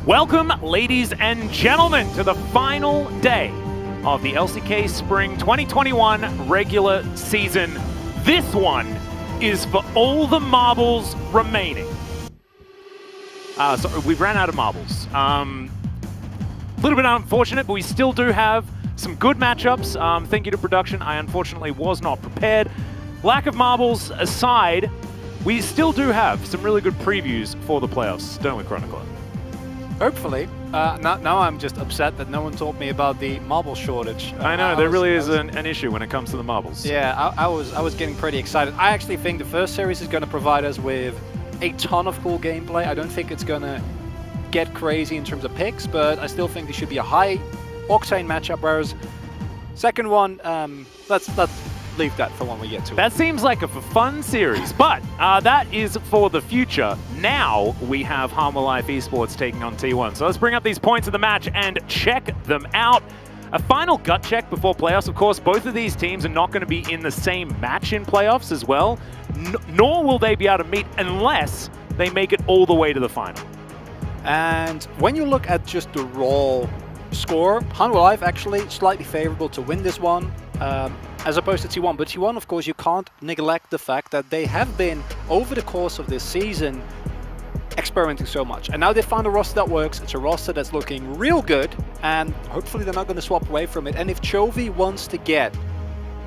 Welcome, ladies and gentlemen, to the final day of the LCK Spring 2021 regular season. This one is for all the marbles remaining. So we ran out of marbles. A little bit unfortunate, but we still do have some good matchups. Thank you to production. I unfortunately was not prepared. Lack of marbles aside, we still do have some really good previews for the playoffs, don't we, Chronicler? Hopefully. Now I'm just upset that no one told me about the marble shortage. I know, there really is an issue when it comes to the marbles. Yeah, I was getting pretty excited. I actually think the first series is going to provide us with a ton of cool gameplay. I don't think it's going to get crazy in terms of picks, but I still think there should be a high octane matchup, whereas second one, let's leave that for when we get to it. That seems like a fun series, but that is for the future. Now we have Harmor Life Esports taking on T1. So let's bring up these points of the match and check them out. A final gut check before playoffs. Of course, both of these teams are not going to be in the same match in playoffs as well, nor will they be able to meet unless they make it all the way to the final. And when you look at just the raw score, Harmor Life actually slightly favorable to win this one. As opposed to T1. But T1, of course, you can't neglect the fact that they have been, over the course of this season, experimenting so much. And now they found a roster that works. It's a roster that's looking real good, and hopefully they're not going to swap away from it. And if Chovy wants to get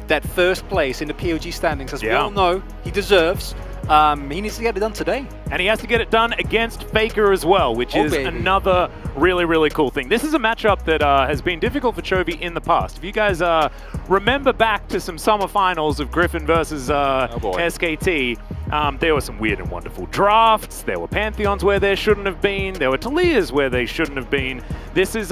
that first place in the POG standings, as we all know he deserves, he needs to get it done today. And he has to get it done against Faker as well, which is another really, really cool thing. This is a matchup that has been difficult for Chovy in the past. If you guys remember back to some summer finals of Griffin versus SKT, there were some weird and wonderful drafts. There were Pantheons where there shouldn't have been. There were Talias where they shouldn't have been. This is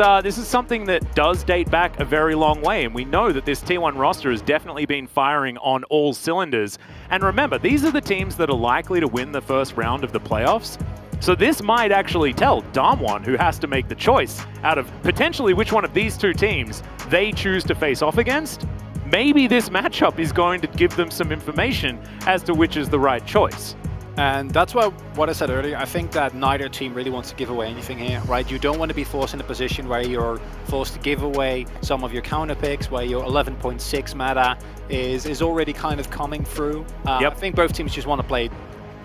something that does date back a very long way, and we know that this T1 roster has definitely been firing on all cylinders. And remember, these are the teams that are likely to win the first round of the playoffs. So this might actually tell Damwon, who has to make the choice out of potentially which one of these two teams they choose to face off against. Maybe this matchup is going to give them some information as to which is the right choice. And that's why what I said earlier, I think that neither team really wants to give away anything here, right? You don't want to be forced in a position where you're forced to give away some of your counter picks, where your 11.6 meta is already kind of coming through. I think both teams just want to play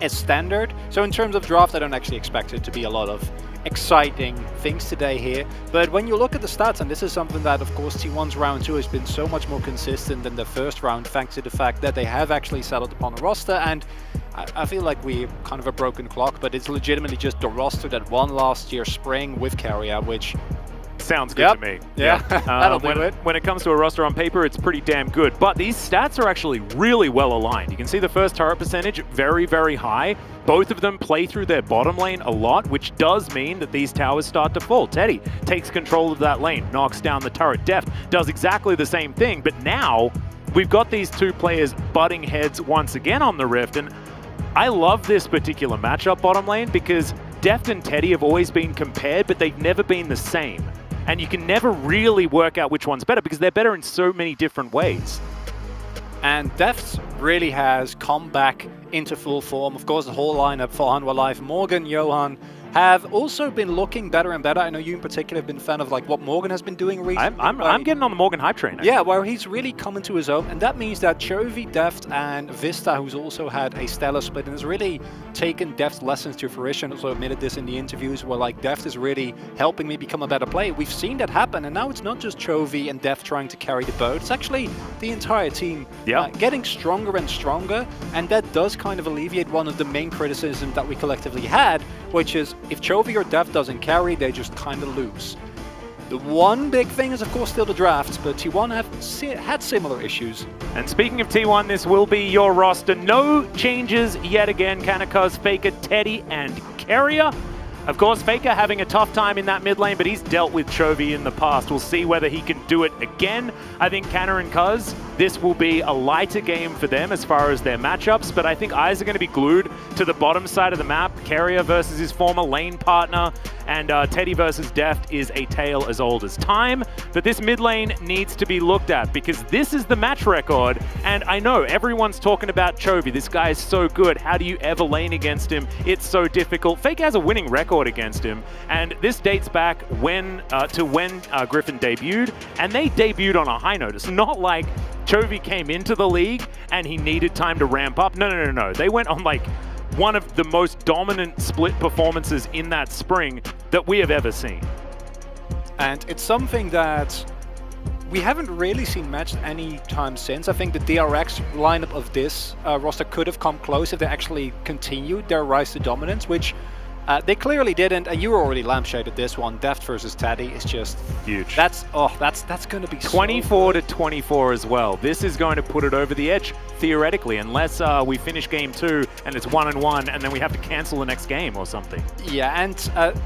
as standard. So in terms of draft, I don't actually expect it to be a lot of exciting things today here. But when you look at the stats, and this is something that, of course, T1's round 2 has been so much more consistent than the first round, thanks to the fact that they have actually settled upon a roster. And I feel like we're kind of a broken clock, but it's legitimately just the roster that won last year spring with Carrier, which sounds good to me. Yeah, that'll do it. When it comes to a roster on paper, it's pretty damn good. But these stats are actually really well aligned. You can see the first turret percentage very, very high. Both of them play through their bottom lane a lot, which does mean that these towers start to fall. Teddy takes control of that lane, knocks down the turret. Deft does exactly the same thing, but now we've got these two players butting heads once again on the Rift, and I love this particular matchup bottom lane because Deft and Teddy have always been compared, but they've never been the same. And you can never really work out which one's better because they're better in so many different ways. And Deft really has come back into full form. Of course, the whole lineup for Harmor Life, Morgan, Johan, have also been looking better and better. I know you in particular have been a fan of like what Morgan has been doing recently. I'm getting on the Morgan hype train. Yeah, where he's really coming to his own, and that means that Chovy, Deft, and Vista, who's also had a stellar split and has really taken Deft's lessons to fruition, also admitted this in the interviews, where like Deft is really helping me become a better player. We've seen that happen, and now it's not just Chovy and Deft trying to carry the boat. It's actually the entire team getting stronger and stronger, and that does kind of alleviate one of the main criticisms that we collectively had, which is if Chovy or Deft doesn't carry, they just kind of lose. The one big thing is, of course, still the drafts, but T1 have had similar issues. And speaking of T1, this will be your roster. No changes yet again. Kanaka's, Faker, Teddy, and Carrier. Of course, Faker having a tough time in that mid lane, but he's dealt with Chovy in the past. We'll see whether he can do it again. I think Kanna and Kuz this will be a lighter game for them as far as their matchups, but I think eyes are going to be glued to the bottom side of the map. Carrier versus his former lane partner, and Teddy versus Deft is a tale as old as time. But this mid lane needs to be looked at because this is the match record, and I know everyone's talking about Chovy. This guy is so good. How do you ever lane against him? It's so difficult. Fake has a winning record against him, and this dates back to when Griffin debuted, and they debuted on a high note. It's not like Chovy came into the league and he needed time to ramp up. No. They went on like one of the most dominant split performances in that spring that we have ever seen. And it's something that we haven't really seen matched any time since. I think the DRX lineup of this roster could have come close if they actually continued their rise to dominance, which they clearly didn't, and you were already lampshaded this one. Deft versus Teddy is just huge. That's going to be 24 to 24 as well. This is going to put it over the edge theoretically, unless we finish game 2 and it's 1-1, and then we have to cancel the next game or something. Yeah, and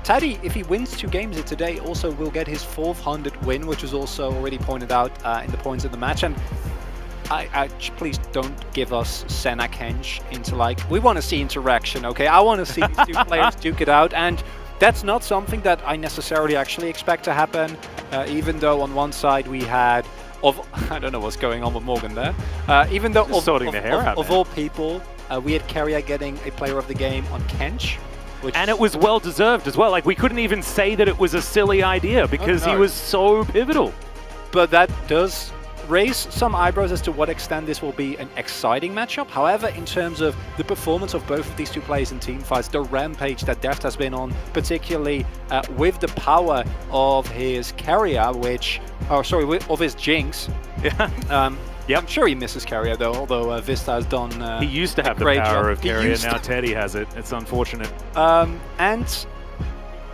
Teddy, if he wins 2 games today, also will get his 400 win, which was also already pointed out in the points of the match. And please don't give us Senna Kench into like, we want to see interaction, okay? I want to see these 2 players duke it out, and that's not something that I necessarily actually expect to happen, even though on one side we had, I don't know what's going on with Morgan there, even though of all people, we had Carrier getting a player of the game on Kench. And it was well deserved as well. Like, we couldn't even say that it was a silly idea because he was so pivotal. But that does raise some eyebrows as to what extent this will be an exciting matchup. However, in terms of the performance of both of these 2 players in team fights, the rampage that Deft has been on, particularly with the power of his Carrier, of his Jinx. Yeah. Yep. I'm sure he misses Carrier though, although Vista has done he used to have the power of Carrier, now Teddy has it. It's unfortunate. And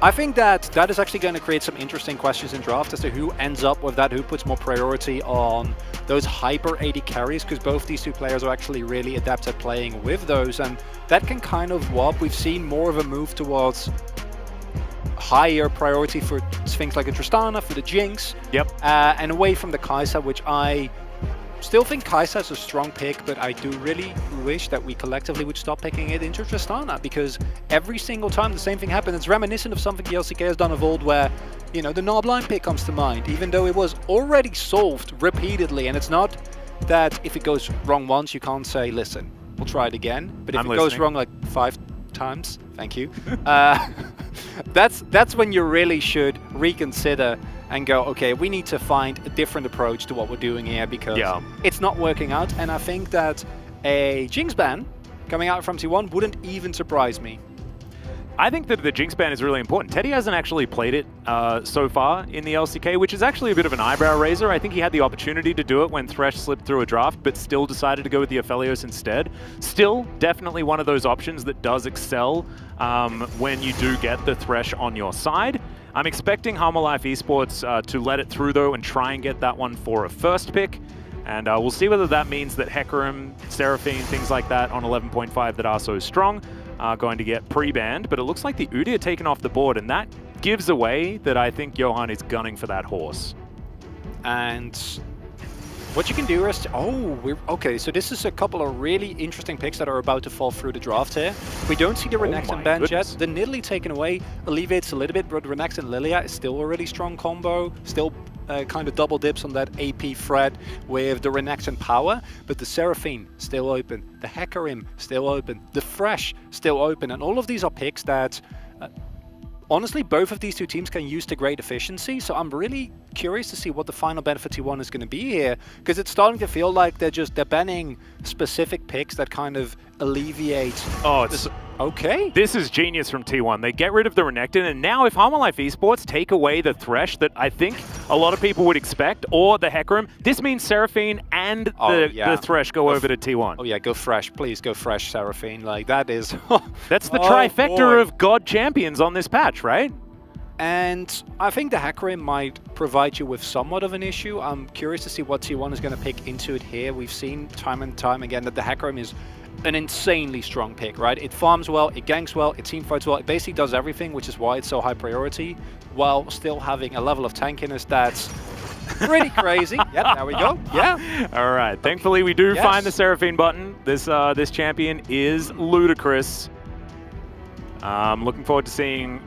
I think that is actually going to create some interesting questions in draft as to who ends up with that, who puts more priority on those hyper AD carries, because both these 2 players are actually really adept at playing with those, and that can kind of warp. We've seen more of a move towards higher priority for things like a Tristana, for the Jinx, and away from the Kai'Sa, which I still think Kai'Sa is a strong pick, but I do really wish that we collectively would stop picking it into Tristana, because every single time the same thing happens. It's reminiscent of something the LCK has done of old, where, you know, the Nob pick comes to mind, even though it was already solved repeatedly. And it's not that if it goes wrong once, you can't say, listen, we'll try it again. But if it goes wrong like 5 times, thank you, that's when you really should reconsider and go, okay, we need to find a different approach to what we're doing here, because it's not working out. And I think that a Jinx ban coming out from T1 wouldn't even surprise me. I think that the Jinx ban is really important. Teddy hasn't actually played it so far in the LCK, which is actually a bit of an eyebrow raiser. I think he had the opportunity to do it when Thresh slipped through a draft, but still decided to go with the Aphelios instead. Still, definitely one of those options that does excel when you do get the Thresh on your side. I'm expecting Harmalife Esports to let it through, though, and try and get that one for a first pick. And we'll see whether that means that Hecarim, Seraphine, things like that on 11.5 that are so strong are going to get pre-banned. But it looks like the Udi are taken off the board, and that gives away that I think Johan is gunning for that horse. And what you can do is... okay, so this is a couple of really interesting picks that are about to fall through the draft here. We don't see the Renekton ban yet. The Nidalee taken away alleviates a little bit, but Renekton Lilia is still a really strong combo, still kind of double dips on that AP threat with the Renekton power, but the Seraphine still open, the Hecarim still open, the Thresh still open, and all of these are picks that honestly, both of these 2 teams can use to great efficiency, so I'm really curious to see what the final benefit T1 is going to be here, because it's starting to feel like they're banning specific picks that kind of alleviate... Okay. This is genius from T1. They get rid of the Renekton, and now if Harmalife Esports take away the Thresh that I think a lot of people would expect, or the Hecarim, this means Seraphine and the Thresh go over to T1. Oh yeah, go Thresh. Please go Thresh, Seraphine. Like, that is... That's the trifecta of God champions on this patch, right? And I think the Hecarim might provide you with somewhat of an issue. I'm curious to see what T1 is going to pick into it here. We've seen time and time again that the Hecarim is an insanely strong pick, right? It farms well, it ganks well, it teamfights well, it basically does everything, which is why it's so high priority, while still having a level of tankiness that's Pretty crazy. Yep, there we go. Yeah. All right. Thankfully, we do find the Seraphine button. This champion is ludicrous. Looking forward to seeing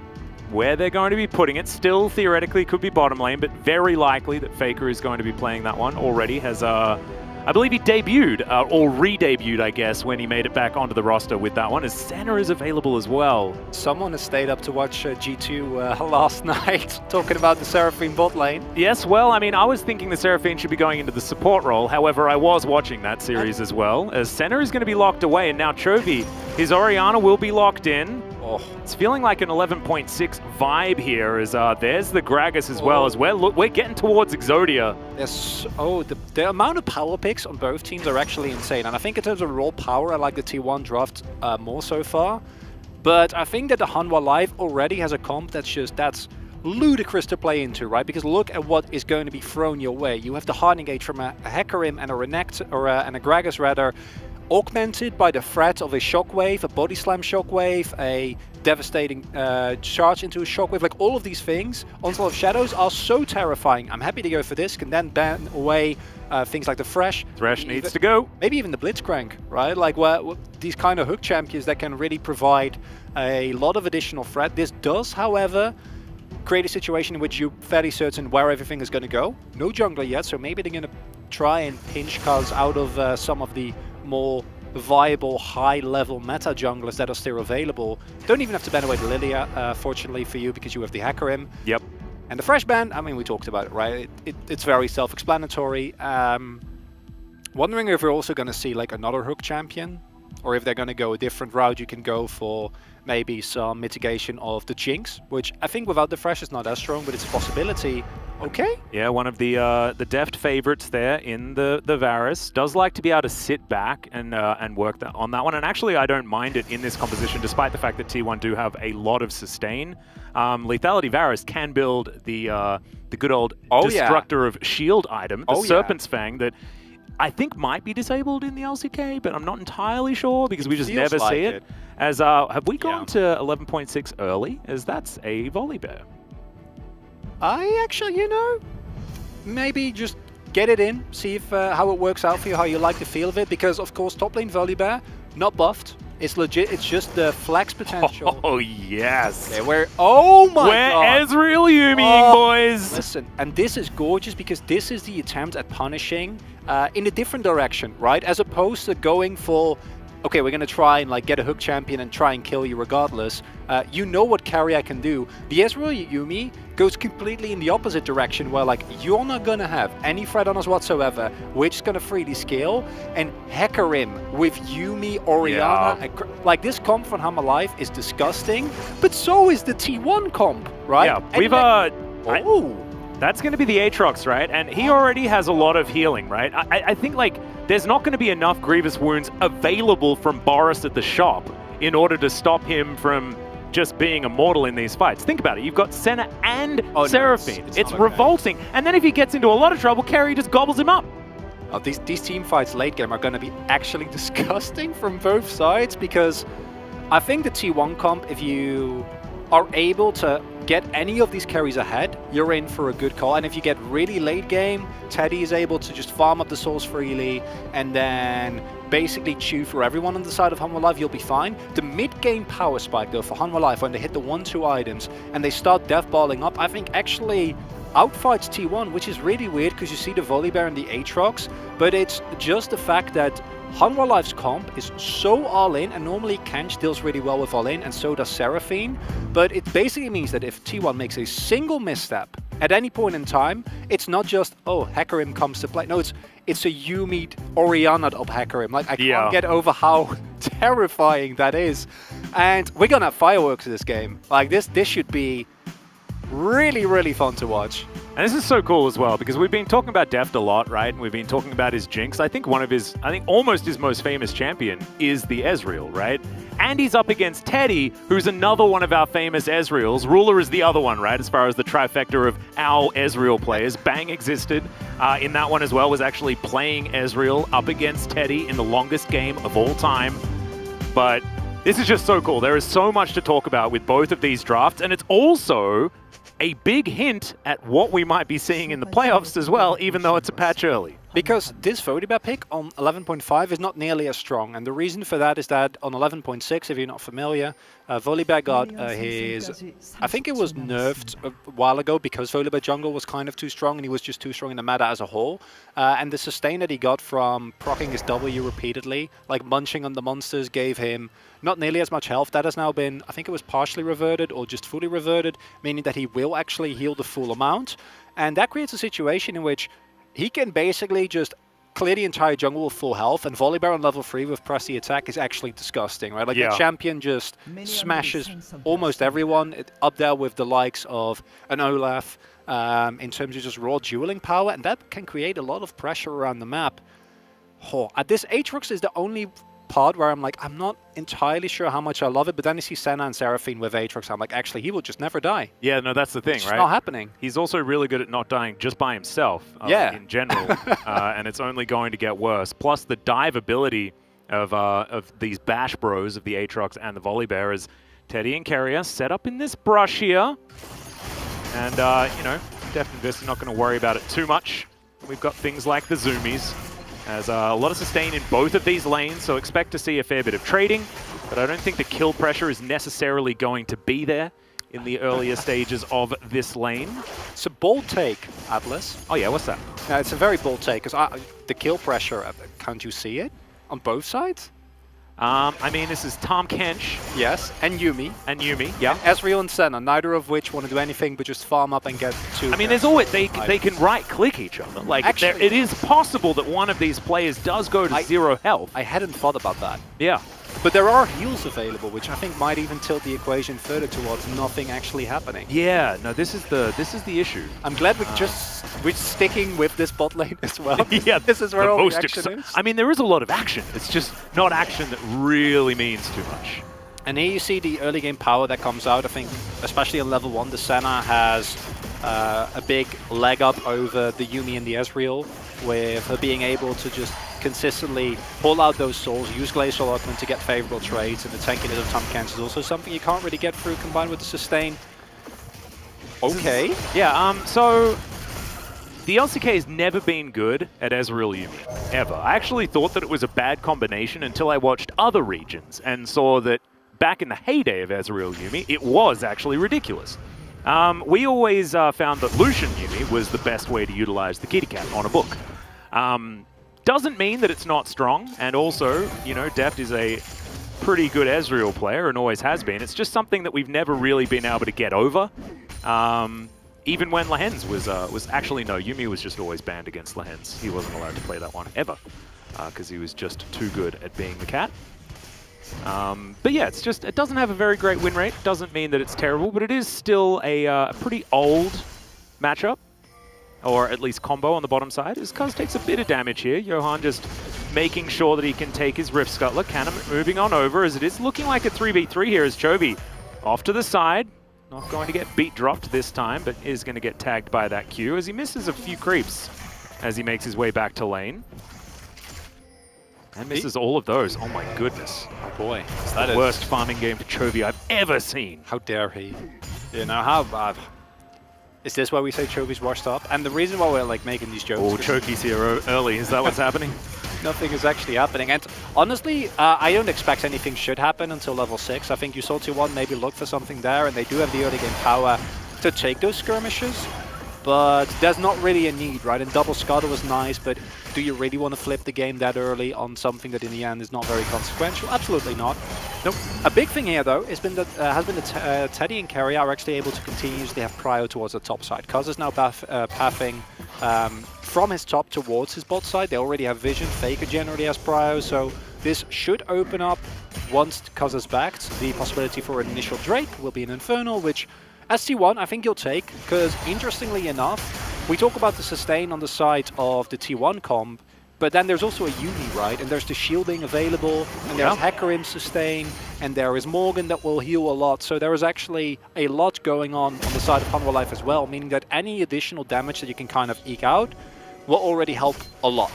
where they're going to be putting it. Still, theoretically, could be bottom lane, but very likely that Faker is going to be playing that one already. Has I believe he debuted, or re-debuted, I guess, when he made it back onto the roster with that one, as Senna is available as well. Someone has stayed up to watch G2 last night, talking about the Seraphine bot lane. Yes, well, I mean, I was thinking the Seraphine should be going into the support role. However, I was watching that series as well, as Senna is going to be locked away, and now Chovy, his Orianna will be locked in. Oh, it's feeling like an 11.6 vibe here, as there's the Gragas as well, as we're getting towards Exodia. Yes. Oh, the amount of power picks on both teams are actually insane, and I think in terms of raw power, I like the T1 draft more so far. But I think that the Hanwha Live already has a comp that's ludicrous to play into, right? Because look at what is going to be thrown your way. You have the hard engage from a Hecarim and a Renekton, and a Gragas rather, augmented by the threat of a Shockwave, a Body Slam Shockwave, a devastating charge into a Shockwave. Like, all of these things, Onslaught of Shadows, are so terrifying. I'm happy to go for this, can then ban away things like the Thresh. Thresh needs to go. Maybe even the Blitzcrank, right? Like, these kind of hook champions that can really provide a lot of additional threat. This does, however, create a situation in which you're fairly certain where everything is going to go. No jungler yet, so maybe they're going to try and pinch Kaz out of some of the more viable high-level meta junglers that are still available. Don't even have to ban away the Lilia, fortunately for you, because you have the Hecarim. Yep. And the Thresh ban, I mean, we talked about it, right? It's very self-explanatory. Wondering if we're also going to see like another hook champion, or if they're going to go a different route. You can go for maybe some mitigation of the Jinx, which I think without the Thresh is not as strong, but it's a possibility. Okay. Yeah, one of the deft favorites there in the Varus. Does like to be able to sit back and work on that one. And actually, I don't mind it in this composition, despite the fact that T1 do have a lot of sustain. Lethality Varus can build the good old Destructor of Shield item, the Serpent's Fang, that I think might be disabled in the LCK, but I'm not entirely sure because we just never see it. As have we gone to 11.6 early? As that's a Volibear. I actually, you know, maybe just get it in, see if how it works out for you, how you like the feel of it, because of course top lane Volibear, not buffed. It's legit, it's just the flex potential. Oh, yes. Okay, oh my god. We're Ezreal Yumiing, boys. Listen, and this is gorgeous because this is the attempt at punishing in a different direction, right? As opposed to going for, okay, we're going to try and like get a hook champion and try and kill you regardless. You know what carry I can do. The Ezreal Yumi goes completely in the opposite direction, where like you're not going to have any threat on us whatsoever. We're just going to freely scale and Hecarim with Yumi, Orianna. Like, this comp from Hanwha Live is disgusting, but so is the T1 comp, right? Yeah, and we've that's going to be the Aatrox, right? And he already has a lot of healing, right? I think like there's not going to be enough Grievous Wounds available from Boris at the shop in order to stop him from just being immortal in these fights. Think about it. You've got Senna and Seraphine. No, it's revolting. And then if he gets into a lot of trouble, Carry just gobbles him up. Oh, these team fights late game are going to be actually disgusting from both sides, because I think the T1 comp, if you are able to get any of these carries ahead, you're in for a good call. And if you get really late game, Teddy is able to just farm up the souls freely and then basically chew for everyone on the side of Hanwha Live, you'll be fine. The mid-game power spike though for Hanwha Live, when they hit the 1-2 items and they start deathballing up, I think actually outfights T1, which is really weird because you see the Volibear and the Aatrox, but it's just the fact that Hanwha Live's comp is so all-in, and normally Kench deals really well with all-in, and so does Seraphine, but it basically means that if T1 makes a single misstep at any point in time, it's not just, oh, Hecarim comes to play. No, it's a Yumi Orianna of Hecarim. Like, I can't get over how terrifying that is. And we're gonna have fireworks in this game. Like, this should be really, really fun to watch. And this is so cool as well, because we've been talking about Deft a lot, right? We've been talking about his Jinx. I think almost his most famous champion is the Ezreal, right? And he's up against Teddy, who's another one of our famous Ezreals. Ruler is the other one, right? As far as the trifecta of our Ezreal players. Bang existed in that one as well, was actually playing Ezreal up against Teddy in the longest game of all time. But this is just so cool. There is so much to talk about with both of these drafts, and it's also a big hint at what we might be seeing in the playoffs as well, even though it's a patch early. Because this Volibear pick on 11.5 is not nearly as strong, and the reason for that is that on 11.6, if you're not familiar, Volibear got his, I think it was nerfed a while ago because Volibear jungle was kind of too strong and he was just too strong in the meta as a whole. And the sustain that he got from proccing his W repeatedly, like munching on the monsters, gave him not nearly as much health. That has now been, I think it was partially reverted or just fully reverted, meaning that he will actually heal the full amount. And that creates a situation in which he can basically just clear the entire jungle with full health, and Volibear on level 3 with press the attack is actually disgusting, right? Like the champion just smashes almost everyone, up there with the likes of an Olaf, in terms of just raw dueling power, and that can create a lot of pressure around the map. Oh, at this Aatrox is the only part where I'm like, I'm not entirely sure how much I love it, but then you see Senna and Seraphine with Aatrox, I'm like, actually, he will just never die. Yeah, no, that's the thing, it's right? It's not happening. He's also really good at not dying just by himself, in general, and it's only going to get worse. Plus, the dive ability of these bash bros of the Aatrox and the Volibear is Teddy and Carrier set up in this brush here, and you know, Deft and Vis are not going to worry about it too much. We've got things like the zoomies. There's a lot of sustain in both of these lanes, so expect to see a fair bit of trading, but I don't think the kill pressure is necessarily going to be there in the earlier stages of this lane. It's a bold take, Atlas. Oh yeah, what's that? Yeah, it's a very bold take, because the kill pressure, can't you see it? On both sides? I mean, this is Tom Kench. Yes, and Yuumi. And Yuumi, yeah. And Ezreal and Senna, neither of which want to do anything but just farm up and get to... I mean, there's always, they can right-click each other. Like, actually, it is possible that one of these players does go to 0 health. I hadn't thought about that. Yeah. But there are heals available, which I think might even tilt the equation further towards nothing actually happening. Yeah, no, this is the issue. I'm glad we're sticking with this bot lane as well. Yeah, this is where all the action is. I mean, there is a lot of action. It's just not action that really means too much. And here you see the early game power that comes out. I think, especially on level 1, the Senna has a big leg up over the Yuumi and the Ezreal, with her being able to just consistently pull out those souls, use Glacial Augment to get favorable trades, and the tankiness of Tom Kench is also something you can't really get through combined with the sustain. Okay. Yeah, so the LCK has never been good at Ezreal Yuumi, ever. I actually thought that it was a bad combination until I watched other regions and saw that back in the heyday of Ezreal Yuumi, it was actually ridiculous. We always found that Lucian Yuumi was the best way to utilize the kitty cat on a book. Doesn't mean that it's not strong, and also, you know, Deft is a pretty good Ezreal player and always has been. It's just something that we've never really been able to get over. Even when Lehens was actually, no, Yuumi was just always banned against Lehens. He wasn't allowed to play that one ever, because he was just too good at being the cat. But yeah, it's just, it doesn't have a very great win rate. Doesn't mean that it's terrible, but it is still a pretty old matchup, or at least combo on the bottom side. As Cuz takes a bit of damage here. Johan just making sure that he can take his Rift Scuttler. Cannon moving on over, as it is looking like a 3v3 here, as Chovy off to the side. Not going to get beat dropped this time, but is going to get tagged by that Q as he misses a few creeps as he makes his way back to lane. And misses all of those. Oh my goodness. Oh boy. It's the worst farming game for Chovy I've ever seen. How dare he? You know, how bad? Is this why we say Chovy's washed up? And the reason why we're like making these jokes... Oh, Choky's here early. Is that what's happening? Nothing is actually happening. And honestly, I don't expect anything should happen until level 6. I think you saw T1 maybe look for something there, and they do have the early game power to take those skirmishes. But there's not really a need, right? And double scuttle was nice, but do you really want to flip the game that early on something that in the end is not very consequential? Absolutely not. Nope. A big thing here, though, has been that Teddy and Carrier are actually able to continuously have prio towards the top side. Kuz is now pathing from his top towards his bot side. They already have vision. Faker generally has prio, so this should open up, once Kuz is backed, the possibility for an initial Drake will be an Infernal, which... As T1, I think you'll take, because interestingly enough, we talk about the sustain on the side of the T1 comp, but then there's also a Yuumi, right? And there's the shielding available, and there's Hecarim sustain, and there is Morgan that will heal a lot. So there is actually a lot going on the side of Hanwha Life as well, meaning that any additional damage that you can kind of eke out will already help a lot.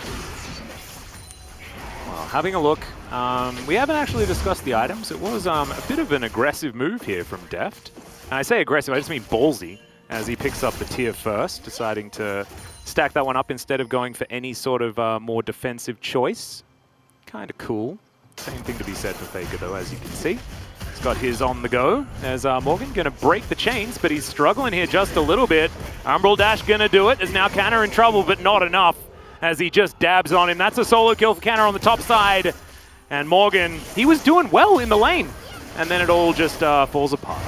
Well, having a look, we haven't actually discussed the items. It was a bit of an aggressive move here from Deft. And I say aggressive, I just mean ballsy. as he picks up the tier first, deciding to stack that one up instead of going for any sort of more defensive choice. Kind of cool. Same thing to be said for Faker, though, as you can see. He's got his on the go, as Morgan going to break the chains, but he's struggling here just a little bit. Umbral Dash going to do it, as now Canna in trouble, but not enough, as he just dabs on him. That's a solo kill for Canna on the top side. And Morgan, he was doing well in the lane, and then it all just falls apart.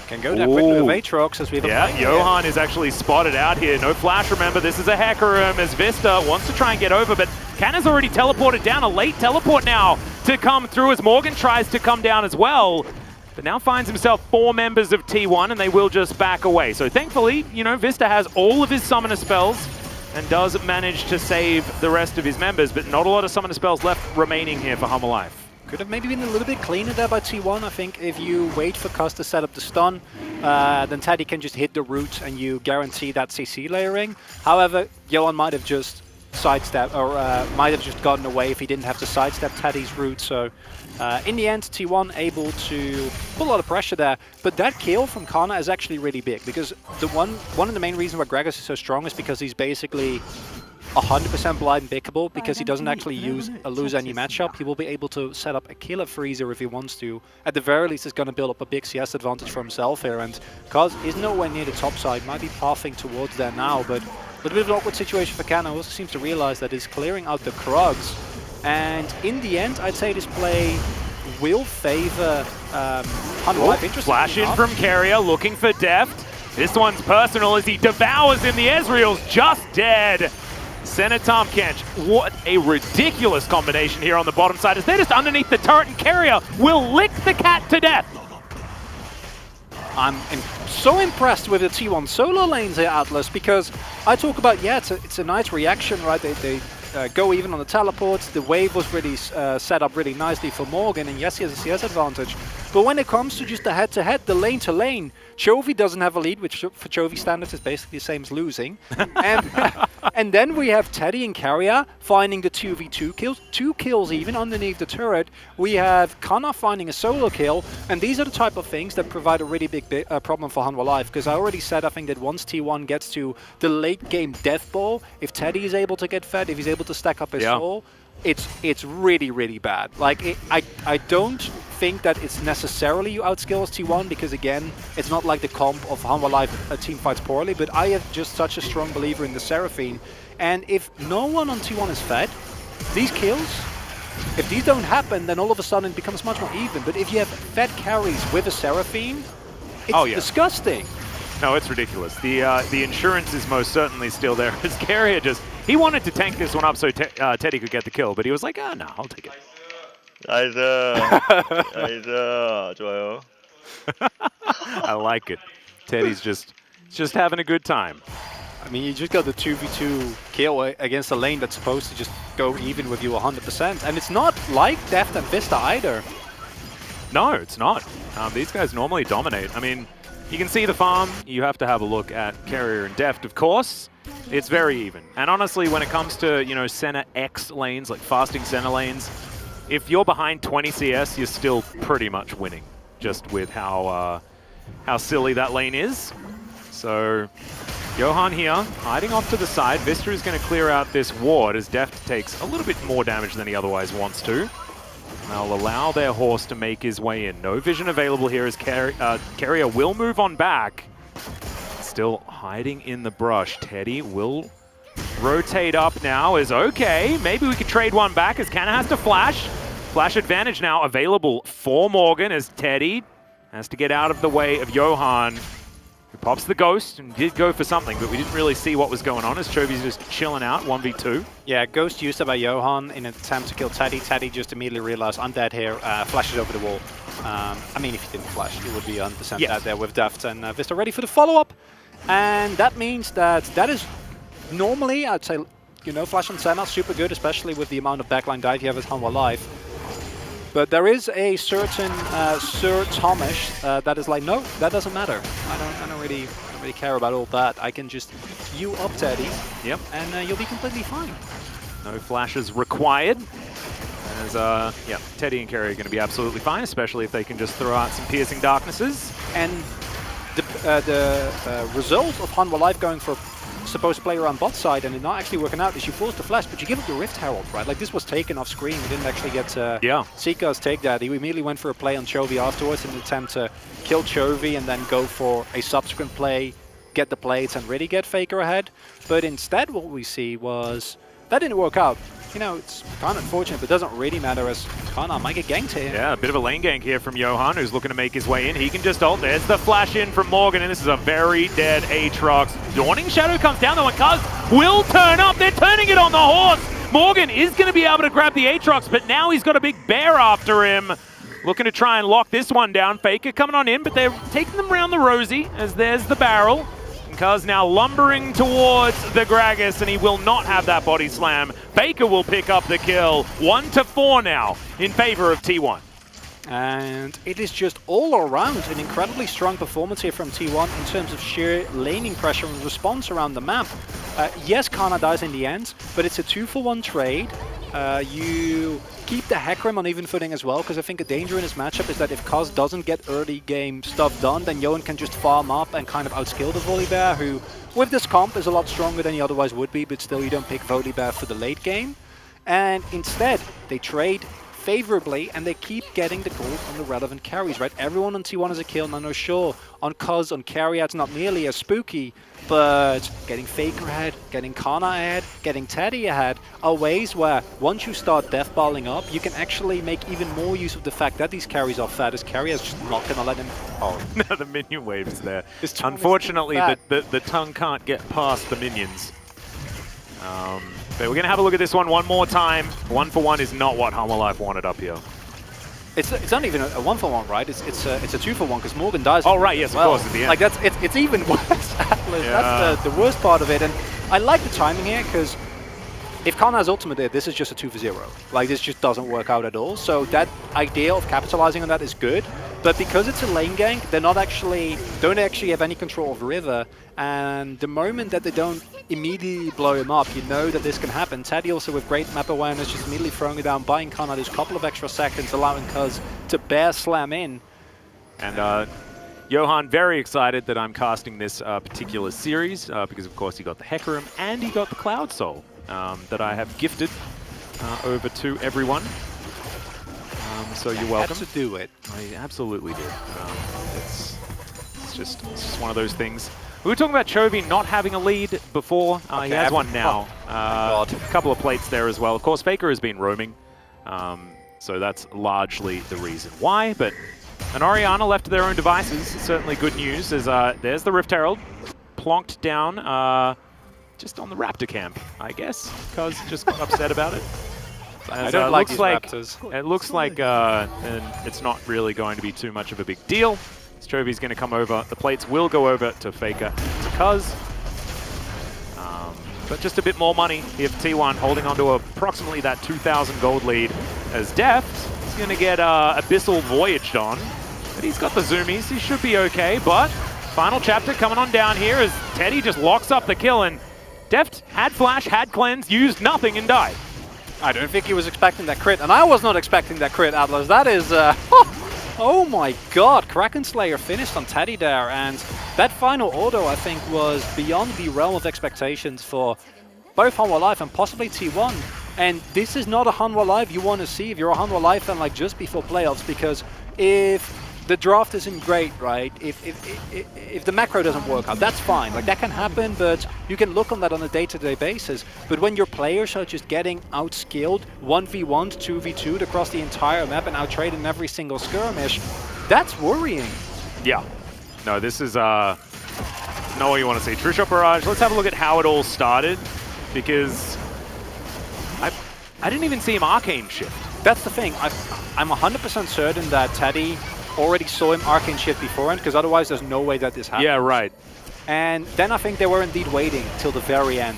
Can go down quickly with Aatrox as we've Johan is actually spotted out here. No flash, remember, this is a hacker room as Vista wants to try and get over, but Canna's already teleported down. A late teleport now to come through as Morgan tries to come down as well, but now finds himself 4 members of T1 and they will just back away. So thankfully, you know, Vista has all of his summoner spells and does manage to save the rest of his members, but not a lot of summoner spells left remaining here for Humble Life. Could have maybe been a little bit cleaner there by T1. I think if you wait for Cuz to set up the stun, then Teddy can just hit the root and you guarantee that CC layering. However, Johan might have just sidestepped, or might have just gotten away if he didn't have to sidestep Teddy's root. So in the end, T1 able to put a lot of pressure there. But that kill from Kana is actually really big, because the one of the main reasons why Gragas is so strong is because he's basically 100% blind pickable, because he doesn't actually lose any matchup. He will be able to set up a killer freezer if he wants to. At the very least, he's going to build up a big CS advantage for himself here, and Kaz is nowhere near the top side, might be pathing towards there now, but a little bit of an awkward situation for Kana. Also seems to realize that he's clearing out the Krugs, and in the end, I'd say this play will favor Humble Life. Interesting. Flash in from Carrier, looking for Deft. This one's personal as he devours him. The Ezreal's just dead. Senna Tom Kench, what a ridiculous combination here on the bottom side as they're just underneath the turret and Carrier will lick the cat to death. I'm so impressed with the T1 solo lanes here, Atlas, because I talk about, yeah, it's a nice reaction, right? They go even on the teleports. The wave was really set up really nicely for Morgan, and yes, he has a CS advantage. But when it comes to just the head-to-head, the lane-to-lane, Chovy doesn't have a lead, which for Chovy standards is basically the same as losing. And then we have Teddy and Carrier finding the 2v2 kills, 2 kills even underneath the turret. We have Kana finding a solo kill, and these are the type of things that provide a really big problem for Humble Life, because I already said I think that once T1 gets to the late game death ball, if Teddy is able to get fed, if he's able to stack up his soul, it's really, really bad. Like, I don't think that it's necessarily you outskills T1, because again, it's not like the comp of Humble Life a team fights poorly, but I am just such a strong believer in the Seraphine. And if no one on T1 is fed, these kills, if these don't happen, then all of a sudden it becomes much more even. But if you have fed carries with a Seraphine, it's disgusting. No, it's ridiculous. The insurance is most certainly still there. As Carrier he wanted to tank this one up so Teddy could get the kill, but he was like, ah, no, I'll take it. 나이스. 좋아요. I like it. Teddy's just having a good time. I mean, you just got the 2v2 kill against a lane that's supposed to just go even with you 100%. And it's not like Deft and Vista either. No, it's not. These guys normally dominate. I mean, you can see the farm. You have to have a look at Carrier and Deft, of course. It's very even. And honestly, when it comes to, you know, Senna X lanes, like fasting Senna lanes, if you're behind 20 CS, you're still pretty much winning, just with how silly that lane is. So Johan here, hiding off to the side. Vista is going to clear out this ward as Deft takes a little bit more damage than he otherwise wants to. They'll allow their horse to make his way in. No vision available here as Carrier will move on back. Still hiding in the brush. Teddy will rotate up now as okay. Maybe we could trade one back as Canna has to flash. Flash advantage now available for Morgan as Teddy has to get out of the way of Johan, who pops the Ghost and did go for something, but we didn't really see what was going on as Chovy's just chilling out, 1v2. Yeah, Ghost used it by Johan in an attempt to kill Teddy. Teddy just immediately realized, I'm dead here, flashes over the wall. I mean, if he didn't flash, he would be 100% dead there with Deft, and Vista ready for the follow-up. And that means that is normally, I'd say, you know, Flash on Senna, super good, especially with the amount of backline dive you have as Humble Life. But there is a certain Sir Thomish that is like, no, that doesn't matter. I don't really care about all that. I can just you up Teddy, and you'll be completely fine. No flashes required. As Teddy and Carrier are going to be absolutely fine, especially if they can just throw out some piercing darknesses. And result of Hanwha Life going for supposed to play around bot side and it not actually working out is you force the flash, but you give up the Rift Herald, right? Like this was taken off screen. We didn't actually get Seekers take that. He immediately went for a play on Chovy afterwards in an attempt to kill Chovy and then go for a subsequent play, get the plates and really get Faker ahead. But instead what we see was that didn't work out. You know, it's kind of unfortunate, but it doesn't really matter as Kana might get ganked here. Yeah, a bit of a lane gank here from Johan, who's looking to make his way in. He can just ult. There's the flash in from Morgan, and this is a very dead Aatrox. Dawning Shadow comes down, though, and Cuz will turn up. They're turning it on the horse. Morgan is going to be able to grab the Aatrox, but now he's got a big bear after him. Looking to try and lock this one down. Faker coming on in, but they're taking them around the Rosie, as there's the barrel. Cuz now lumbering towards the Gragas, and he will not have that body slam. Faker will pick up the kill. 1-4 now in favor of T1. And it is just all around an incredibly strong performance here from T1 in terms of sheer laning pressure and response around the map. Yes, Kana dies in the end, but it's a 2-for-1 trade. You keep the Hecarim on even footing as well, because I think a danger in this matchup is that if Cuz doesn't get early game stuff done, then Johan can just farm up and kind of outskill the Volibear, who with this comp is a lot stronger than he otherwise would be, but still you don't pick Volibear for the late game. And instead, they trade favorably and they keep getting the gold on the relevant carries, right? Everyone on T1 has a kill. Now, no, sure, on Cuz, on carry, it's not nearly as spooky, but getting Faker ahead, getting Kana ahead, getting Teddy ahead are ways where once you start deathballing up, you can actually make even more use of the fact that these carries are fat, as carry is just not going to let him... Oh, no, the minion waves there. Unfortunately, the tongue can't get past the minions. But we're going to have a look at this one more time. 1-for-1 is not what Hanwha Life wanted up here. It's not even a 1-for-1, right? It's a 2-for-1 because Morgan dies. Oh right, yes, well. of course, at the end. Like it's even worse, Atlas. Yeah. That's the worst part of it, and I like the timing here because if Kana has ultimate there, this is just a 2-for-0. Like this just doesn't work out at all. So that idea of capitalizing on that is good, but because it's a lane gank, they're don't actually have any control of River, and the moment that they don't immediately blow him up, you know that this can happen. Teddy also with great map awareness, just immediately throwing it down, buying Kana those couple of extra seconds, allowing Cuz to bear slam in. And Johan very excited that I'm casting this particular series because of course he got the Hecarim and he got the Cloud Soul that I have gifted over to everyone. So you're welcome. Had to do it. I absolutely did. It's just one of those things. We were talking about Chovy not having a lead before. He has one now. A couple of plates there as well. Of course, Faker has been roaming, so that's largely the reason why. But an Orianna left to their own devices, certainly good news. As there's the Rift Herald, plonked down just on the Raptor camp, I guess. Cuz just got upset about it. I don't like these Raptors. It looks like and it's not really going to be too much of a big deal. Chovy's going to come over. The plates will go over to Faker, to Cuz. But just a bit more money here for T1, holding on to approximately that 2,000 gold lead. As Deft is going to get Abyssal Voyaged on. But he's got the zoomies. He should be okay. But final chapter coming on down here as Teddy just locks up the kill. And Deft had flash, had cleanse, used nothing and died. I don't think he was expecting that crit. And I was not expecting that crit, Atlas. That is... Oh my god, Kraken Slayer finished on Teddy there, and that final auto I think was beyond the realm of expectations for both Hanwha Life and possibly T1. And this is not a Hanwha Life you want to see if you're a Hanwha Life fan, like just before playoffs, because if the draft isn't great, right? If the macro doesn't work out, that's fine. Like that can happen, but you can look on that on a day-to-day basis. But when your players are just getting outskilled 1v1, 2v2 across the entire map and outtraded in every single skirmish, that's worrying. Yeah. No, this is know what you want to see. True Shot Barrage. Let's have a look at how it all started, because I didn't even see him Arcane shift. That's the thing. I'm 100% certain that Teddy already saw him Arcane shift beforehand, because otherwise there's no way that this happened. Yeah, right. And then I think they were indeed waiting till the very end,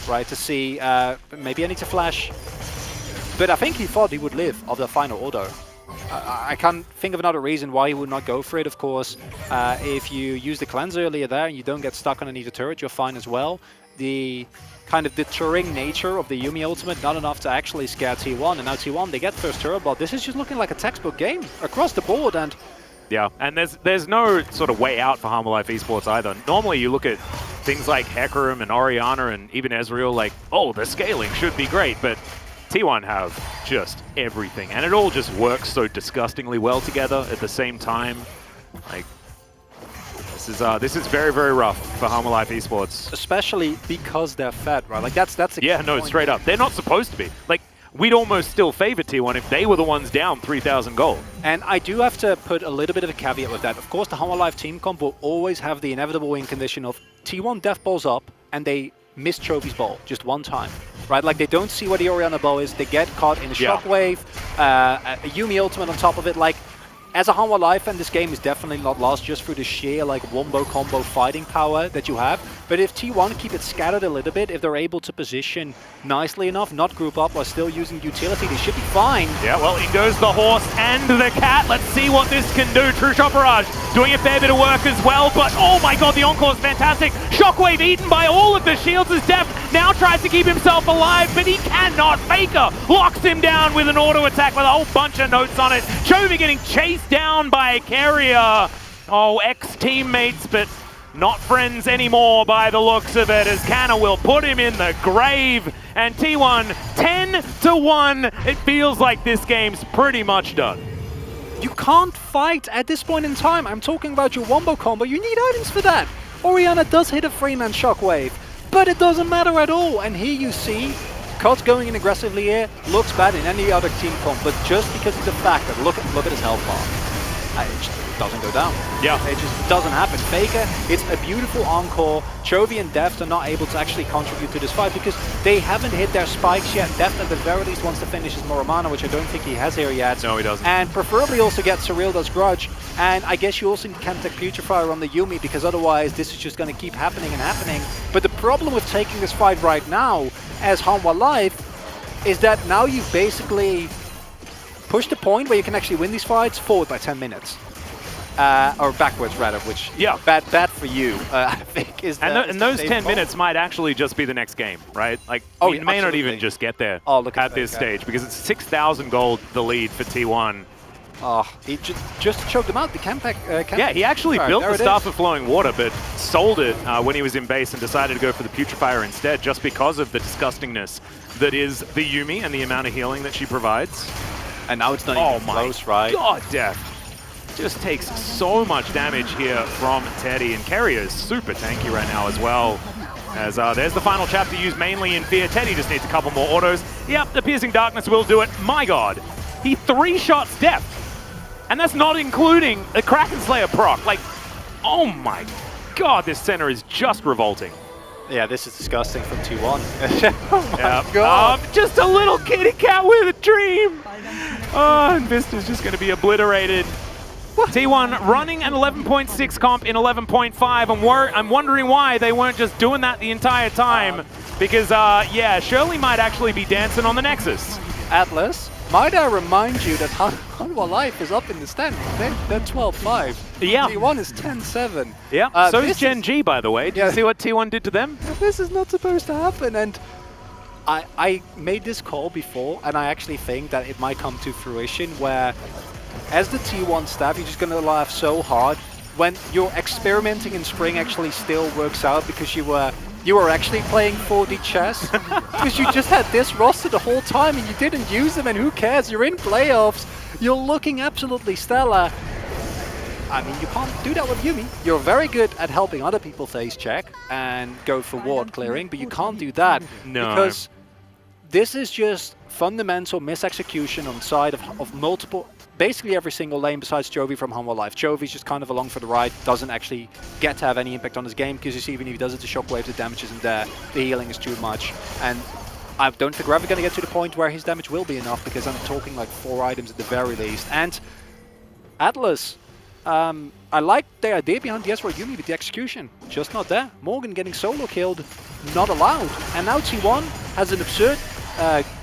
right, to see, maybe I need to flash. But I think he thought he would live of the final auto. I can't think of another reason why he would not go for it, of course. If you use the cleanse earlier there and you don't get stuck underneath the turret, you're fine as well. The kind of deterring nature of the Yuumi ultimate, not enough to actually scare T1, and now T1, they get first turret bot. This is just looking like a textbook game across the board, and Yeah, and there's no sort of way out for Harmor Life Esports either. Normally you look at things like Hecarim and Orianna and even Ezreal like, oh, the scaling should be great, but T1 have just everything, and it all just works so disgustingly well together at the same time. Like, this is very, very rough for Harmor Life Esports. Especially because they're fed, right? Like that's a yeah, no, point. Straight up. They're not supposed to be. Like, we'd almost still favor T1 if they were the ones down 3,000 gold. And I do have to put a little bit of a caveat with that. Of course, the Harmor Life team comp will always have the inevitable win condition of T1 death balls up and they miss Chovy's ball just one time. Right, like they don't see where the Orianna bow is, they get caught in a shockwave, a Yuumi ultimate on top of it. Like, as a Hanwha Life fan, this game is definitely not lost just through the sheer like wombo combo fighting power that you have. But if T1 keep it scattered a little bit, if they're able to position nicely enough, not group up while still using utility, they should be fine. Yeah, well, in goes the horse and the cat. Let's see what this can do. True Shot Barrage doing a fair bit of work as well, but oh my god, the Encore is fantastic. Shockwave eaten by all of the shields as Deft now tries to keep himself alive, but he cannot. Faker locks him down with an auto attack with a whole bunch of notes on it. Chovy getting chased down by a carrier. Oh, ex-teammates, but not friends anymore by the looks of it, as Canna will put him in the grave. And T1, 10-1. It feels like this game's pretty much done. You can't fight at this point in time. I'm talking about your wombo combo. You need items for that. Orianna does hit a 3-man shockwave, but it doesn't matter at all. And here you see Cod's going in aggressively here. Looks bad in any other team comp, but just because of the fact that look at his health bar, it just doesn't go down. Yeah, it just doesn't happen. Faker, it's a beautiful encore. Chovy and Deft are not able to actually contribute to this fight because they haven't hit their spikes yet. Deft at the very least wants to finish his Moramana, which I don't think he has here yet. No, he doesn't. And preferably also get Surreal's Grudge. And I guess you also can't take Putrefier on the Yuumi because otherwise this is just going to keep happening and happening. But the problem with taking this fight right now as Hanwha Life is that now you've basically pushed the point where you can actually win these fights forward by 10 minutes. Or backwards rather, which bad for you, I think is. And those 10 minutes might actually just be the next game, right? Like, we may not even just get there at this stage because it's 6,000 gold the lead for T1. Oh, he just choked him out. The Campac. Yeah, he actually built the Staff of Flowing Water, but sold it when he was in base and decided to go for the Putrefier instead, just because of the disgustingness that is the Yuumi and the amount of healing that she provides. And now it's not even close, right? God, Death just takes so much damage here from Teddy, and Carrier is super tanky right now as well. As there's the final chapter used mainly in Fear. Teddy just needs a couple more autos. Yep, the Piercing Darkness will do it. My god, he 3-shots Depth. And that's not including the Kraken Slayer proc. Like, oh my god, this center is just revolting. Yeah, this is disgusting from T1. Oh my god. Just a little kitty cat with a dream. Oh, and Vista's just going to be obliterated. T1 running an 11.6 comp in 11.5. I'm wondering why they weren't just doing that the entire time. Because, yeah, Shirley might actually be dancing on the Nexus. Atlas, might I remind you that Hanwha Life is up in the standings. They're 12-5. Yeah. T1 is 10-7. Yeah, so is Gen G, by the way. Did you see what T1 did to them? This is not supposed to happen, and I made this call before, and I actually think that it might come to fruition where, as the T1 staff, you're just going to laugh so hard when you're experimenting in spring actually still works out because you were actually playing 4D chess because you just had this roster the whole time and you didn't use them, and who cares? You're in playoffs. You're looking absolutely stellar. I mean, you can't do that with Yuumi. You're very good at helping other people phase check and go for ward clearing, but you can't do that because this is just fundamental misexecution on side of multiple, basically every single lane besides Chovy from Hanwha Life. Chovy's just kind of along for the ride, doesn't actually get to have any impact on his game because you see even if he does it to shockwave, the damage isn't there, the healing is too much, and I don't think we're ever going to get to the point where his damage will be enough because I'm talking like 4 items at the very least. And Atlas, I like the idea behind the Ezreal Yuumi, but the execution, just not there. Morgan getting solo killed, not allowed. And now T1 has an absurd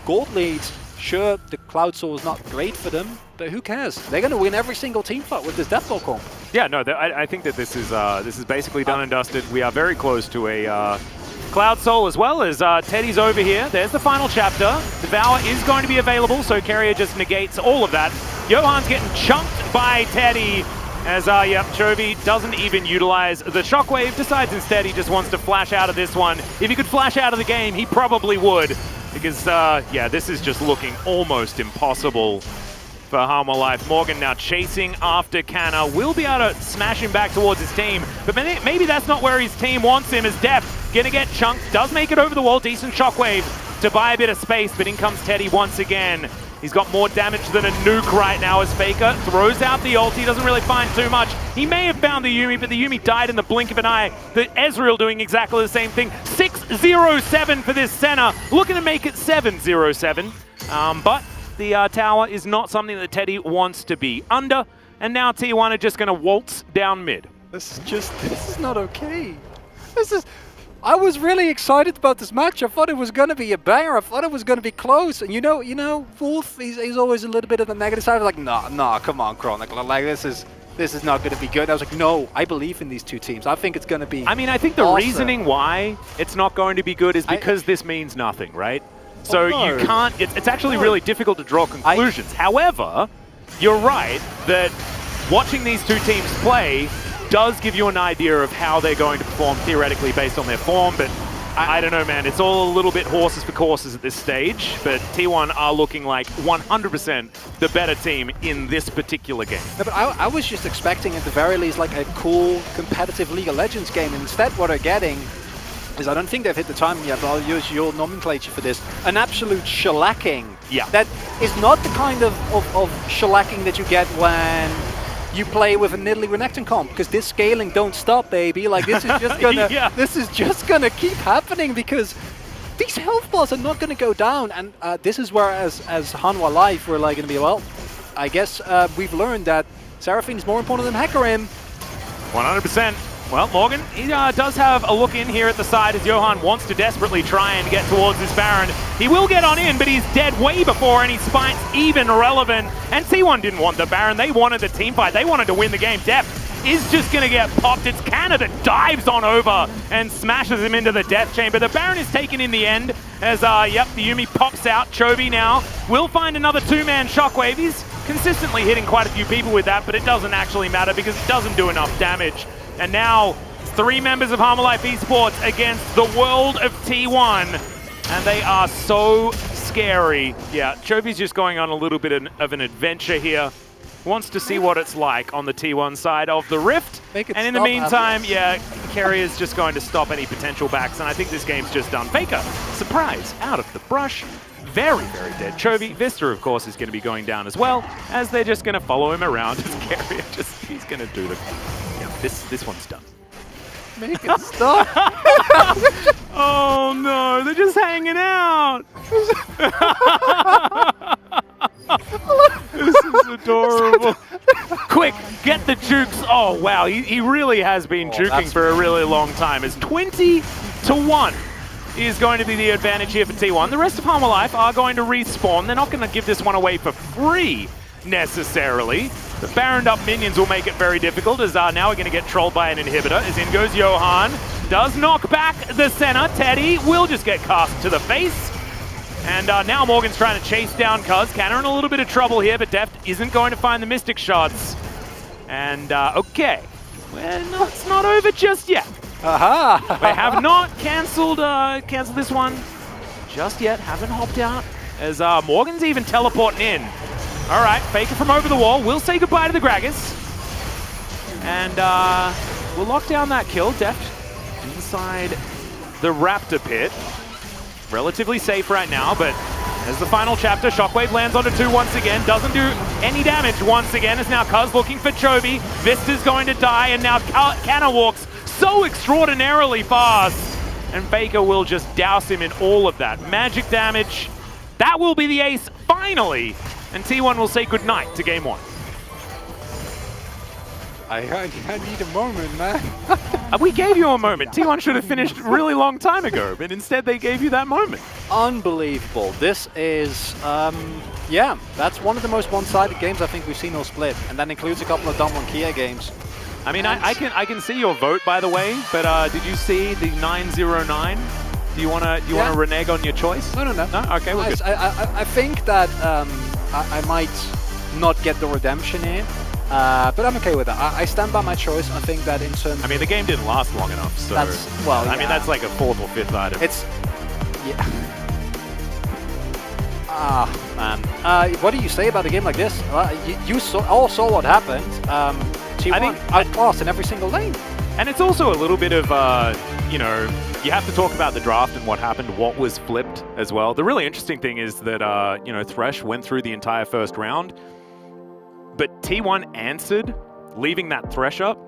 gold lead. Sure, the Cloud Soul is not great for them, but who cares? They're going to win every single team fight with this Deathball comp. Yeah, no, I think that this is basically done and dusted. We are very close to a Cloud Soul as well as Teddy's over here. There's the final chapter. Devour is going to be available, so Carrier just negates all of that. Johan's getting chunked by Teddy, As, Chovy doesn't even utilize the Shockwave, decides instead he just wants to flash out of this one. If he could flash out of the game, he probably would. Because, this is just looking almost impossible for Harmolife. Morgan now chasing after Canna. Will be able to smash him back towards his team, but maybe that's not where his team wants him, as Def gonna get chunked. Does make it over the wall. Decent Shockwave to buy a bit of space, but in comes Teddy once again. He's got more damage than a nuke right now as Faker throws out the ult. He doesn't really find too much. He may have found the Yuumi, but the Yuumi died in the blink of an eye. The Ezreal doing exactly the same thing. 6-0-7 for this Senna. Looking to make it 7-0-7. But the tower is not something that Teddy wants to be under. And now T1 are just going to waltz down mid. This is not okay. I was really excited about this match. I thought it was going to be a banger. I thought it was going to be close. And you know, Wolf, he's always a little bit of the negative side. I was like, nah, come on, Chronicle. Like, this is not going to be good. I was like, no, I believe in these two teams. I think it's going to be I mean, I think the reasoning why it's not going to be good is because this means nothing, right? So you can't, it's actually really difficult to draw conclusions. However, you're right that watching these two teams play does give you an idea of how they're going to perform theoretically based on their form, but I don't know, man. It's all a little bit horses for courses at this stage, but T1 are looking like 100% the better team in this particular game. No, but I was just expecting at the very least like a cool competitive League of Legends game. Instead what they're getting is, I don't think they've hit the timing yet, but I'll use your nomenclature for this, an absolute shellacking. Yeah. That is not the kind of shellacking that you get when you play with a Nidalee Renekton comp, because this scaling don't stop, baby. Like, this is just gonna this is just gonna keep happening, because these health bars are not gonna go down. And this is where as Hanwha Life we're like gonna be, well, I guess we've learned that Seraphine is more important than Hecarim. 100%. Well, Morgan, he does have a look in here at the side as Johan wants to desperately try and get towards this Baron. He will get on in, but he's dead way before any spite's even relevant. And T1 didn't want the Baron. They wanted the team fight. They wanted to win the game. Def is just going to get popped. It's Canna that dives on over and smashes him into the death chamber. The Baron is taken in the end as, the Yuumi pops out. Chovy now will find another two-man Shockwave. He's consistently hitting quite a few people with that, but it doesn't actually matter because it doesn't do enough damage. And now, three members of Harmolife Esports against the world of T1. And they are so scary. Yeah, Chovy's just going on a little bit of an adventure here. Wants to see what it's like on the T1 side of the Rift. And in the meantime, Kerry is just going to stop any potential backs. And I think this game's just done. Faker, surprise, out of the brush. Very, very dead. Chovy, Vista, of course, is going to be going down as well, as they're just going to follow him around as Kerry he's going to do the... This one's done. Make it stop. Oh no, they're just hanging out. This is adorable. Quick, get the jukes. Oh wow, he really has been juking for a really long time. It's 20-1 is going to be the advantage here for T1. The rest of Harmolife are going to respawn. They're not going to give this one away for free necessarily. The Baroned up minions will make it very difficult, as now we're going to get trolled by an inhibitor, as in goes Johan. Does knock back the Senna. Teddy will just get cast to the face. And now Morgan's trying to chase down Cuz. Canna in a little bit of trouble here, but Deft isn't going to find the Mystic shots. And okay, well, it's not over just yet. Aha! We have not cancelled this one just yet. Haven't hopped out, as Morgan's even teleporting in. All right, Faker from over the wall. We'll say goodbye to the Gragas. And we'll lock down that kill. Deft inside the Raptor pit. Relatively safe right now, but as the final chapter, Shockwave lands onto 2 once again. Doesn't do any damage once again, as now Cuz looking for Chovy. Vista's going to die, and now Canna walks so extraordinarily fast. And Faker will just douse him in all of that magic damage. That will be the ace, finally. And T1 will say goodnight to Game 1. I need a moment, man. We gave you a moment. T1 should have finished a really long time ago, but instead they gave you that moment. Unbelievable. This is, yeah, that's one of the most one-sided games I think we've seen all split, and that includes a couple of Damwon Kia games. I mean, I can see your vote, by the way, but did you see the 909? Do you want to renege on your choice? No. No? Okay, we're good. I think that I might not get the redemption here, But I'm okay with that. I stand by my choice. I think that in terms... I mean, the game didn't last long enough, so... That's, well, I mean, that's like a 4th or 5th item. It's... Yeah. Man. What do you say about a game like this? You all saw what happened. T1 outclassed in every single lane. And it's also a little bit of, you know, you have to talk about the draft and what happened, what was flipped as well. The really interesting thing is that, you know, Thresh went through the entire first round, but T1 answered, leaving that Thresh up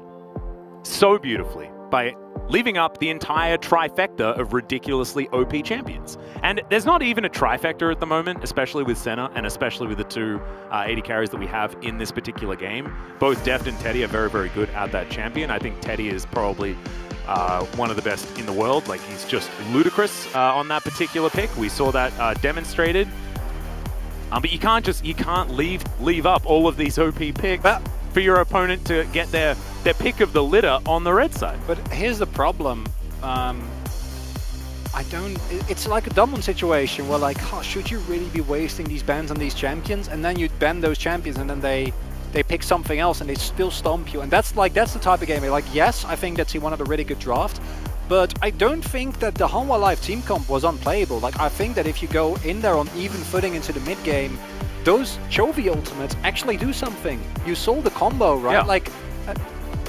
so beautifully by leaving up the entire trifecta of ridiculously OP champions. And there's not even a trifecta at the moment, especially with Senna and especially with the two AD carries that we have in this particular game. Both Deft and Teddy are very, very good at that champion. I think Teddy is probably one of the best in the world. Like, he's just ludicrous on that particular pick. We saw that demonstrated. But you can't leave up all of these OP picks for your opponent to get their pick of the litter on the red side. But here's the problem. It's like a Dublin situation where, like, should you really be wasting these bans on these champions? And then you ban those champions and then they pick something else and they still stomp you. And that's the type of game where, like, yes, I think that T1 had a really good draft, but I don't think that the Hanwha Live team comp was unplayable. Like, I think that if you go in there on even footing into the mid game, those Chovy ultimates actually do something. You saw the combo, right? Yeah. Like,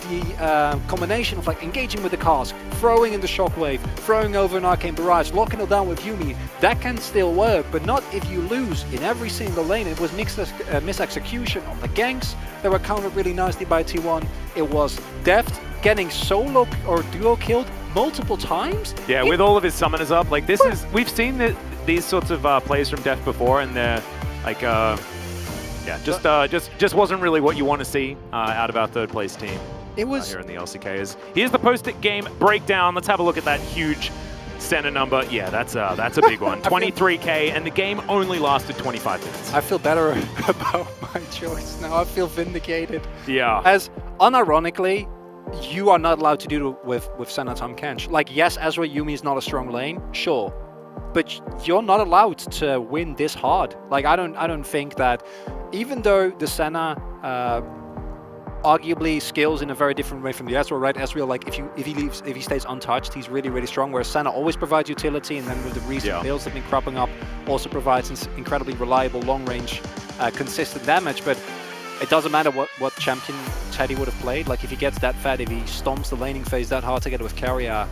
the combination of, like, engaging with the cask, throwing in the shockwave, throwing over an arcane barrage, locking it down with Yuumi, that can still work, but not if you lose in every single lane. It was misexecution on the ganks that were countered really nicely by T1. It was Deft getting solo or duo killed multiple times. Yeah, with all of his summoners up, like, this is, we've seen these sorts of plays from Deft before, and they're like, yeah, just wasn't really what you want to see out of our third place team. It was here in the LCK. Here's the post-it game breakdown. Let's have a look at that huge center number. Yeah, that's a big one. 23K, and the game only lasted 25 minutes. I feel better about my choice now. I feel vindicated. Yeah. As unironically, you are not allowed to do it with Senna Tahm Kench. Like, yes, Ezreal Yuumi is not a strong lane, sure, but you're not allowed to win this hard. Like, I don't think that, even though the Senna arguably scales in a very different way from the Ezreal, right? Ezreal, like, if he stays untouched, he's really, really strong, whereas Senna always provides utility, and then with the recent builds that have been cropping up, also provides incredibly reliable, long-range, consistent damage. But it doesn't matter what champion Teddy would have played. Like, if he gets that fat, if he stomps the laning phase that hard together with carrier,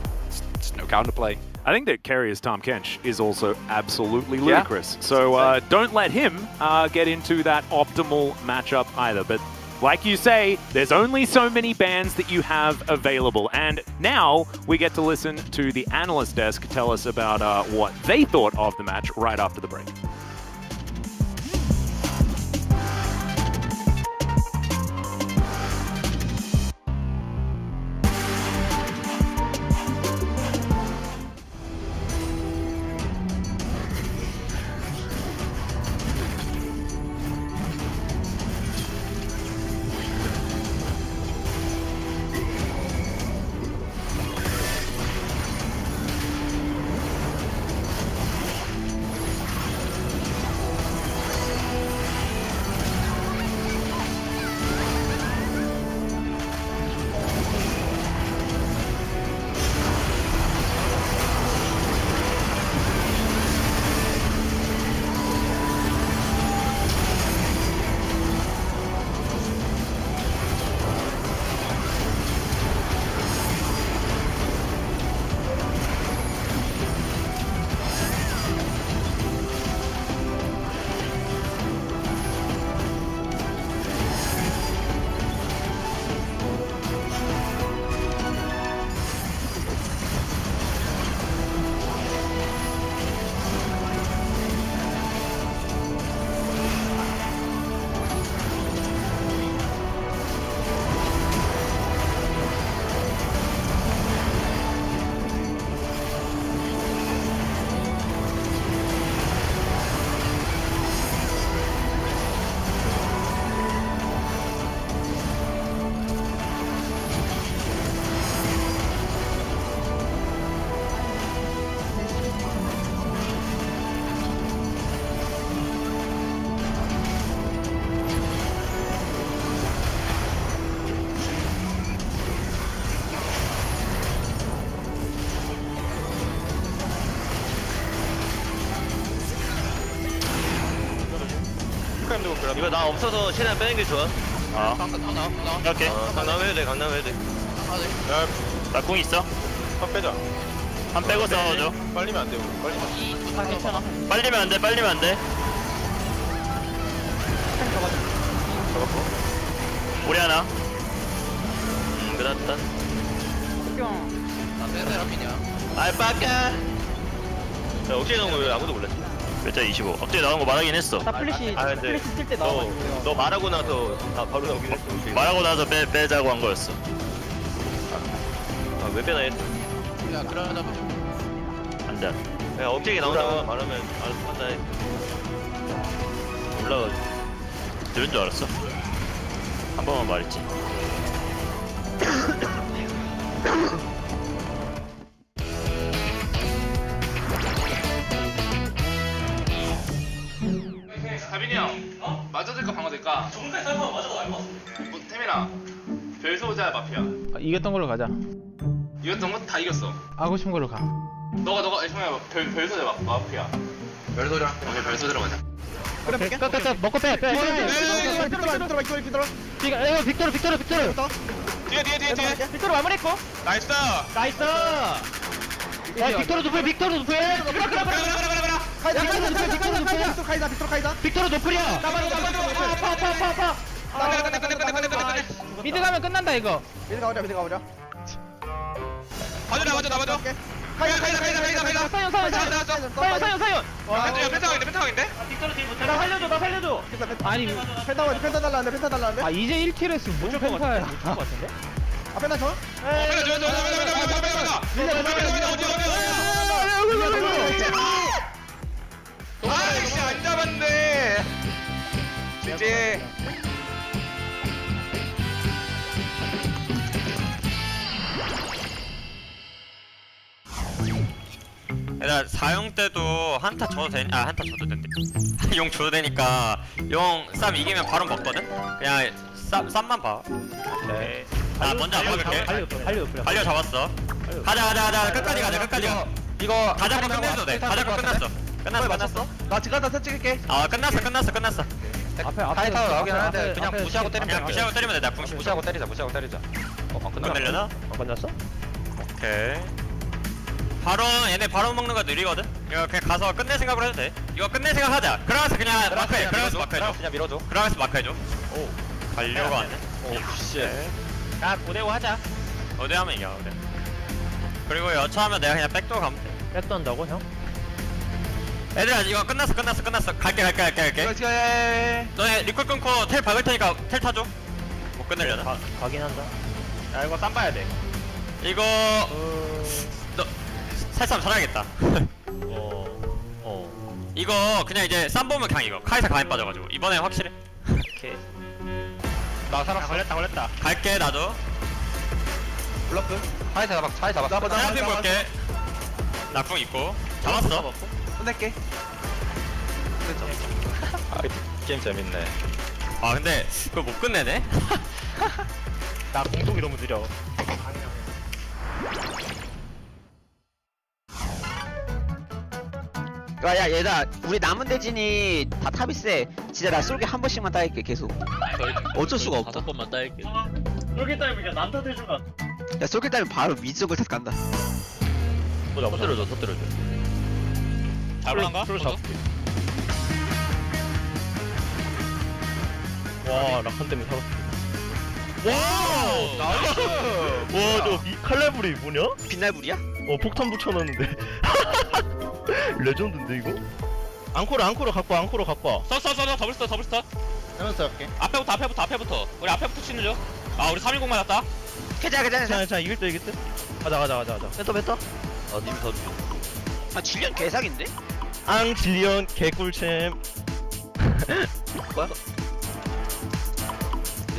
it's no counterplay. I think that carrier's Tahm Kench is also absolutely ludicrous. So don't let him get into that optimal matchup either. But like you say, there's only so many bans that you have available. And now we get to listen to the analyst desk tell us about what they thought of the match right after the break. 들고 그래. 이거 나 없어서 최대한 빼는 게 좋아. 오케이. 강남 해도 돼, 강남 해도 돼. 나 공 있어. 한 빼자. 한 빼고 싸워줘. 빨리면 안 돼. 빨리면. 괜찮아. 빨리면 안 돼. 빨리면 안 돼. 잡았고. 우리 하나. 끝났다. 알파카. 야, 억제에 나온 거 왜 아무도 몰랐지? 글자 25. 갑자기 나온 거 말하긴 했어. 나 플래시 아, 근데 플래시 쓸 때 나와가지고요. 너 말하고 나서 바로 나오긴 했어. 억제에. 말하고 나서 빼자고 한 거였어. 아, 왜 빼나 했어. 안 돼. 야, 억제에 나온다고 말하면 알아서 한다 해. 올라가지. 들은 줄 알았어. 한 번만 말했지. 다빈이 형, 맞아줄까 방어될까? 정말 설마 맞아도 알고. 태민아, 별소자 마피아. 이겼던 걸로 가자. 이겼던 거 다 이겼어. 하고 싶은 걸로 가. 너가 정말 별소자 마피아. 별소자. 오케이 별소자로 가자. 그래, 끝. 먹고 빼. 빅토르. 뒤에. 빅토르 마무리했고. 나이스. 빅토르 노플. 빅토르 노플이야. 미드 가면 끝난다 이거. 봐줘. 사연. 펜타강인데? 나 살려줘. 아니 펜타 달라는데. 아 이제 1킬 했으면 뭔 펜타야. 못할 것 같은데? 펜타 줘. 아이씨 안 잡았네. 이제. 얘들아 4용 때도 한타 줘도 되니? 아 한타 줘도 된대. 용 줘도 되니까 용 쌈 이기면 바로 먹거든? 그냥 쌈만 봐. 오케이. 나 먼저 먹을게. 발려 잡았어. 가자. 끝까지 가자. 이거 가자고 끝내도 돼. 가자고 끝났어. 끝났어. 나 지금 다 찍을게. 아 끝났어. 앞에 타워 나오긴 하는데 그냥 무시하고 때리면 그냥 무시하고 때리면 돼. 나 궁시 무시하고 때리자. 안 끝내려나? 끝났어? 오케이. 얘네 바로 먹는 거 느리거든? 이거 그냥 가서 끝낼 생각으로 해도 돼. 이거 끝낼 생각 하자. 그러면서 그냥 마크해. 그러면서 밀어줘. 마크해줘. 오. 가려고 하네. 씨. 야 5대5 하자. 어디하면 이겨, 어디. 그리고 여차하면 내가 그냥 백도어 가면 돼. 백도 한다고 형? 얘들아, 이거 끝났어. 갈게. 너네 리콜 끊고 텔 박을 테니까 텔 타줘. 못 끝내려나? 가긴 한다. 야 이거 쌈 봐야 돼. 이거 너 살쌈 살아야겠다. 이거 그냥 이제 쌈 보면 그냥 이거 카이사 가인 빠져가지고 이번에 확실해. 오케이. 나 살았어. 걸렸다. 갈게 나도. 블러프. 차이 잡았어. 세라핀 볼게. 낙궁 있고 잡았어. 끝낼게. 게임 재밌네. 아 근데 그걸 못 끝내네. 나 공속이 너무 느려. 야 얘들아 우리 남은 대진이 다 탑이 세. 진짜 나 쏠게 한 번씩만 따일게 계속. 어쩔 수가 없다. 5번만 따일게. 여기 따위면 그냥 난타 대주가. 야 쏠게 따면 바로 위쪽을 다 간다. 터뜨려줘. 잡을란가? 와 라칸 때문에 살았어. 와저 칼날불이 뭐냐? 빛날불이야? 폭탄 붙여놨는데. 레전드인데 이거? 앙코로 갖고 와. 써 더블스타. 하면서 할게. 앞에부터. 우리 앞에부터 치는 중. 아 우리 310 맞았다. 괜찮아. 자 이길 때. 가자. 뺐다. 님이 더 주죠. 아 질련 개사기인데? 질리언 개꿀챔. 뭐야?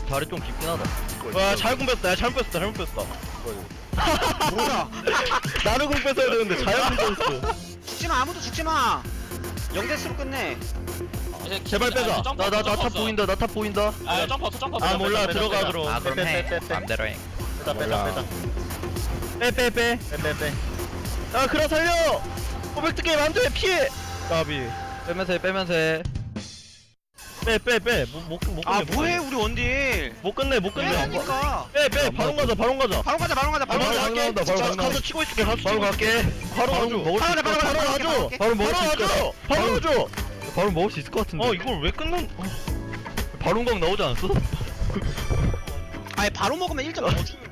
다리 좀 깊긴 하다. 와 잘못 뺐다. 뭐야? 나를 공 뺏어야 되는데 잘못 뺐어. 죽지마 아무도 죽지마. 0대4로 끝내. 제발 빼자. 나 탑 보인다. 아 점프. 아 몰라 들어가 그럼. 아 그럼 해. 맘대로 해. 빼. 야 그라 살려. 포백트 게임 안돼 피해. 까비. 빼면서 해. 빼. 못 아 끝내. 뭐해 우리 원딜. 못 끝내. 빼라니까. 빼. 바로 가자. 바로 가자. 바로 갈게. 가서 치고 있을게. 바로 갈게. 바로 먹을 수 있을 것 같아. 바로 먹을 수 있을 것 같아. 바로 먹을 수 있을 것 같은데. 이걸 왜 끝난? 바론각 나오지 않았어? 아니 바로 먹으면 1점 더 주는데.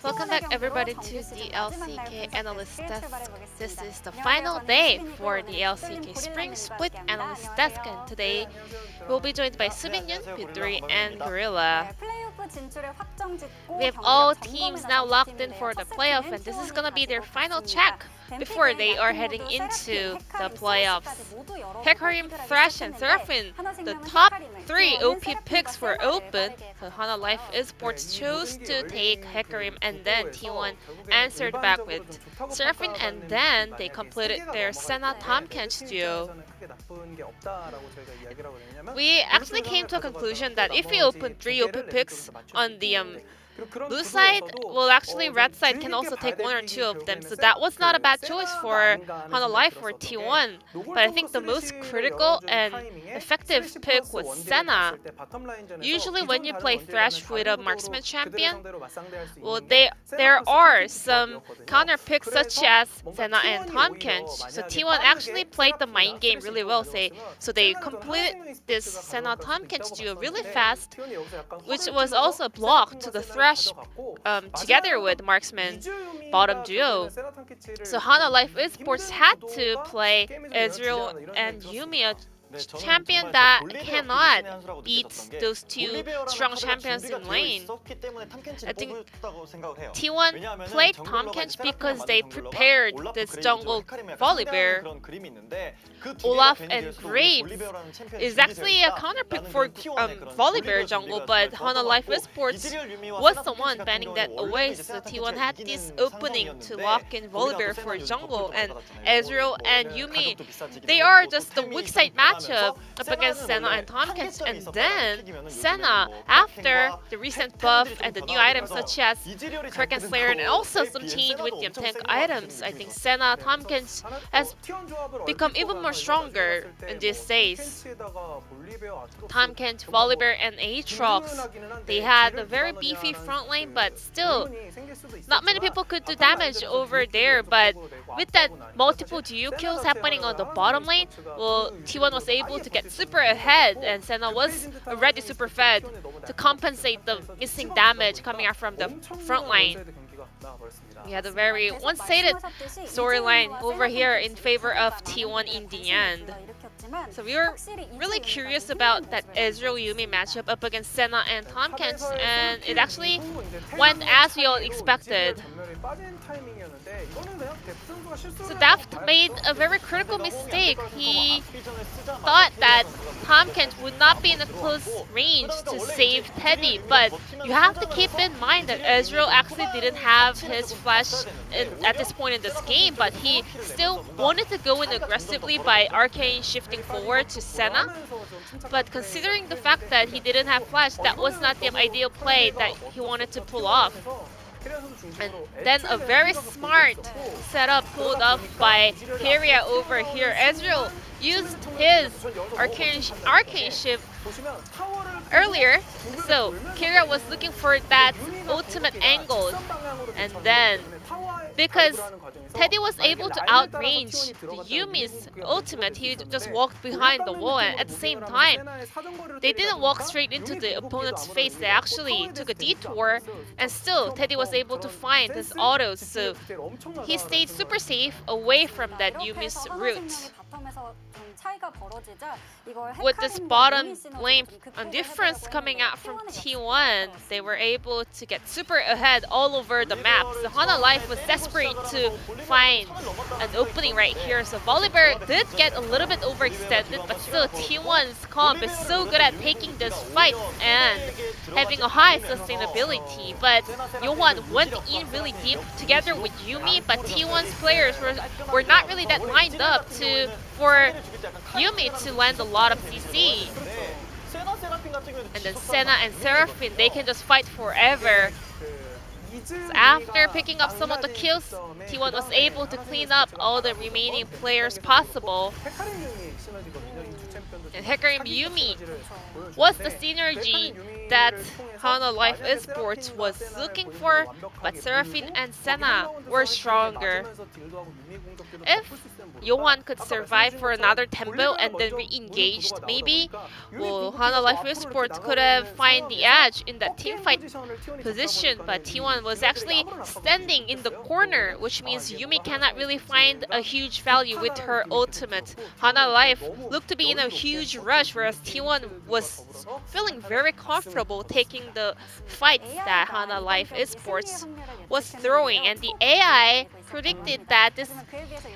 Welcome back everybody to the LCK Analyst Desk. This is the final day for the LCK Spring Split Analyst Desk, and today we'll be joined by Subinhyun, P3 and Gorilla. We have all teams now locked in for the playoff, and this is gonna be their final check before they are heading into the playoffs. Hecarim, Thresh, and Seraphine, the top 3 OP picks were open. So Hana Life Esports chose to take Hecarim, and then T1 answered back with Seraphine, and then they completed their Senna Tomkench duo. We actually came to a conclusion that if we open 3 OP picks on the blue side, well actually red side can also take 1 or 2 of them, so that was not a bad choice for Hana Life or T1. But I think the most critical and effective pick was Senna. Usually when you play Thresh with a marksman champion, well there are some counter picks such as Senna and Tomkench. So T1 actually played the mind game really well, so they completed this Senna Tomkench duo really fast, which was also a block to the Thresh together with Marksman bottom duo. So Hana Life Esports had to play Ezreal and Yumi, a champion that cannot beat those 2 strong champions in lane. I think T1 played Tomkench because they prepared this jungle Volibear. Olaf and Graves is actually a counter pick for Volibear jungle, but Hana Life Esports was the one banning that away, so T1 had this opening to lock in Volibear for jungle, and Ezreal and Yumi, they are just the weak side matchup up against Senna and Tomkench, and then Senna, after the recent buff and the new items such as Kraken Slayer and also some change with the tank items, I think Senna Tomkench has become even more stronger in these days. Tomkench, Volibear, and Aatrox, they had a very beefy front lane, but still, not many people could do damage over there. But with that multiple duo kills happening on the bottom lane, well, T1 was able to get super ahead, and Senna was already super fed to compensate the missing damage coming out from the front line. We had a very one-sided storyline over here in favor of T1 in the end. So we were really curious about that Ezreal Yumi matchup up against Senna and Tomkench, and it actually went as we all expected. So Daft made a very critical mistake. He thought that Tomkench would not be in a close range to save Teddy, but you have to keep in mind that Ezreal actually didn't have his flash at this point in this game, but he still wanted to go in aggressively by Arcane shifting forward to Senna. But considering the fact that he didn't have flash, that was not the ideal play that he wanted to pull off. And then a very smart setup pulled off by Keria over here. Ezreal used his arcane shift earlier, so Keria was looking for that ultimate angle, and then because Teddy was able to outrange the Yumi's ultimate, he just walked behind the wall, and at the same time, they didn't walk straight into the opponent's face. They actually took a detour And still, Teddy was able to find his autos, so he stayed super safe away from that Yumi's route. With this bottom lane difference coming out from T1, they were able to get super ahead all over the map. So Hana Life was desperate to find an opening right here. So Volibear did get a little bit overextended, but still T1's comp is so good at taking this fight and having a high sustainability. But Yohan went in really deep together with Yumi, but T1's players were not really that lined up for Yumi to land a lot of CC. And then Senna and Seraphine, they can just fight forever. So after picking up some of the kills, T1 was able to clean up all the remaining players possible. And Hecarim Yumi was the synergy that Hana Life Esports was looking for, but Seraphine and Senna were stronger. If Yohan could survive for another tempo and then re-engaged, maybe, well, Hana Life Esports could have found the edge in that teamfight position, but T1 was actually standing in the corner, which means Yumi cannot really find a huge value with her ultimate. Hana Life looked to be in a huge rush, whereas T1 was feeling very comfortable taking the fights that Hana Life Esports was throwing, and the AI predicted that this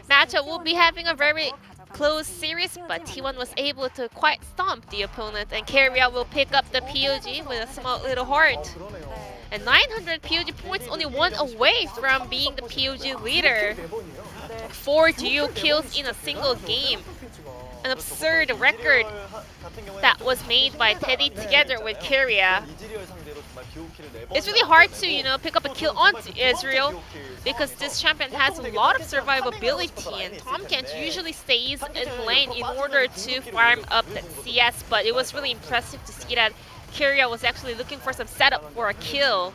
matchup will be having a very close series, but T1 was able to quite stomp the opponent, and Keria will pick up the POG with a small little heart. And 900 POG points, only one away from being the POG leader. 4 duo kills in a single game. An absurd record that was made by Teddy together with Keria. It's really hard to, pick up a kill onto Israel because this champion has a lot of survivability, and Tom Kent usually stays in lane in order to farm up that CS, but it was really impressive to see that Keria was actually looking for some setup for a kill.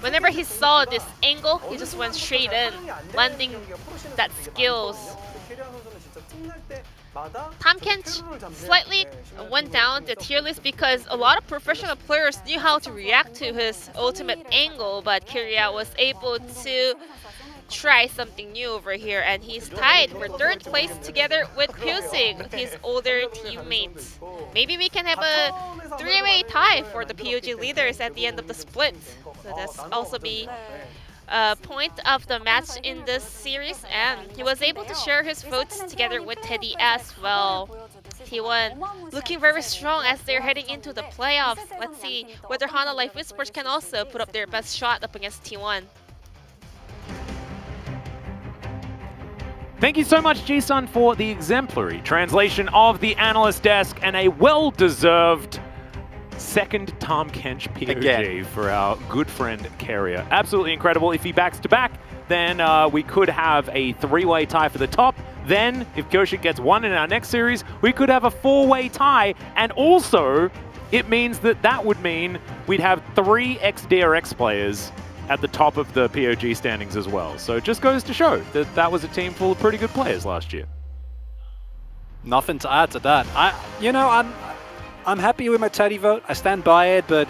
Whenever he saw this angle, he just went straight in, landing that skills. Tom Kent slightly went down the tier list because a lot of professional players knew how to react to his ultimate angle, but Keria was able to try something new over here, and he's tied for 3rd place together with Pusig, his older teammates. Maybe we can have a 3-way tie for the POG leaders at the end of the split. So that's also be point of the match in this series, and he was able to share his votes together with Teddy as well. T1 looking very strong as they're heading into the playoffs. Let's see whether Hana Life Esports can also put up their best shot up against T1. Thank you so much, G-Sun, for the exemplary translation of the analyst desk and a well-deserved second Tom Kench POG for our good friend Keria. Absolutely incredible. If he backs to back, then we could have a 3-way tie for the top. Then, if Koshik gets 1 in our next series, we could have a 4-way tie. And also, it means that would mean we'd have 3 ex-DRX players at the top of the POG standings as well. So it just goes to show that that was a team full of pretty good players last year. Nothing to add to that. I'm happy with my Teddy vote. I stand by it, but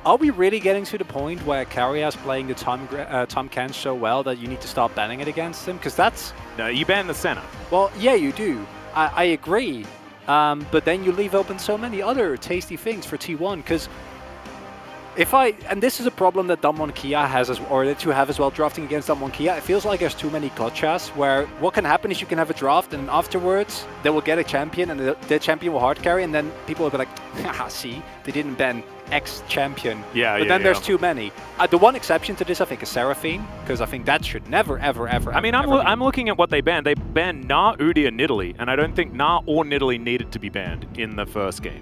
are we really getting to the point where Keria's playing the Tom Kench so well that you need to start banning it against him? Because that's... No, you ban the Senna. Well, yeah, you do. I agree. But then you leave open so many other tasty things for T1, because and this is a problem that Damwon Kia has, or that you have as well, drafting against Damwon Kia. It feels like there's too many gotchas, where what can happen is you can have a draft, and afterwards they will get a champion, and the champion will hard carry, and then people will be like, haha, see, they didn't ban X champion. Yeah, but then there's too many. The one exception to this, I think, is Seraphine, because I think that should never, ever, ever. I mean, I'm looking at what they banned. They banned Na, Udi, and Nidalee, and I don't think Na or Nidalee needed to be banned in the first game.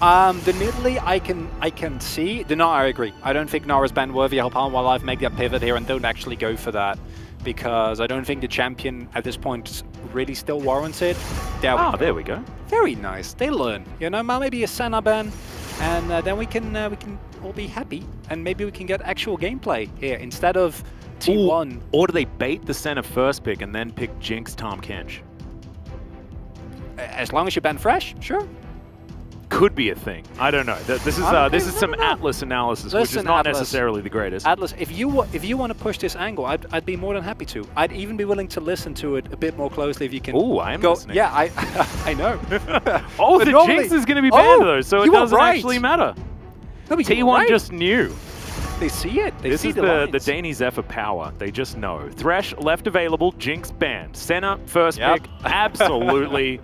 The Nidalee I can see. The Na, I agree. I don't think Na is ban worthy. I hope Palm Wildlife make that pivot here and don't actually go for that, because I don't think the champion at this point really still warrants it. There we go. Very nice. They learn. Maybe a Senna ban, and then we can all be happy, and maybe we can get actual gameplay here instead of T1. Or do they bait the Senna first pick and then pick Jinx Tom Kench? As long as you ban fresh, sure. could be a thing. I don't know. This is some Atlas analysis, which is not necessarily the greatest. Atlas, if you want to push this angle, I'd be more than happy to. I'd even be willing to listen to it a bit more closely if you can. Oh, I am listening. Yeah, I know. Oh, the Jinx is going to be banned though, so it doesn't actually matter. No, T1 just knew. They see it. This is the Dany Zephyr power. They just know. Thresh left available, Jinx banned. Senna first pick, absolutely.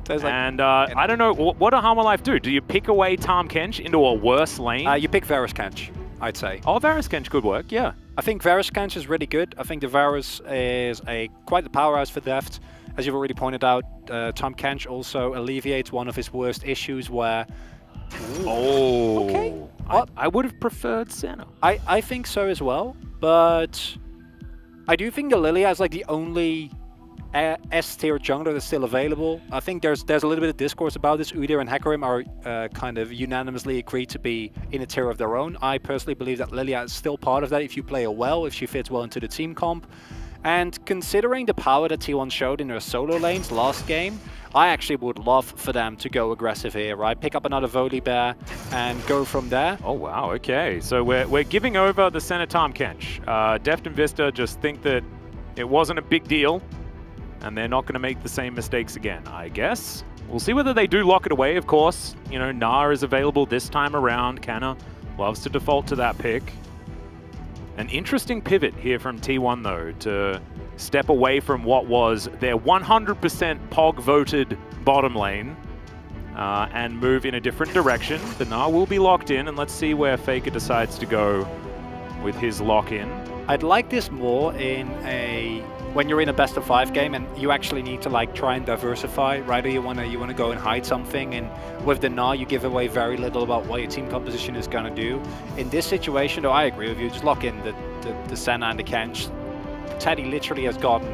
And I don't know, what do Harmer Life do? Do you pick away Tahm Kench into a worse lane? You pick Varus Kench, I'd say. Oh, Varus Kench could work, yeah. I think Varus Kench is really good. I think the Varus is quite the powerhouse for Deft. As you've already pointed out, Tahm Kench also alleviates one of his worst issues where... Oh, okay. I would have preferred Senna. I think so as well, but I do think the Lilia is like the only S-tier jungler that's still available. I think there's a little bit of discourse about this. Udyr and Hecarim are kind of unanimously agreed to be in a tier of their own. I personally believe that Lilia is still part of that if you play her well, if she fits well into the team comp. And considering the power that T1 showed in their solo lanes last game, I actually would love for them to go aggressive here, right? Pick up another Volibear and go from there. Oh, wow, okay. So we're giving over the Senna Tahm Kench. Deft and Vista just think that it wasn't a big deal, and they're not going to make the same mistakes again, I guess. We'll see whether they do lock it away, of course. You know, Gnar is available this time around. Canna loves to default to that pick. An interesting pivot here from T1, though, to step away from what was their 100% POG-voted bottom lane and move in a different direction. The Gnar will be locked in, and let's see where Faker decides to go with his lock-in. I'd like this more in when you're in a best of 5 game and you actually need to like try and diversify, right? Or you wanna go and hide something, and with the Gnar you give away very little about what your team composition is gonna do. In this situation, though, I agree with you. Just lock in the Senna and the Kench. Teddy literally has gotten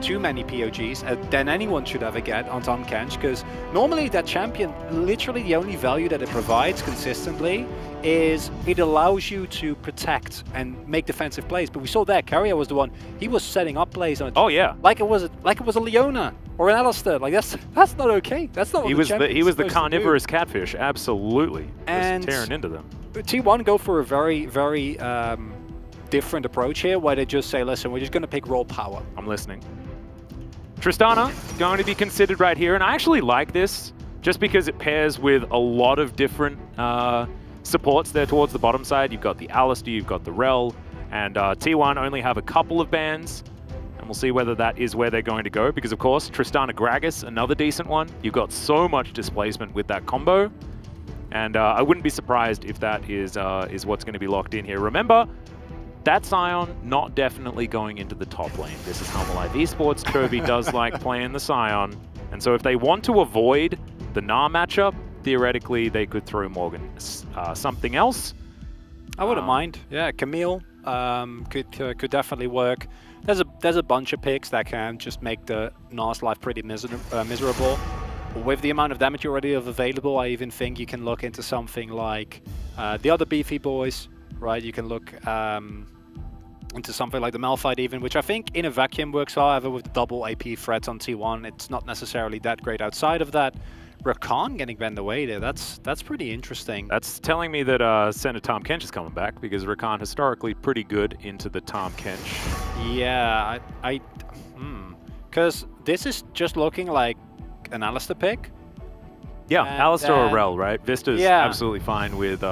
too many POGs than anyone should ever get on Tahm Kench, because normally that champion, literally the only value that it provides consistently is it allows you to protect and make defensive plays. But we saw there, Carrier was the one, he was setting up plays on it. Oh yeah, like it was a Leona or an Alistair. Like that's not okay. That's not what he was the carnivorous catfish. Absolutely, and just tearing into them. T1 go for a very different approach here, where they just say, listen, we're just going to pick raw power. I'm listening. Tristana going to be considered right here, and I actually like this just because it pairs with a lot of different supports there towards the bottom side. You've got the Alistair, you've got the Rel, and T1 only have a couple of bans, and we'll see whether that is where they're going to go, because of course Tristana Gragas, another decent one. You've got so much displacement with that combo, and I wouldn't be surprised if that is what's going to be locked in here. Remember, that Scion not definitely going into the top lane. This is Harmer Life Esports. Chovy does like playing the Scion, and so if they want to avoid the Gnar matchup, theoretically they could throw Morgan something else. I wouldn't mind. Yeah, Camille could definitely work. There's a bunch of picks that can just make the Gnar's life pretty miserable. With the amount of damage you already have available, I even think you can look into something like the other beefy boys, right? You can look into something like the Malphite even, which I think in a vacuum works, however, with the double AP threats on T1. It's not necessarily that great outside of that. Rakan getting banned away there, that's pretty interesting. That's telling me that Senna Tahm Kench is coming back, because Rakan historically pretty good into the Tahm Kench. Yeah, because this is just looking like an Alistair pick. Yeah, Alistair or Rel, right? Vista's absolutely fine with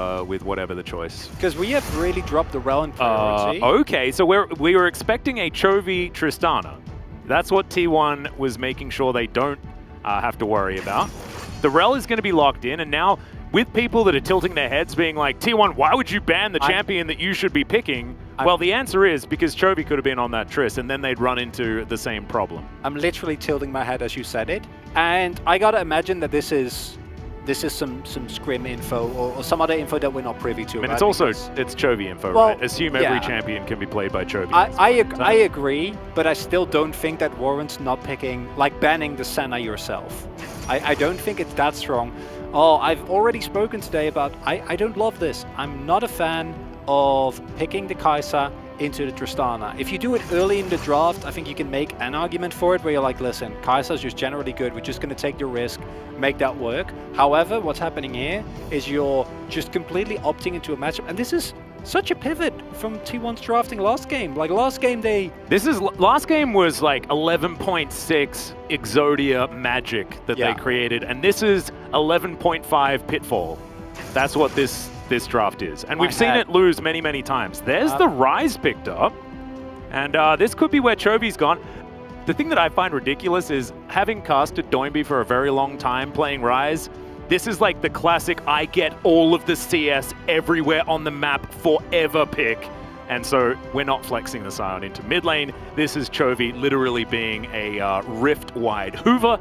whatever the choice. Because we have really dropped the Rel in priority. Okay, so we were expecting a Chovy Tristana. That's what T1 was making sure they don't have to worry about. The Rel is going to be locked in, and now with people that are tilting their heads being like, T1, why would you ban the champion that you should be picking? Well, the answer is because Chovy could have been on that Triss, and then they'd run into the same problem. I'm literally tilting my head as you said it, and I gotta imagine that this is some scrim info or some other info that we're not privy to. I mean, right? it's also it's Chovy info, right? Assume every champion can be played by Chovy. I agree, but I still don't think that warrants not picking, like banning the Senna yourself. I don't think it's that strong. Oh, I've already spoken today about I don't love this. I'm not a fan of picking the Kai'Sa into the Tristana. If you do it early in the draft, I think you can make an argument for it where you're like, listen, Kai'Sa's just generally good. We're just going to take the risk, make that work. However, what's happening here is you're just completely opting into a matchup. And this is such a pivot from T1's drafting last game. Like last game, last game was like 11.6 Exodia Magic that they created. And this is 11.5 Pitfall. That's what this draft is. And we've seen it lose many, many times. There's the Rise picked up. And this could be where Chovy's gone. The thing that I find ridiculous is having casted Doinby for a very long time playing Rise, this is like the classic I get all of the CS everywhere on the map forever pick. And so we're not flexing the Sion into mid lane. This is Chovy literally being a rift-wide Hoover.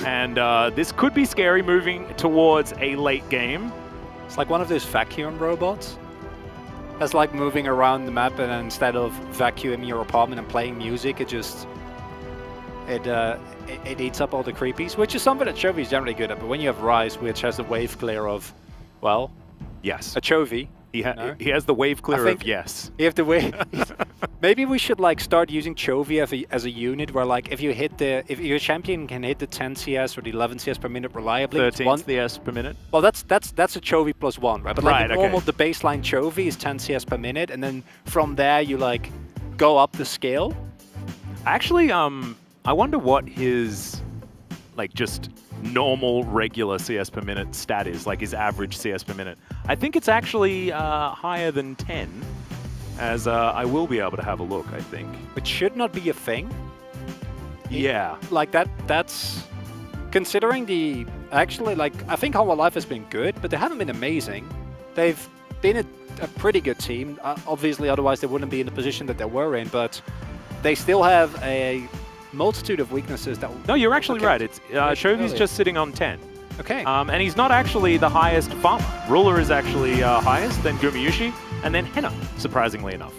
And this could be scary moving towards a late game. It's like one of those vacuum robots. That's like moving around the map, and instead of vacuuming your apartment and playing music, it just it eats up all the creepies, which is something that Chovy is generally good at. But when you have Rise, which has the wave clear of, well, yes, a Chovy. He has the wave clear of yes. You have the wave. Maybe we should like start using Chovy as a unit where like if your champion can hit the 10 CS or the 11 CS per minute reliably, 13 CS per minute. Well, that's a Chovy +1, right? But like the baseline Chovy is 10 CS per minute, and then from there you like go up the scale. Actually, I wonder what his like just normal regular CS per minute stat is, like his average CS per minute. I think it's actually higher than 10, as I will be able to have a look, I think. Which should not be a thing. Yeah. Like that's considering actually like I think Our Life has been good, but they haven't been amazing. They've been a pretty good team. Obviously, otherwise they wouldn't be in the position that they were in, but they still have a multitude of weaknesses that... No, you're actually right. It's Chovy's just sitting on 10. Okay. And he's not actually the highest farmer. Ruler is actually highest, then Gumayushi, and then Henna, surprisingly enough.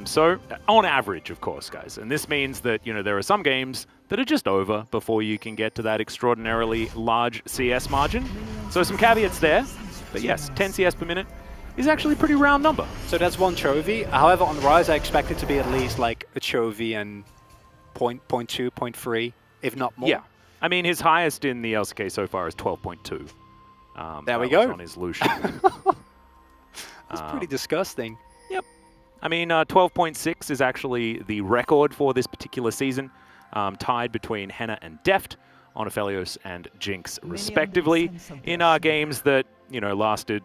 So, on average, of course, guys. And this means that, you know, there are some games that are just over before you can get to that extraordinarily large CS margin. So some caveats there. But yes, 10 CS per minute is actually a pretty round number. So that's one Chovy. However, on the Rise, I expect it to be at least like a Chovy and 0.2, 0.3, if not more. Yeah. I mean, his highest in the LCK so far is 12.2. There we go. On his Lucian. That's pretty disgusting. Yep. I mean, 12.6 is actually the record for this particular season, tied between Henna and Deft on Aphelios and Jinx, respectively, in games that, you know, lasted...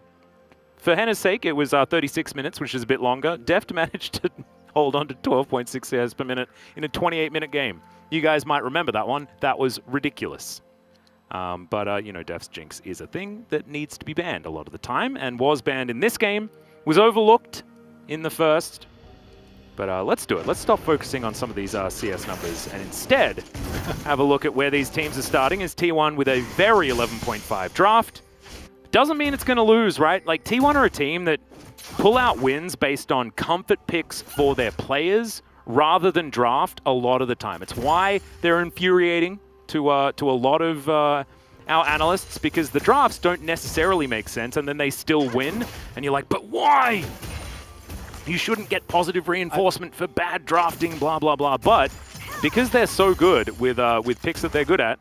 For Henna's sake, it was 36 minutes, which is a bit longer. Deft managed to hold on to 12.6 CS per minute in a 28-minute game. You guys might remember that one. That was ridiculous. But, you know, Deft's Jinx is a thing that needs to be banned a lot of the time, and was banned in this game, was overlooked in the first. But let's do it. Let's stop focusing on some of these CS numbers and instead have a look at where these teams are starting as T1 with a very 11.5 draft. Doesn't mean it's going to lose, right? Like, T1 are a team that pull out wins based on comfort picks for their players rather than draft a lot of the time. It's why they're infuriating to a lot of our analysts, because the drafts don't necessarily make sense and then they still win. And you're like, but why? You shouldn't get positive reinforcement for bad drafting, blah, blah, blah. But because they're so good with picks that they're good at,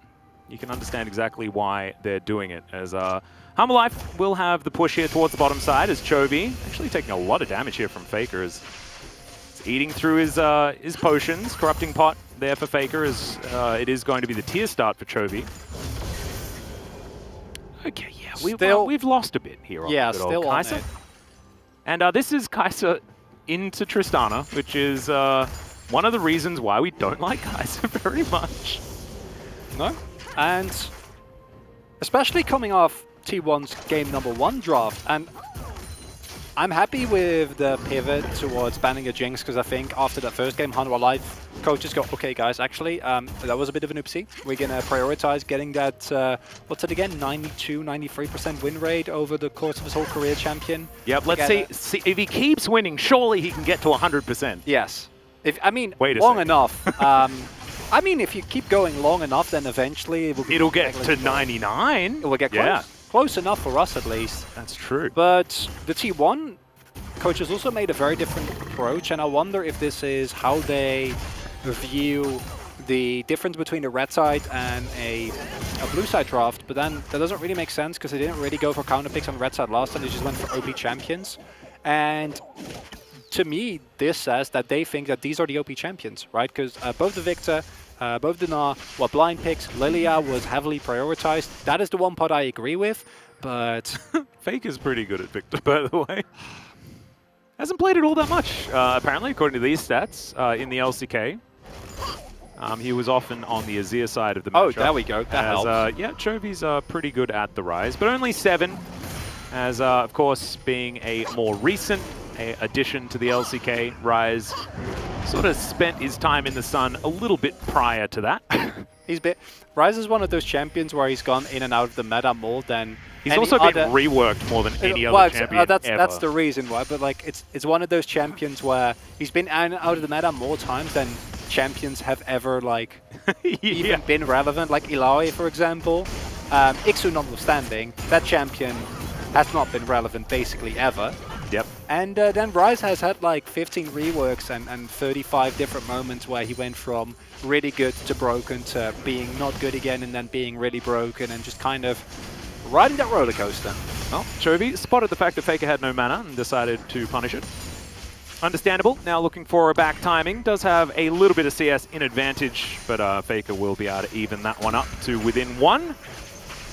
you can understand exactly why they're doing it. As Humble Life will have the push here towards the bottom side as Chovy, actually taking a lot of damage here from Faker, as it's eating through his potions. Corrupting Pot there for Faker, as it is going to be the tier start for Chovy. Okay, yeah, we've lost a bit here on good old Kai'Sa. And this is Kai'Sa into Tristana, which is one of the reasons why we don't like Kai'Sa very much. No? And especially coming off T1's game #1 draft, and I'm happy with the pivot towards banning a Jinx, because I think after that first game, Our Life coaches go, okay guys, actually, that was a bit of an oopsie. We're going to prioritize getting that, what's it again, 92, 93% win rate over the course of his whole career, champion. Yep, let's see if he keeps winning, surely he can get to 100%. Yes. Long enough. I mean, if you keep going long enough, then eventually it'll get to 99. It will get close. Yeah. Close enough for us, at least. That's true. But the T1 coach has also made a very different approach, and I wonder if this is how they view the difference between a red side and a blue side draft, but then that doesn't really make sense because they didn't really go for counter picks on the red side last time, they just went for OP champions. And to me, this says that they think that these are the OP champions, right? Because both the Victor, both the Gnar were blind picks, Lilia was heavily prioritized. That is the one part I agree with, but... Faker's pretty good at Victor, by the way. Hasn't played it all that much, apparently, according to these stats, in the LCK. He was often on the Azir side of the matchup. Oh, there we go. That helps. Yeah, Chovy's pretty good at the Rise, but only 7, as of course being a more recent addition to the LCK. Rise sort of spent his time in the sun a little bit prior to that. Rise is one of those champions where he's gone in and out of the meta more than he's also been reworked more than any other champion that's the reason why, but like it's one of those champions where he's been in and out of the meta more times than champions have ever like even been relevant, like Ilaoi, for example. Ixu notwithstanding, that champion has not been relevant basically ever. Yep. And then Rise has had like 15 reworks and 35 different moments where he went from really good to broken to being not good again and then being really broken and just kind of riding that roller coaster. Well, Chovy spotted the fact that Faker had no mana and decided to punish it. Understandable. Now looking for a back timing. Does have a little bit of CS in advantage, but Faker will be able to even that one up to within 1.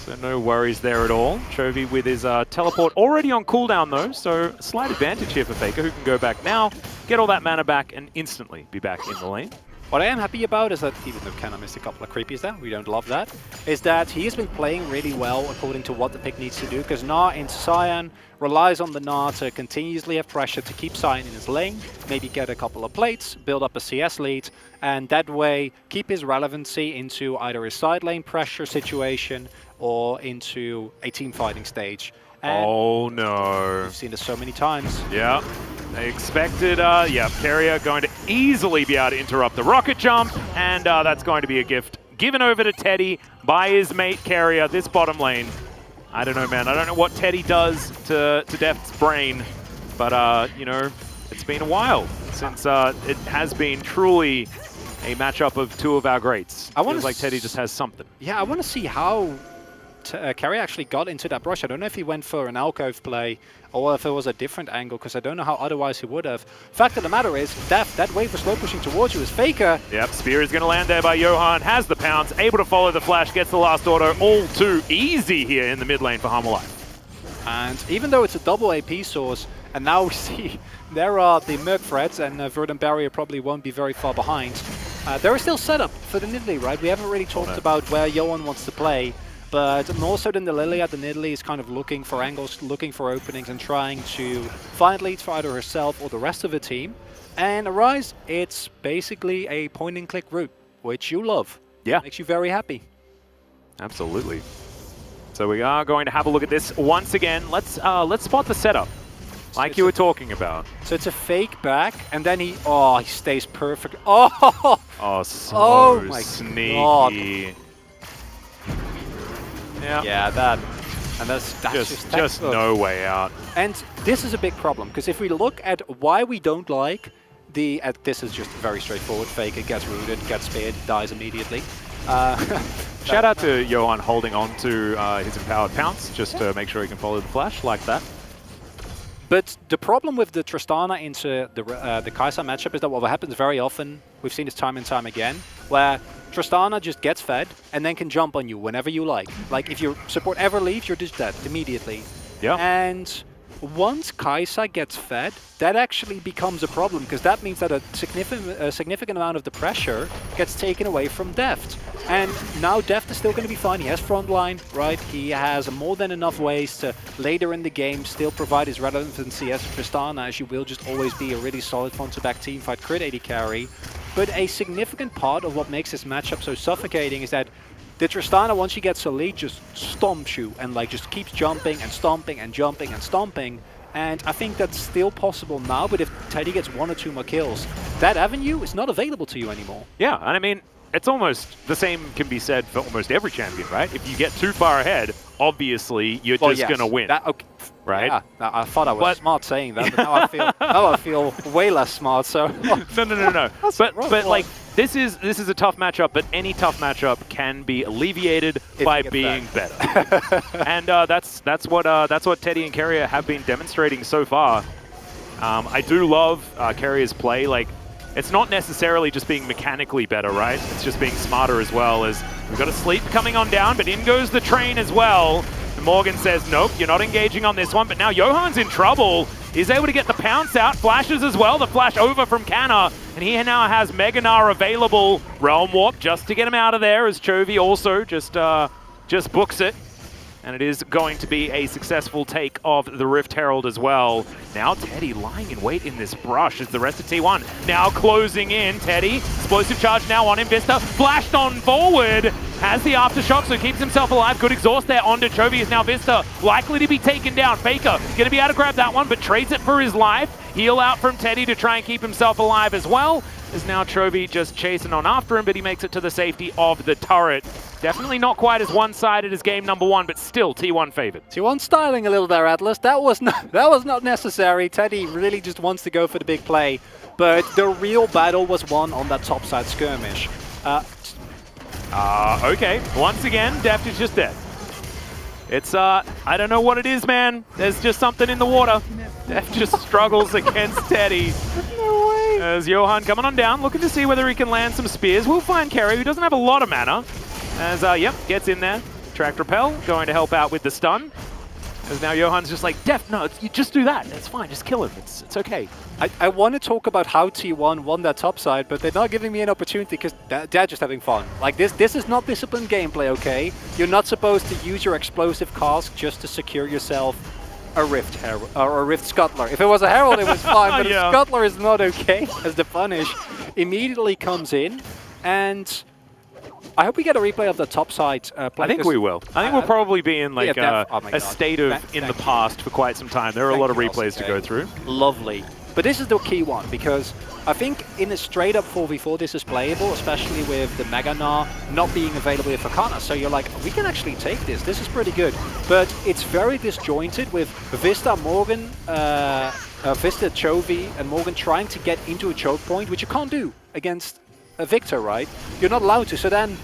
So no worries there at all. Chovy with his teleport already on cooldown though, so slight advantage here for Faker, who can go back now, get all that mana back, and instantly be back in the lane. What I am happy about is that, even though Kenna missed a couple of creepies there, we don't love that, is that he has been playing really well according to what the pick needs to do, because Gnar into Cyan relies on the Gnar to continuously have pressure to keep Cyan in his lane, maybe get a couple of plates, build up a CS lead, and that way keep his relevancy into either his side lane pressure situation or into a team fighting stage. And oh no. We've seen this so many times. Yeah. They expected, Keria going to easily be able to interrupt the rocket jump, and that's going to be a gift given over to Teddy by his mate Keria, this bottom lane. I don't know, man. I don't know what Teddy does to Deft's brain, but, you know, it's been a while since it has been truly a matchup of 2 of our greats. Feels like Teddy just has something. Yeah, I want to see how Keria actually got into that brush. I don't know if he went for an alcove play or if it was a different angle, because I don't know how otherwise he would have. Fact of the matter is, Deft, that wave was slow pushing towards you is Faker. Yep, Spear is going to land there by Johan, has the pounce, able to follow the flash, gets the last auto, all too easy here in the mid lane for Hammerlife. And even though it's a double AP source, and now we see there are the Merc threads, and Verdant Barrier probably won't be very far behind. There is still setup for the Nidalee, right? We haven't really talked about where Johan wants to play. But more so than the Lilia, the Nidalee is kind of looking for angles, looking for openings, and trying to find leads for either herself or the rest of the team. And Arise, it's basically a point-and-click route, which you love. Yeah. Makes you very happy. Absolutely. So we are going to have a look at this once again. Let's spot the setup, like you were talking about. So it's a fake back, and then he stays perfect. Oh! Oh, so oh my sneaky. God. Yeah, that's just no way out. And this is a big problem, because if we look at why we don't like the... this is just very straightforward. Fake, it gets rooted, gets speared, dies immediately. Shout out to Johan holding on to his empowered pounce, just to make sure he can follow the flash like that. But the problem with the Tristana into the Kai'Sa matchup is that what happens very often, we've seen this time and time again, where Tristana just gets fed and then can jump on you whenever you like. Like, if your support ever leaves, you're just dead immediately. Yeah. And once Kai'Sa gets fed, that actually becomes a problem, because that means that a significant amount of the pressure gets taken away from Deft. And now Deft is still going to be fine. He has frontline, right? He has more than enough ways to later in the game still provide his relevancy as Tristana, as she will just always be a really solid front-to-back teamfight crit AD carry. But a significant part of what makes this matchup so suffocating is that the Tristana, once she gets a lead, just stomps you and like just keeps jumping and stomping and jumping and stomping. And I think that's still possible now, but if Teddy gets 1 or 2 more kills, that avenue is not available to you anymore. Yeah, and I mean, it's almost the same can be said for almost every champion, right? If you get too far ahead, obviously you're just going to win. Okay. Right? Yeah, I thought I was smart saying that, but now I feel way less smart. So no. but like this is a tough matchup, but any tough matchup can be alleviated by being better. And that's what Teddy and Carrier have been demonstrating so far. I do love Carrier's play. Like, it's not necessarily just being mechanically better, right? It's just being smarter as well. As we've got a sleep coming on down, but in goes the train as well. Morgan says, nope, you're not engaging on this one, but now Johan's in trouble. He's able to get the pounce out, flashes as well, the flash over from Canna, and he now has Meganar available. Realm Warp just to get him out of there, as Chovy also just books it. And it is going to be a successful take of the Rift Herald as well. Now Teddy lying in wait in this brush as the rest of T1 now closing in. Teddy, explosive charge now on him. Vista flashed on forward. Has the aftershock, so keeps himself alive. Good exhaust there onto Chovy is now Vista. Likely to be taken down. Faker going to be able to grab that one, but trades it for his life. Heal out from Teddy to try and keep himself alive as well. Is now Chovy just chasing on after him, but he makes it to the safety of the turret. Definitely not quite as one-sided as game number one, but still T1 favored. T1 styling a little there, Atlas. That was not necessary. Teddy really just wants to go for the big play, but the real battle was won on that topside skirmish. Okay. Once again, Deft is just dead. It's, I don't know what it is, man. There's just something in the water. Deft just struggles against Teddy. No way. As Johan coming on down, looking to see whether he can land some spears. We'll find Carry, who doesn't have a lot of mana. As, yep, gets in there. Track Repel, going to help out with the stun. As now Johan's just like, Deft, no, you just do that. It's fine, just kill him. It's okay. I want to talk about how T1 won that top side, but they're not giving me an opportunity because they're just having fun. Like, this is not disciplined gameplay, okay? You're not supposed to use your explosive cask just to secure yourself a Rift Herald or a Rift Scuttler. If it was a Herald, it was fine, but a Scuttler is not okay, as the punish immediately comes in. And I hope we get a replay of the topside play. I think we will. I think we'll probably be in like a state of in the past for quite some time. There are a lot of replays to go through. Lovely. But this is the key one, because I think in a straight-up 4v4 this is playable, especially with the Meganar not being available for Kana. So you're like, we can actually take this. This is pretty good. But it's very disjointed with Vista, Morgan, Vista, Chovy, and Morgan trying to get into a choke point, which you can't do against a Victor, right? You're not allowed to. So then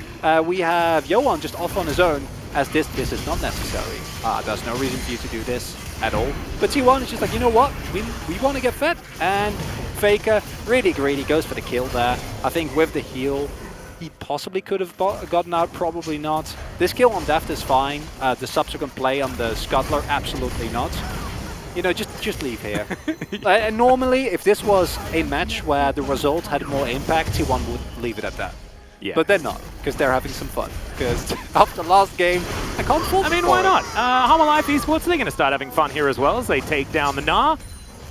we have Johan just off on his own, as this is not necessary. There's no reason for you to do this at all. But T1 is just like, you know what? We want to get fed. And Faker, really greedy, goes for the kill there. I think with the heal, he possibly could have gotten out, probably not. This kill on Deft is fine. The subsequent play on the Scuttler, absolutely not. You know, just leave here. And normally, if this was a match where the result had more impact, T1 would leave it at that. Yeah. But they're not, because they're having some fun. Because after last game, I can't fault them. I mean, why not? Hummer Life Esports, they're going to start having fun here as well as they take down the Gnar.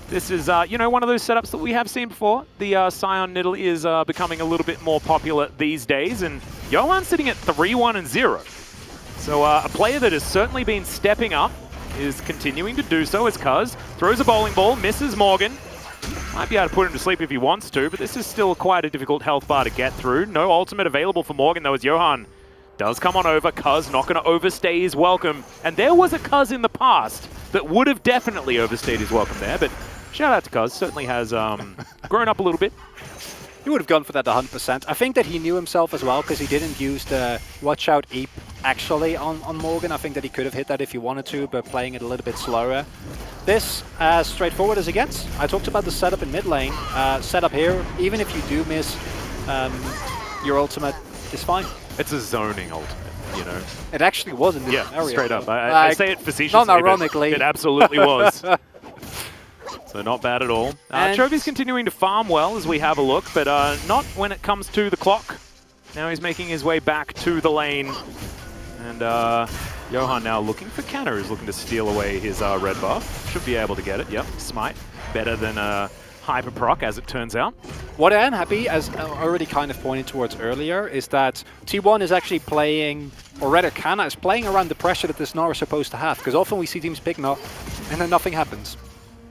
This is, you know, one of those setups that we have seen before. The Scion Niddle is becoming a little bit more popular these days, and Johan's sitting at 3-1-0. So a player that has certainly been stepping up is continuing to do so as Cuz throws a bowling ball, misses Morgan. Might be able to put him to sleep if he wants to, but this is still quite a difficult health bar to get through. No ultimate available for Morgan, though, as Johan does come on over. Cuz not going to overstay his welcome. And there was a Cuz in the past that would have definitely overstayed his welcome there, but shout out to Cuz. Certainly has grown up a little bit. He would have gone for that 100%. I think that he knew himself as well, because he didn't use the Watch Out Eep actually on Morgan. I think that he could have hit that if he wanted to, but playing it a little bit slower. This, as straightforward as it gets. I talked about the setup in mid lane. Setup here, even if you do miss your ultimate, is fine. It's a zoning ultimate, you know. It actually was in this area. Straight up. I say it facetiously, non-ironically. It absolutely was. So not bad at all. Chovy's continuing to farm well as we have a look, but not when it comes to the clock. Now he's making his way back to the lane. And Johan now looking for Canna, who's looking to steal away his red buff. Should be able to get it, yep. Smite, better than Hyper Proc, as it turns out. What I am happy, as I already kind of pointed towards earlier, is that T1 is actually playing, or rather Canna is playing around the pressure that this Gnar is supposed to have. Because often we see teams pick Gnar, and then nothing happens,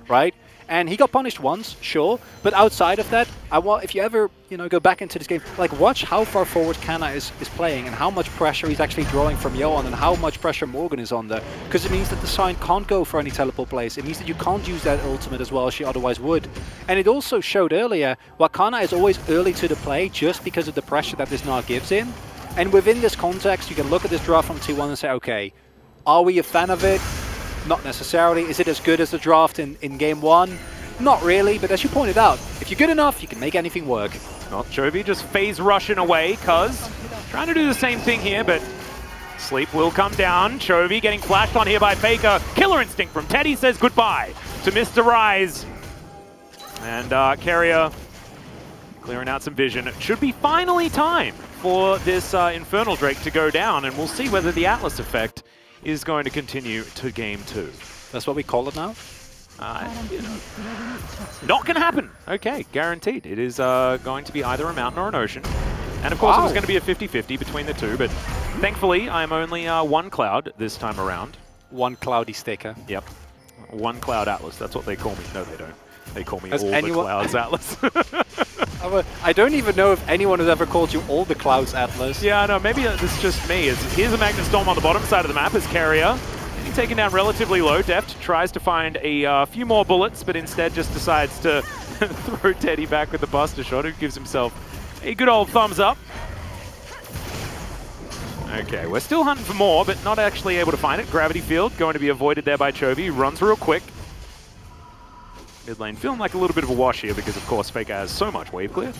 right? And he got punished once, sure, but outside of that, if you ever go back into this game, like watch how far forward Kana is playing and how much pressure he's actually drawing from Johan and how much pressure Morgan is under, because it means that the Sign can't go for any teleport plays. It means that you can't use that ultimate as well as she otherwise would. And it also showed earlier why Kana is always early to the play just because of the pressure that this Gnar gives him. And within this context, you can look at this draft from T1 and say, okay, are we a fan of it? Not necessarily. Is it as good as the draft in Game 1? Not really, but as you pointed out, if you're good enough, you can make anything work. Well, Chovy just phase rushing away, Cuz trying to do the same thing here, but sleep will come down. Chovy getting flashed on here by Faker. Killer Instinct from Teddy says goodbye to Mr. Rise. And Carrier clearing out some vision. It should be finally time for this Infernal Drake to go down, and we'll see whether the Atlas effect is going to continue to Game 2. That's what we call it now? Not going to happen. Okay, guaranteed. It is going to be either a mountain or an ocean. And of course it was going to be a 50-50 between the two, but thankfully I'm only one cloud this time around. One cloudy sticker. Yep. One cloud Atlas. That's what they call me. No, they don't. They call me Has all the clouds Atlas. I don't even know if anyone has ever called you all the clouds Atlas. Yeah, no, maybe it's just me. Here's a Magnet Storm on the bottom side of the map as Carrier. Getting taken down relatively low. Deft tries to find a few more bullets, but instead just decides to throw Teddy back with the Buster Shot, who gives himself a good old thumbs up. Okay, we're still hunting for more, but not actually able to find it. Gravity Field going to be avoided there by Chovy. Runs real quick. Mid lane feeling like a little bit of a wash here because, of course, Faker has so much wave clear.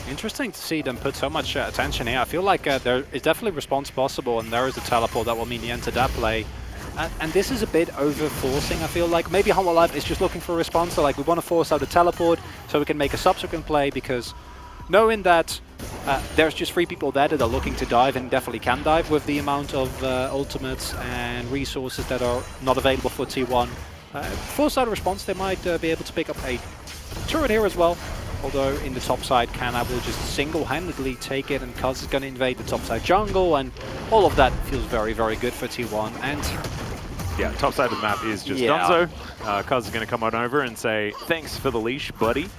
Interesting to see them put so much attention here. I feel like there is definitely response possible, and there is a teleport that will mean the end to that play. And this is a bit over-forcing, I feel like. Maybe Humble Life is just looking for a response. So, like, we want to force out a teleport so we can make a subsequent play, because knowing that there's just 3 people there that are looking to dive and definitely can dive with the amount of ultimates and resources that are not available for T1. Force out a response, they might be able to pick up a turret here as well. Although in the top side, Kana will just single-handedly take it, and Cuz is going to invade the top side jungle, and all of that feels very, very good for T1. And yeah, top side of the map is just Dunzo. Cuz is going to come on over and say, thanks for the leash, buddy.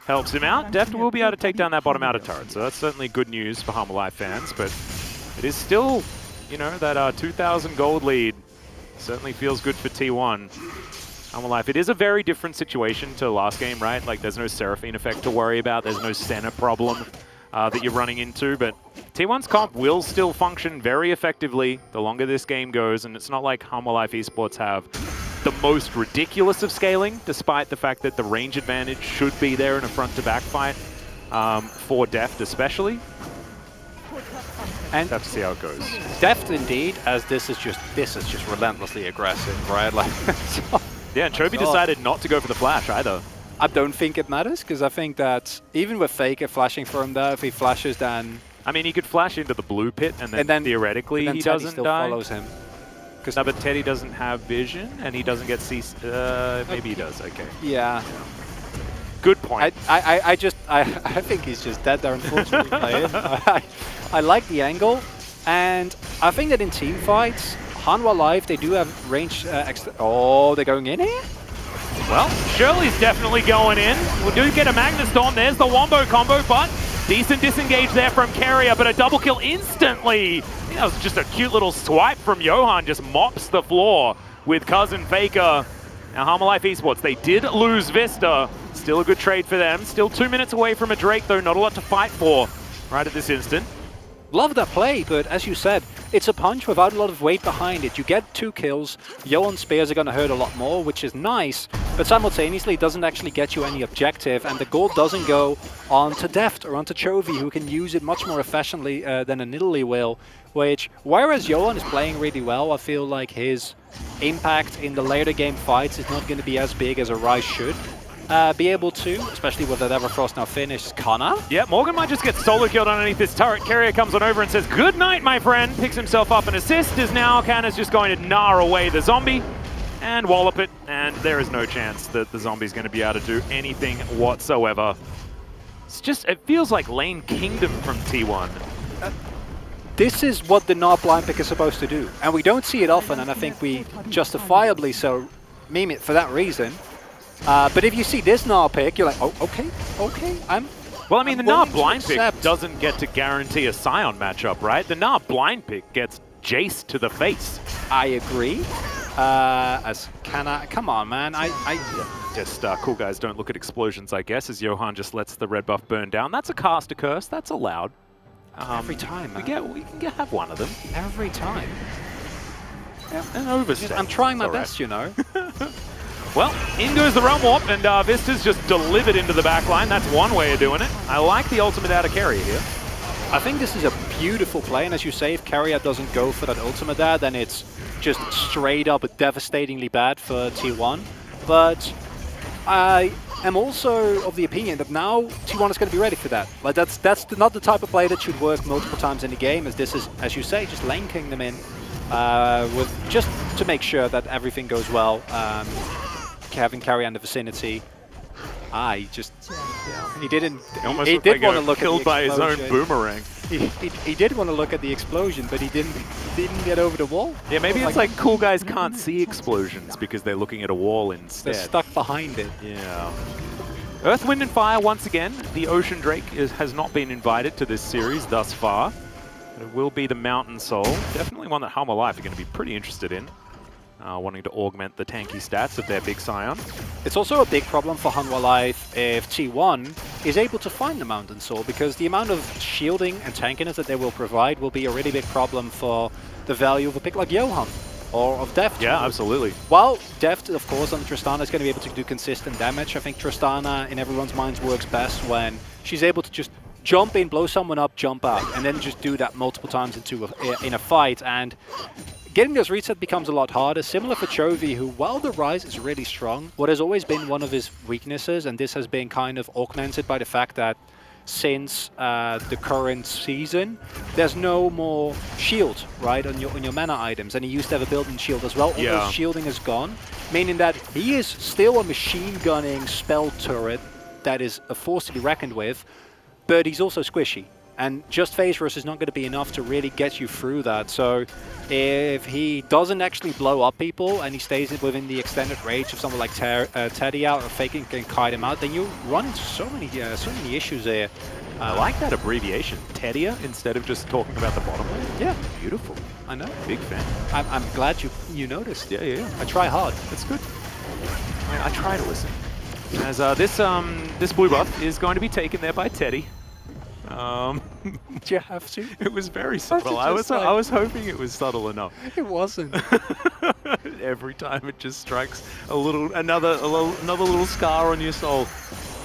Helps him out. Deft will be able to take down that bottom outer turret, so that's certainly good news for Humble Life fans, but it is still, that 2,000 gold lead certainly feels good for T1. Humble Life, it is a very different situation to last game, right? Like, there's no Seraphine effect to worry about, there's no Senna problem that you're running into, but T1's comp will still function very effectively the longer this game goes, and it's not like Humble Life Esports have the most ridiculous of scaling, despite the fact that the range advantage should be there in a front-to-back fight, for Deft especially. And have to see how it goes. Deft indeed, as this is just relentlessly aggressive, right? Like, so yeah, and Chovy decided not to go for the flash either. I don't think it matters, because I think that even with Faker flashing for him there, if he flashes, then I mean, he could flash into the blue pit, and then theoretically he doesn't still die. Follows him. No, but Teddy doesn't have vision, and he doesn't get maybe he does. Okay. Yeah. Good point. I think he's just dead there, unfortunately. I like the angle, and I think that in team fights, Hanwha Live, they do have range extra. Oh, they're going in here? Well, Shirley's definitely going in. We do get a Magnet Storm. There's the Wombo combo, but decent disengage there from Carrier, but a double kill instantly. I think that was just a cute little swipe from Johan, just mops the floor with Cousin Faker. Now, Humble Life Esports, they did lose Vista. Still a good trade for them. Still 2 minutes away from a Drake, though. Not a lot to fight for right at this instant. Love that play, but as you said, it's a punch without a lot of weight behind it. You get 2 kills, Johan's spears are going to hurt a lot more, which is nice, but simultaneously it doesn't actually get you any objective, and the gold doesn't go onto Deft or onto Chovy, who can use it much more efficiently than a Nidalee will, which, whereas Johan is playing really well, I feel like his impact in the later game fights is not going to be as big as a Ryze should. Be able to, especially with that Everfrost now finished. Kana? Yeah, Morgan might just get solo killed underneath this turret. Carrier comes on over and says, good night, my friend. Picks himself up an assist, as now Kana's just going to gnar away the zombie and wallop it, and there is no chance that the zombie's going to be able to do anything whatsoever. It feels like Lane Kingdom from T1. This is what the Gnar blind pick is supposed to do, and we don't see it often, and I think we justifiably so meme it for that reason. But if you see this Gnar pick, you're like, oh, okay, Well, I mean, the willing Gnar to blind pick accept. doesn't get to guarantee a Scion matchup, right? The Gnar blind pick gets Jace to the face. I agree. Come on, man. Just cool guys don't look at explosions, I guess, as Johan just lets the red buff burn down. That's a caster curse. That's allowed. Every time, man. We can have one of them. Every time. Yeah, an overstep. I'm trying my It's all best, you know. Well, in goes the Realm Warp, and Vista's just delivered into the back line. That's one way of doing it. I like the ultimate out of carrier here. I think this is a beautiful play, and as you say, if carrier doesn't go for that ultimate there, then it's just straight up devastatingly bad for T1. But I am also of the opinion that now T1 is going to be ready for that. Like that's not the type of play that should work multiple times in the game, as this is, as you say, just lanking them in with just to make sure that everything goes well. Having carrier in the vicinity. He didn't. He did want to look at the explosion. Killed by his own boomerang. He did want to look at the explosion, but he didn't get over the wall. Yeah, maybe it's like cool guys can't see explosions because they're looking at a wall instead. They're stuck behind it. Yeah. Earth, Wind, and Fire once again. The Ocean Drake has not been invited to this series thus far. But it will be the Mountain Soul. Definitely one that Halma Life are going to be pretty interested in. Wanting to augment the tanky stats of their big Scion. It's also a big problem for Hanwha Life if T1 is able to find the Mountain Soul, because the amount of shielding and tankiness that they will provide will be a really big problem for the value of a pick like Johan or of Deft. Yeah, absolutely. While Deft, of course, on Tristana is going to be able to do consistent damage, I think Tristana, in everyone's minds, works best when she's able to just jump in, blow someone up, jump out, and then just do that multiple times in a fight. And getting those resets becomes a lot harder, similar for Chovy, who, while the Rise is really strong, what has always been one of his weaknesses, and this has been kind of augmented by the fact that since the current season, there's no more shield, right, on your mana items, and he used to have a built-in shield as well. All those shielding is gone, meaning that he is still a machine-gunning spell turret that is a force to be reckoned with, but he's also squishy. And just phase rush is not going to be enough to really get you through that. So if he doesn't actually blow up people and he stays within the extended range of someone like Teddy out or Faking can kite him out, then you run into so many issues there. I like that abbreviation, Tedia, instead of just talking about the bottom lane. Yeah, beautiful. I know. Big fan. I'm glad you noticed. Yeah. I try hard. It's good. I try to listen. As this blue buff is going to be taken there by Teddy. Do you have to? It was very subtle. I was hoping it was subtle enough. It wasn't. Every time it just strikes another little scar on your soul.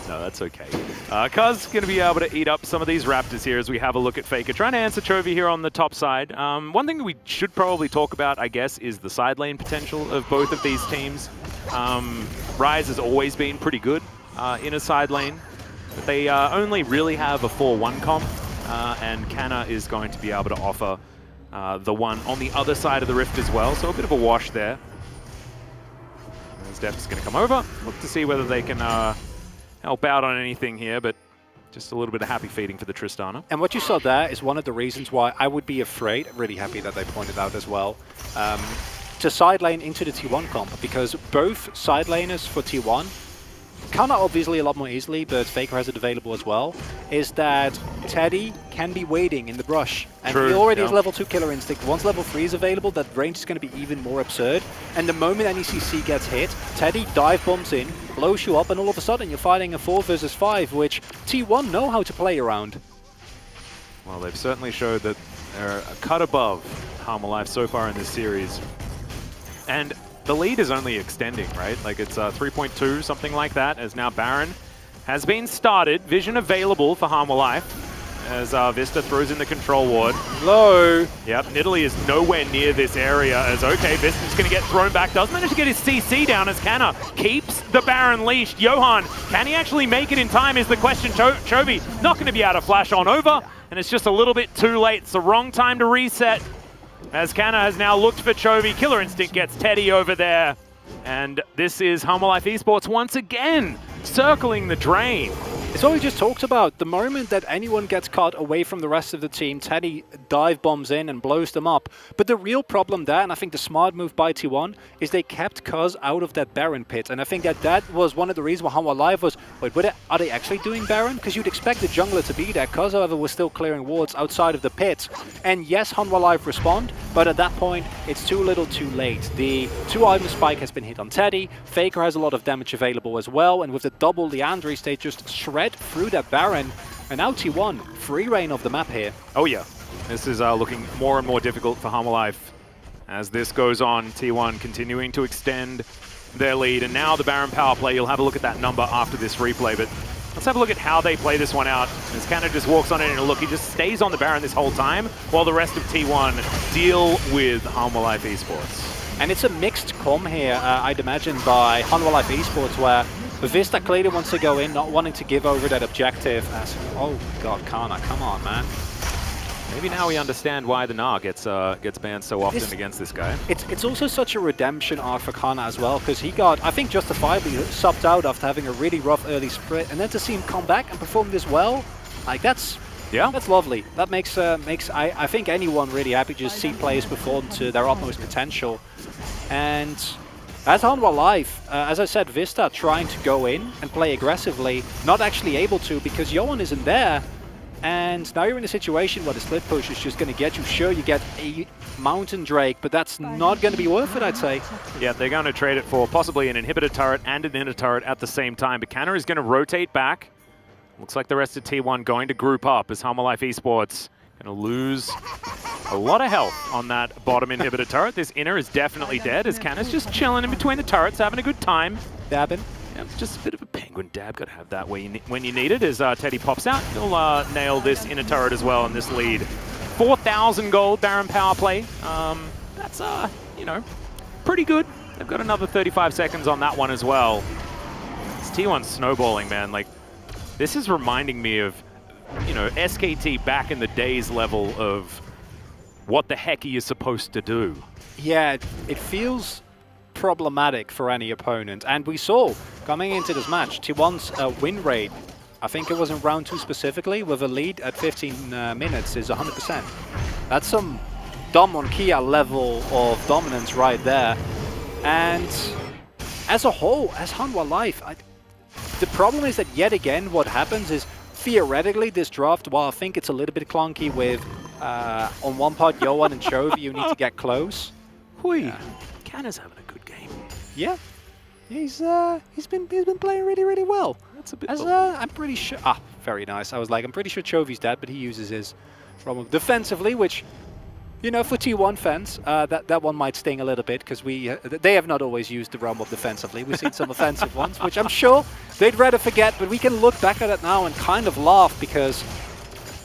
No, that's okay. Kuz going to be able to eat up some of these Raptors here as we have a look at Faker. Trying to answer Chovy here on the top side. One thing that we should probably talk about, I guess, is the side lane potential of both of these teams. Rise has always been pretty good in a side lane. But they only really have a 4-1 comp, and Canna is going to be able to offer the one on the other side of the rift as well, so a bit of a wash there. As Deft is going to come over, look to see whether they can help out on anything here, but just a little bit of happy feeding for the Tristana. And what you saw there is one of the reasons why I would be afraid, really happy that they pointed out as well, to side lane into the T1 comp, because both side laners for T1, Canna obviously a lot more easily, but Faker has it available as well, is that Teddy can be waiting in the brush. And he already has level 2 Killer Instinct. Once level 3 is available, that range is going to be even more absurd. And the moment any CC gets hit, Teddy dive bombs in, blows you up, and all of a sudden you're fighting a 4 versus 5, which T1 know how to play around. Well, they've certainly showed that they're a cut above Halma Life so far in this series. And the lead is only extending, right? Like it's 3.2, something like that, as now Baron has been started. Vision available for Halma Life as Vista throws in the control ward. Low. Yep, Nidalee is nowhere near this area as, okay, Vista's going to get thrown back. Does manage to get his CC down as Canna keeps the Baron leashed. Johan, can he actually make it in time is the question. Chovy not going to be able to flash on over, and it's just a little bit too late. It's the wrong time to reset. As Canna has now looked for Chovy. Killer Instinct gets Teddy over there. And this is Halma Life Esports once again circling the drain. It's what we just talked about. The moment that anyone gets caught away from the rest of the team, Teddy dive bombs in and blows them up. But the real problem there, and I think the smart move by T1, is they kept Cuz out of that Baron pit. And I think that was one of the reasons why Hanwha Live was, wait, are they actually doing Baron? Because you'd expect the jungler to be there. Cuz, however, was still clearing wards outside of the pit. And yes, Hanwha Live respond, but at that point, it's too little too late. The 2-item spike has been hit on Teddy. Faker has a lot of damage available as well. And with the double Leandris, they just shred through that Baron, and now T1 free reign of the map here. Oh yeah, this is looking more and more difficult for Hanwha Life as this goes on. T1 continuing to extend their lead, and now the Baron power play. You'll have a look at that number after this replay, but let's have a look at how they play this one out. As Canna just walks on it, and look, he just stays on the Baron this whole time while the rest of T1 deal with Hanwha Life Esports. And it's a mixed comm here, I'd imagine, by Hanwha Life Esports, where Vista clearly wants to go in, not wanting to give over that objective. As, oh god, Kana, come on, man. Maybe now we understand why the Gnar gets banned so often against this guy. It's also such a redemption arc for Kana as well, because he got, I think, justifiably subbed out after having a really rough early sprint, and then to see him come back and perform this well, like that's lovely. That makes I think anyone really happy to just see players perform to their utmost potential. And as Hanwha Life, as I said, Vista trying to go in and play aggressively, not actually able to because Johan isn't there. And now you're in a situation where the split push is just going to get you. Sure, you get a Mountain Drake, but that's not going to be worth it, I'd say. Yeah, they're going to trade it for possibly an inhibitor turret and an inner turret at the same time. But Canna is going to rotate back. Looks like the rest of T1 going to group up as Hanwha Life Esports going to lose a lot of health on that bottom inhibitor turret. This inner is definitely dead as Canna's just chilling in between the turrets, having a good time. Dabbing. Yeah, just a bit of a penguin dab. Got to have that when you need it. As Teddy pops out, he'll nail this inner turret as well in this lead. 4,000 gold Baron power play. That's, you know, pretty good. They've got another 35 seconds on that one as well. It's T1 snowballing, man. Like, this is reminding me of, you know, SKT back in the days level of what the heck are you supposed to do? Yeah, it feels problematic for any opponent. And we saw, coming into this match, T1's win rate, I think it was in round 2 specifically, with a lead at 15 minutes is 100%. That's some Damwon Kia level of dominance right there. And as a whole, as Hanwha Life, the problem is that yet again what happens is theoretically this draft, while I think it's a little bit clunky with on one part Johan and Chovy, you need to get close. Hui, Canna's having a good game. Yeah, he's been playing really well. That's a bit. I'm pretty sure. Ah, very nice. I was like, I'm pretty sure Chovy's dead, but he uses his problem defensively, which, you know, for T1 fans, that one might sting a little bit because they have not always used the realm of defensively. We've seen some offensive ones, which I'm sure they'd rather forget. But we can look back at it now and kind of laugh because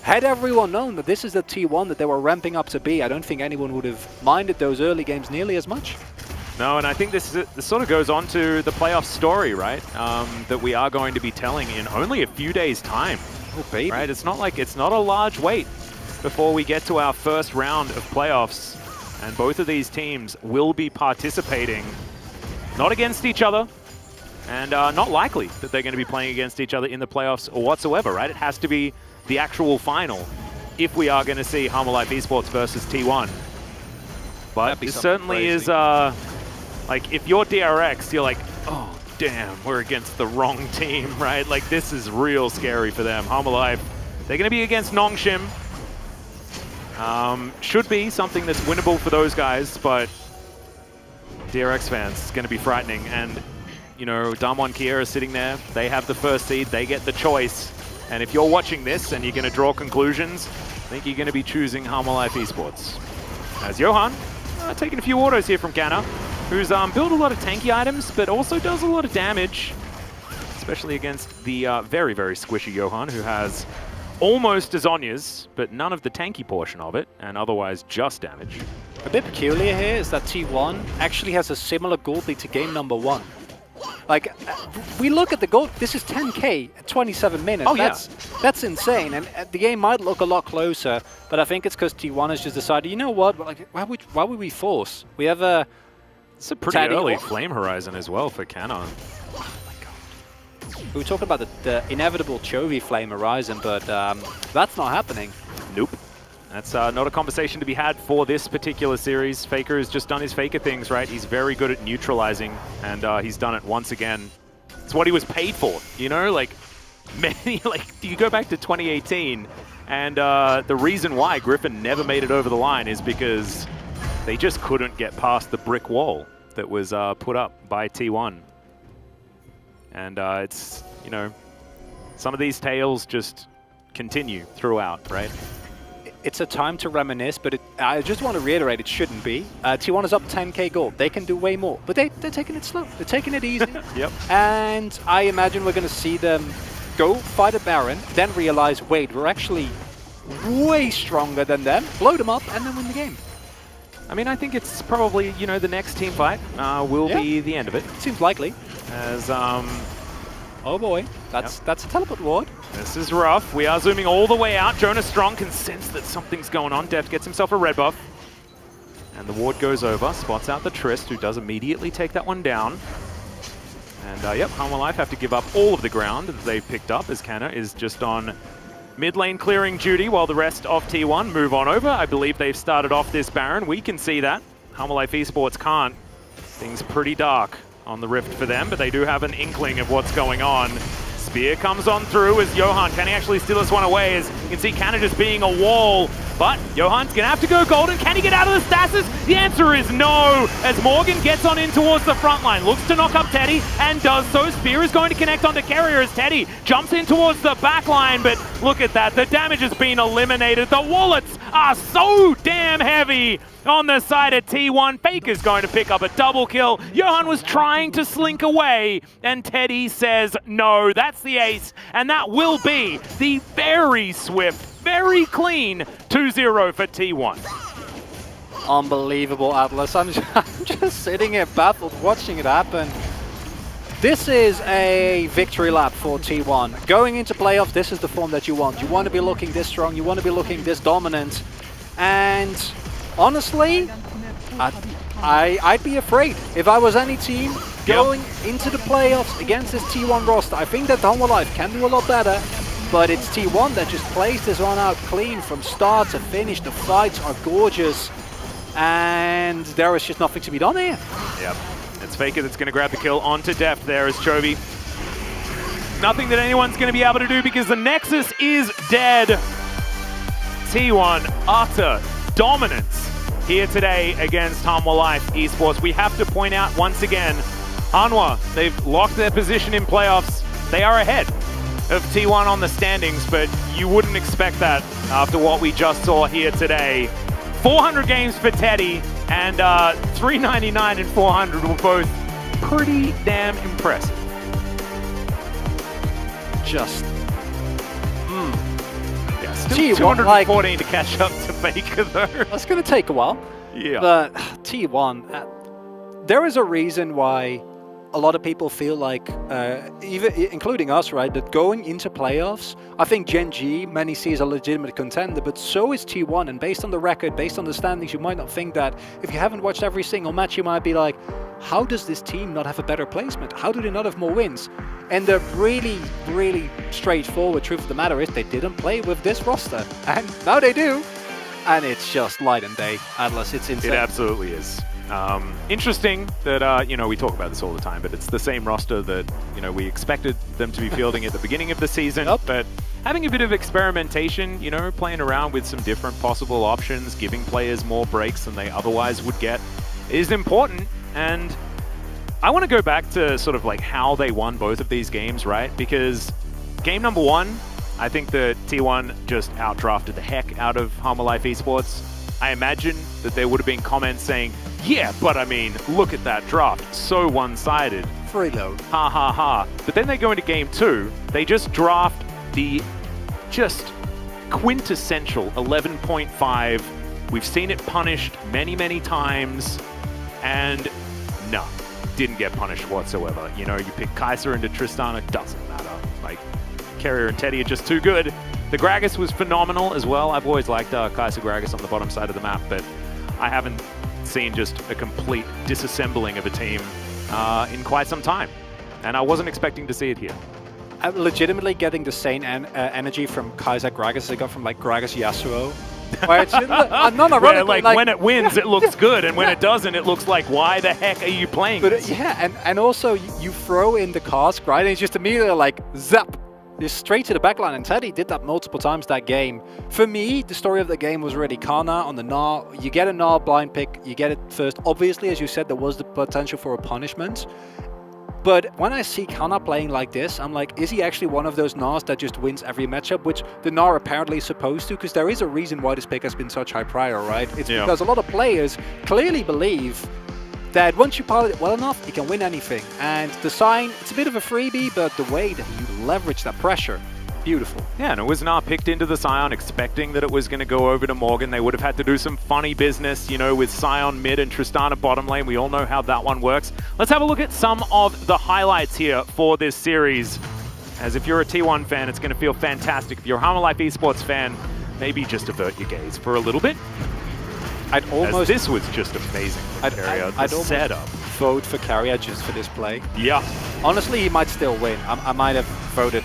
had everyone known that this is the T1 that they were ramping up to be, I don't think anyone would have minded those early games nearly as much. No, and I think this sort of goes on to the playoff story, right? That we are going to be telling in only a few days' time. Oh, baby. Right? It's not like it's not a large wait before we get to our first round of playoffs, and both of these teams will be participating, not against each other, and not likely that they're going to be playing against each other in the playoffs or whatsoever, right? It has to be the actual final if we are going to see Hanwha Life Esports versus T1. But it certainly crazy. Is, like, if you're DRX, you're like, oh, damn, we're against the wrong team, right? Like, this is real scary for them. Hanwha Life, they're going to be against Nongshim. Should be something that's winnable for those guys, but DRX fans, it's going to be frightening. And, you know, Damwon Kia is sitting there. They have the first seed. They get the choice. And if you're watching this and you're going to draw conclusions, I think you're going to be choosing Hanwha Life Esports. As Johan, taking a few autos here from Canna, who's built a lot of tanky items, but also does a lot of damage, especially against the very, very squishy Johan, who has almost as Zonya's, but none of the tanky portion of it, and otherwise just damage. A bit peculiar here is that T1 actually has a similar gold lead to game number 1. Like, we look at the gold, this is 10k at 27 minutes. Oh, yeah. That's insane, and the game might look a lot closer, but I think it's because T1 has just decided, you know what, like, why would we force? We have a... It's a pretty early Flame Horizon as well for Canna. We were talking about the inevitable Chovy Flame Horizon, but that's not happening. Nope. That's not a conversation to be had for this particular series. Faker has just done his Faker things, right? He's very good at neutralizing, and he's done it once again. It's what he was paid for, you know? Like, many, like, you go back to 2018, and the reason why Griffin never made it over the line is because they just couldn't get past the brick wall that was put up by T1. And it's, you know, some of these tales just continue throughout, right? It's a time to reminisce, but I just want to reiterate, it shouldn't be. T1 is up 10k gold. They can do way more, but they're taking it slow. They're taking it easy. Yep. And I imagine we're going to see them go fight a Baron, then realize, wait, we're actually way stronger than them, blow them up, and then win the game. I mean, I think it's probably, you know, the next team fight will be the end of it. Seems likely. As, oh boy, that's a teleport ward. This is rough. We are zooming all the way out. Jonas Strong can sense that something's going on. Deft gets himself a red buff. And the ward goes over, spots out the Trist, who does immediately take that one down. And yep, Hanwha Life have to give up all of the ground that they've picked up, as Canna is just on mid lane clearing duty while the rest of T1 move on over. I believe they've started off this Baron. We can see that. Hanwha Life Esports can't. Things pretty dark on the Rift for them, but they do have an inkling of what's going on. Spear comes on through as Johan, can he actually steal this one away? As you can see, Canna just being a wall, but Johan's gonna have to go golden. Can he get out of the stasis? The answer is no, as Morgan gets on in towards the front line, looks to knock up Teddy, and does so. Spear is going to connect onto Carrier as Teddy jumps in towards the back line, but look at that, the damage has been eliminated. The wallets are so damn heavy on the side of T1. Faker's going to pick up a double kill. Johan was trying to slink away, and Teddy says no. That's the ace, and that will be the very swift, very clean 2-0 for T1. Unbelievable, Atlas. I'm just sitting here baffled watching it happen. This is a victory lap for T1. Going into playoffs, this is the form that you want. You want to be looking this strong, you want to be looking this dominant, and honestly, I'd be afraid if I was any team going into the playoffs against this T1 roster. I think that Hanwha Life can do a lot better, but it's T1 that just plays this one out clean from start to finish. The fights are gorgeous, and there is just nothing to be done here. Yep, it's Faker that's going to grab the kill onto Deft there as Chovy. Nothing that anyone's going to be able to do because the Nexus is dead. T1 utter dominance here today against Hanwha Life Esports. We have to point out once again, Hanwha, they've locked their position in playoffs. They are ahead of T1 on the standings, but you wouldn't expect that after what we just saw here today. 400 games for Teddy, and 399 and 400 were both pretty damn impressive. Just Still 214 to catch up to Faker though. That's going to take a while. Yeah. But T1, there is a reason why a lot of people feel like, even including us, right, that going into playoffs, I think Gen G many see as a legitimate contender, but so is T1. And based on the record, based on the standings, you might not think that. If you haven't watched every single match, you might be like, how does this team not have a better placement? How do they not have more wins? And the really, really straightforward truth of the matter is they didn't play with this roster. And now they do. And it's just light and day, Atlas. It's insane. It absolutely is. Interesting that, you know, we talk about this all the time, but it's the same roster that, you know, we expected them to be fielding at the beginning of the season. But having a bit of experimentation, you know, playing around with some different possible options, giving players more breaks than they otherwise would get is important. And I want to go back to sort of like how they won both of these games, right? Because game number one, I think that T1 just outdrafted the heck out of Hanwha Life Esports. I imagine that there would have been comments saying, yeah, but I mean, look at that draft, so one-sided. Freeload. Ha ha ha. But then they go into game two, they just draft the just quintessential 11.5. We've seen it punished many, many times, and no, didn't get punished whatsoever. You know, you pick Kaiser into Tristana, it doesn't matter. Like, Carrier and Teddy are just too good. The Gragas was phenomenal as well. I've always liked Kaiser Gragas on the bottom side of the map, but I haven't seen just a complete disassembling of a team in quite some time. And I wasn't expecting to see it here. legitimately getting the same energy from Kaiser Gragas as I got from like Gragas Yasuo. Where it's where, like when it wins, it looks good, and when it doesn't, it looks like, why the heck are you playing this? Yeah, and also you throw in the cask, right? And it's just immediately like zap, just straight to the backline. And Teddy did that multiple times that game. For me, the story of the game was really Kana on the Gnar. You get a Gnar blind pick, you get it first. Obviously, as you said, there was the potential for a punishment. But when I see Kana playing like this, I'm like, is he actually one of those Gnars that just wins every matchup, which the Gnar apparently is supposed to? Because there is a reason why this pick has been such high prior, right? It's because a lot of players clearly believe that once you pilot it well enough, you can win anything. And the sign, it's a bit of a freebie, but the way that you leverage that pressure, beautiful. Yeah, and it was Gnar picked into the Sion, expecting that it was going to go over to Morgan. They would have had to do some funny business, you know, with Sion mid and Tristana bottom lane. We all know how that one works. Let's have a look at some of the highlights here for this series. As if you're a T1 fan, it's going to feel fantastic. If you're a Hammer Life Esports fan, maybe just avert your gaze for a little bit. I'd almost... This was just amazing for Carrier. I'd almost vote for Carrier just for this play. Yeah. Honestly, he might still win. I might have voted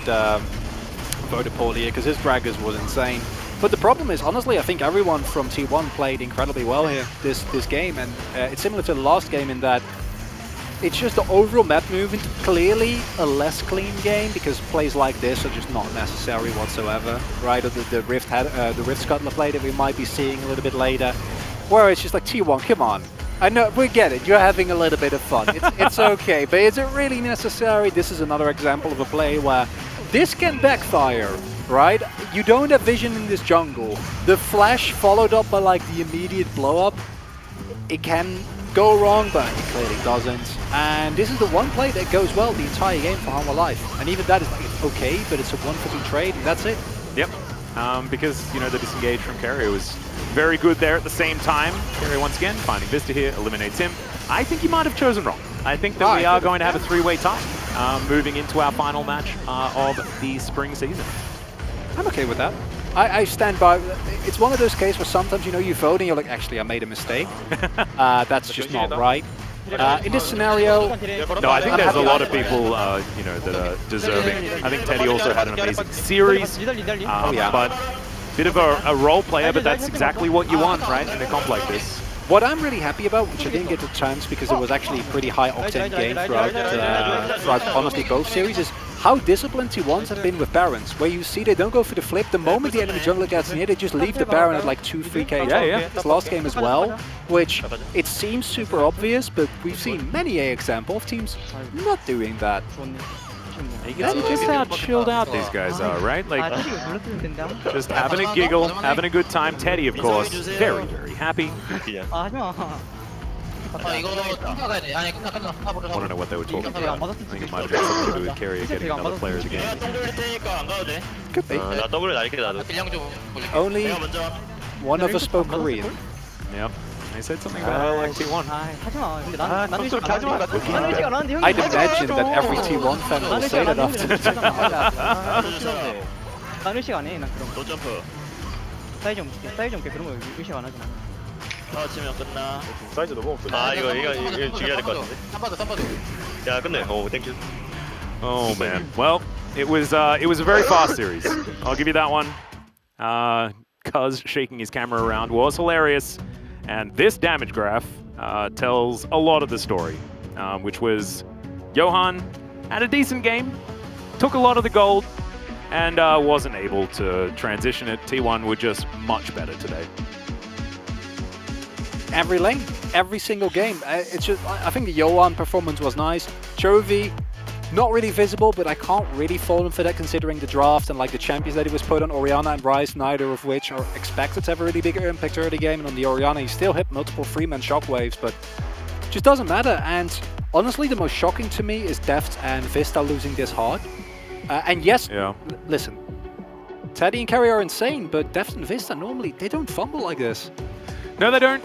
poorly here because his Braggers was insane. But the problem is, honestly, I think everyone from T1 played incredibly well here this game, and it's similar to the last game in that it's just the overall map movement, clearly a less clean game because plays like this are just not necessary whatsoever, right? Or the Rift Scuttler play that we might be seeing a little bit later, where it's just like, T1, come on. I know, we get it, you're having a little bit of fun. It's okay, but is it really necessary? This is another example of a play where this can backfire, right? You don't have vision in this jungle. The flash followed up by like the immediate blow up, it can go wrong, but it clearly doesn't. And this is the one play that goes well the entire game for Hammer Life. And even that is like, it's okay, but it's a 1-for-2 trade, and that's it. Yep. Because, you know, the disengage from Carrier was very good there at the same time. Carrier once again finding Vista here, eliminates him. I think he might have chosen wrong. I think that we are going to have a three-way tie moving into our final match of the spring season. I'm okay with that. I stand by. It's one of those cases where sometimes, you know, you vote and you're like, actually, I made a mistake. That's just not right. In this scenario... No, I think there's a lot of people, you know, that are deserving. I think Teddy also had an amazing series, but bit of a role player, but that's exactly what you want, right, in a comp like this. What I'm really happy about, which I didn't get the chance because it was actually a pretty high-octane game throughout honestly both series, is how disciplined T1s have been with Barons, where you see they don't go for the flip. The moment the enemy jungler gets near, they just leave the Baron at like 2-3k. Yeah. This last game as well, which it seems super obvious, but we've seen many examples of teams not doing that. You can see just how chilled out these guys are, right? Like, just having a giggle, having a good time. Teddy, of course, very, very happy. I don't know what they were talking about. I think it might have been something to do with Carrier getting another player of the game. Could be. Only one of us spoke Korean. Yep. They said something about like T1. I'd imagine that every T1 fan will say that after. 사이즈 너무 없구나. 이거 죽여야 될 것 같은데. 야, 끝내. 땡큐. Oh man. Well, it was a very fast series. I'll give you that one. Cuz shaking his camera around was hilarious. And this damage graph tells a lot of the story, which was Johan had a decent game, took a lot of the gold, and wasn't able to transition it. T1 were just much better today. Every lane, every single game. It's just, I think the Johan performance was nice. Chovy, not really visible, but I can't really fault him for that considering the draft and like the champions that he was put on. Orianna and Ryze, neither of which are expected to have a really big impact early game. And on the Orianna, he still hit multiple three-man shockwaves, but it just doesn't matter. And honestly, the most shocking to me is Deft and Vista losing this hard. And yes, listen, Teddy and Carrier are insane, but Deft and Vista normally, they don't fumble like this. No, they don't.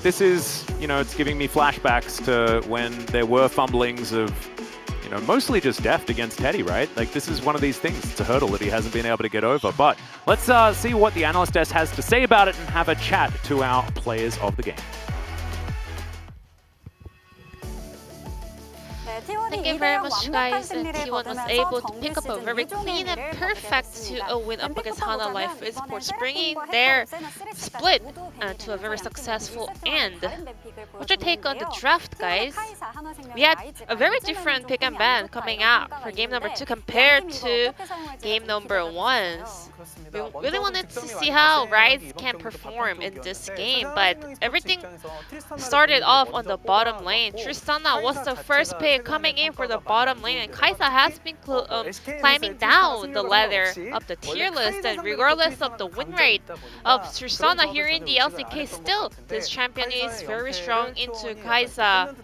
This is, you know, it's giving me flashbacks to when there were fumblings of, you know, mostly just Deft against Teddy, right? Like, this is one of these things. It's a hurdle that he hasn't been able to get over. But let's see what the analyst desk has to say about it and have a chat to our players of the game. T1 Thank you very much, guys. And T1 was able to pick up a very clean and perfect 2-0 win up against Hana Life Esports, bringing their split to a very successful end. What's your take on the draft, guys? We had a very different pick and ban coming out for game number 2 compared to game number 1. We really wanted to see how Rise can perform in this game, but everything started off on the bottom lane. Tristana was the first pick coming in for the bottom lane, and Kaisa has been climbing down the ladder of the tier list, and regardless of the win rate of Tristana here in the LCK, still this champion is very strong into Kaisa.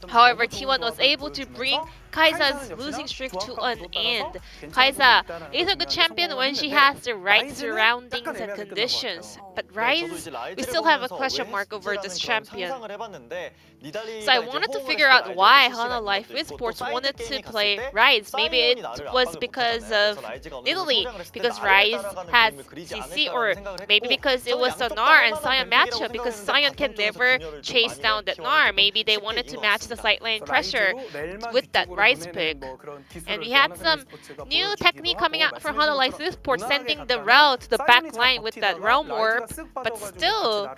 However, T1 was able to bring Kaisa's losing streak to an end. Kaisa is a good champion when she has the right surroundings and conditions, but Rise, we still have a question mark over this champion. So I wanted to figure out why Hana Life Esports wanted to play Rise. Maybe it was because of Italy, because Rise has CC, or maybe because it was the Gnar and Sion matchup, because Sion can never chase down that Gnar. Maybe they wanted to match the side lane pressure with that Rise pick. And we had some new technique coming out for Hana Life Esports, sending the Rel to the back line with that Realm Warp, but still,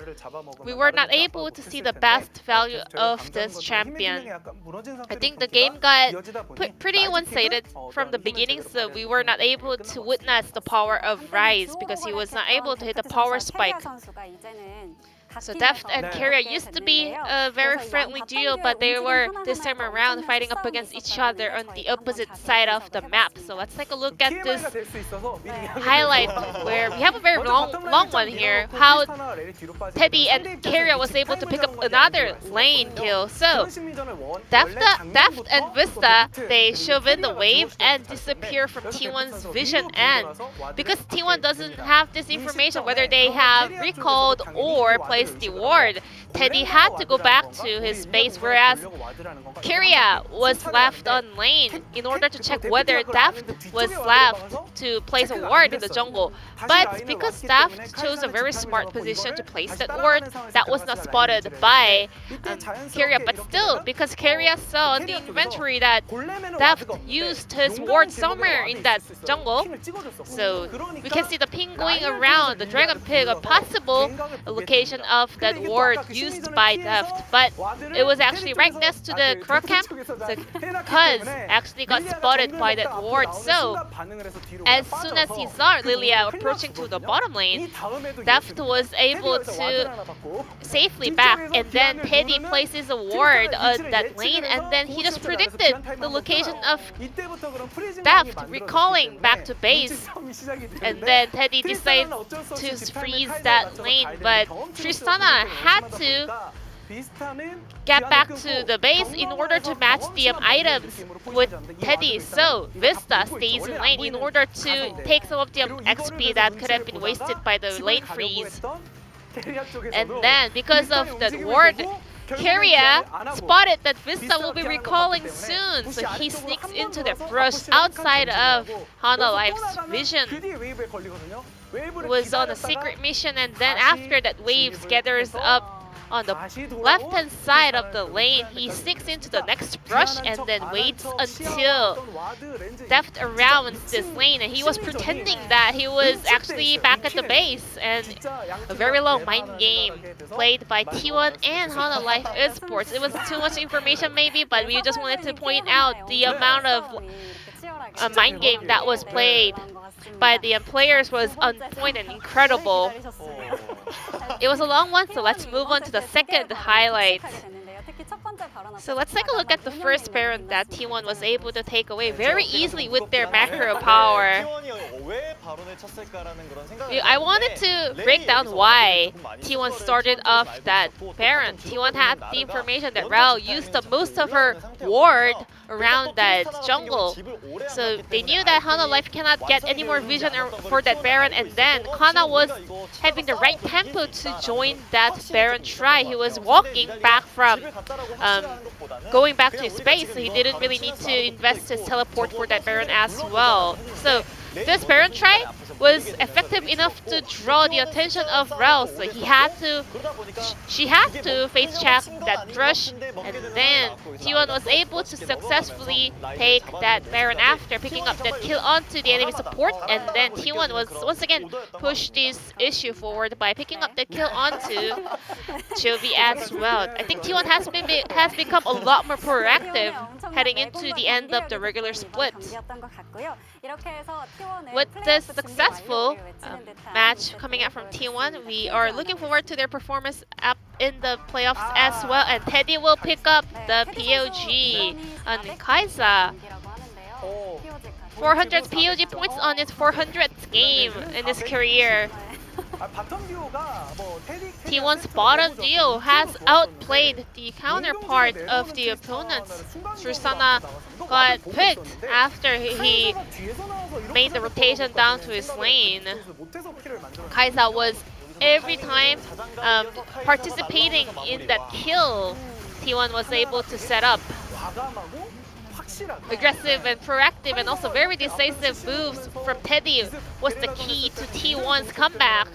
we were not able to see the best value of this champion. I think the game got pretty one-sided from the beginning, so we were not able to witness the power of Rise because he was not able to hit the power spike. So Deft and Keria used to be a very friendly duo, but they were this time around fighting up against each other on the opposite side of the map. So let's take a look at this highlight where we have a very long one here. How Teddy and Keria was able to pick up another lane kill. So Deft and Vista, they shove in the wave and disappear from T1's vision. And because T1 doesn't have this information whether they have recalled or placed the ward, Teddy had to go back to his base, whereas Keria was left on lane in order to check whether Daft was left to place a ward in the jungle. But because Daft chose a very smart position to place that ward, that was not spotted by Keria. But still, because Keria saw on the inventory that Daft used his ward somewhere in that jungle, so we can see the ping going around the Dragon Pig, a possible location of that ward used by Deft, but it was actually right next to the Crow camp, so Cuz actually got spotted by that ward. So as soon as he saw Lilia approaching to the bottom lane, Deft was able to safely back, and then Teddy places a ward on that lane, and then he just predicted the location of Deft recalling back to base, and then Teddy decides to freeze that lane, but Tristana had to get back to the base in order to match the items with Teddy. So Vista stays in lane in order to take some of the XP that could have been wasted by the lane freeze. And then because of that ward, Keria spotted that Vista will be recalling soon, so he sneaks into the brush outside of Hana Life's vision. Was on a secret mission, and then after that Waves gathers up on the left-hand side of the lane, he sneaks into the next brush and then waits until Deft arounds this lane, and he was pretending that he was actually back at the base, and a very long mind game played by T1 and Hana Life Esports. It was too much information maybe, but we just wanted to point out the amount of mind game that was played by the players was on point and incredible. It was a long one, so let's move on to the second highlight. So let's take a look at the first Baron that T1 was able to take away very easily with their macro power. I wanted to break down why T1 started off that Baron. T1 had the information that Rao used the most of her ward around that jungle. So they knew that Hana Life cannot get any more vision for that Baron, and then Hana was having the right tempo to join that Baron try. He was walking back from going back to his base, so he didn't really need to invest his teleport for that Baron as well. So this Baron try was effective enough to draw the attention of Rao. So she had to face check that Thrush, and then T1 was able to successfully take that Baron after picking up that kill onto the enemy support, and then T1 was once again pushed this issue forward by picking up the kill onto Chovy as well. I think T1 has become a lot more proactive heading into the end of the regular split. With this successful match coming out from T1, we are looking forward to their performance up in the playoffs as well. And Teddy will pick up the POG on Kaisa. 400 POG points on his 400th game in his career. T1's bottom duo has outplayed the counterpart of the opponents. Tristana got picked after he made the rotation down to his lane. Kaisa was every time participating in that kill T1 was able to set up. Aggressive and proactive and also very decisive moves from Teddy was the key to T1's comeback.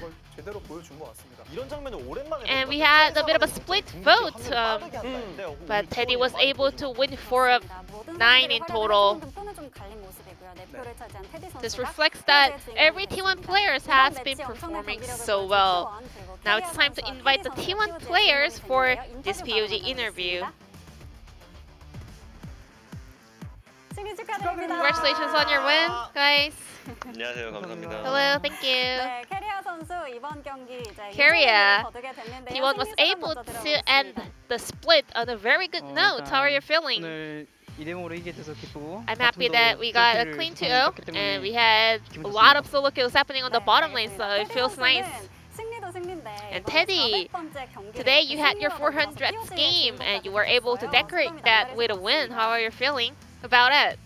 And we had a bit of a split vote, but Teddy was able to win 4 of 9 in total. This reflects that every T1 player has been performing so well. Now it's time to invite the T1 players for this POG interview. Congratulations on your win, guys. 안녕하세요. 감사합니다. Hello, thank you. Keria, T1 was able to end the split on a very good note. How are you feeling? I'm happy that we got a clean 2-0 and we had a lot of solo kills happening on the bottom lane, so it feels nice. And Teddy, today you had your 400th game and you were able to decorate that with a win. How are you feeling about it?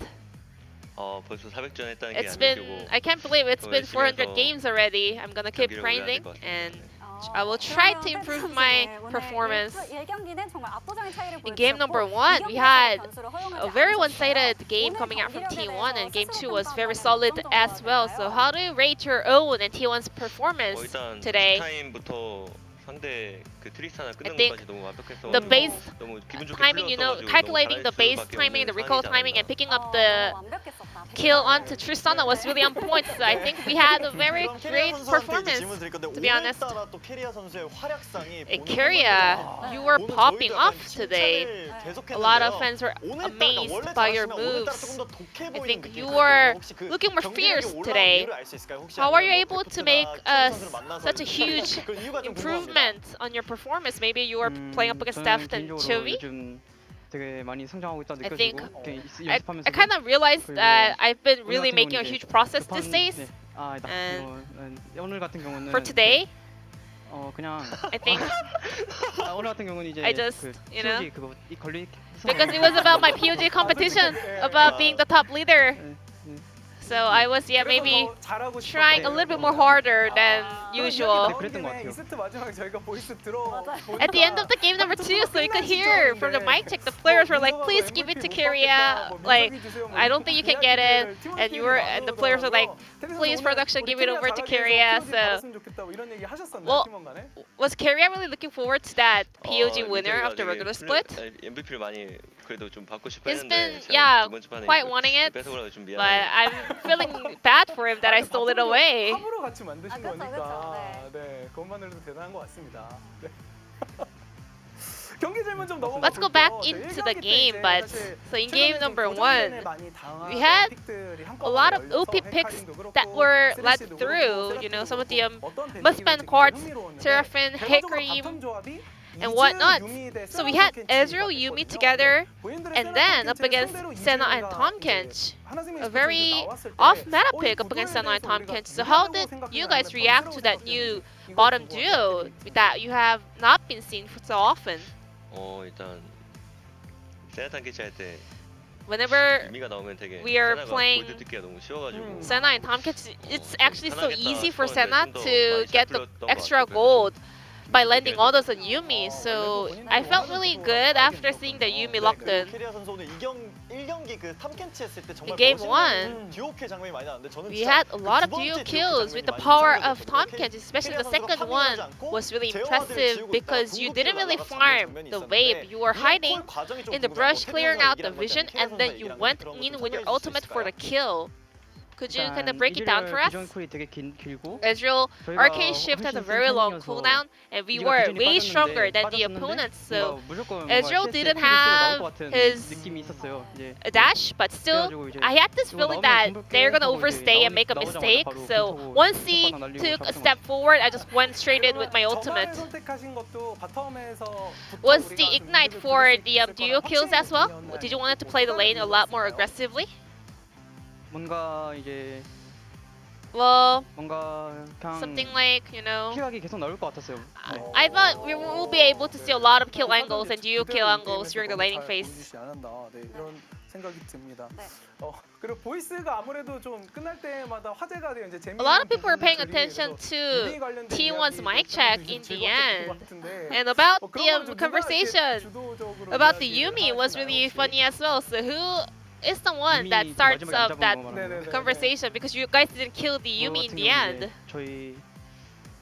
벌써 400전 했다는 게 It's been, I can't believe it's been 400 해서 games already. I'm gonna keep 경기를 grinding 올려야 될것 and I will try to improve my performance. In game number 1, we had a very one-sided game coming out from T1, and game 2 was very solid as well. So how do you rate your own and T1's performance today? I think the base timing, you know, calculating the base timing, the recall timing, and picking up the kill onto Tristana was really on point. So I think we had a very great performance, to be honest. And Keria, you were popping off today. A lot of fans were amazed by your moves. I think you were looking more fierce today. How are you able to make such a huge improvement on your performance? Maybe you were playing up against Steph and Chovy? I think I kind of realized that I've been really making a huge process these days. And for today, I think I just, you know, because it was about my POG competition, about being the top leader. So I was, yeah, maybe trying a little bit more harder than usual. At the end of the game number 2, so you could hear from the mic check, the players were like, please give it to Keria. Like, I don't think you can get it. And the players were like, please production, give it over to Keria. So, well, was Keria really looking forward to that POG winner of the regular split? He's been, yeah, quite wanting it, but I'm feeling bad for him that I stole it away. Let's go back into the game, but so in game number 1, we had a lot of OP picks that were led through. You know, some of the must-ban Quartz, Seraphine, Hickory, and whatnot. So we had Ezreal, Yuumi together, and then up against Senna and Tahm Kench. A very off-meta pick up against Senna and Tahm Kench. So how did you guys react to that new bottom duo that you have not been seeing so often? 일단 세나탄 캐치 할 때 Whenever 유미가 나오면 되게 we are 세나가 playing 골드 뜯기가 너무 쉬워가지고 Senna and Tahm Kench, it's actually so easy for Senna to get the extra gold by landing autos on Yuumi. So I felt really good after seeing the Yuumi locked in. In Game 1, we had a lot of duo kills with the power of Tomkins, especially the second one was really impressive because you didn't really farm the wave. You were hiding in the brush, clearing out the vision, and then you went in with your ultimate for the kill. Could you kind of break it down for us? Ezreal, Arcane Shift has a very long cooldown, and we were way stronger than the opponents, so Ezreal didn't have his dash, but still, I had this feeling that they're gonna overstay and make a mistake, so once he took a step forward, I just went straight in with my ultimate. Was the Ignite for the duo kills as well? Did you want to play the lane a lot more aggressively? 뭔가 이제 something like, you know, 킬각이 계속 나올 것 같았어요. I thought we will be able to see a lot of kill angles and duo kill angles during the laning phase. 이런 생각이 듭니다. 그리고 보이스가 아무래도 좀 끝날 때마다 화제가 돼요. 이제 A lot of people were paying attention to T1's mic check in the end, and about the conversation about the Yuumi was really funny as well. So who is the one that starts up that conversation, because you guys didn't kill the Yuumi in the end. 저희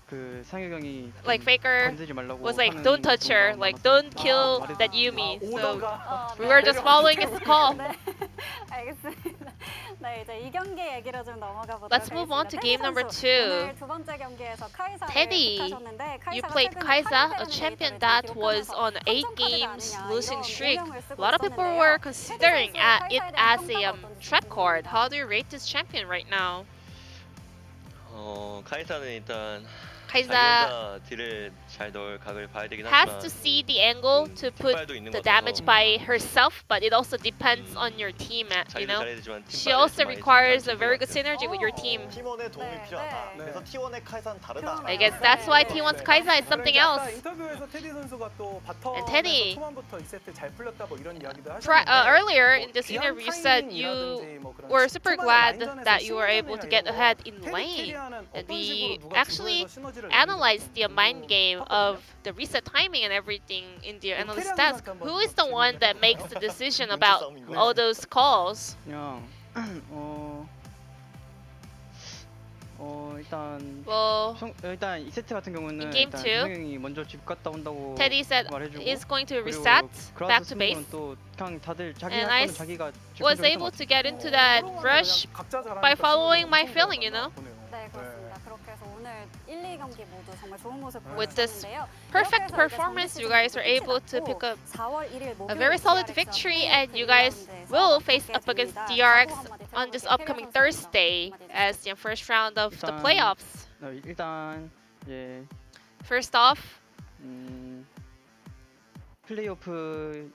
그 상혁이 Like Faker was like, don't touch her, like don't kill that Yuumi. So we were just following his call. 알겠습니다. 네, 이제 이 경기 얘기로 좀 넘어가 보도록 Let's move on to game number 2. 오늘 두 번째 경기에서 카이사를 Teddy, 택하셨는데 you 카이사가 played 최근에 Kai'Sa, 8대 a 0 champion 리드를 that 기록하면서 was on 8 어떤 카드가 games 아니냐, losing 이런 streak. 운명을 쓰고 A lot of people 있었는데요. were considering 테디 선수의 it 카이사에 as 대한 a 평가가 어떤지 trap card. 궁금합니다. How do you rate this champion right now? 카이사는 일단 Kai'Sa 딜을 잘 넣을 각을 봐야 되긴 has 하지만 to see the angle to put 뒷발도 있는 the 것 damage 같아서 by herself, but it also depends on your team, you 자기도 know? 잘해야 되지만 She 팀빨을 also 좀 많이 requires 주지 a very good 않을 것 같아요. synergy with your team. 팀원의 도움이 필요하다. 그래서 T1의 카이사는 다르다. I guess that's why T1's Kai'Sa is something else. 인터뷰에서 테디 선수가 또 And Teddy, 바텀에서 초반부터 2세트 잘 풀렸다 뭐 이런 이야기도 하셨는데 earlier in this interview, you said you were super glad that you were able to get ahead in lane. And we actually analyzed the mind game of the reset timing and everything in the analyst desk. Who is the one that makes the decision about all those calls? 그냥 일단 Well, 일단 이 세트 같은 경우는 in game 일단 2, 상혁이 먼저 집 갔다 온다고 Teddy said 말해주고 he's going to 그리고 reset 그라우스 back to base. 승부는 또 그냥 다들 자기 And 할 I 거는 자기가 Was able to get into that rush by following my feeling, you know? 네, 그렇습니다. 그렇게 해서 오늘 1, 2경기 모두 정말 좋은 모습 With this 보여주셨는데요. perfect performance, you guys were able to pick up a very solid victory, and you guys will face up against DRX on this upcoming Thursday as the first round of the playoffs. 일단 예 First off, 플레이오프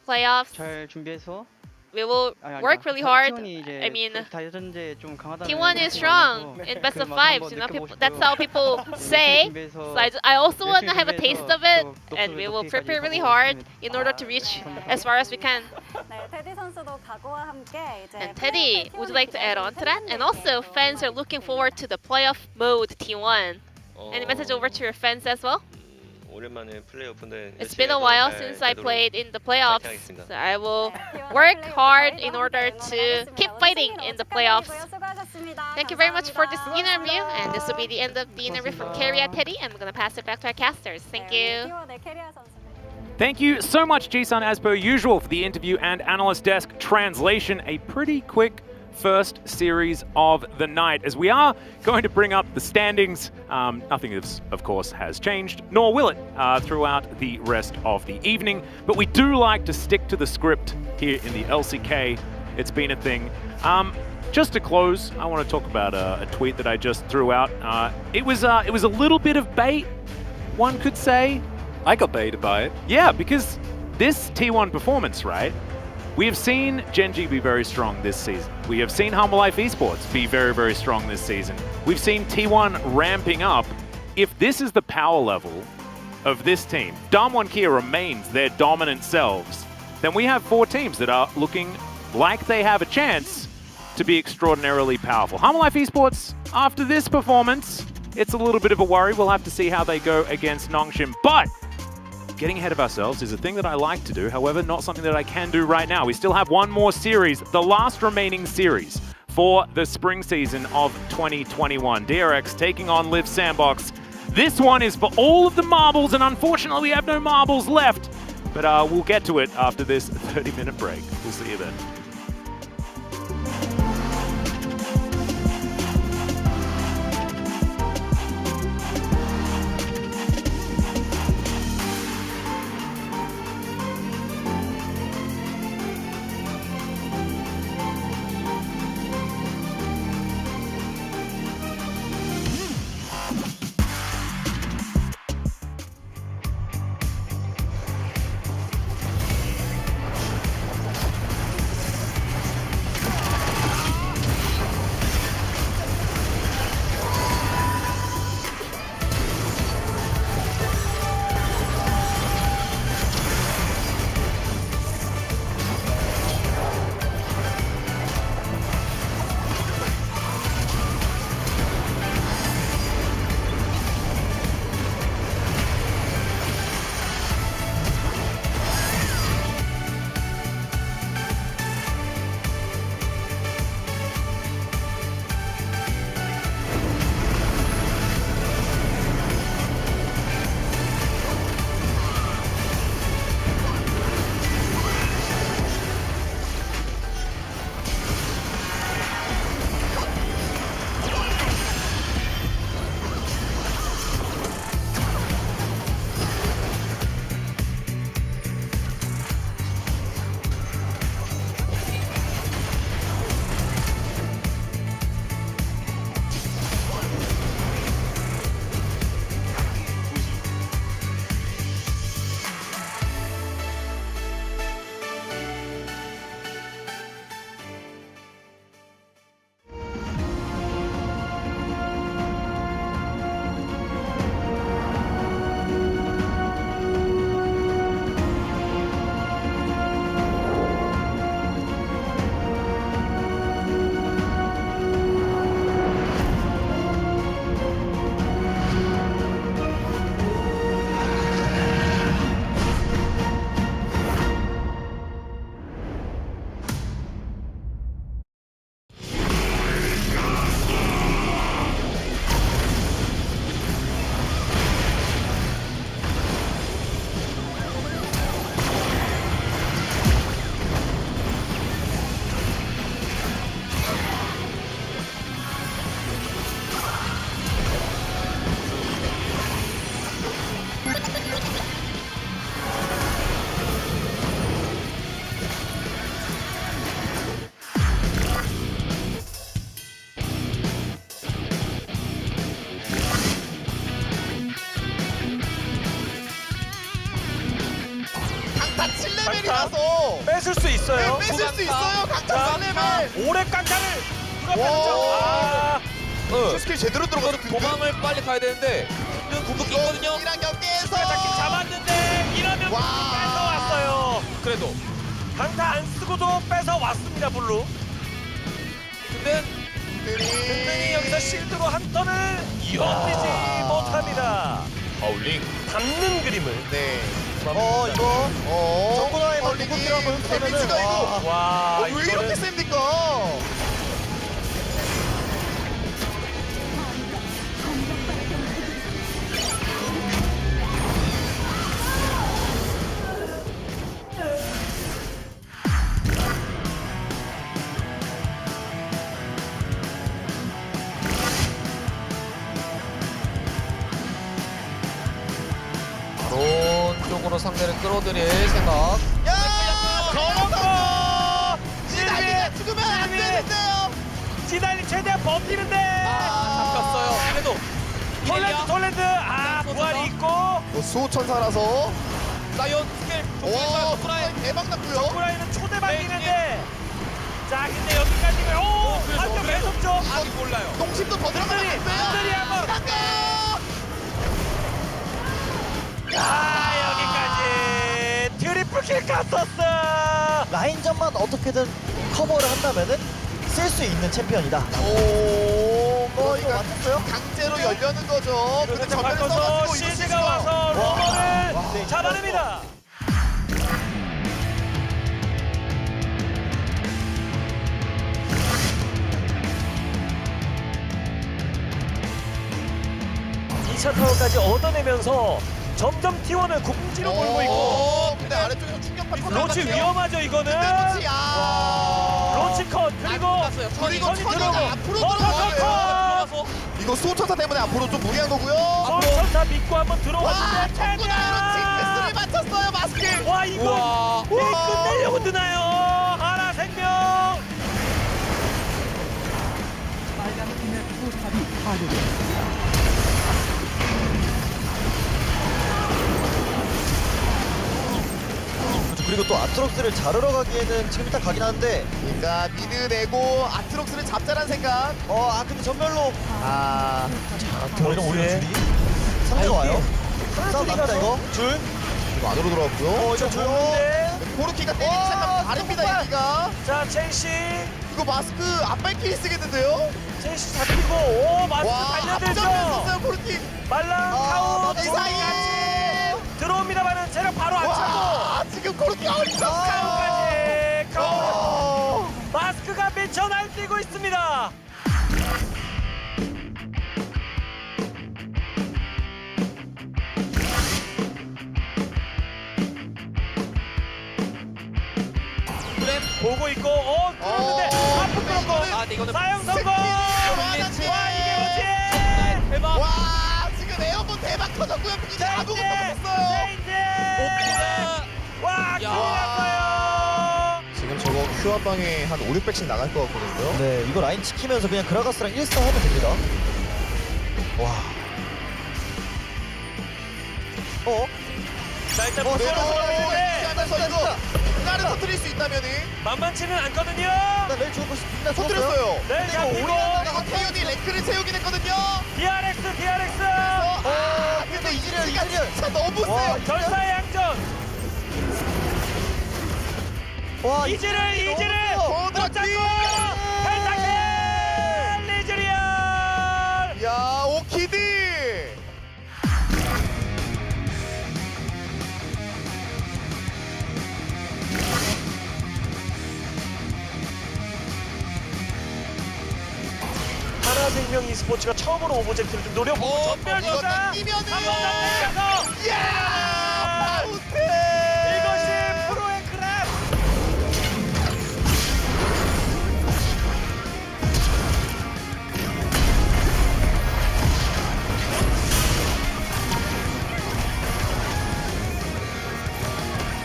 playoffs, 잘 준비해서 we will work really hard. T1이 I mean, 다전제 좀 강하다는 T1 is strong in best of fives. You know, that's how people say. So I also want to have a taste of it, and we will prepare really hard in order to reach as far as we can. 네, 테디 선수도 각오와 함께 이제 And Teddy, would you like to add on to that? And also, fans are looking forward to the playoff mode T1. Any message over to your fans as well? 오랜만에 플레이오프인데 It's been a while since I played in the playoffs, so I will work hard in order to keep fighting in the playoffs. Thank you very much for this interview, and this will be the end of the interview from Carrie and Teddy, and we're going to pass it back to our casters. Thank you. Thank you so much, Jisun, as per usual, for the interview and analyst desk translation. A pretty quick first series of the night, as we are going to bring up the standings. Nothing, of course, has changed, nor will it throughout the rest of the evening. But we do like to stick to the script here in the LCK. It's been a thing. Just to close, I want to talk about a tweet that I just threw out. It was a little bit of bait, one could say. I got baited by it. Yeah, because this T1 performance, right? We have seen Genji be very strong this season. We have seen Humble Life Esports be very, very strong this season. We've seen T1 ramping up. If this is the power level of this team, Damwon Kia remains their dominant selves, then we have 4 teams that are looking like they have a chance to be extraordinarily powerful. Humble Life Esports, after this performance, it's a little bit of a worry. We'll have to see how they go against Nongshim. But getting ahead of ourselves is a thing that I like to do, however, not something that I can do right now. We still have one more series, the last remaining series for the spring season of 2021. DRX taking on Live Sandbox. This one is for all of the marbles, and unfortunately we have no marbles left. But we'll get to it after this 30-minute break. We'll see you then. 뺏을 수 있어요. 뺏을 수 있어요. 강타 4레벨. 오래 깡타를 누가 뺏죠? 스킬 제대로 들어가서 도망을 빨리 가야 되는데 지금 궁극기 있거든요. 1한 경기에서 잡았는데 이러면 뺏어왔어요. 그래도 강타 안 쓰고도 뺏어왔습니다. 블루. 근데 든든히 여기서 실드로 한 턴을 이어지지 못합니다. 바울링 담는 그림을. 네. 이거 정보나의 바울링이 데미지가 이거 와, 왜 이렇게 셉니까? 쪽으로 상대를 끌어들일 생각. 야! 저런 지달리가 죽으면 안 되는데요. 지달리 최대한 버티는데. 잡혔어요. 그래도 톨랜드 부활이 있고. 수호천사라서 사이언 스킬. 정보라인 대박 났고요. 정보라인은 초대박이는데. 자, 근데 여기까지면 완전 매섭죠. 아직 몰라요. 똥심도 더 들어가야 돼요. 한들이 한번. 여기까지 트리플킬 갔었어. 라인전만 어떻게든 커버를 한다면은 쓸 수 있는 챔피언이다. 이거 맞췄어요? 강제로 열려는 거죠. 근데 전면에 바꿔서 써가지고 이거 CG가 쓰시죠. 와서 로버를 잡아냅니다. 차 타워까지 얻어내면서 점점 T1을 궁지로 몰고 있고 근데 아래쪽에서 충격파 로치 위험하죠 이거는. 로치 로치 컷 그리고 그리고 천이가 앞으로 들어가요. 이거 수호천사 때문에 앞으로 좀 무리한 거고요. 수호천사 믿고 한번 와 들어왔는데 정군으로 징크스를 맞췄어요 마스크. 와 이거 끝내려고 드나요? 하나 생명. 그리고 또 아트록스를 자르러 가기에는 지금 일단 가긴 하는데 그러니까 미드 내고 아트록스를 잡자란 생각. 근데 전멸로 자 이런 오히려 줄이 상대가 와요. 하나 싸움 납니다 이거 줄 이거 안으로 들어갔고요. 이거 좋은데. 코르키가 때리기 시작하면 다릅니다 여기가. 자 첸시 이거 마스크 앞발 킬 쓰겠는데요? 첸시 잡히고 오 마스크 와 달려들죠. 앞점했었어요 코르키. 말랑 타워 이 사이 들어옵니다만은 체력 바로 안 차고 와 지금 코르키 어리죠. 카우까지 마스크가 미쳐 날뛰고 있습니다. 보고 있고 들었는데 아프 끌었고 사형 성공. 와 이게 뭐지? 대박. 와 지금 에어본 대박 터졌고요. 이제 아무것도 못했어요. 와 기회였어요. 지금 저거 Q 한 방에 한 5, 600씩 나갈 것 같거든요. 네 이거 라인 지키면서 그냥 그라가스랑 1사 하면 됩니다. 와 자 일단 그래도 무서워서 하면서 이거 나를 터뜨릴 수 있다면은 만만치는 않거든요. 일단 레일 죽었고 일단 터뜨렸어요. 네, 그리고 잡히고. 오리아나가 태윤이 랭크를 채우긴 했거든요. DRX 근데 이즈리얼 진짜 너무 와, 세요. 결사의 양전. 와 이즈를 못 거드라 잡고 뒤. 펜타킬 리즈리얼. 야 오키디. 하나생명 e스포츠가 처음으로 오브젝트를 좀 노려보고 전멸 이거 여자 당기면은. 한번 더 때려서 야 파우테. 이것이 프로의 크랩.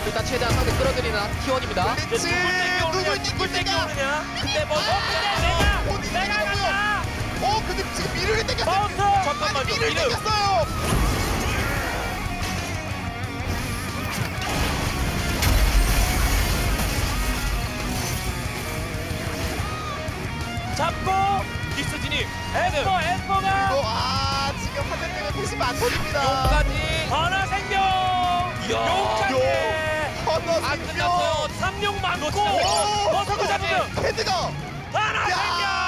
일단 최대한 상대 끌어들이는 T1입니다. 그렇지. 누굴 땡겨오느냐. 근데 뭐 내가 간다. 근데 지금 미르를 땡겼어요. 마운트. 아니 미르를 땡겼어요. 잡고 디스 진입. 에스퍼가 지금 한대 때문에 패시브 안 터집니다. 하나생명. 용까지. 안 끝났어요. 3용 맞고 오! 버서그 잡으면 헤드가. 하나생명.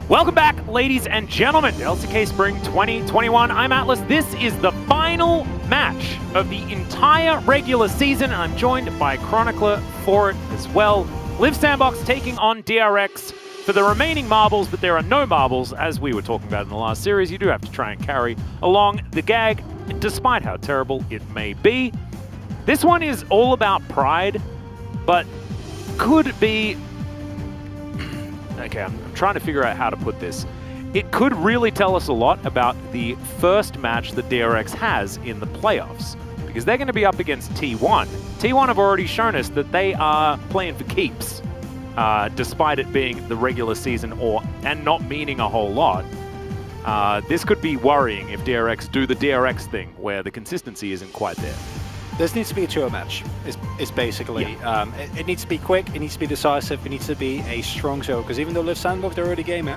Welcome back, ladies and gentlemen, to LCK Spring 2021. I'm Atlas. This is the final match of the entire regular season, and I'm joined by Chronicler for it as well. Live Sandbox taking on DRX for the remaining marbles, but there are no marbles, as we were talking about in the last series. You do have to try and carry along the gag, despite how terrible it may be. This one is all about pride, but could be... Okay, I'm trying to figure out how to put this. It could really tell us a lot about the first match that DRX has in the playoffs, because they're going to be up against T1. T1 have already shown us that they are playing for keeps, despite it being the regular season and not meaning a whole lot. This could be worrying if DRX do the DRX thing, where the consistency isn't quite there. This needs to be a 2-0 match, is basically. Yeah. It needs to be quick, it needs to be decisive, it needs to be a strong show, because even though Live Sandbox, their early game,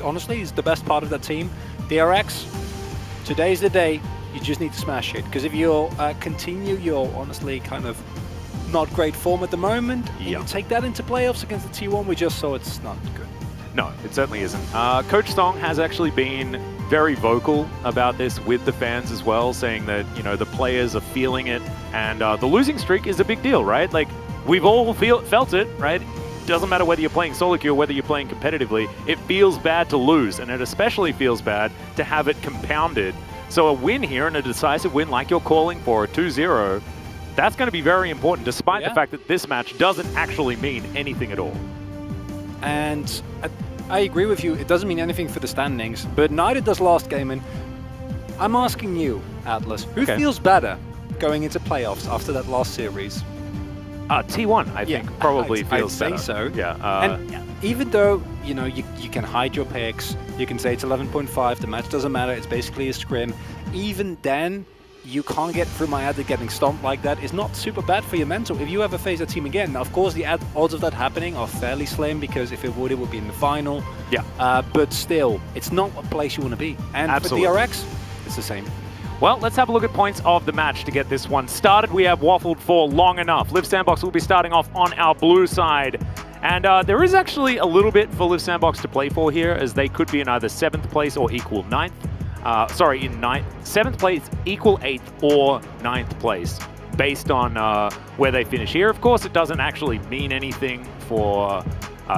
honestly, is the best part of that team. DRX, today's the day, you just need to smash it, because if you continue your, honestly, kind of not great form at the moment, you take that into playoffs against the T1, we just saw it's not good. No, it certainly isn't. Coach Song has actually been very vocal about this with the fans as well, saying that, you know, the players are feeling it, and the losing streak is a big deal, right? Like, we've all felt it, right? Doesn't matter whether you're playing solo queue or whether you're playing competitively, it feels bad to lose, and it especially feels bad to have it compounded. So a win here, and a decisive win like you're calling for, a 2-0, that's going to be very important, despite the fact that this match doesn't actually mean anything at all. And I agree with you, it doesn't mean anything for the standings, but neither does last game. And I'm asking you, Atlas, who feels better going into playoffs after that last series? T1, I think, probably feels better. I'd say so. Yeah. And even though, you know, you can hide your picks, you can say it's 11.5, the match doesn't matter, it's basically a scrim, even then, you can't get through my ad getting stomped like that. It's not super bad for your mental if you ever face that team again. Now, of course, the odds of that happening are fairly slim, because if it would be in the final. Yeah. But still, it's not a place you want to be. And Absolutely. for DRX, it's the same. Well, let's have a look at points of the match to get this one started. We have waffled for long enough. Live Sandbox will be starting off on our blue side. And there is actually a little bit for Live Sandbox to play for here, as they could be in either 7th place or equal 9th. In 9th, 7th place, equal 8th, or 9th place, based on where they finish here. Of course, it doesn't actually mean anything for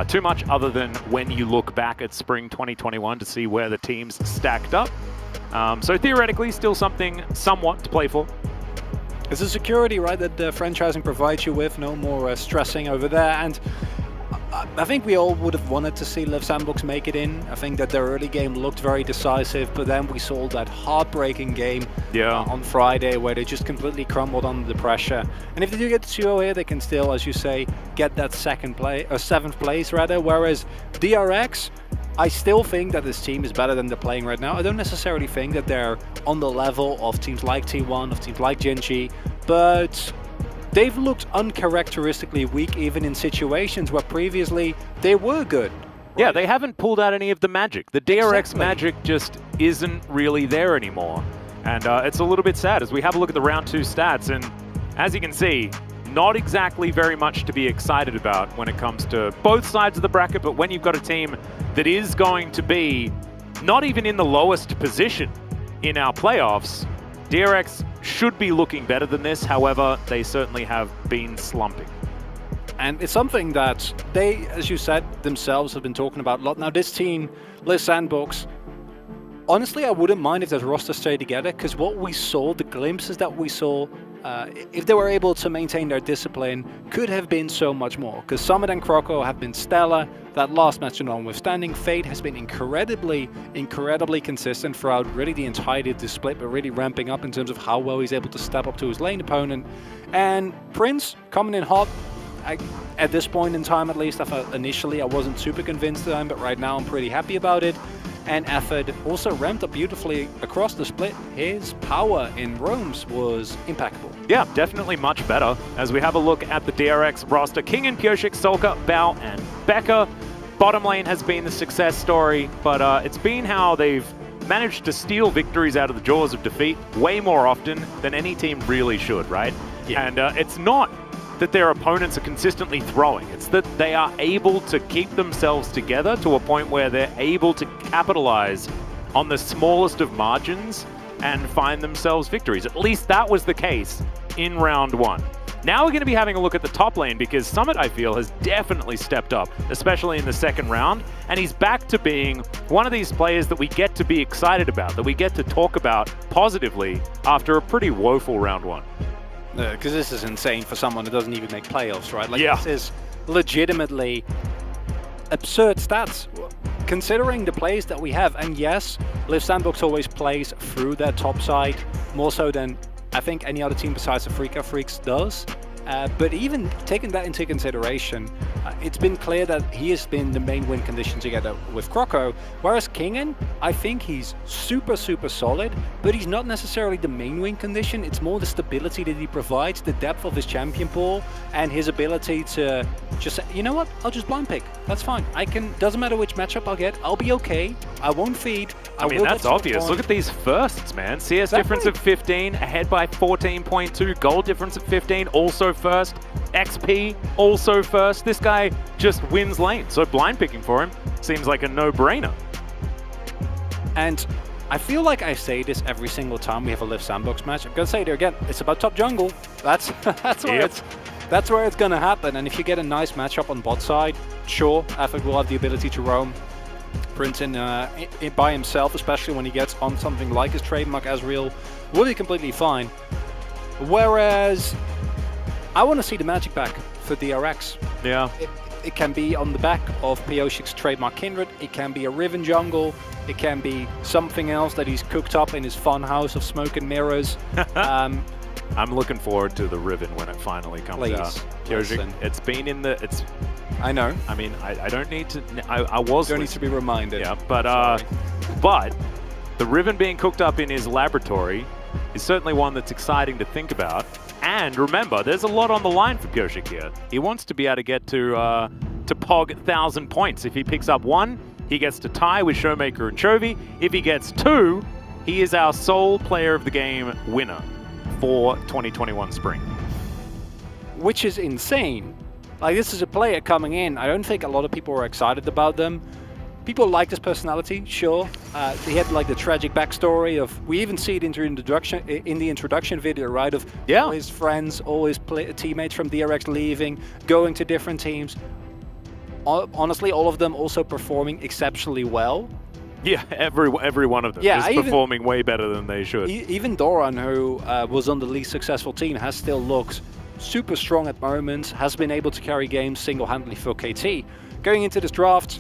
too much other than when you look back at Spring 2021 to see where the teams stacked up. So theoretically, still something somewhat to play for. It's a security, right, that the franchising provides you with, no more stressing over there. And I think we all would have wanted to see Live Sandbox make it in. I think that their early game looked very decisive, but then we saw that heartbreaking game on Friday where they just completely crumbled under the pressure. And if they do get to 2-0 here, they can still, as you say, get that 7th place rather. Whereas DRX, I still think that this team is better than they're playing right now. I don't necessarily think that they're on the level of teams like T1, of teams like Gen.G, but they've looked uncharacteristically weak even in situations where previously they were good. Yeah, they haven't pulled out any of the magic. The DRX magic just isn't really there anymore. And it's a little bit sad as we have a look at the round 2 stats. And as you can see, not exactly very much to be excited about when it comes to both sides of the bracket. But when you've got a team that is going to be not even in the lowest position in our playoffs, DRX should be looking better than this. However, they certainly have been slumping. And it's something that they, as you said, themselves have been talking about a lot. Now, this team, Live Sandbox, honestly, I wouldn't mind if that roster stayed together, because what we saw, the glimpses that we saw, if they were able to maintain their discipline, could have been so much more. Because Summit and Croco have been stellar. That last match notwithstanding, Fade has been incredibly consistent throughout really the entirety of the split, but really ramping up in terms of how well he's able to step up to his lane opponent. And Prince coming in hot. At this point in time, at least, I thought initially I wasn't super convinced of him, but right now I'm pretty happy about it. And Efford also ramped up beautifully across the split. His power in roams was impeccable. Yeah, definitely much better. As we have a look at the DRX roster, King and Pyoshik, Solka, Bao, and Becca. Bottom lane has been the success story, but it's been how they've managed to steal victories out of the jaws of defeat way more often than any team really should, right? Yeah. And it's not that their opponents are consistently throwing. It's that they are able to keep themselves together to a point where they're able to capitalize on the smallest of margins and find themselves victories. At least that was the case in round 1. Now we're going to be having a look at the top lane because Summit, I feel, has definitely stepped up, especially in the second round, and he's back to being one of these players that we get to be excited about, that we get to talk about positively after a pretty woeful round 1. Because this is insane for someone that doesn't even make playoffs, right? Like, yeah. This is legitimately absurd stats, considering the plays that we have. And yes, Liv Sandbox always plays through their top side, more so than I think any other team besides the Freaks does. But even taking that into consideration, it's been clear that he has been the main win condition together with Croco, whereas Kingen, I think he's super solid, but he's not necessarily the main win condition. It's more the stability that he provides, the depth of his champion pool, and his ability to just say, you know what, I'll just blind pick. That's fine. Doesn't matter which matchup I'll get, I'll be okay. I won't feed. I mean, that's obvious. Look at these firsts, man. CS difference of 15, ahead by 14.2, gold difference of 15, also first. XP, also first. This guy just wins lane, so blind picking for him seems like a no-brainer. And I feel like I say this every single time we have a Liv Sandbox match. I'm going to say it again, it's about top jungle. That's where it's going to happen. And if you get a nice matchup on bot side, sure, Affect will have the ability to roam Prince in by himself, especially when he gets on something like his trademark Azrael, will be completely fine. Whereas I want to see the magic back for DRX. Yeah. It can be on the back of POG's trademark Kindred, it can be a Riven jungle, it can be something else that he's cooked up in his fun house of smoke and mirrors. I'm looking forward to the Riven when it finally comes out. Listen. It's been in the... I know. I mean, I don't need to... I was... Don't need to be reminded. Yeah, but the Riven being cooked up in his laboratory is certainly one that's exciting to think about. And remember, there's a lot on the line for POG here. He wants to be able to get to POG 1,000 points. If he picks up 1, he gets to tie with Showmaker and Chovy. If he gets 2, he is our sole player of the game winner for 2021 spring. Which is insane. Like, this is a player coming in. I don't think a lot of people were excited about them. People liked his personality, sure. He had like the tragic backstory of, we even see it in the introduction video, right? Of all his friends, all his teammates from DRX leaving, going to different teams. Honestly, all of them also performing exceptionally well. Yeah, every one of them is performing way better than they should. Even Doran, who was on the least successful team, has still looked super strong at moments, has been able to carry games single-handedly for KT. Going into this draft,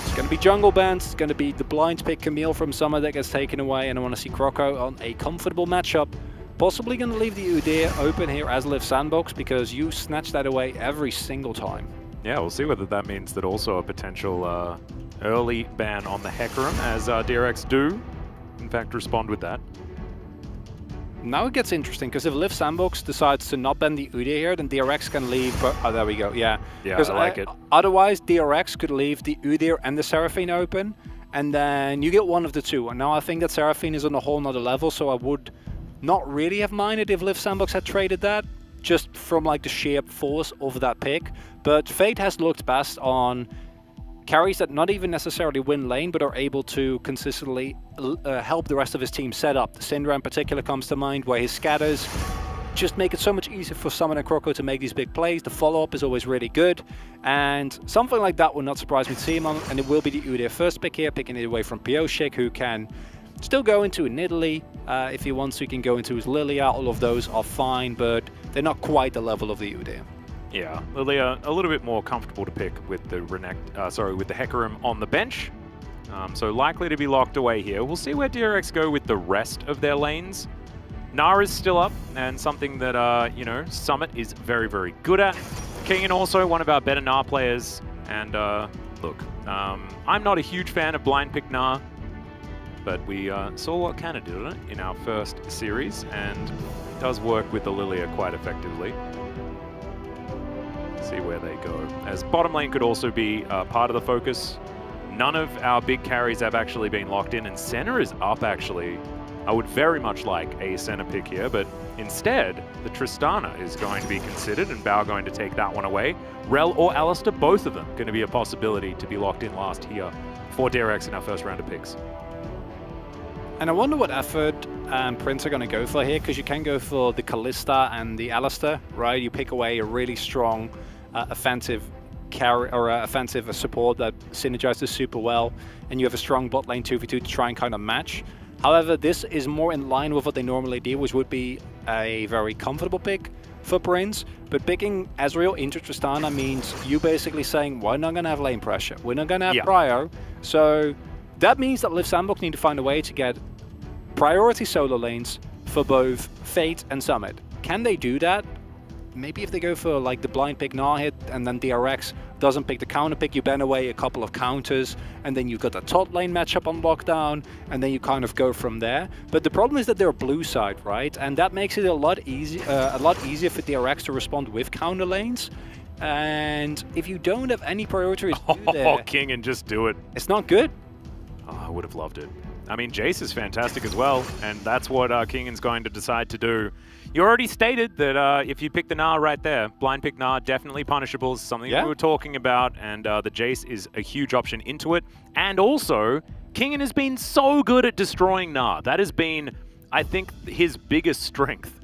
it's going to be jungle bans, it's going to be the blind pick Camille from Summer that gets taken away, and I want to see Croco on a comfortable matchup. Possibly going to leave the Udyr open here as Liv Sandbox, because you snatch that away every single time. Yeah, we'll see whether that means that also a potential early ban on the Hecarim, as DRX do, in fact, respond with that. Now it gets interesting, because if Liv Sandbox decides to not ban the Udyr here, then DRX can leave. Oh, there we go. Yeah, I like it. Otherwise, DRX could leave the Udyr and the Seraphine open, and then you get one of the two. And now I think that Seraphine is on a whole nother level, so I would not really have minded if Liv Sandbox had traded that, just from like the sheer force of that pick. But Fate has looked best on carries that not even necessarily win lane, but are able to consistently help the rest of his team set up. The Syndra in particular comes to mind, where his scatters just make it so much easier for Summon and Croco to make these big plays. The follow-up is always really good, and something like that would not surprise me to see him on, and it will be the Udyr first pick here, picking it away from POG, who can still go into a Nidalee. If he wants to, he can go into his Lilia. All of those are fine, but they're not quite the level of the Udyr. Yeah, Lilia a little bit more comfortable to pick with the with the Hecarim on the bench. So likely to be locked away here. We'll see where DRX go with the rest of their lanes. Nara's still up, and something that you know, Summit is very, very good at. Kingen also one of our better Gnar players. And look, I'm not a huge fan of blind pick Gnar, but we saw what Canada did on it in our first series, and it does work with the Lilia quite effectively. See where they go. As bottom lane could also be part of the focus. None of our big carries have actually been locked in, and Senna is up actually I would very much like a center pick here, but instead, the Tristana is going to be considered, and Bao going to take that one away. Rel or Alistair, both of them going to be a possibility to be locked in last here for DRX in our first round of picks. And I wonder what effort Prince are going to go for here, because you can go for the Kalista and the Alistair, right? You pick away a really strong offensive carry or offensive support that synergizes super well, and you have a strong bot lane 2v2 to try and kind of match. However, this is more in line with what they normally do, which would be a very comfortable pick for Prince. But picking Ezreal into Tristana means you basically saying, we're not going to have lane pressure, we're not going to have prio. So that means that Liv Sandbox need to find a way to get priority solo lanes for both Fate and Summit. Can they do that? Maybe if they go for like the blind pick Gnar hit and then DRX doesn't pick the counter pick, you ban away a couple of counters, and then you've got a top lane matchup on lockdown, and then you kind of go from there. But the problem is that they're blue side, right? And that makes it a lot easier for DRX to respond with counter lanes. And if you don't have any priority to do there, King and just do it. It's not good. Oh, I would have loved it. I mean, Jace is fantastic as well, and that's what Kingan's going to decide to do. You already stated that if you pick the Gnar right there, blind pick Gnar, definitely punishable, is something that we were talking about, and the Jace is a huge option into it. And also, Kingan has been so good at destroying Gnar. That has been, I think, his biggest strength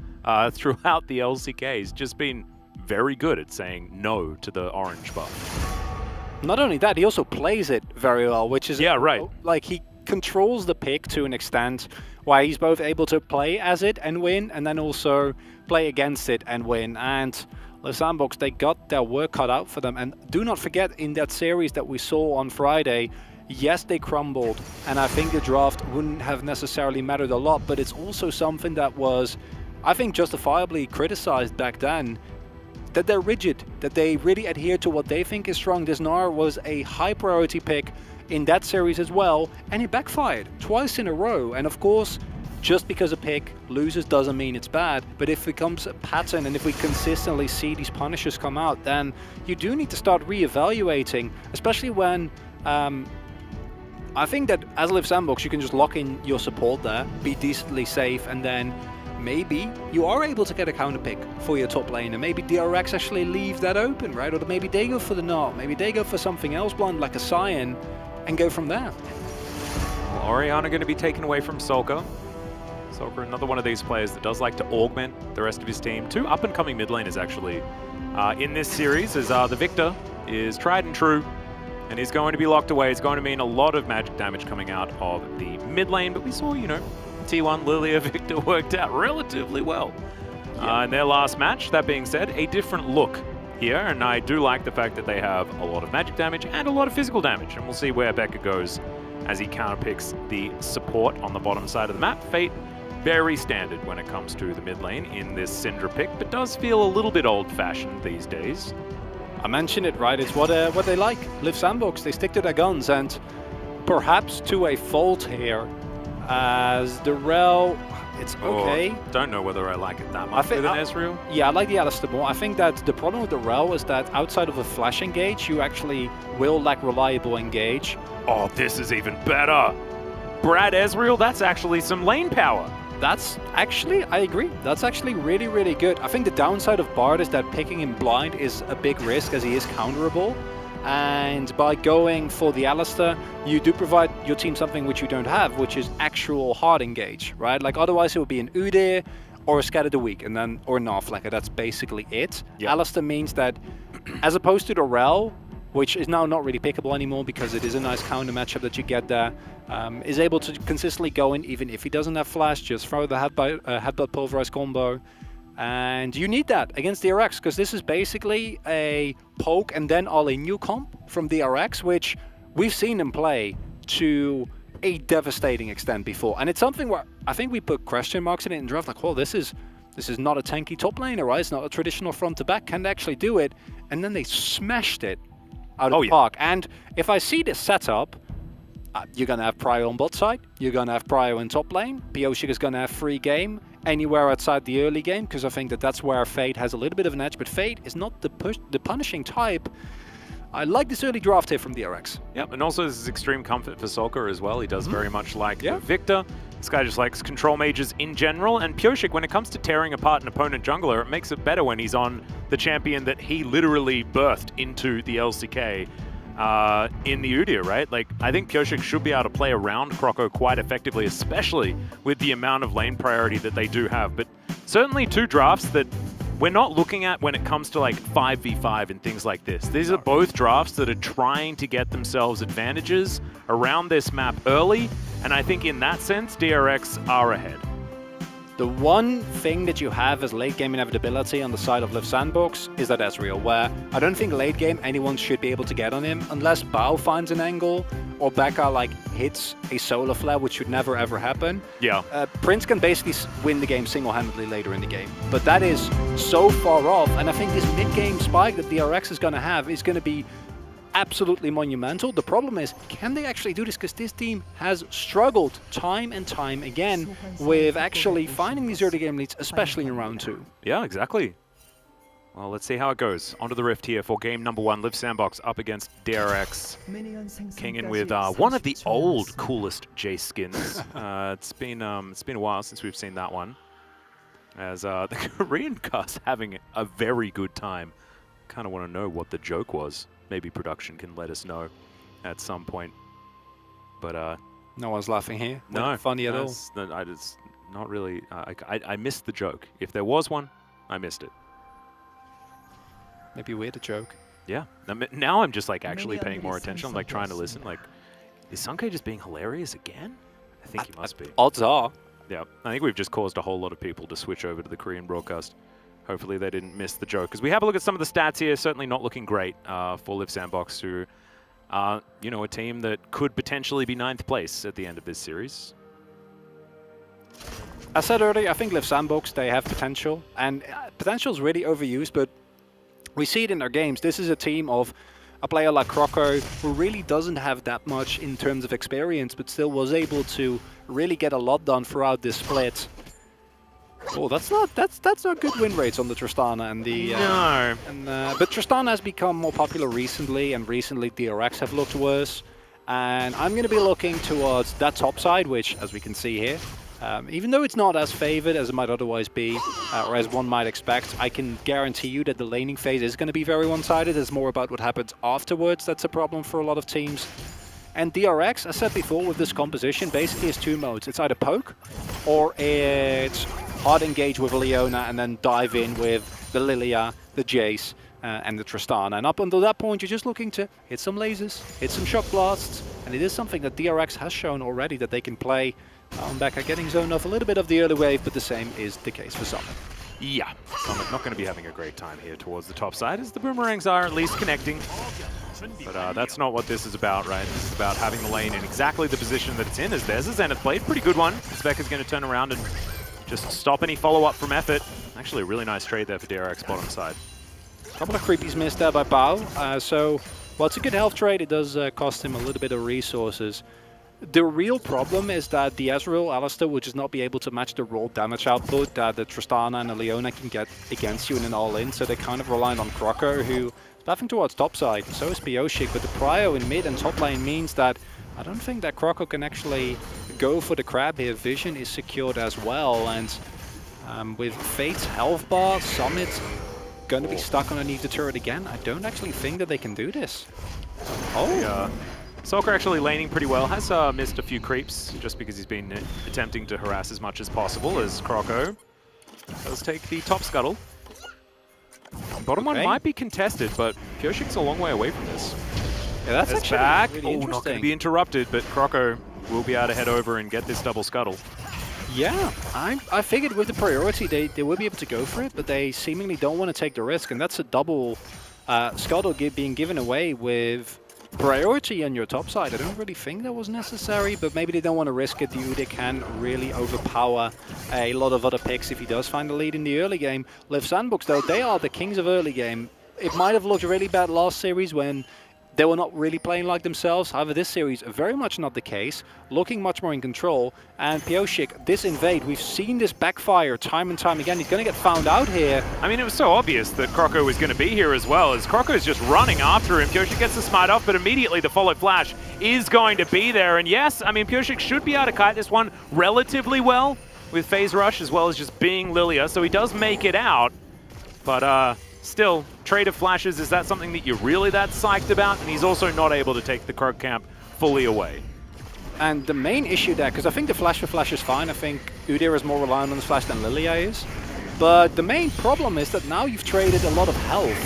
throughout the LCK. He's just been very good at saying no to the orange buff. Not only that, he also plays it very well, which is... Yeah, right. Like, he controls the pick to an extent where he's both able to play as it and win, and then also play against it and win. And the Sandbox, they got their work cut out for them. And do not forget, in that series that we saw on Friday, yes, they crumbled, and I think the draft wouldn't have necessarily mattered a lot, but it's also something that was, I think, justifiably criticized back then, that they're rigid, that they really adhere to what they think is strong. This Gnar was a high priority pick in that series as well, and it backfired twice in a row. And of course, just because a pick loses doesn't mean it's bad, but if it becomes a pattern and if we consistently see these punishes come out, then you do need to start reevaluating, especially when I think that as Liv Sandbox, you can just lock in your support there, be decently safe, and then maybe you are able to get a counter pick for your top lane, and maybe DRX actually leave that open, right? Or maybe they go for the Gnar, maybe they go for something else blind like a Cyan, and go from there. Well, Orianna going to be taken away from Solka. Solka, another one of these players that does like to augment the rest of his team. Two up-and-coming mid laners actually in this series, as the Victor is tried and true, and he's going to be locked away. It's going to mean a lot of magic damage coming out of the mid lane, but we saw, you know, T1 Lilia Victor worked out relatively well in their last match. That being said, a different look here, and I do like the fact that they have a lot of magic damage and a lot of physical damage, and we'll see where Becca goes as he counterpicks the support on the bottom side of the map. Fate, very standard when it comes to the mid lane in this Syndra pick, but does feel a little bit old-fashioned these days. I mentioned it, right? It's what they like. Liv Sandbox, they stick to their guns, and perhaps to a fault here, as the Rel, it's okay. Don't know whether I like it that much with an Ezreal. Yeah, I like the Alistair more. I think that the problem with the Rel is that outside of a flash engage, you actually will lack reliable engage. Oh, this is even better. Brad Ezreal, that's actually some lane power. That's actually, I agree, that's actually really, really good. I think the downside of Bard is that picking him blind is a big risk, as he is counterable. And by going for the Alistair, you do provide your team something which you don't have, which is actual hard engage, right? Like otherwise it would be an Udyr or a Scatter the Weak, and then or Gnarflacker. That's basically it. Yep. Alistair means that, as opposed to the Rel, which is now not really pickable anymore because it is a nice counter matchup that you get there, is able to consistently go in even if he doesn't have flash, just throw the headbutt pulverize combo. And you need that against DRX, because this is basically a poke and then all-in new comp from DRX, which we've seen him play to a devastating extent before. And it's something where I think we put question marks in it in draft, like, well, this is not a tanky top laner, right? It's not a traditional front to back. Can they actually do it? And then they smashed it out of the park. And if I see this setup, you're going to have prio on bot side, you're going to have prio in top lane, POG is going to have free game anywhere outside the early game, because I think that that's where Fate has a little bit of an edge, but Fate is not the punishing type. I like this early draft here from DRX. Yep, and also this is extreme comfort for Soccer as well. He does very much like Victor. This guy just likes control mages in general, and POG, when it comes to tearing apart an opponent jungler, it makes it better when he's on the champion that he literally birthed into the LCK in the Udyr, right? Like, I think POG should be able to play around Croco quite effectively, especially with the amount of lane priority that they do have. But certainly 2 drafts that we're not looking at when it comes to like 5v5 and things like this. These are both drafts that are trying to get themselves advantages around this map early, and I think in that sense, DRX are ahead. The one thing that you have as late game inevitability on the side of Liv Sandbox is that Ezreal, where I don't think late game anyone should be able to get on him unless Bao finds an angle or Becca like hits a solar flare, which should never ever happen. Yeah. Prince can basically win the game single-handedly later in the game, but that is so far off, and I think this mid-game spike that DRX is going to have is going to be absolutely monumental. The problem is, can they actually do this? Because this team has struggled time and time again with actually finding these early game leads, especially in round 2. Yeah, exactly. Well, let's see how it goes. Onto the Rift here for game number 1. Liv Sandbox up against DRX. Kinging with one of the old coolest Jace skins. It's been a while since we've seen that one. As the Korean cast having a very good time. Kind of want to know what the joke was. Maybe production can let us know at some point. But no one's laughing here. No, not funny at all. I just not really. I missed the joke. If there was one, I missed it. Maybe weird a joke. Yeah. Now I'm just like actually paying more attention. I'm like trying to listen. Like, is Sunke just being hilarious again? I think he must be. Odds are. Yeah. I think we've just caused a whole lot of people to switch over to the Korean broadcast. Hopefully they didn't miss the joke. As we have a look at some of the stats here, certainly not looking great for Liv Sandbox, who are, you know, a team that could potentially be 9th place at the end of this series. As said earlier, I think Liv Sandbox, they have potential, and potential is really overused, but we see it in their games. This is a team of a player like Croco, who really doesn't have that much in terms of experience, but still was able to really get a lot done throughout this split. Oh, that's not good win rates on the Tristana and the. No. But Tristana has become more popular recently, and recently DRX have looked worse. And I'm going to be looking towards that top side, which, as we can see here, even though it's not as favored as it might otherwise be, or as one might expect, I can guarantee you that the laning phase is going to be very one-sided. It's more about what happens afterwards that's a problem for a lot of teams. And DRX, as said before, with this composition, basically has 2 modes. It's either poke, or it's hard engage with Leona and then dive in with the Lilia, the Jace, and the Tristana. And up until that point, you're just looking to hit some lasers, hit some shock blasts, and it is something that DRX has shown already that they can play. Becca getting zoned off a little bit of the early wave, but the same is the case for Summit. Yeah, Summit not going to be having a great time here towards the top side, as the boomerangs are at least connecting. But that's not what this is about, right? This is about having the lane in exactly the position that it's in, as there's a Zenith Blade. Pretty good one. Becca's going to turn around and just stop any follow-up from Effort. Actually, a really nice trade there for DRX bottom side. A couple of creepies missed there by Bao. So, while it's a good health trade, it does cost him a little bit of resources. The real problem is that the Ezreal Alistar will just not be able to match the raw damage output that the Tristana and the Leona can get against you in an all-in, so they're kind of reliant on Croco, who is buffing towards top side. So is POG, but the prio in mid and top lane means that I don't think that Croco can actually go for the crab here. Vision is secured as well, and with Fate's health bar, Summit going to be stuck underneath the turret again. I don't actually think that they can do this. Oh! Soccer actually laning pretty well, has missed a few creeps just because he's been attempting to harass as much as possible, as Croco does take the top scuttle. Bottom one might be contested, but POG's a long way away from this. Yeah, that's actually back. really interesting. Not going to be interrupted, but Croco will be able to head over and get this double scuttle. Yeah, I figured with the priority they will be able to go for it, but they seemingly don't want to take the risk, and that's a double scuttle being given away with priority on your top side. I don't really think that was necessary, but maybe they don't want to risk it. The Udyr can really overpower a lot of other picks if he does find the lead in the early game. Liv Sandbox, though, they are the kings of early game. It might have looked really bad last series when they were not really playing like themselves. However, this series, very much not the case, looking much more in control. And POG, this invade, we've seen this backfire time and time again. He's going to get found out here. I mean, it was so obvious that Croco was going to be here as well, as Croco's just running after him. POG gets the smite off, but immediately the follow flash is going to be there. And yes, I mean, POG should be able to kite this one relatively well with Phase Rush, as well as just being Lilia, so he does make it out. But still, trade of flashes, is that something that you're really that psyched about? And he's also not able to take the Krog camp fully away. And the main issue there, because I think the flash for flash is fine. I think Udyr is more reliant on the flash than Lilia is. But the main problem is that now you've traded a lot of health.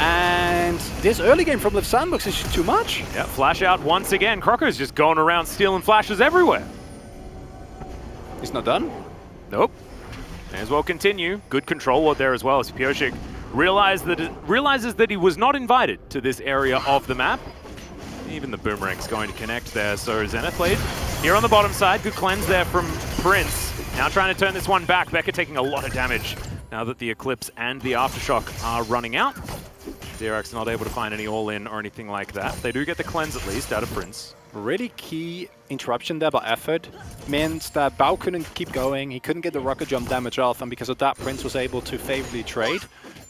And this early game from Liv Sandbox is just too much. Yeah, flash out once again. Croco's just going around stealing flashes everywhere. He's not done? Nope. May as well continue. Good control ward there as well, as POG realizes that he was not invited to this area of the map. Even the boomerang's going to connect there, so Zenith Blade here on the bottom side. Good cleanse there from Prince. Now trying to turn this one back. Becca taking a lot of damage now that the Eclipse and the Aftershock are running out. DRX not able to find any all-in or anything like that. They do get the cleanse at least out of Prince. Really key interruption there by Effort means that Bao couldn't keep going. He couldn't get the rocket jump damage off, and because of that, Prince was able to favorably trade.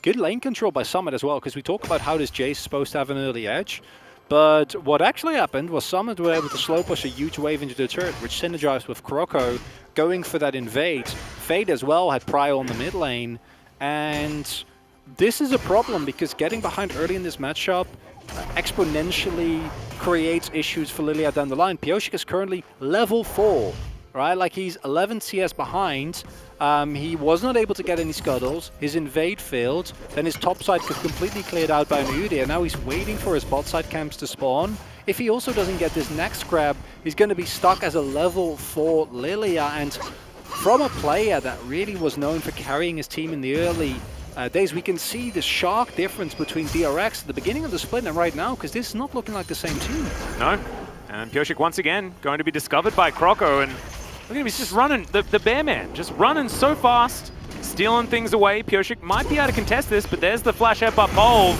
Good lane control by Summit as well, because we talk about how this Jace is supposed to have an early edge. But what actually happened was Summit were able to slow push a huge wave into the turret, which synergized with Croco going for that invade. Fade as well had Prio on the mid lane, and this is a problem because getting behind early in this matchup exponentially creates issues for Lilia down the line. POG is currently level 4, right? Like, he's 11 CS behind. He was not able to get any scuttles. His invade failed. Then his top side was completely cleared out by Udyr. Now he's waiting for his bot side camps to spawn. If he also doesn't get this next grab, he's going to be stuck as a level 4 Lilia. And from a player that really was known for carrying his team in the early days, we can see the stark difference between DRX at the beginning of the split and right now, because this is not looking like the same team. No. And POG once again going to be discovered by Croco, and look at him, he's just running, the bear man, just running so fast, stealing things away. POG might be able to contest this, but there's the flash up Pole.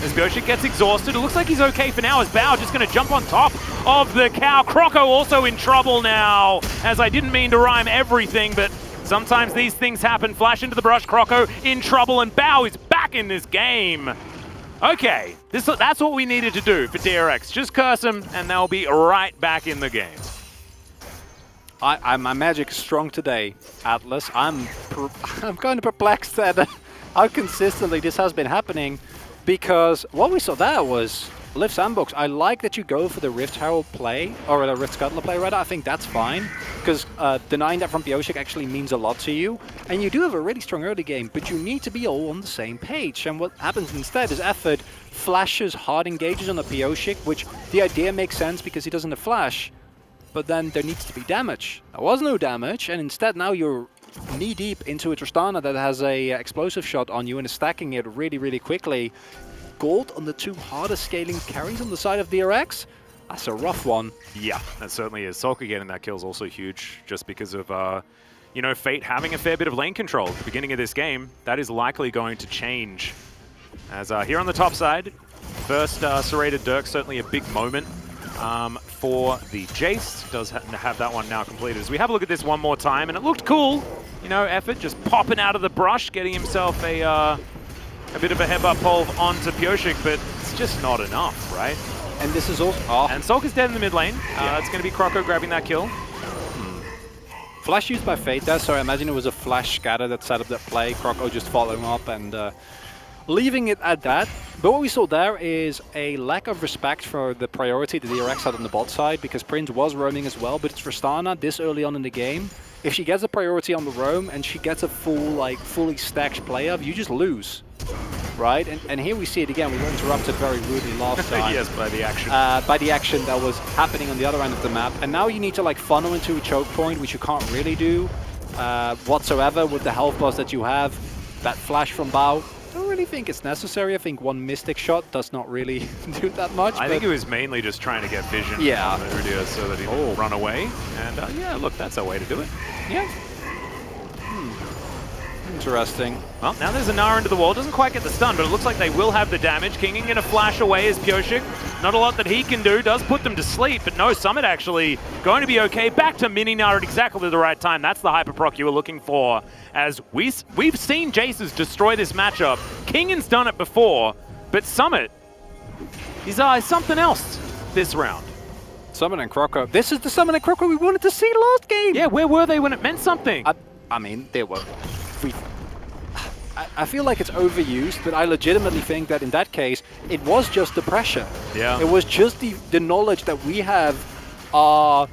As POG gets exhausted, it looks like he's okay for now, as Bao just going to jump on top of the cow. Croco also in trouble now, as I didn't mean to rhyme everything, but sometimes these things happen. Flash into the brush, Croco in trouble, and Bao is back in this game. Okay, that's what we needed to do for DRX. Just curse them, and they'll be right back in the game. My magic is strong today, Atlas. I'm kind of perplexed at how consistently this has been happening, because what we saw there was Liv Sandbox. I like that you go for the Rift Herald play, or the Rift Scuttler play rather. I think that's fine, because denying that from POG actually means a lot to you. And you do have a really strong early game, but you need to be all on the same page. And what happens instead is Effort flashes hard engages on the POG, which the idea makes sense because he doesn't have flash. But then there needs to be damage. There was no damage, and instead now you're knee-deep into a Tristana that has a explosive shot on you and is stacking it really, really quickly. Gold on the two hardest scaling carries on the side of DRX. That's a rough one. Yeah, that certainly is. Solka getting that kill is also huge, just because of, you know, Fate having a fair bit of lane control at the beginning of this game. That is likely going to change. As here on the top side, first serrated Dirk, certainly a big moment for the Jace. Does have that one now completed. As we have a look at this one more time, and it looked cool. You know, Effort just popping out of the brush, getting himself a bit of a headbutt pole onto POG, but it's just not enough, right? And this is also... Oh. And Solka's dead in the mid lane. It's going to be Croco grabbing that kill. Flash used by Fate there, so I imagine it was a flash scatter that set up that play. Croco just following up and leaving it at that. But what we saw there is a lack of respect for the priority that the DRX had on the bot side, because Prince was roaming as well, but it's Tristana this early on in the game. If she gets a priority on the roam and she gets a fully stacked play of, you just lose. Right? And here we see it again. We were interrupted very rudely last time. Yes, by the action. By the action that was happening on the other end of the map. And now you need to like funnel into a choke point, which you can't really do whatsoever with the health bars that you have. That flash from Bao, I don't really think it's necessary. I think one Mystic shot does not really do that much. I think it was mainly just trying to get vision on Udyr so that he would run away. And yeah, look, that's a way to do it. Yeah. Interesting. Well, now there's a Nara into the wall. Doesn't quite get the stun, but it looks like they will have the damage. Kinging going to flash away as POG Not a lot that he can do. Does put them to sleep, but no, Summit actually going to be okay. Back to Mininar at exactly the right time. That's the hyperproc you were looking for. As we've seen Jaces destroy this matchup. Kingan's done it before, but Summit, he's something else this round. Summit and Croco. This is the Summit and Croco we wanted to see last game. Yeah, where were they when it meant something? I mean, they were. I feel like it's overused, but I legitimately think that in that case, it was just the pressure. Yeah. It was just the knowledge that we have our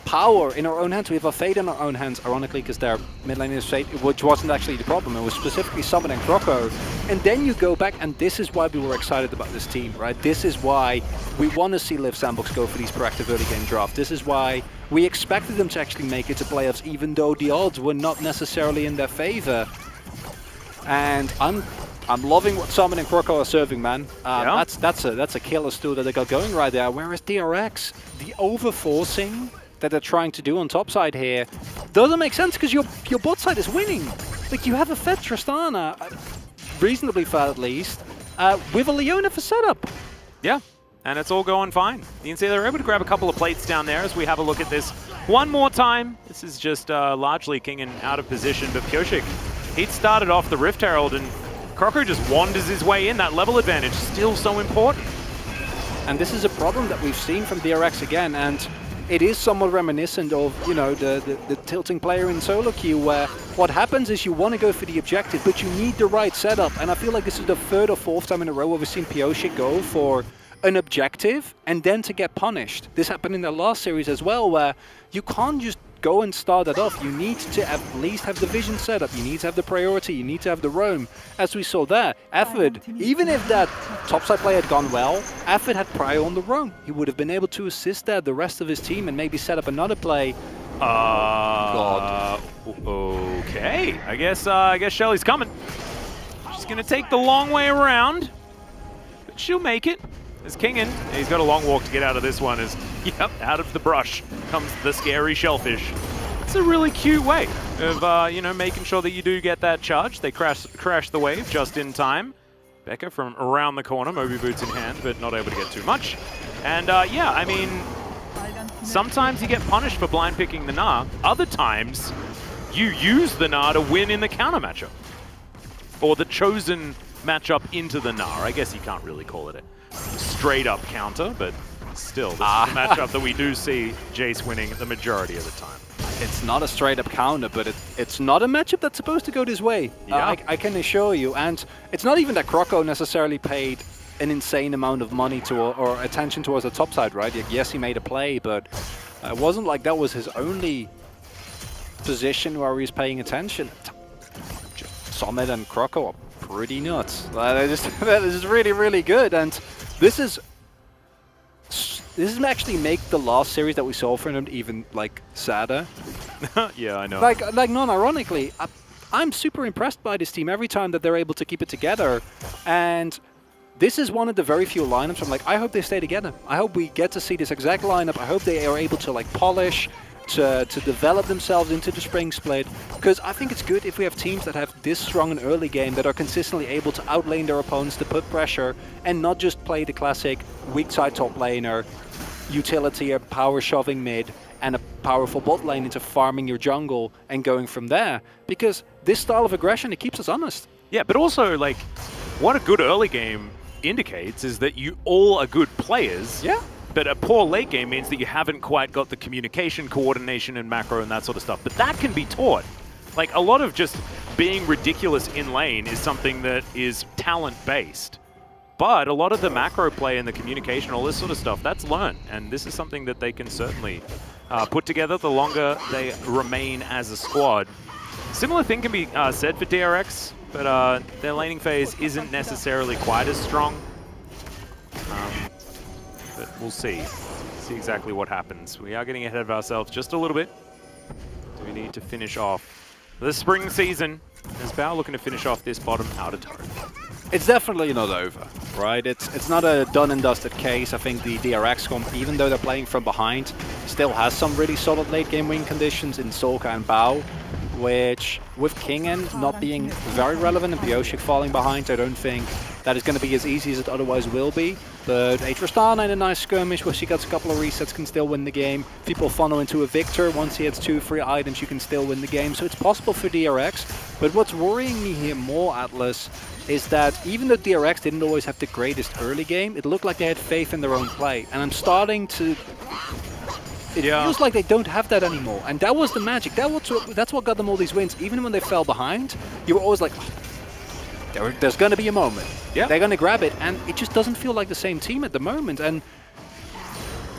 power in our own hands. We have our fate in our own hands, ironically, because their mid lane is fate, which wasn't actually the problem. It was specifically Summit and Croco. And then you go back, and this is why we were excited about this team, right? This is why we want to see Liv Sandbox go for these proactive early game draft. This is why we expected them to actually make it to playoffs, even though the odds were not necessarily in their favor. And I'm loving what Summit and Croco are serving, man. Yeah. That's a killer stew that they got going right there. Whereas DRX, the overforcing that they're trying to do on top side here doesn't make sense because your bot side is winning. Like, you have a fed Tristana, reasonably far at least, with a Leona for setup. Yeah, and it's all going fine. You can see they're able to grab a couple of plates down there as we have a look at this one more time. This is just largely Kingan out of position, but Pioshik, he'd started off the Rift Herald, and Croco just wanders his way in. That level advantage still so important. And this is a problem that we've seen from DRX again, and it is somewhat reminiscent of, you know, the tilting player in solo queue, where what happens is you want to go for the objective, but you need the right setup. And I feel like this is the third or fourth time in a row where we've seen Pioshik go for an objective and then to get punished. This happened in the last series as well, where you can't just go and start it off. You need to at least have the vision set up. You need to have the priority. You need to have the roam. As we saw there, Efford, even if that topside play had gone well, Efford had prior on the roam. He would have been able to assist there the rest of his team and maybe set up another play. God. Okay. I guess Shelly's coming. She's gonna take the long way around, but she'll make it. As Kingan, he's got a long walk to get out of this one. As, yep, out of the brush comes the scary shellfish. It's a really cute way of, you know, making sure that you do get that charge. They crash the wave just in time. Becca from around the corner, Moby boots in hand, but not able to get too much. And yeah, I mean, sometimes you get punished for blind picking the Gnar. Other times, you use the Gnar to win in the counter matchup. Or the chosen matchup into the Gnar. I guess you can't really call it a straight up counter, but still, this is a matchup that we do see Jace winning the majority of the time. It's not a straight up counter, but it's not a matchup that's supposed to go this way. Yeah. I can assure you. And it's not even that Croco necessarily paid an insane amount of money to or attention towards the top side, right? Like, yes, he made a play, but it wasn't like that was his only position where he's paying attention. Summit and Croco are pretty nuts. That is really, really good. And this is actually make the last series that we saw from him even like sadder. Yeah, I know. Like non-ironically, I'm super impressed by this team every time that they're able to keep it together. And this is one of the very few lineups I'm like, I hope they stay together. I hope we get to see this exact lineup. I hope they are able to like polish, to develop themselves into the spring split, because I think it's good if we have teams that have this strong an early game that are consistently able to outlane their opponents, to put pressure and not just play the classic weak side top laner, utility or power shoving mid and a powerful bot lane into farming your jungle and going from there, because this style of aggression, it keeps us honest. Yeah, but also like what a good early game indicates is that you all are good players. Yeah. But a poor late game means that you haven't quite got the communication, coordination, and macro and that sort of stuff. But that can be taught. Like, a lot of just being ridiculous in lane is something that is talent-based. But a lot of the macro play and the communication, all this sort of stuff, that's learned. And this is something that they can certainly put together the longer they remain as a squad. Similar thing can be said for DRX, but their laning phase isn't necessarily quite as strong. But we'll see exactly what happens. We are getting ahead of ourselves just a little bit. Do we need to finish off the spring season? Is Bao looking to finish off this bottom outer turret? It's definitely not over, right? It's not a done and dusted case. I think the DRX comp, even though they're playing from behind, still has some really solid late game win conditions in Solka and Bao. which with Kingen not being very relevant and Pioshik falling behind, I don't think that is going to be as easy as it otherwise will be. But Atrastana in a nice skirmish where she gets a couple of resets can still win the game. People funnel into a Victor. Once he hits 2 free items, you can still win the game. So it's possible for DRX. But what's worrying me here more, Atlas, is that even though DRX didn't always have the greatest early game, it looked like they had faith in their own play. And I'm starting to... It feels like they don't have that anymore. And that was the magic. That's what got them all these wins. Even when they fell behind, you were always like, oh, there's going to be a moment. Yeah. They're going to grab it. And it just doesn't feel like the same team at the moment. And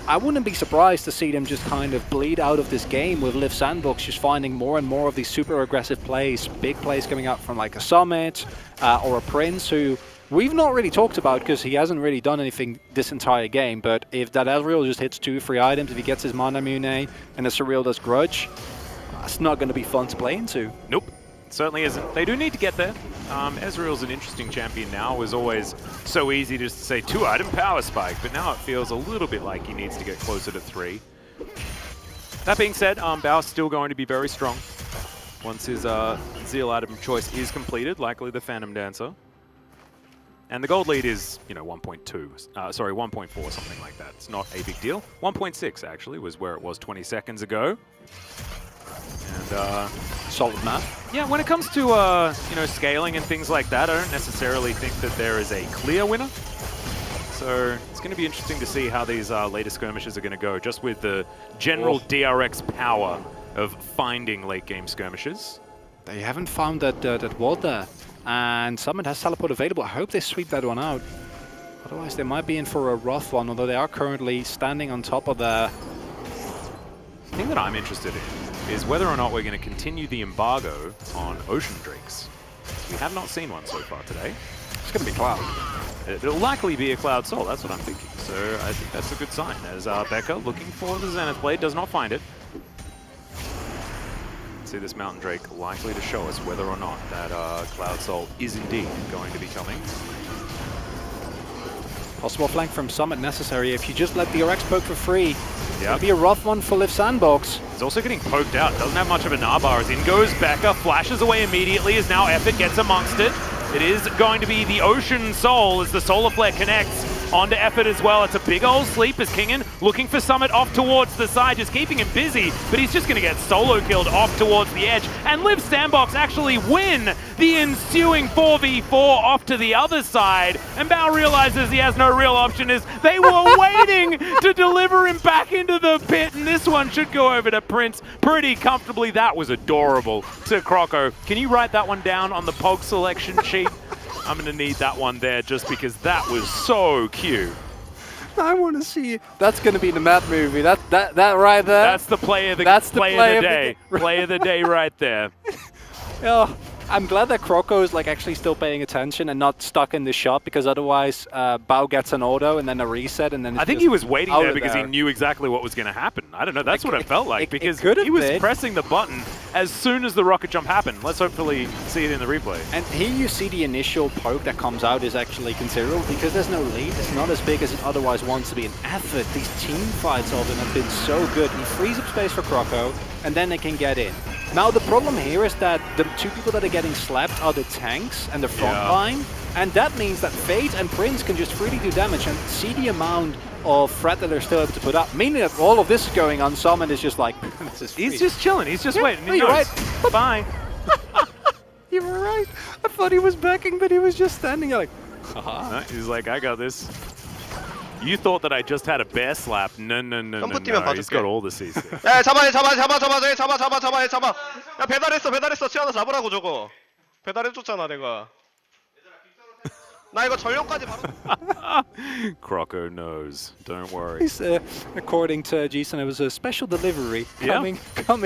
I wouldn't be surprised to see them just kind of bleed out of this game with Liv Sandbox just finding more and more of these super aggressive plays, big plays coming out from like a Summit or a Prince, who we've not really talked about because he hasn't really done anything this entire game. But if that Ezreal just hits 2 free items, if he gets his Mana Mune and the Surreal does Grudge, it's not going to be fun to play into. Nope. Certainly isn't. They do need to get there. Ezreal's an interesting champion now. It was always so easy just to say 2-item power spike, but now it feels a little bit like he needs to get closer to 3. That being said, Bao's still going to be very strong once his Zeal item choice is completed, likely the Phantom Dancer. And the gold lead is, 1.2, sorry, 1.4, something like that. It's not a big deal. 1.6 actually was where it was 20 seconds ago. And solid math. Yeah, when it comes to scaling and things like that, I don't necessarily think that there is a clear winner. So it's going to be interesting to see how these later skirmishes are going to go, just with the general DRX power of finding late game skirmishes. They haven't found that ward there, and Summit has teleport available. I hope they sweep that one out. Otherwise, they might be in for a rough one. Although they are currently standing on top of the. The thing that I'm interested in is whether or not we're going to continue the embargo on Ocean Drakes. We have not seen one so far today. It's going to be Cloud. It'll likely be a Cloud Soul, that's what I'm thinking. So I think that's a good sign. As Becca looking for the Zenith Blade, does not find it. See this Mountain Drake likely to show us whether or not that Cloud Soul is indeed going to be coming. Possible flank from Summit necessary if you just let the DRX poke for free. It'll be a rough one for Liv Sandbox. He's also getting poked out. Doesn't have much of a Nahbar as in goes Becca, flashes away immediately as now Effort gets amongst it. It is going to be the Ocean Soul as the Solar Flare connects onto Effort as well. It's a big old sleep as Kingen looking for Summit off towards the side, just keeping him busy, but he's just going to get solo killed off towards the edge. And Liv Sandbox actually win the ensuing 4v4 off to the other side. And Bao realizes he has no real option as they were waiting to deliver him back into the pit. And this one should go over to Prince pretty comfortably. That was adorable to Croco. Can you write that one down on the POG selection sheet? I'm going to need that one there just because that was so cute. I want to see it. That's going to be the Matt movie. That right there. That's the play of the day. Play of the day right there. Oh, I'm glad that Croco is actually still paying attention and not stuck in the shot, because otherwise Bao gets an auto and then a reset and then it's I think he was waiting there because he knew exactly what was going to happen. I don't know. That's what it felt like because he was pressing the button as soon as the rocket jump happened. Let's hopefully see it in the replay. And here you see the initial poke that comes out is actually considerable because there's no lead. It's not as big as it otherwise wants to be. An Effort. These team fights of them have been so good. He frees up space for Croco and then they can get in. Now the problem here is that the two people that are getting slapped are the tanks and the front line, and that means that Fate and Prince can just freely do damage and see the amount of threat that they're still able to put up. Meaning that all of this is going on, Summon is just like, this is free. He's just chilling, he's just waiting. No, you're right. Bye. You were right. I thought he was backing, but he was just standing there like, haha. No, he's like, I got this. You thought that I just had a bear slap. No. He's got all the CC. 야, 잡아. 야, 배달했어. 치아나 잡으라고 저거. 배달해줬잖아, 내가. 나 이거 전력까지 바로. Croco knows. Don't worry. He's, according to Jason, it was a special delivery coming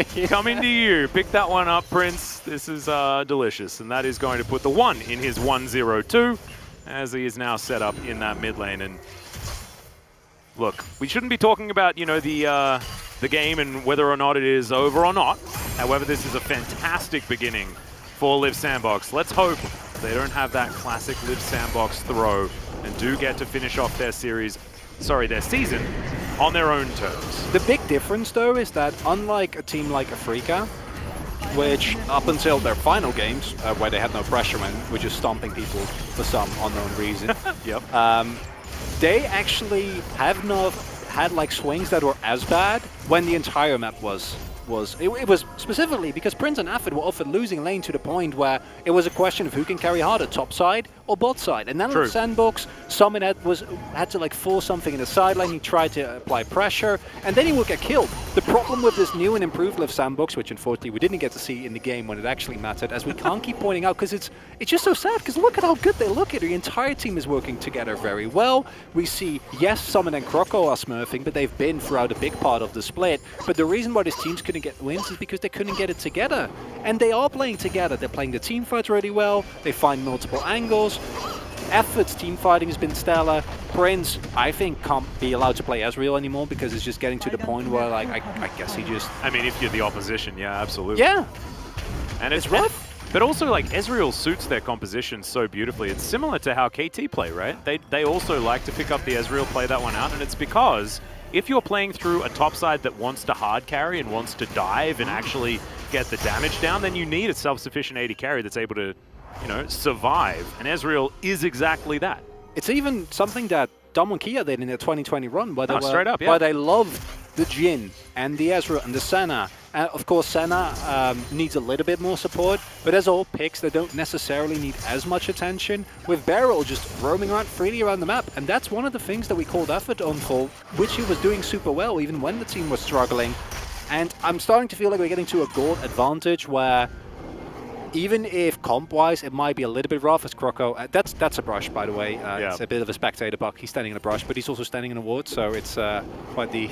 to you. Pick that one up, Prince. This is delicious, and that is going to put the 1 in his 1-0-2 as he is now set up in that mid lane. And look, we shouldn't be talking about, the game and whether or not it is over or not. However, this is a fantastic beginning for Liv Sandbox. Let's hope they don't have that classic Liv Sandbox throw and do get to finish off their season on their own terms. The big difference, though, is that unlike a team like Afrika, which up until their final games, where they had no pressure and were just stomping people for some unknown reason, Yep. they actually have not had like swings that were as bad when the entire map was it was specifically because Prince and Affid were often losing lane to the point where it was a question of who can carry harder, top side or bot side. And then on the sandbox, Summon had to like force something in the sideline. He tried to apply pressure, and then he would get killed. The problem with this new and improved Live sandbox, which unfortunately we didn't get to see in the game when it actually mattered, as we can't keep pointing out because it's just so sad. Because look at how good they look at. The entire team is working together very well. We see, yes, Summon and Croco are smurfing, but they've been throughout a big part of the split. But the reason why these teams couldn't get wins is because they couldn't get it together. And they are playing together. They're playing the team fights really well. They find multiple angles. Effort's team fighting has been stellar. Prince, I think, can't be allowed to play Ezreal anymore because it's just getting to the point where, like, I guess he just... I mean, if you're the opposition, yeah, absolutely. Yeah. And it's rough. But also, like, Ezreal suits their composition so beautifully. It's similar to how KT play, right? They also like to pick up the Ezreal, play that one out, and it's because if you're playing through a top side that wants to hard carry and wants to dive and actually get the damage down, then you need a self-sufficient AD carry that's able to, you know, survive. And Ezreal is exactly that. It's even something that Dom and Kia did in their 2020 run, where they straight up, yeah. where they loved the Jhin and the Ezreal and the Senna. And of course, Senna needs a little bit more support, but as all picks, they don't necessarily need as much attention, with Beryl just roaming around freely around the map. And that's one of the things that we called effort on for, which he was doing super well, even when the team was struggling. And I'm starting to feel like we're getting to a gold advantage where even if comp-wise it might be a little bit rough as Croco, that's a brush, by the way. It's a bit of a spectator buck. He's standing in a brush, but he's also standing in a ward, so it's quite the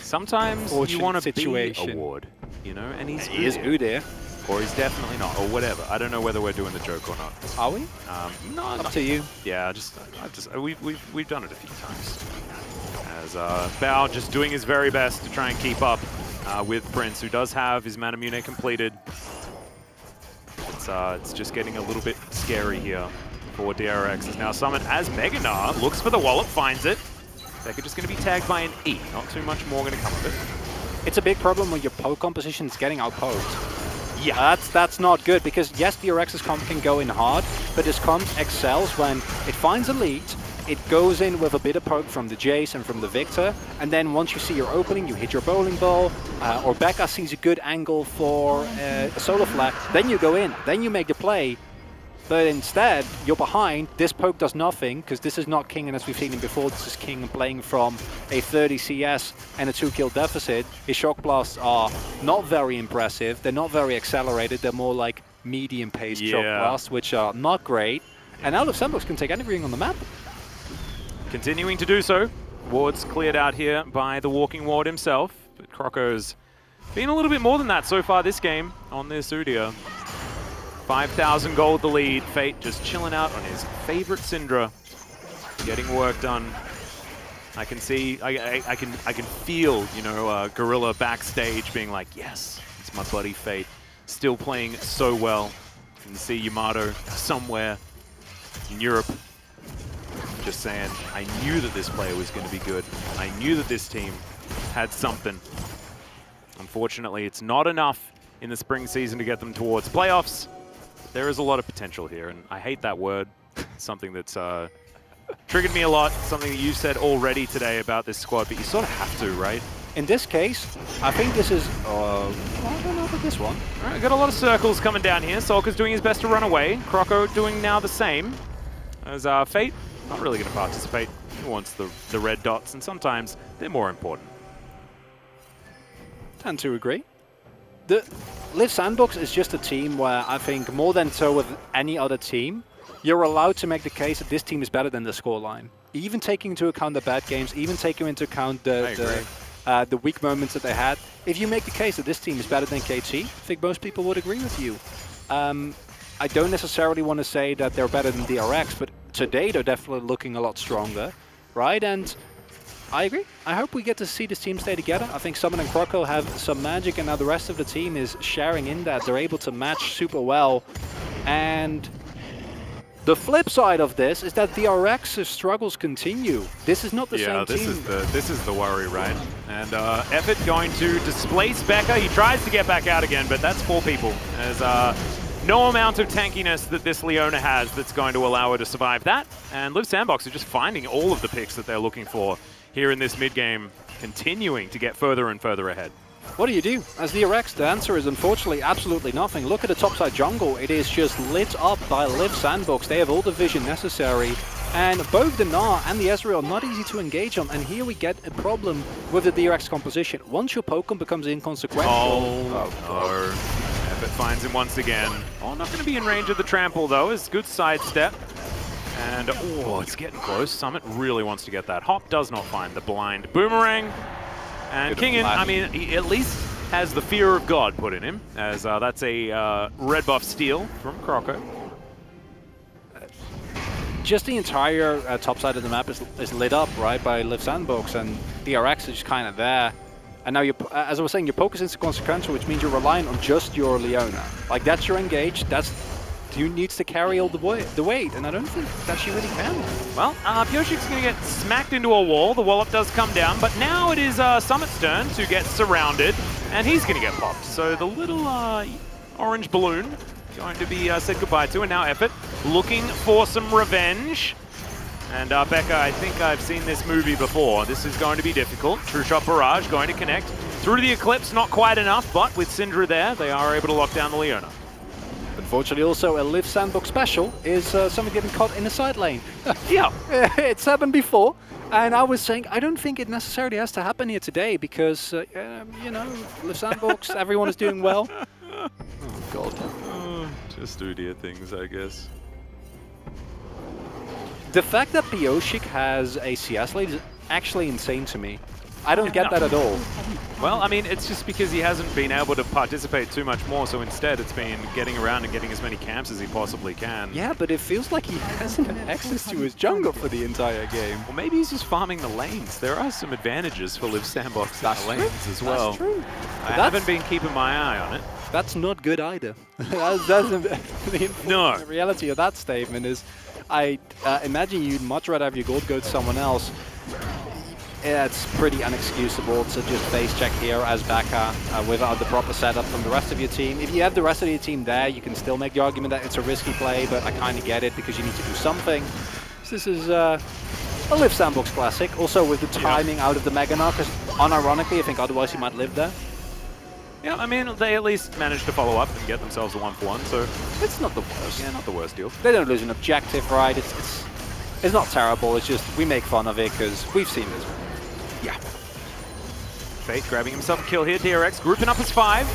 sometimes you want to be a ward, you know, and he is Udyr. Or he's definitely not, or whatever. I don't know whether we're doing the joke or not. Are we? No, up to you. Yeah, we've done it a few times. As Bao just doing his very best to try and keep up with Prince, who does have his Manamune completed. It's just getting a little bit scary here for DRX. Is now summoned as Meganar, looks for the wallet, finds it. They're just going to be tagged by an E. Not too much more going to come of it. It's a big problem when your poke composition is getting out-poked. Yeah, that's not good, because yes, DRX's comp can go in hard, but his comp excels when it finds a lead, it goes in with a bit of poke from the Jace and from the Victor, and then once you see your opening, you hit your bowling ball, or Becca sees a good angle for a solo flag, then you go in, then you make the play. But instead, you're behind, this poke does nothing, because this is not King, and as we've seen him before, this is King playing from a 30 CS and a 2-kill deficit. His shock blasts are not very impressive, they're not very accelerated, they're more like medium-paced shock blasts, which are not great. And out of Sandbox can take anything on the map. Continuing to do so. Wards cleared out here by the Walking Ward himself, but Croco's been a little bit more than that so far this game on this Udyr. 5,000 gold the lead. Fate just chilling out on his favorite Syndra, getting work done. I can see, I can feel, you know, Gorilla backstage being like, yes, it's my buddy Fate, still playing so well. You can see Yamato somewhere in Europe just saying, I knew that this player was going to be good. I knew that this team had something. Unfortunately, it's not enough in the spring season to get them towards playoffs. There is a lot of potential here, and I hate that word. Something that's triggered me a lot, something that you said already today about this squad, but you sort of have to, right? In this case, I think this is... I don't know about this one. All right, got a lot of circles coming down here. Solka's doing his best to run away. Croco doing now the same. As Fate, not really going to participate. He wants the red dots, and sometimes they're more important. Tend to agree. The Live Sandbox is just a team where I think more than so with any other team, you're allowed to make the case that this team is better than the scoreline. Even taking into account the bad games, even taking into account the weak moments that they had. If you make the case that this team is better than KT, I think most people would agree with you. I don't necessarily want to say that they're better than DRX, but today they're definitely looking a lot stronger, right? And I agree. I hope we get to see this team stay together. I think Summon and Croco have some magic, and now the rest of the team is sharing in that. They're able to match super well. And The flip side of this is that DRX's struggles continue. This is not the same team. This is the worry, right? And Effort going to displace Becca. He tries to get back out again, but that's 4 people. There's no amount of tankiness that this Leona has that's going to allow her to survive that. And Liv Sandbox are just finding all of the picks that they're looking for here in this mid-game, continuing to get further and further ahead. What do you do? As DRX, the answer is unfortunately absolutely nothing. Look at the topside jungle. It is just lit up by Liv Sandbox. They have all the vision necessary. And both the Gnar and the Ezreal not easy to engage on. And here we get a problem with the DRX composition. Once your Pokemon becomes inconsequential... Oh no. Effort finds him once again. Oh, not going to be in range of the trample though. It's a good sidestep. And oh, it's getting close. Summit really wants to get that. Hop does not find the blind boomerang. And Kingen, I mean, he at least has the fear of God put in him, as that's a red buff steal from Croco. Just the entire top side of the map is lit up, right, by Liv Sandbox, and DRX is just kind of there. And now, as I was saying, your poke is inconsequential, which means you're relying on just your Leona. Like, that's your engage, that's who needs to carry all the weight, and I don't think that she really can. Well, Pioshik's going to get smacked into a wall. The wall-up does come down, but now it is Summit's turn to get surrounded, and he's going to get popped. So the little orange balloon going to be said goodbye to, and now Effort looking for some revenge. And Becca, I think I've seen this movie before. This is going to be difficult. True Shot Barrage going to connect through the Eclipse, not quite enough, but with Syndra there, they are able to lock down the Leona. Unfortunately, also a Liv Sandbox special is someone getting caught in the side lane. Yeah. It's happened before, and I was saying I don't think it necessarily has to happen here today because, you know, Liv Sandbox, everyone is doing well. Oh, God. Just idiot things, I guess. The fact that Pioshik has a CS lead is actually insane to me. I don't get that at all. Well, I mean, it's just because he hasn't been able to participate too much more, so instead it's been getting around and getting as many camps as he possibly can. Yeah, but it feels like he hasn't had access to his jungle for the entire game. Well, maybe he's just farming the lanes. There are some advantages for Liv Sandbox in the lanes as well. That's true. I haven't been keeping my eye on it. That's not good either. that's the reality of that statement is, I imagine you'd much rather have your gold go to someone else. Yeah, it's pretty unexcusable to just face check here as Becca without the proper setup from the rest of your team. If you have the rest of your team there, you can still make the argument that it's a risky play, but I kind of get it because you need to do something. So this is a Liv Sandbox classic, also with the timing out of the Mega Gnar, because unironically, I think otherwise he might live there. Yeah, I mean, they at least managed to follow up and get themselves a 1-for-1, so it's not the worst. Yeah, not the worst deal. They don't lose an objective, right? It's not terrible, it's just we make fun of it because we've seen this. Yeah. Fate grabbing himself a kill here. DRX grouping up as 5.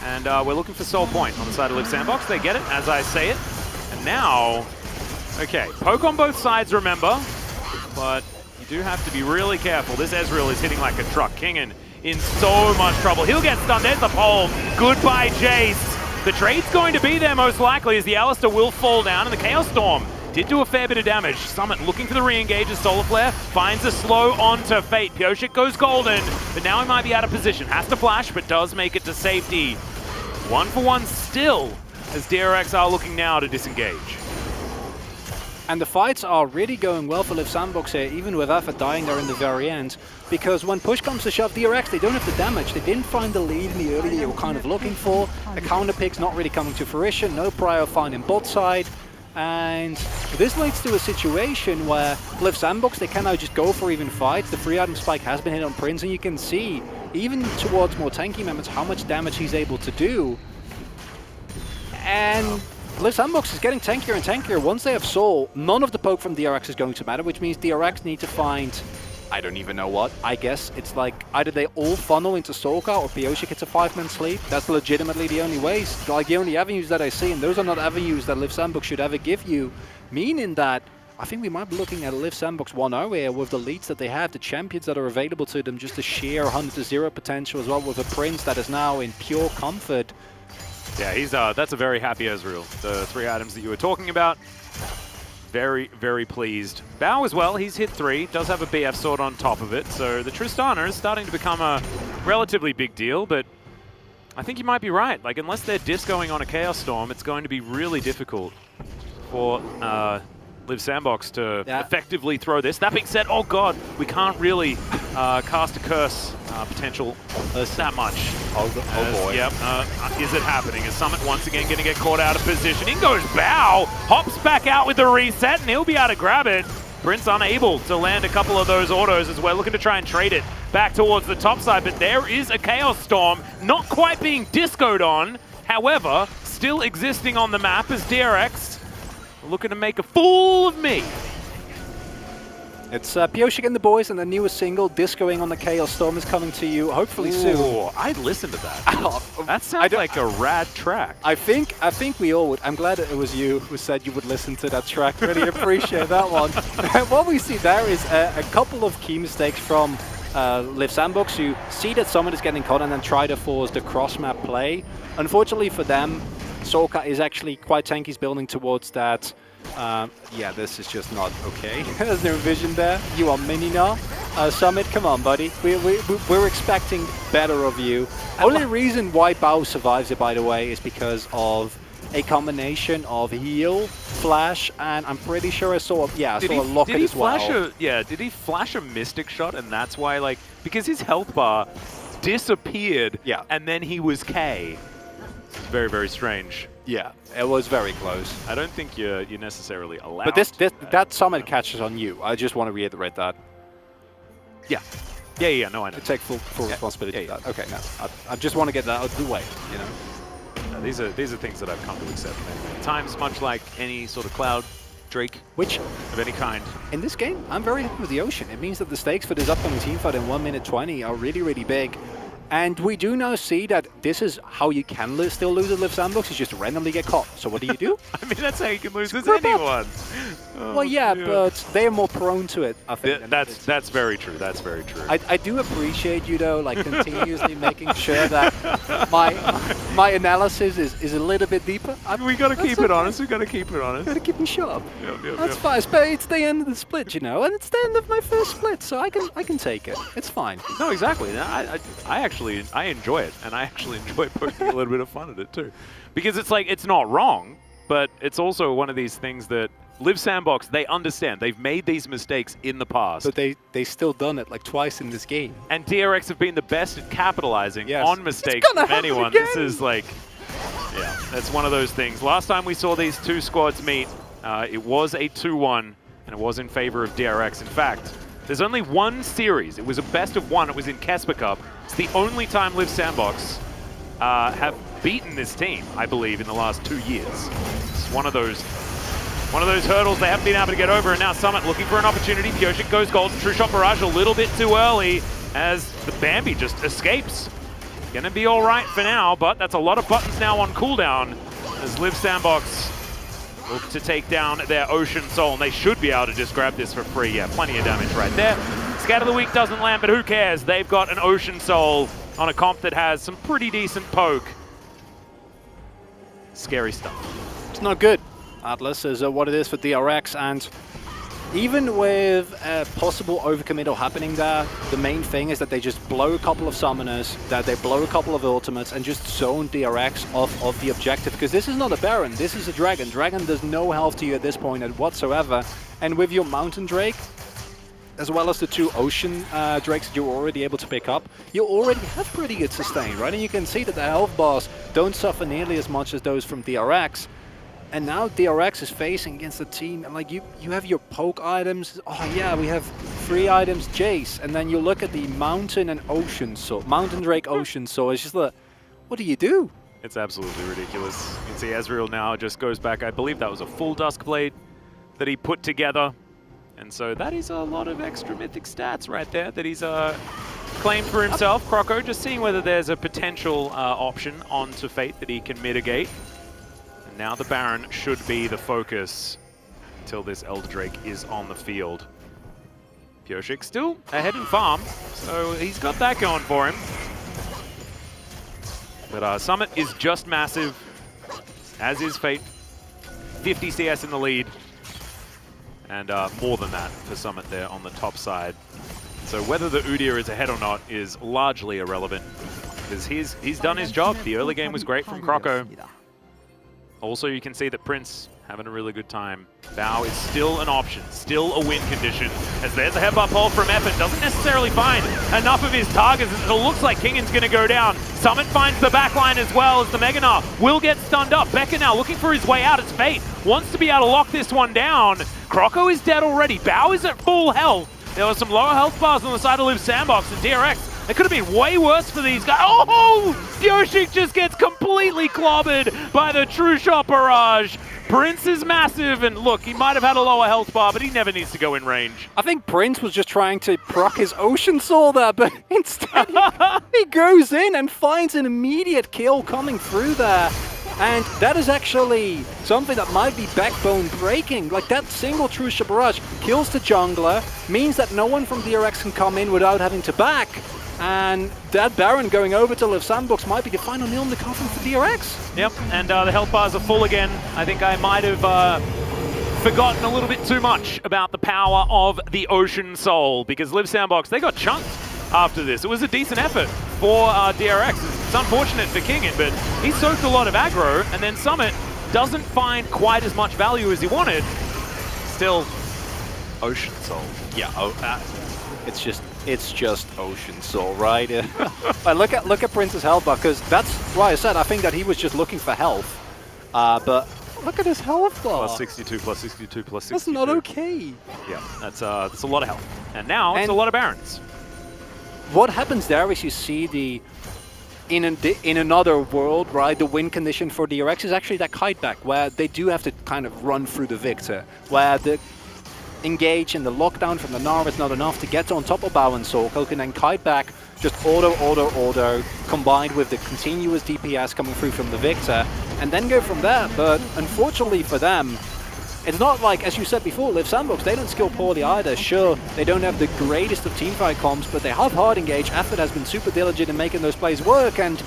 And we're looking for Soul Point on the side of Liv Sandbox. They get it, as I say it. And now, okay, poke on both sides, remember. But you do have to be really careful. This Ezreal is hitting like a truck. Kingen in so much trouble. He'll get stunned. There's the pole. Goodbye, Jace. The trade's going to be there most likely as the Alistar will fall down and the Chaos Storm did do a fair bit of damage. Summit looking for the re-engage as Solar Flare finds a slow onto Fate. Pioshik goes golden, but now he might be out of position. Has to flash, but does make it to safety. 1-for-1 still, as DRX are looking now to disengage. And the fights are really going well for Liv Sandbox here, even with Effort dying there in the very end. Because when push comes to shove, DRX, they don't have the damage. They didn't find the lead in the early that you were kind of looking for. The counter pick's not really coming to fruition. No prior find in bot side. And this leads to a situation where Liv Sandbox, they can now just go for even fights. The 3-item spike has been hit on Prince, and you can see, even towards more tanky members, how much damage he's able to do. And Liv Sandbox is getting tankier and tankier. Once they have Soul, none of the poke from DRX is going to matter, which means DRX need to find, I don't even know what. I guess it's like either they all funnel into Soulka or Pioshik gets a 5-man sleep. That's legitimately the only ways, like the only avenues that I see, and those are not avenues that Liv Sandbox should ever give you. Meaning that I think we might be looking at a Liv Sandbox 1-0 here with the leads that they have, the champions that are available to them, just the sheer 100-0 potential as well, with a Prince that is now in pure comfort. Yeah, he's that's a very happy Ezreal. The 3 items that you were talking about. Very, very pleased. Bao as well, he's hit 3, does have a BF sword on top of it, so the Tristana is starting to become a relatively big deal, but I think you might be right. Like, unless they're discoing on a Chaos Storm, it's going to be really difficult for Live Sandbox to effectively throw this. That being said, oh god, we can't really cast a curse potential that much. Oh boy. Yep, is it happening? Is Summit once again going to get caught out of position? In goes Bao, hops back out with the reset, and he'll be able to grab it. Prince unable to land a couple of those autos as we're looking to try and trade it back towards the top side, but there is a Chaos Storm not quite being discoed on, however, still existing on the map as DRX looking to make a fool of me. It's POG and the boys, and the newest single, Discoing on the Chaos Storm, is coming to you hopefully soon. I'd listen to that. That sounds like a rad track. I think we all would. I'm glad it was you who said you would listen to that track. Really appreciate that one. What we see there is a couple of key mistakes from Live Sandbox. You see that someone is getting caught and then try to force the cross-map play. Unfortunately for them, Solka is actually quite tanky. He's building towards that. Yeah, this is just not okay. There's no vision there. You are mini now. Summit, come on, buddy. We're expecting better of you. Only reason why Bao survives it, by the way, is because of a combination of heal, flash, and I'm pretty sure I saw a locket as well. Did he flash a Mystic Shot, and that's why, like, because his health bar disappeared, and then he was K. It's very, very strange. Yeah, it was very close. I don't think you're necessarily allowed. But that Summit catches on you. I just want to reiterate that. Yeah, no, I know. To take full responsibility for that. Okay, no, I just want to get that out of the way, you know. No, these are things that I've come to accept. Times much like any sort of Cloud, Drake, of any kind. In this game, I'm very happy with the Ocean. It means that the stakes for this upcoming teamfight in 1 minute 20 are really, really big. And we do now see that this is how you can still lose at Live Sandbox, is just randomly get caught. So what do you do? I mean, that's how you can lose with anyone. Well, yeah, but they are more prone to it, I think. That's very true. That's very true. I do appreciate you, though, like continuously making sure that my analysis is a little bit deeper. We got to keep it honest. We got to keep it honest. Got to keep me sharp. That's fine. But it's the end of the split, you know, and it's the end of my first split, so I can take it. It's fine. No, exactly. I enjoy it, and I actually enjoy poking a little bit of fun at it too, because it's like, it's not wrong, but it's also one of these things that Live Sandbox, they understand. They've made these mistakes in the past. But they still done it like twice in this game. And DRX have been the best at capitalizing on mistakes of anyone. This is like, yeah, that's one of those things. Last time we saw these two squads meet, it was a 2-1, and it was in favor of DRX. In fact, there's only one series. It was a best of one. It was in Kesper Cup. It's the only time Live Sandbox have beaten this team, I believe, in the last 2 years. It's one of those hurdles they haven't been able to get over, and now Summit looking for an opportunity. POG goes gold. True Shot Barrage a little bit too early as the Bambi just escapes. Gonna be all right for now, but that's a lot of buttons now on cooldown as Live Sandbox look to take down their Ocean Soul, and they should be able to just grab this for free. Yeah, plenty of damage right there. Scat of the Week doesn't land, but who cares? They've got an Ocean Soul on a comp that has some pretty decent poke. Scary stuff. It's not good. Atlas is what it is for DRX, and even with a possible overcommittal happening there, the main thing is that they just blow a couple of summoners, that they blow a couple of ultimates, and just zone DRX off of the objective. Because this is not a Baron, this is a Dragon. Dragon does no health to you at this point whatsoever. And with your Mountain Drake, as well as the two Ocean Drakes that you're already able to pick up, you already have pretty good sustain, right? And you can see that the health bars don't suffer nearly as much as those from DRX. And now DRX is facing against a team, and like you have your poke items. Oh yeah, we have 3 items, Jace, and then you look at the Mountain and Ocean Soul, Mountain Drake Ocean Soul. It's just like, what do you do? It's absolutely ridiculous. You can see Ezreal now just goes back. I believe that was a full Duskblade that he put together, and so that is a lot of extra mythic stats right there that he's claimed for himself. Croco just seeing whether there's a potential option onto Fate that he can mitigate. Now the Baron should be the focus until this Elder Drake is on the field. POG still ahead in farm, so he's got that going for him. But Summit is just massive, as is Fate. 50 CS in the lead, and more than that for Summit there on the top side. So whether the Udyr is ahead or not is largely irrelevant, because he's done his job. The early game was great from Croco. Also, you can see that Prince having a really good time. Bao is still an option, still a win condition, as there's a headbutt pole from Effort. Doesn't necessarily find enough of his targets. It looks like Kingan's going to go down. Summit finds the backline as well, as the Meganar will get stunned up. Becca now looking for his way out. It's Fate. Wants to be able to lock this one down. Croco is dead already. Bao is at full health. There were some lower health bars on the side of Liv Sandbox and DRX. It could have been way worse for these guys. Oh! Yoshik just gets completely clobbered by the True Shot Barrage. Prince is massive, and look, he might have had a lower health bar, but he never needs to go in range. I think Prince was just trying to proc his Ocean Soul there, but instead he goes in and finds an immediate kill coming through there. And that is actually something that might be backbone breaking. Like, that single True Shot Barrage kills the jungler, means that no one from DRX can come in without having to back. And that Baron going over to Liv Sandbox might be the final nail in the coffin for DRX. Yep, and the health bars are full again. I think I might have forgotten a little bit too much about the power of the Ocean Soul, because Liv Sandbox, they got chunked after this. It was a decent effort for DRX. It's unfortunate for Kingan, but he soaked a lot of aggro, and then Summit doesn't find quite as much value as he wanted. Still, Ocean Soul. Yeah, It's just Ocean Soul, right? look at Prince's health bar, because that's why I said I think that he was just looking for health. But look at his health bar. Plus 62, plus 62, plus 62. That's not okay. Yeah, that's a lot of health. And now it's a lot of Barons. What happens there is you see in another world, right, the win condition for DRX is actually that kite back, where they do have to kind of run through the Victor, where the engage in the lockdown from the Gnar is not enough to get on top of Bao and Sorko, can then kite back, just auto, combined with the continuous DPS coming through from the Victor, and then go from there. But unfortunately for them, it's not like, as you said before, Liv Sandbox, they don't skill poorly either. Sure, they don't have the greatest of teamfight comps, but they have hard engage. Effort has been super diligent in making those plays work, and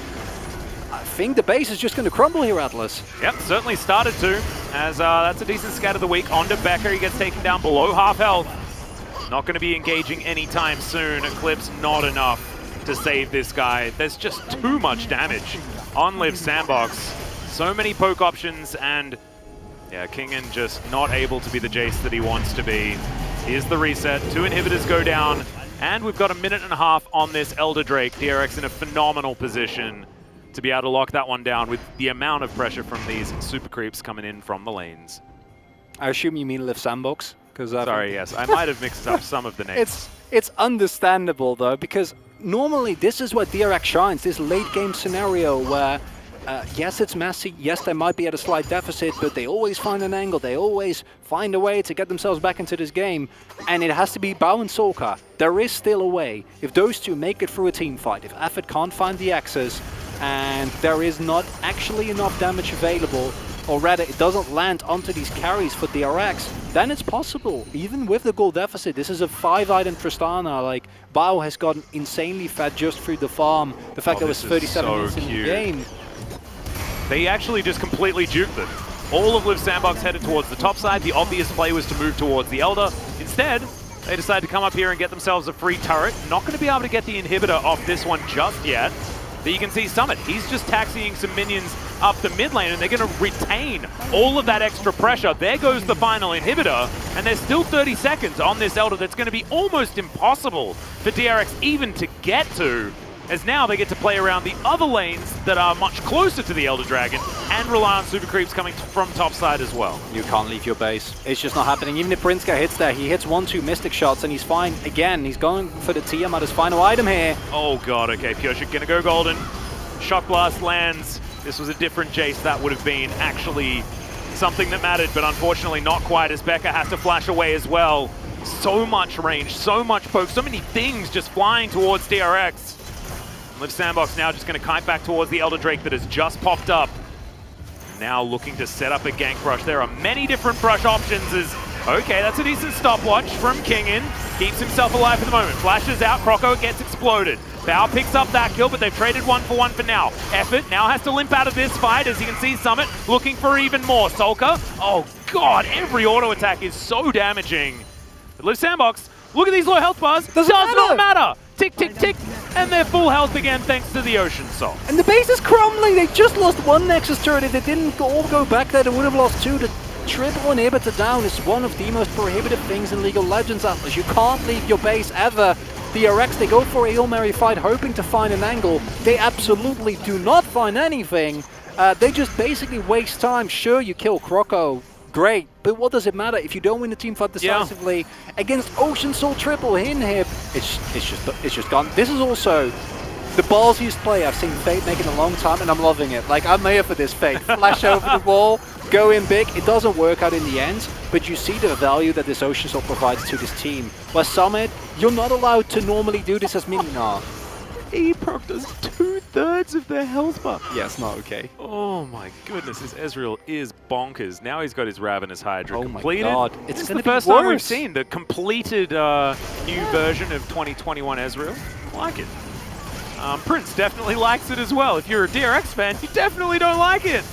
I think the base is just going to crumble here, Atlas. Yep, certainly started to, as that's a decent scat of the week. Onto Becker, he gets taken down below half health. Not going to be engaging anytime soon. Eclipse not enough to save this guy. There's just too much damage on Liv Sandbox. So many poke options, and yeah, Kingan just not able to be the Jace that he wants to be. Here's the reset. 2 inhibitors go down, and we've got a minute and a half on this Elder Drake. DRX in a phenomenal position to be able to lock that one down with the amount of pressure from these super creeps coming in from the lanes. I assume you mean Liv Sandbox? Sorry, yes. I might have mixed up some of the names. It's understandable, though, because normally this is where DRX shines, this late game scenario where yes, it's messy, yes, they might be at a slight deficit, but they always find an angle, they always find a way to get themselves back into this game, and it has to be Bao and Sorka. There is still a way. If those two make it through a team fight, if Effort can't find the X's, and there is not actually enough damage available, or rather it doesn't land onto these carries for DRX, then it's possible. Even with the gold deficit, this is a 5-item Tristana. Like, Bao has gotten insanely fat just through the farm. The fact that it was 37 minutes in the game. They actually just completely juked them. All of Liv Sandbox headed towards the top side. The obvious play was to move towards the Elder. Instead, they decided to come up here and get themselves a free turret. Not going to be able to get the inhibitor off this one just yet. But you can see Summit, he's just taxiing some minions up the mid lane, and they're going to retain all of that extra pressure. There goes the final inhibitor, and there's still 30 seconds on this Elder that's going to be almost impossible for DRX even to get to, as now they get to play around the other lanes that are much closer to the Elder Dragon and rely on super creeps coming from top side as well. You can't leave your base. It's just not happening. Even if Prinska hits there, he hits 1-2 Mystic shots and he's fine. Again, he's going for the TM at his final item here. Oh god, okay, Pioshik gonna go golden. Shock Blast lands. This was a different Jace. That would have been actually something that mattered, but unfortunately not quite, as Becca has to flash away as well. So much range, so much poke, so many things just flying towards DRX. Liv Sandbox now just going to kite back towards the Elder Drake that has just popped up. Now looking to set up a gank brush. There are many different brush options. Okay, that's a decent stopwatch from Kingan. Keeps himself alive for the moment. Flashes out, Croco gets exploded. Bao picks up that kill, but they've traded 1-for-1 for now. Effort now has to limp out of this fight, as you can see Summit looking for even more. Solka, oh god, every auto attack is so damaging. But Liv Sandbox, look at these low health bars. Does not matter. tick, tick, tick, and they're full health again thanks to the Ocean Soul. And the base is crumbling. They just lost one Nexus turret. If they didn't all go back there, they would have lost 2. The triple inhibitor down is one of the most prohibitive things in League of Legends, Atlas. You can't leave your base ever. DRX, they go for a Hail Mary fight, hoping to find an angle. They absolutely do not find anything. They just basically waste time. Sure, you kill Croco. Great, but what does it matter if you don't win the team fight decisively against Ocean Soul triple inhib? It's just gone. This is also the ballsiest play I've seen Fate make in a long time, and I'm loving it. Like, I'm here for this, Fate. Flash over the wall, go in big. It doesn't work out in the end, but you see the value that this Ocean Soul provides to this team. Where Summit, you're not allowed to normally do this as Mininar. E-Proc does 2/3 of their health bar. Yeah, it's not okay. Oh my goodness, this Ezreal is bonkers. Now he's got his Ravenous Hydra completed. My God. It's gonna the first be time we've worse. seen the completed new version of 2021 Ezreal. I like it. Prince definitely likes it as well. If you're a DRX fan, you definitely don't like it.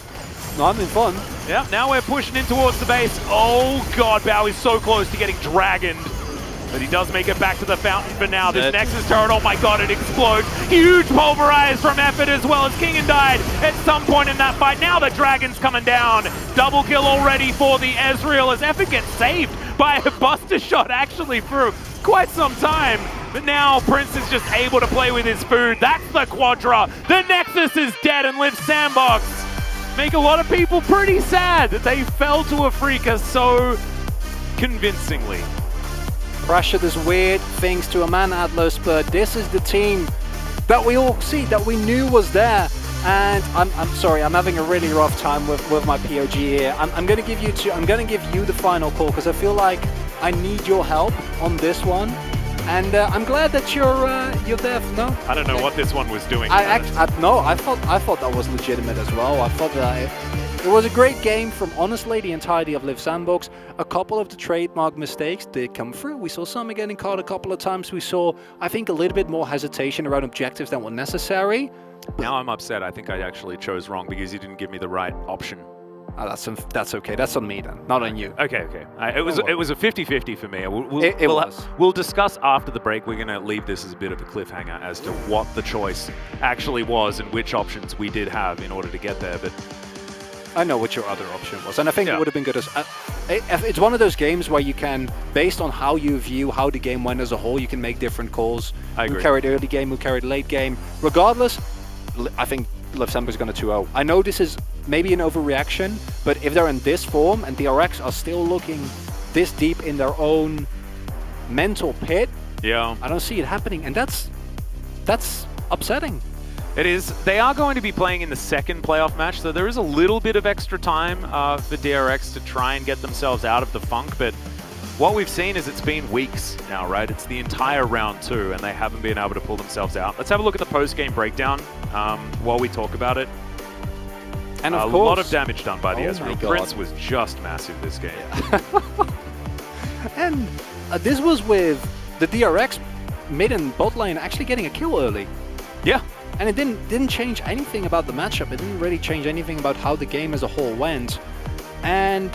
No, I'm having fun. Yeah, now we're pushing in towards the base. Oh God, Bowie's so close to getting dragoned. But he does make it back to the fountain for now. This Nexus turret, oh my God, it explodes. Huge pulverize from Effort as well as Kingen died at some point in that fight. Now the dragon's coming down. Double kill already for the Ezreal as Effort gets saved by a buster shot actually for quite some time. But now Prince is just able to play with his food. That's the Quadra. The Nexus is dead and lives Sandbox. Make a lot of people pretty sad that they fell to a Freaka so convincingly. Pressure does weird things to a man, Atlas, but this is the team that we all see, that we knew was there. And I'm sorry, I'm having a really rough time with my POG here. I'm gonna give you the final call because I feel like I need your help on this one. And I'm glad that you're there. No, I don't know what this one was doing. I thought that was legitimate as well. I thought that it was a great game from honestly the entirety of Live Sandbox. A couple of the trademark mistakes did come through. We saw Summer getting caught a couple of times. We saw, I think, a little bit more hesitation around objectives than were necessary. Now I'm upset. I think I actually chose wrong because you didn't give me the right option. Oh, that's okay. That's on me then, not on you. Okay. It was a 50-50 for me. We'll discuss after the break. We're going to leave this as a bit of a cliffhanger as to what the choice actually was and which options we did have in order to get there. But I know what your other option was, and I think it would have been good as... it's one of those games where you can, based on how you view how the game went as a whole, you can make different calls. I agree. Who carried early game, who carried late game. Regardless, I think Live Sandbox is going to 2-0. I know this is maybe an overreaction, but if they're in this form and DRX are still looking this deep in their own mental pit, I don't see it happening, and that's upsetting. It is. They are going to be playing in the second playoff match, so there is a little bit of extra time for DRX to try and get themselves out of the funk, but what we've seen is it's been weeks now, right? It's the entire round 2, and they haven't been able to pull themselves out. Let's have a look at the post-game breakdown while we talk about it. And of a course, lot of damage done by the Ezreal. Prince was just massive this game. And this was with the DRX mid and bot lane actually getting a kill early. Yeah. And it didn't change anything about the matchup. It didn't really change anything about how the game as a whole went. And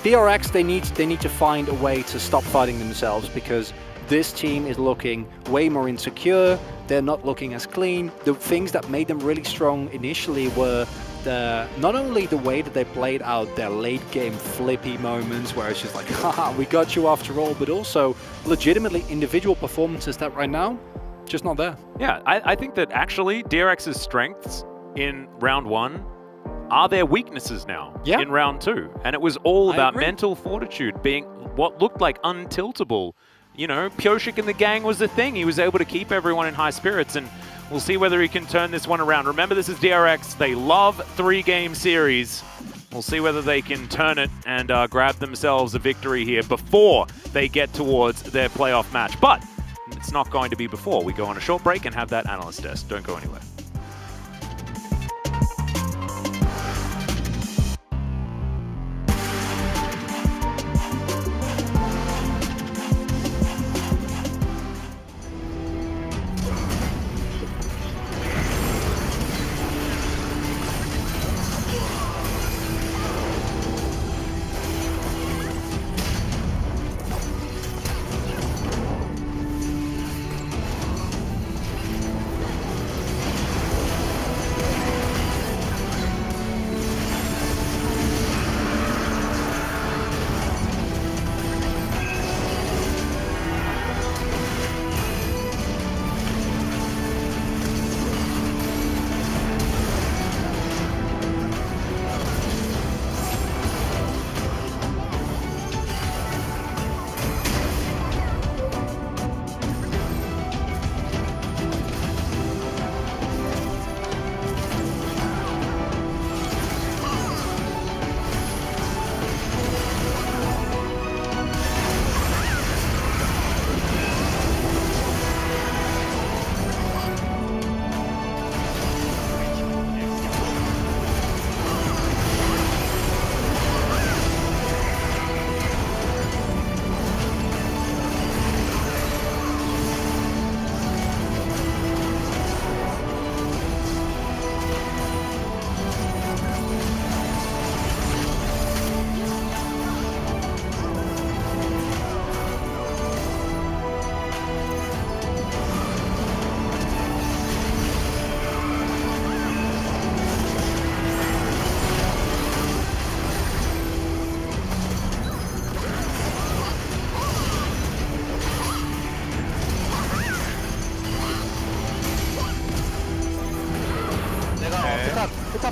DRX, they need to find a way to stop fighting themselves because this team is looking way more insecure. They're not looking as clean. The things that made them really strong initially were not only the way that they played out their late game flippy moments where it's just like, haha, we got you after all, but also legitimately individual performances that right now, just not there. Yeah, I think that actually DRX's strengths in round 1 are their weaknesses now in round 2. And it was all about mental fortitude, being what looked like untiltable. You know, Pyoshik and the gang was the thing. He was able to keep everyone in high spirits, and we'll see whether he can turn this one around. Remember, this is DRX. They love 3-game series. We'll see whether they can turn it and grab themselves a victory here before they get towards their playoff match. But it's not going to be before. We go on a short break and have that analyst desk. Don't go anywhere.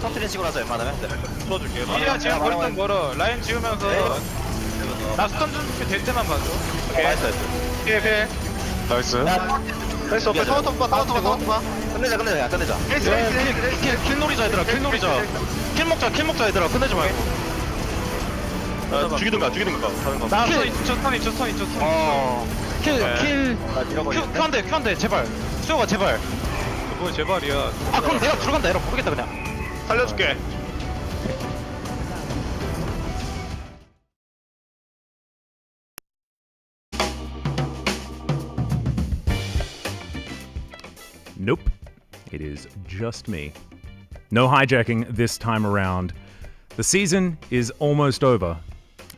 터트리는 식으로 하자 웬만하면. 쳐줄게. 이리야 지금 거리는 멀어. 라인 지우면서 나 스턴 준비 될 때만 봐줘. 오케이. 나이스. 오케이. 나이스. 나이스 오케이 타워톱 봐 타워톱 봐 끝내자 끝내자 끝내자. 킬 노리자 얘들아. 킬 노리자. 킬 먹자 얘들아. 끝내지 말고. 죽이든가 다른 거. 나 스턴 있죠. 큐한대 제발. 수호가 제발. 뭐 제발이야. 아 그럼 내가 들어간다. 에러 모르겠다 그냥. 살려줄게 Nope. It is just me. No hijacking this time around. The season is almost over,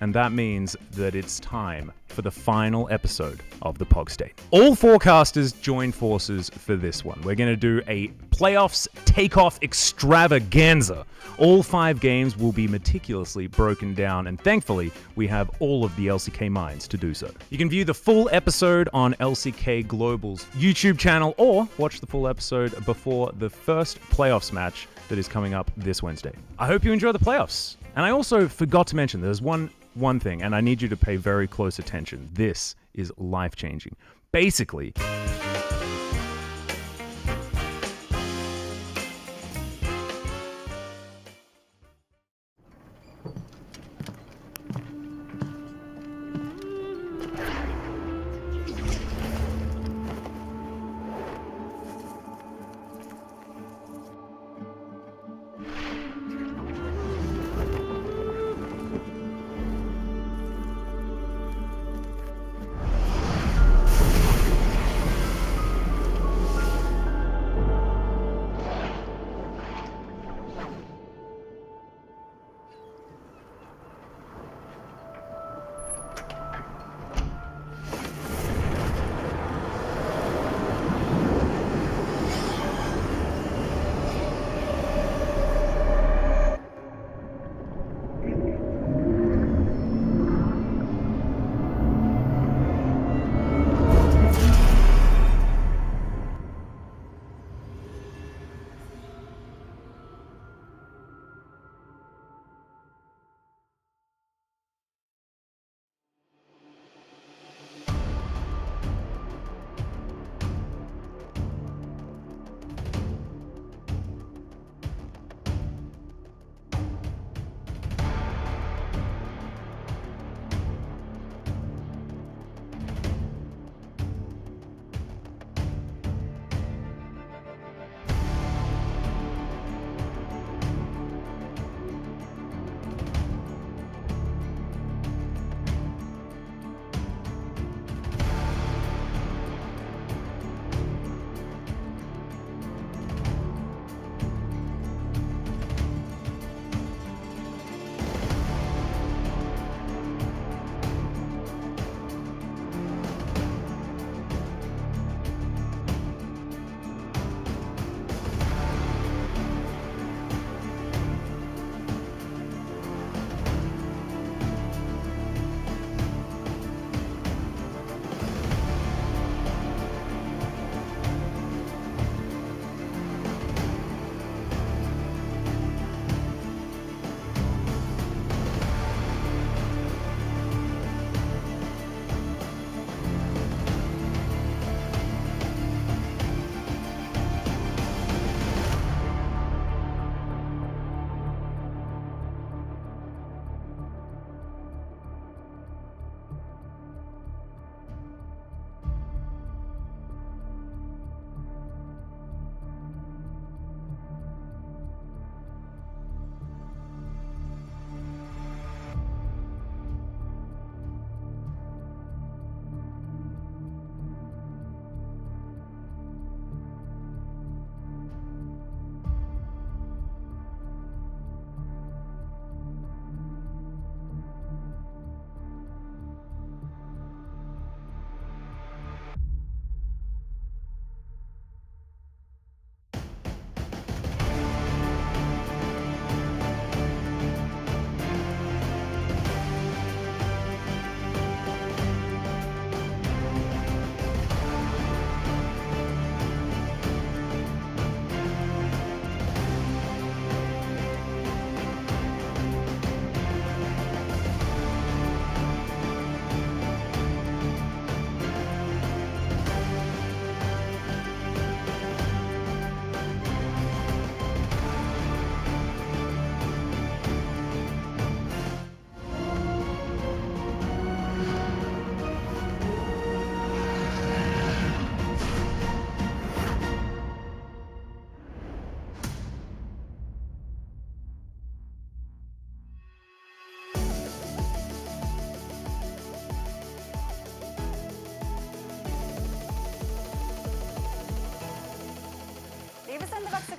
and that means that it's time for the final episode of the POG State. All forecasters join forces for this one. We're going to do a playoffs takeoff extravaganza. All 5 games will be meticulously broken down, and thankfully, we have all of the LCK minds to do so. You can view the full episode on LCK Global's YouTube channel, or watch the full episode before the first playoffs match that is coming up this Wednesday. I hope you enjoy the playoffs. And I also forgot to mention, there's one thing, and I need you to pay very close attention. This is life-changing. Basically,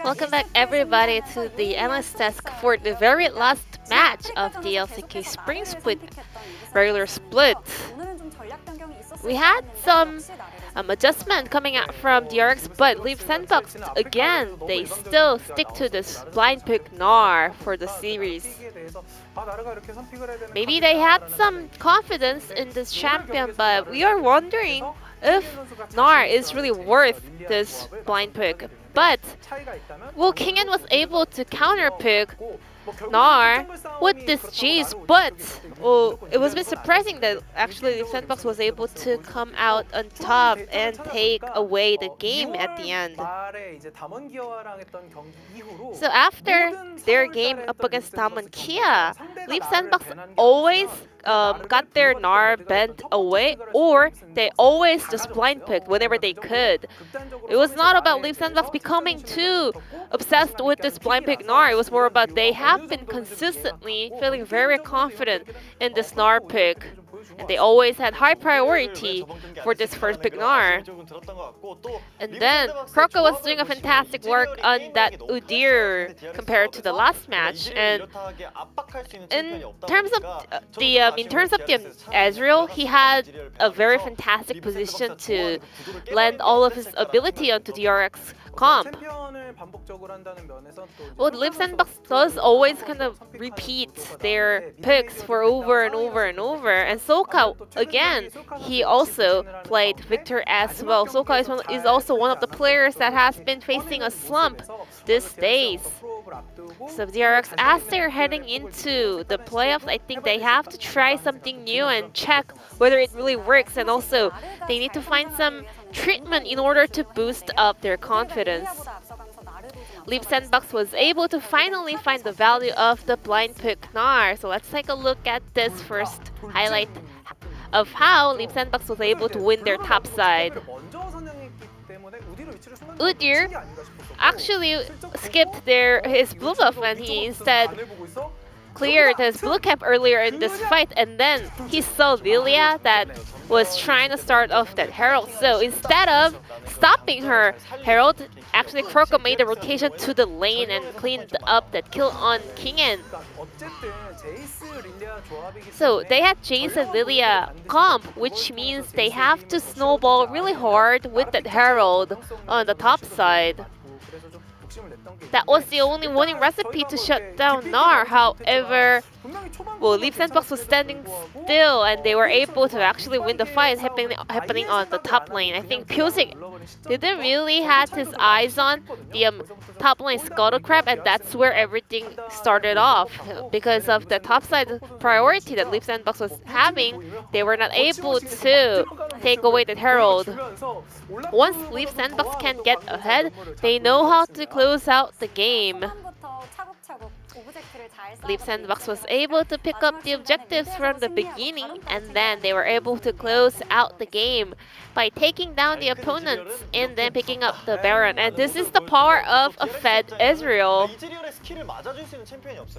Welcome back everybody to the analyst desk for the very last match of the LCK Spring Split regular split. We had some adjustment coming out from DRX, but Leaf Sandbox again, they still stick to this blind pick Gnar for the series. Maybe they had some confidence in this champion, but we are wondering if Gnar is really worth this blind pick. But Kingen was able to counter pick Gnar with this Jace, but it was a bit surprising that actually the Sandbox was able to come out on top and take away the game at the end. So after their game up against Damwon Kia, Leaf Sandbox always got their Gnar bent away, or they always just blind picked whenever they could. It was not about Leaf Sandbox becoming too obsessed with this blind pick Gnar. It was more about they have been consistently feeling very confident in this Gnar pick. And they always had high priority for this first pick Gnar. And then Kroko was doing a fantastic work on that Udyr compared to the last match. And in terms of the Ezreal, he had a very fantastic position to lend all of his ability onto DRX comp. Well, Leaf Sandbox does always kind of repeat their picks for over and over and over. And Soka, again, he also played Victor as well. Soka is also one of the players that has been facing a slump these days. So DRX, as they're heading into the playoffs, I think they have to try something new and check whether it really works. And also, they need to find some treatment in order to boost up their confidence. Leaf Sandbox was able to finally find the value of the blind pick Gnar. So let's take a look at this first highlight of how Leaf Sandbox was able to win their top side. Udyr actually skipped his blue buff and he instead cleared his blue cap earlier in this fight, and then he saw Lilia that was trying to start off that Herald. So instead of stopping her Herald, actually Kroko made a rotation to the lane and cleaned up that kill on Kingen. So they had Jace and Lilia comp, which means they have to snowball really hard with that Herald on the top side. That was the only winning recipe to shut down Gnar. However, Leaf Sandbox was standing still and they were able to actually win the fight happening on the top lane. I think POG didn't really have his eyes on the top lane Scuttle Crab, and that's where everything started off. Because of the top side priority that Leaf Sandbox was having, they were not able to take away the Herald. Once Leaf Sandbox can get ahead, they know how to close out the game. Leaf Sandbox was able to pick up the objectives from the beginning, and then they were able to close out the game by taking down the opponents and then picking up the Baron. And this is the power of a fed Ezreal.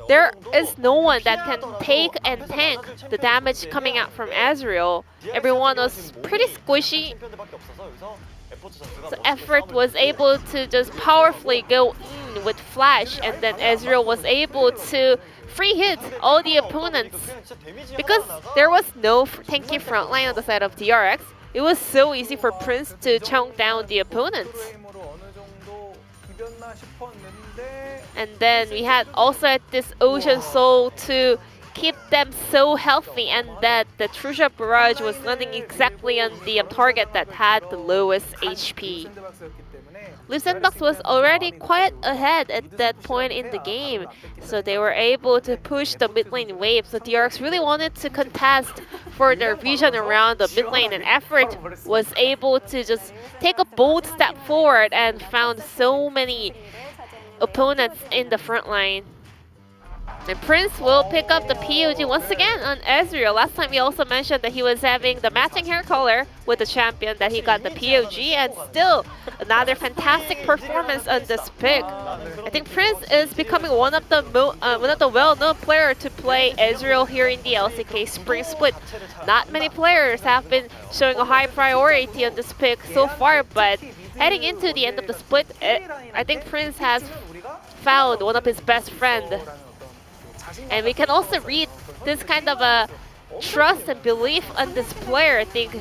There is no one that can take and tank the damage coming out from Ezreal. Everyone was pretty squishy. So Effort was able to just powerfully go in with Flash, and then Ezreal was able to free hit all the opponents. Because there was no tanky frontline on the side of DRX, it was so easy for Prince to chunk down the opponents. And then we had also at this Ocean Soul to keep them so healthy, and that the True Shot Barrage was landing exactly on the target that had the lowest HP. Leaf Sandbox was already quite ahead at that point in the game, so they were able to push the mid lane wave. So DRX really wanted to contest for their vision around the mid lane, and Effort was able to just take a bold step forward and found so many opponents in the front line. And Prince will pick up the POG once again on Ezreal. Last time we also mentioned that he was having the matching hair color with the champion, that he got the POG, and still another fantastic performance on this pick. I think Prince is becoming one of the well-known players to play Ezreal here in the LCK Spring Split. Not many players have been showing a high priority on this pick so far, but heading into the end of the split, I think Prince has found one of his best friends. And we can also read this kind of a trust and belief on this player. I think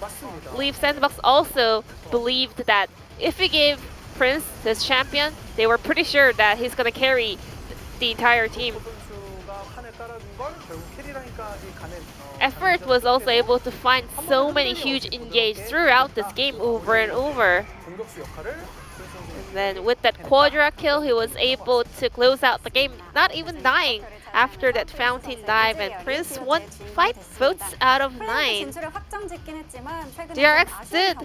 Leaf Sandbox also believed that if we gave Prince this champion, they were pretty sure that he's going to carry the entire team. Effort was also able to find so many huge engage throughout this game over and over. And then with that Quadra kill, he was able to close out the game, not even dying after that fountain dive, and Prince won 5 votes out of 9. DRX did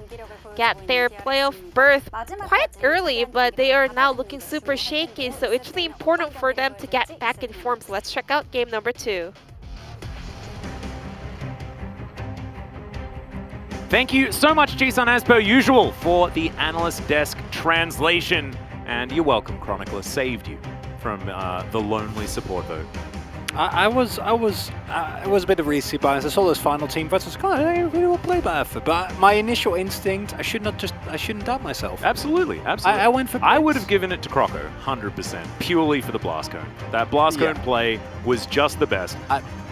get their playoff berth quite early, but they are now looking super shaky, so it's really important for them to get back in form. So let's check out game number 2. Thank you so much, Jisun, as per usual, for the analyst desk translation. And you're welcome, Chronicler saved you from the lonely support vote. I was a bit of recency bias. I saw those final team votes. I was kind of, I really will play better for. But my initial instinct, I shouldn't doubt myself. Absolutely, absolutely. I went for. I would have given it to Croco, 100%, purely for the blast cone. That blast cone play was just the best.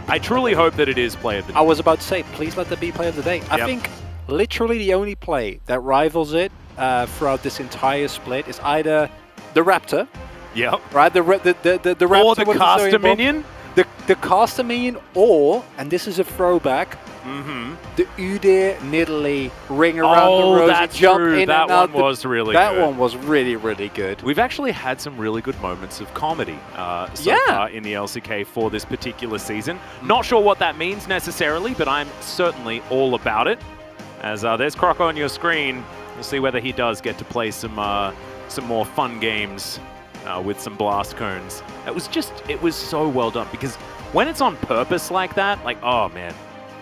I truly hope that it is play of the day. I was about to say, please let that be play of the day. I think literally the only play that rivals it throughout this entire split is either the Raptor. Yep. Right, the Raptor or the caster minion. The caster minion, or, and this is a throwback, the Udyr Nidalee ring around the rosy, that's jump true. in That and out. one was really that good. one was really, really good. We've actually had some really good moments of comedy so far in the LCK for this particular season. Not sure what that means necessarily, but I'm certainly all about it. As there's Croco on your screen, we'll see whether he does get to play some more fun games with some blast cones. It was so well done, because when it's on purpose like that, like, oh man,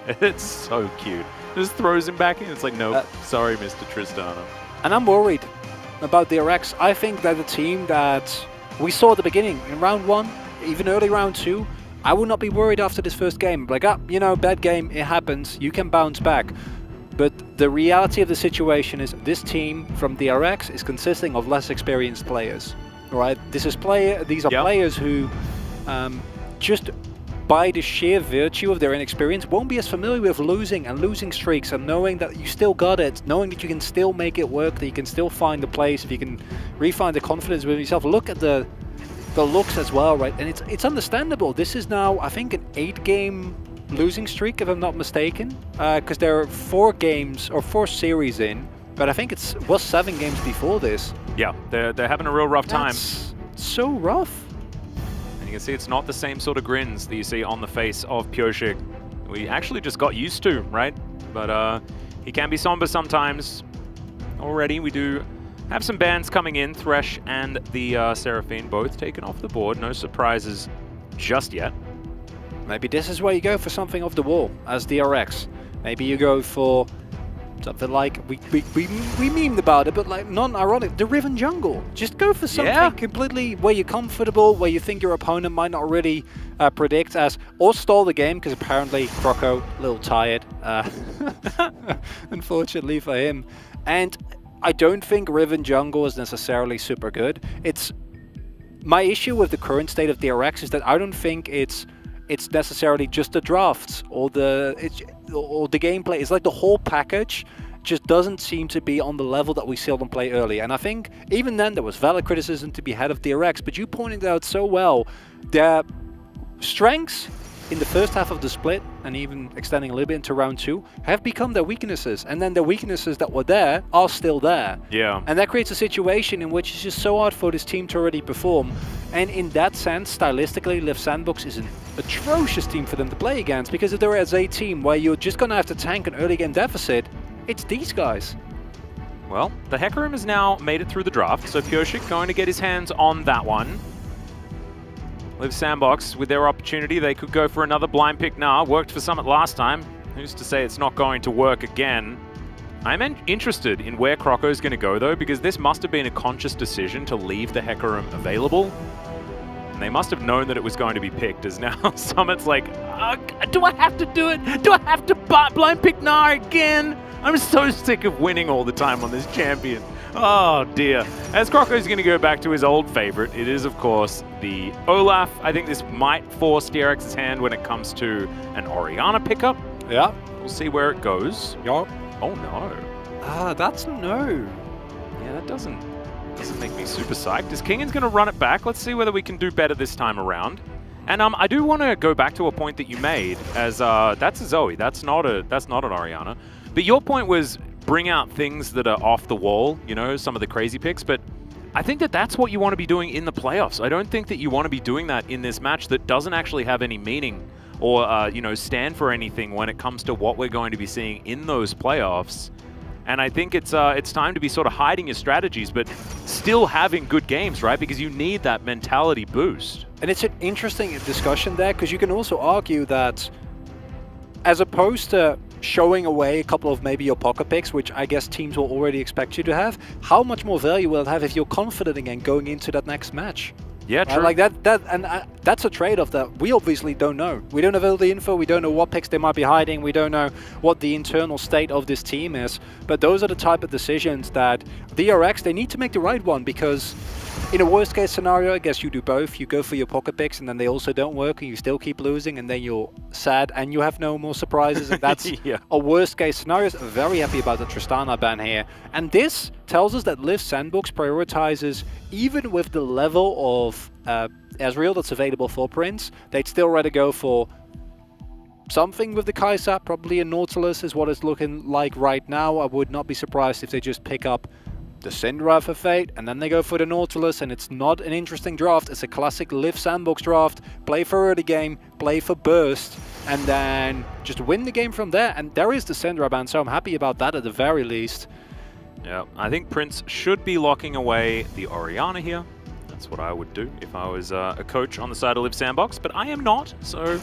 it's so cute. Just throws him back in. It's like, no, sorry, Mr. Tristana. And I'm worried about DRX. I think that the team that we saw at the beginning in round 1, even early round 2, I would not be worried after this first game. Like, you know, bad game, it happens, you can bounce back. But the reality of the situation is this team from DRX is consisting of less experienced players. Right? These are players who just by the sheer virtue of their inexperience won't be as familiar with losing and losing streaks, and knowing that you still got it, knowing that you can still make it work, that you can still find the place, if you can refine the confidence within yourself. Look at the looks as well, right? And it's understandable. This is now, I think, an 8-game losing streak, if I'm not mistaken, because there are 4 games or 4 series in, but I think it was 7 games before this. Yeah, they're having a real rough time. That's so rough. And you can see it's not the same sort of grins that you see on the face of POG. We actually just got used to, right? But he can be somber sometimes. Already we do have some bans coming in. Thresh and the Seraphine both taken off the board. No surprises just yet. Maybe this is where you go for something off the wall as DRX. Maybe you go for something like, we memed about it, but like non-ironic, the Riven Jungle. Just go for something completely where you're comfortable, where you think your opponent might not really predict as, or stall the game, because apparently Croco, a little tired, unfortunately for him. And I don't think Riven Jungle is necessarily super good. My issue with the current state of DRX is that I don't think it's necessarily just the drafts or the gameplay. It's like the whole package just doesn't seem to be on the level that we saw them play early. And I think even then there was valid criticism to be had of DRX, but you pointed out so well their strengths in the first half of the split, and even extending a little bit into round 2, have become their weaknesses. And then the weaknesses that were there are still there. Yeah. And that creates a situation in which it's just so hard for this team to already perform. And in that sense, stylistically, Liv Sandbox is an atrocious team for them to play against, because if there is a team where you're just going to have to tank an early game deficit, it's these guys. Well, the Hecarim has now made it through the draft, so POG going to get his hands on that one. Liv Sandbox, with their opportunity, they could go for another blind pick now. Worked for Summit last time. Who's to say it's not going to work again? I'm interested in where Croco's going to go, though, because this must have been a conscious decision to leave the Hecarim available. And they must have known that it was going to be picked, as now Summit's like, do I have to do it? Do I have to blind pick Gnar again? I'm so sick of winning all the time on this champion. Oh dear. As Croco's going to go back to his old favorite, it is of course the Olaf. I think this might force DRX's hand when it comes to an Orianna pickup. Yeah. We'll see where it goes. Yup. Oh no. Ah, that's a no. Yeah, that doesn't make me super psyched. Is Kingan's going to run it back? Let's see whether we can do better this time around. And I do want to go back to a point that you made, as that's a Zoe. That's not an Orianna. But your point was bring out things that are off the wall, you know, some of the crazy picks. But I think that that's what you want to be doing in the playoffs. I don't think that you want to be doing that in this match that doesn't actually have any meaning or, you know, stand for anything when it comes to what we're going to be seeing in those playoffs. And I think it's time to be sort of hiding your strategies, but still having good games, right? Because you need that mentality boost. And it's an interesting discussion there, because you can also argue that as opposed to showing away a couple of maybe your pocket picks, which I guess teams will already expect you to have, how much more value will it have if you're confident again going into that next match? Yeah, true. Like that's a trade-off that we obviously don't know. We don't have all the info. We don't know what picks they might be hiding. We don't know what the internal state of this team is. But those are the type of decisions that DRX, they need to make the right one, because in a worst-case scenario, I guess you do both. You go for your pocket picks, and then they also don't work, and you still keep losing, and then you're sad, and you have no more surprises, and that's yeah. a worst-case scenario. I'm very happy about the Tristana ban here. And this tells us that Liv Sandbox prioritizes, even with the level of Ezreal that's available for Prince, they'd still rather go for something with the Kai'Sa. Probably a Nautilus is what it's looking like right now. I would not be surprised if they just pick up the Syndra for Fate, and then they go for the Nautilus, and it's not an interesting draft. It's a classic Liv Sandbox draft. Play for early game, play for burst, and then just win the game from there. And there is the Syndra ban, so I'm happy about that at the very least. Yeah, I think Prince should be locking away the Orianna here. That's what I would do if I was a coach on the side of Liv Sandbox, but I am not, so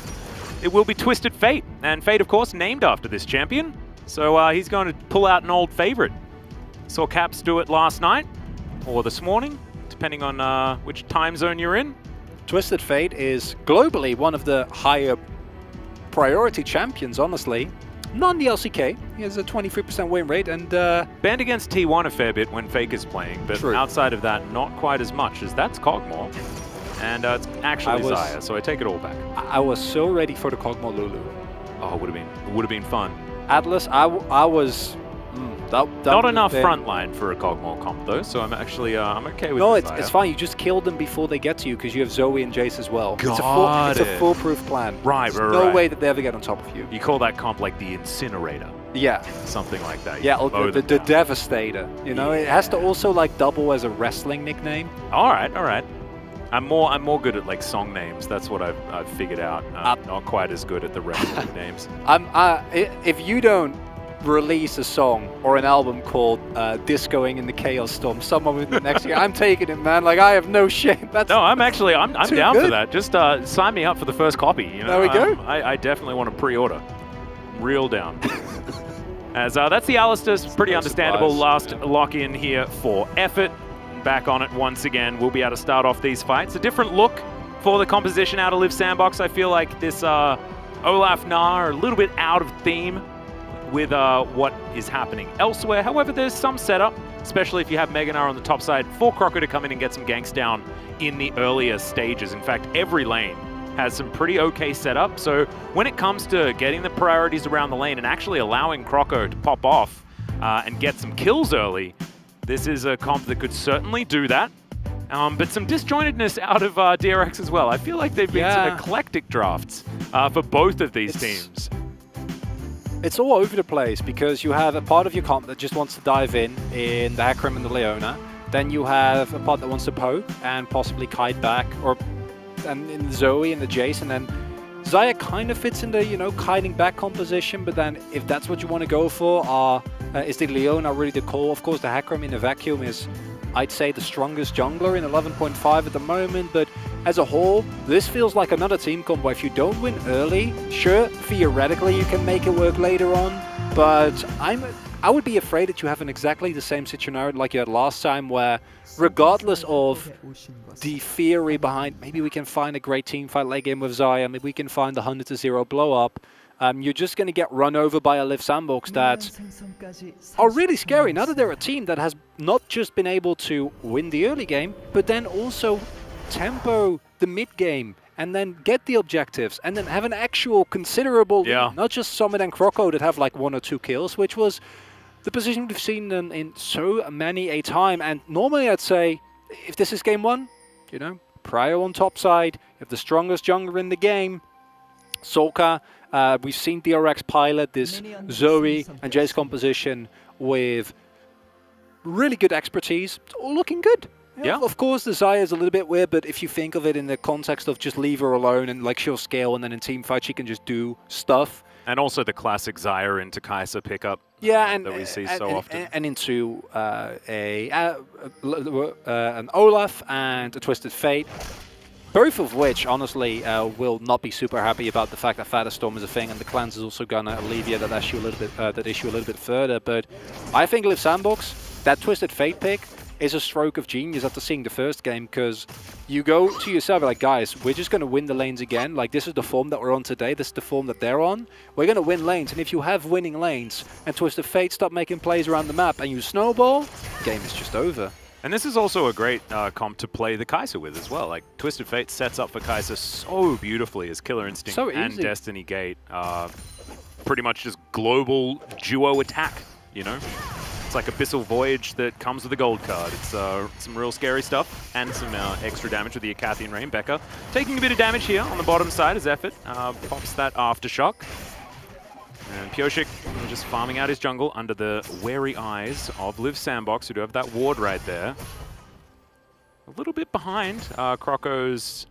it will be Twisted Fate. And Fate, of course, named after this champion, so he's going to pull out an old favorite. Saw Caps do it last night, or this morning, depending on which time zone you're in. Twisted Fate is globally one of the higher priority champions, honestly. Not in the LCK. He has a 23% win rate, and banned against T1 a fair bit when Fake is playing, but True. Outside of that, not quite as much, as that's Cogmore. And it's actually Xayah, so I take it all back. I was so ready for the Cogmore Lulu. Oh, it would have been fun. Atlas, I was... that not enough frontline for a Cogmore comp though, so I'm actually I'm okay with No, Xayah. it's fine. You just kill them before they get to you, because you have Zoe and Jace as well. It's a foolproof plan. Right, There's no way that they ever get on top of you. You call that comp like the Incinerator. Yeah. Something like that. Yeah, or the Devastator. You know, it has to also like double as a wrestling nickname. All right. I'm more good at like song names. That's what I've figured out. Not quite as good at the wrestling names. If you don't release a song or an album called Discoing in the Chaos Storm someone with the next year, I'm taking it, man. Like, I have no shame. I'm down for that. Just sign me up for the first copy. You know? There we go. I definitely want to pre-order. Real down. As that's the Alistar. Pretty understandable. Last lock-in here for Effort. Back on it once again. We'll be able to start off these fights. A different look for the composition out of Liv Sandbox. I feel like this Olaf Nah are a little bit out of theme with what is happening elsewhere. However, there's some setup, especially if you have Meganar on the top side, for Croco to come in and get some ganks down in the earlier stages. In fact, every lane has some pretty okay setup. So when it comes to getting the priorities around the lane and actually allowing Croco to pop off and get some kills early, this is a comp that could certainly do that. But some disjointedness out of DRX as well. I feel like they've been some eclectic drafts for both of these teams. It's all over the place, because you have a part of your comp that just wants to dive in the Hecarim and the Leona. Then you have a part that wants to poke and possibly kite back, and in Zoe and the Jace, and then Xayah kind of fits in the, you know, kiting back composition, but then if that's what you want to go for, is the Leona really the call? Of course, the Hecarim in a vacuum is, I'd say, the strongest jungler in 11.5 at the moment, but as a whole, this feels like another team comp where if you don't win early, sure, theoretically you can make it work later on, but I would be afraid that you have exactly the same situation like you had last time, where regardless of the theory behind maybe we can find a great team fight late game with Xayah, maybe we can find the 100-0 blow up, you're just going to get run over by a Liv Sandbox that are really scary. Now that they're a team that has not just been able to win the early game, but then also tempo the mid game, and then get the objectives, and then have an actual considerable lead. Not just Summit and Croco that have like 1 or 2 kills, which was the position we've seen them in so many a time. And normally I'd say, if this is game 1, you know, Prio on top side, you have the strongest jungler in the game, Solka. We've seen DRX pilot this Zoe and Jace composition with really good expertise. It's all looking good. Yeah. Of course, the Xayah is a little bit weird, but if you think of it in the context of just leave her alone and like she'll scale, and then in team fight she can just do stuff. And also the classic Xayah into Kai'Sa pickup. Yeah, that we see so often. And into an Olaf and a Twisted Fate. Both of which, honestly, will not be super happy about the fact that Thunderstorm is a thing, and the clans is also gonna alleviate that issue a little bit further. But I think Liv Sandbox, that Twisted Fate pick, is a stroke of genius after seeing the first game, because you go to yourself like, guys, we're just gonna win the lanes again. Like, this is the form that we're on today. This is the form that they're on. We're gonna win lanes, and if you have winning lanes and Twisted Fate stop making plays around the map and you snowball, the game is just over. And this is also a great comp to play the Kai'Sa with as well. Like, Twisted Fate sets up for Kai'Sa so beautifully as Killer Instinct and Destiny Gate. Pretty much just global duo attack, you know? It's like Abyssal Voyage that comes with a gold card. It's some real scary stuff, and some extra damage with the Acathian Rain. Becca taking a bit of damage here on the bottom side as Effort pops that Aftershock. And Pioshik just farming out his jungle under the wary eyes of Liv Sandbox, who do have that ward right there. A little bit behind Croco's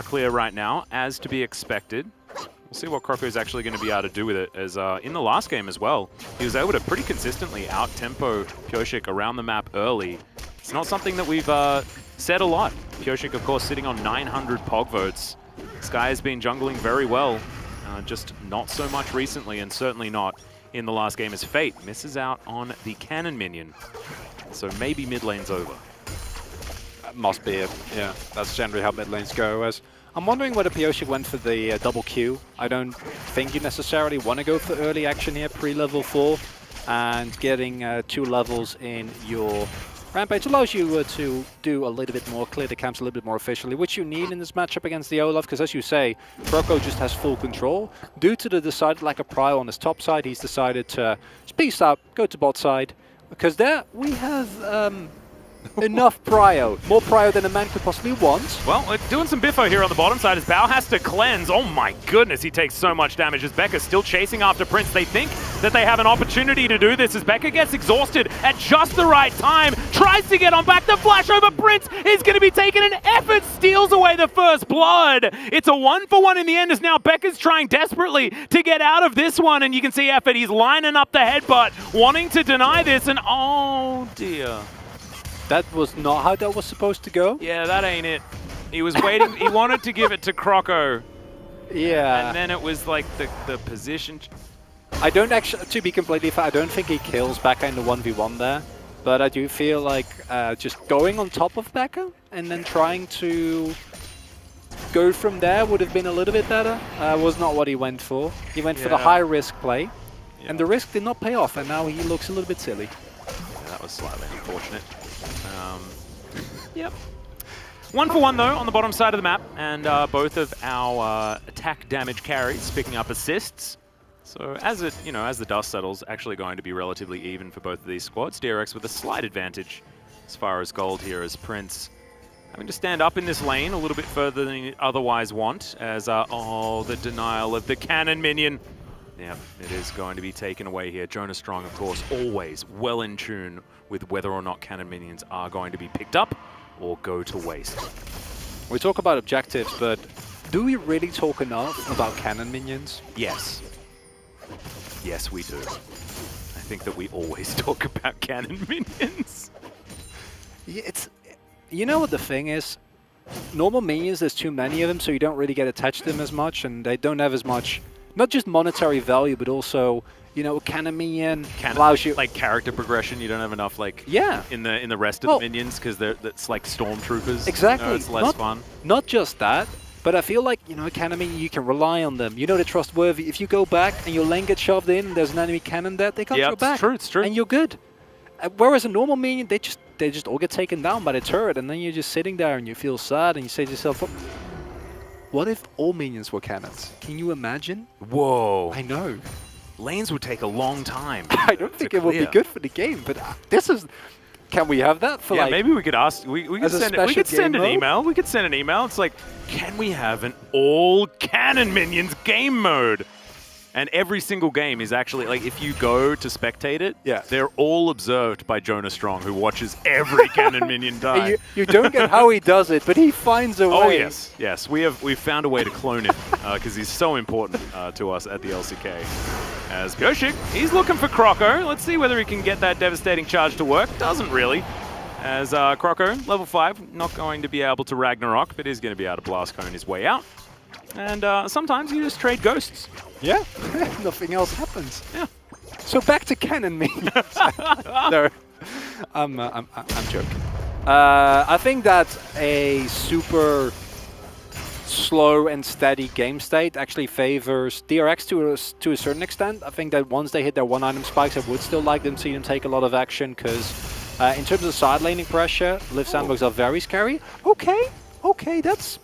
clear right now, as to be expected. We'll see what Croco's actually going to be able to do with it, as in the last game as well, he was able to pretty consistently out-tempo Pioshik around the map early. It's not something that we've said a lot. Pioshik, of course, sitting on 900 POG votes. This guy has been jungling very well. Just not so much recently, and certainly not in the last game, as Fate misses out on the cannon minion. So maybe mid lane's over. That must be it. Yeah, that's generally how mid lanes go. As I'm wondering whether Pioshik went for the double Q. I don't think you necessarily want to go for early action here, pre-level 4, and getting 2 levels in your Rampage allows you to do a little bit more, clear the camps a little bit more efficiently, which you need in this matchup against the Olaf, because as you say, Croco just has full control. Due to the decided lack of prio on his top side, he's decided to just peace out, go to bot side, because there we have enough prio. More prio than a man could possibly want. Well, we're doing some biffo here on the bottom side as Bao has to cleanse. Oh my goodness, he takes so much damage as Becca still chasing after Prince. They think that they have an opportunity to do this as Becca gets exhausted at just the right time. Tries to get on back. The flash over Prince is going to be taken. An Effort steals away the first blood. It's a 1-for-1 in the end as now Becca's trying desperately to get out of this one. And you can see Effort, he's lining up the headbutt, wanting to deny this. And oh dear. That was not how that was supposed to go. Yeah, that ain't it. He was waiting. He wanted to give it to Croco. Yeah. And then it was like the position. I don't actually, to be completely fair, I don't think he kills Becca in the 1v1 there. But I do feel like just going on top of Becca and then trying to go from there would have been a little bit better. Was not what he went for. He went for the high risk play. Yeah. And the risk did not pay off, and now he looks a little bit silly. Yeah, that was slightly unfortunate. Yep. 1-for-1 though on the bottom side of the map, and both of our attack damage carries picking up assists. So as the dust settles, actually going to be relatively even for both of these squads. DRX with a slight advantage as far as gold here, as Prince having to stand up in this lane a little bit further than he otherwise want, as oh, the denial of the cannon minion. Yeah, it is going to be taken away here. Jonas Strong, of course, always well in tune with whether or not cannon minions are going to be picked up or go to waste. We talk about objectives, but do we really talk enough about cannon minions? Yes. Yes, we do. I think that we always talk about cannon minions. Yeah, you know what the thing is? Normal minions, there's too many of them, so you don't really get attached to them as much, and they don't have as much, not just monetary value, but also, you know, cannon minion allows you like character progression. You don't have enough like in the rest of the minions because it's like stormtroopers. Exactly. You know, it's less fun. Not just that. But I feel like, you know, Cannon, you can rely on them. You know they're trustworthy. If you go back and your lane gets shoved in and there's an enemy cannon there, they got your back. It's true, it's true. And you're good. Whereas a normal minion, they just all get taken down by the turret, and then you're just sitting there and you feel sad and you say to yourself, what if all minions were cannons? Can you imagine? Whoa. I know. Lanes would take a long time. I don't think it would be good for the game, but this is... Can we have that for maybe we could ask. We could send an email. We could send an email. It's like, can we have an all cannon minions game mode? And every single game is actually like, if you go to spectate it, they're all observed by Jonah Strong, who watches every cannon minion die. You don't get how he does it, but he finds a way. Oh yes. We've found a way to clone him because he's so important to us at the LCK. As Pyoshik, he's looking for Croco. Let's see whether he can get that devastating charge to work. Doesn't really. As Croco, level 5, not going to be able to Ragnarok, but is going to be able to blast cone his way out. And sometimes you just trade ghosts. Yeah, nothing else happens. Yeah. So back to cannon minions. No, I'm joking. I think that a super slow and steady game state actually favors DRX to a certain extent. I think that once they hit their one-item spikes, I would still like them to see them take a lot of action, because in terms of side laning pressure, Liv sandbox are very scary. Okay, that's...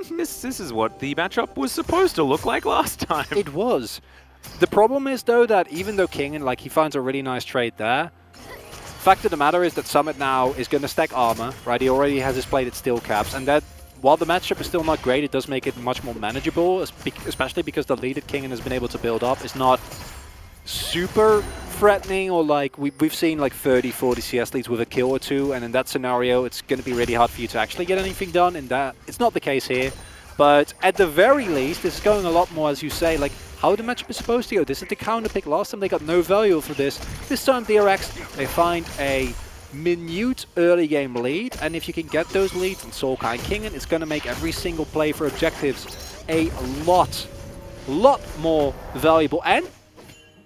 This is what the matchup was supposed to look like last time. It was. The problem is, though, that even though Kingen, like, he finds a really nice trade there, fact of the matter is that Summit now is going to stack armor, right? He already has his plated steel caps, and that, while the matchup is still not great, it does make it much more manageable, especially because the lead that Kingen has been able to build up is not super threatening, or like we've seen like 30-40 CS leads with a kill or two, and in that scenario it's going to be really hard for you to actually get anything done. And that it's not the case here, but at the very least this is going a lot more, as you say, like how the matchup is supposed to go. This is the counter pick. Last time they got no value for this. This time DRX, they find a minute early game lead, and if you can get those leads in Sulkai and Kingen, it's going to make every single play for objectives a lot more valuable. And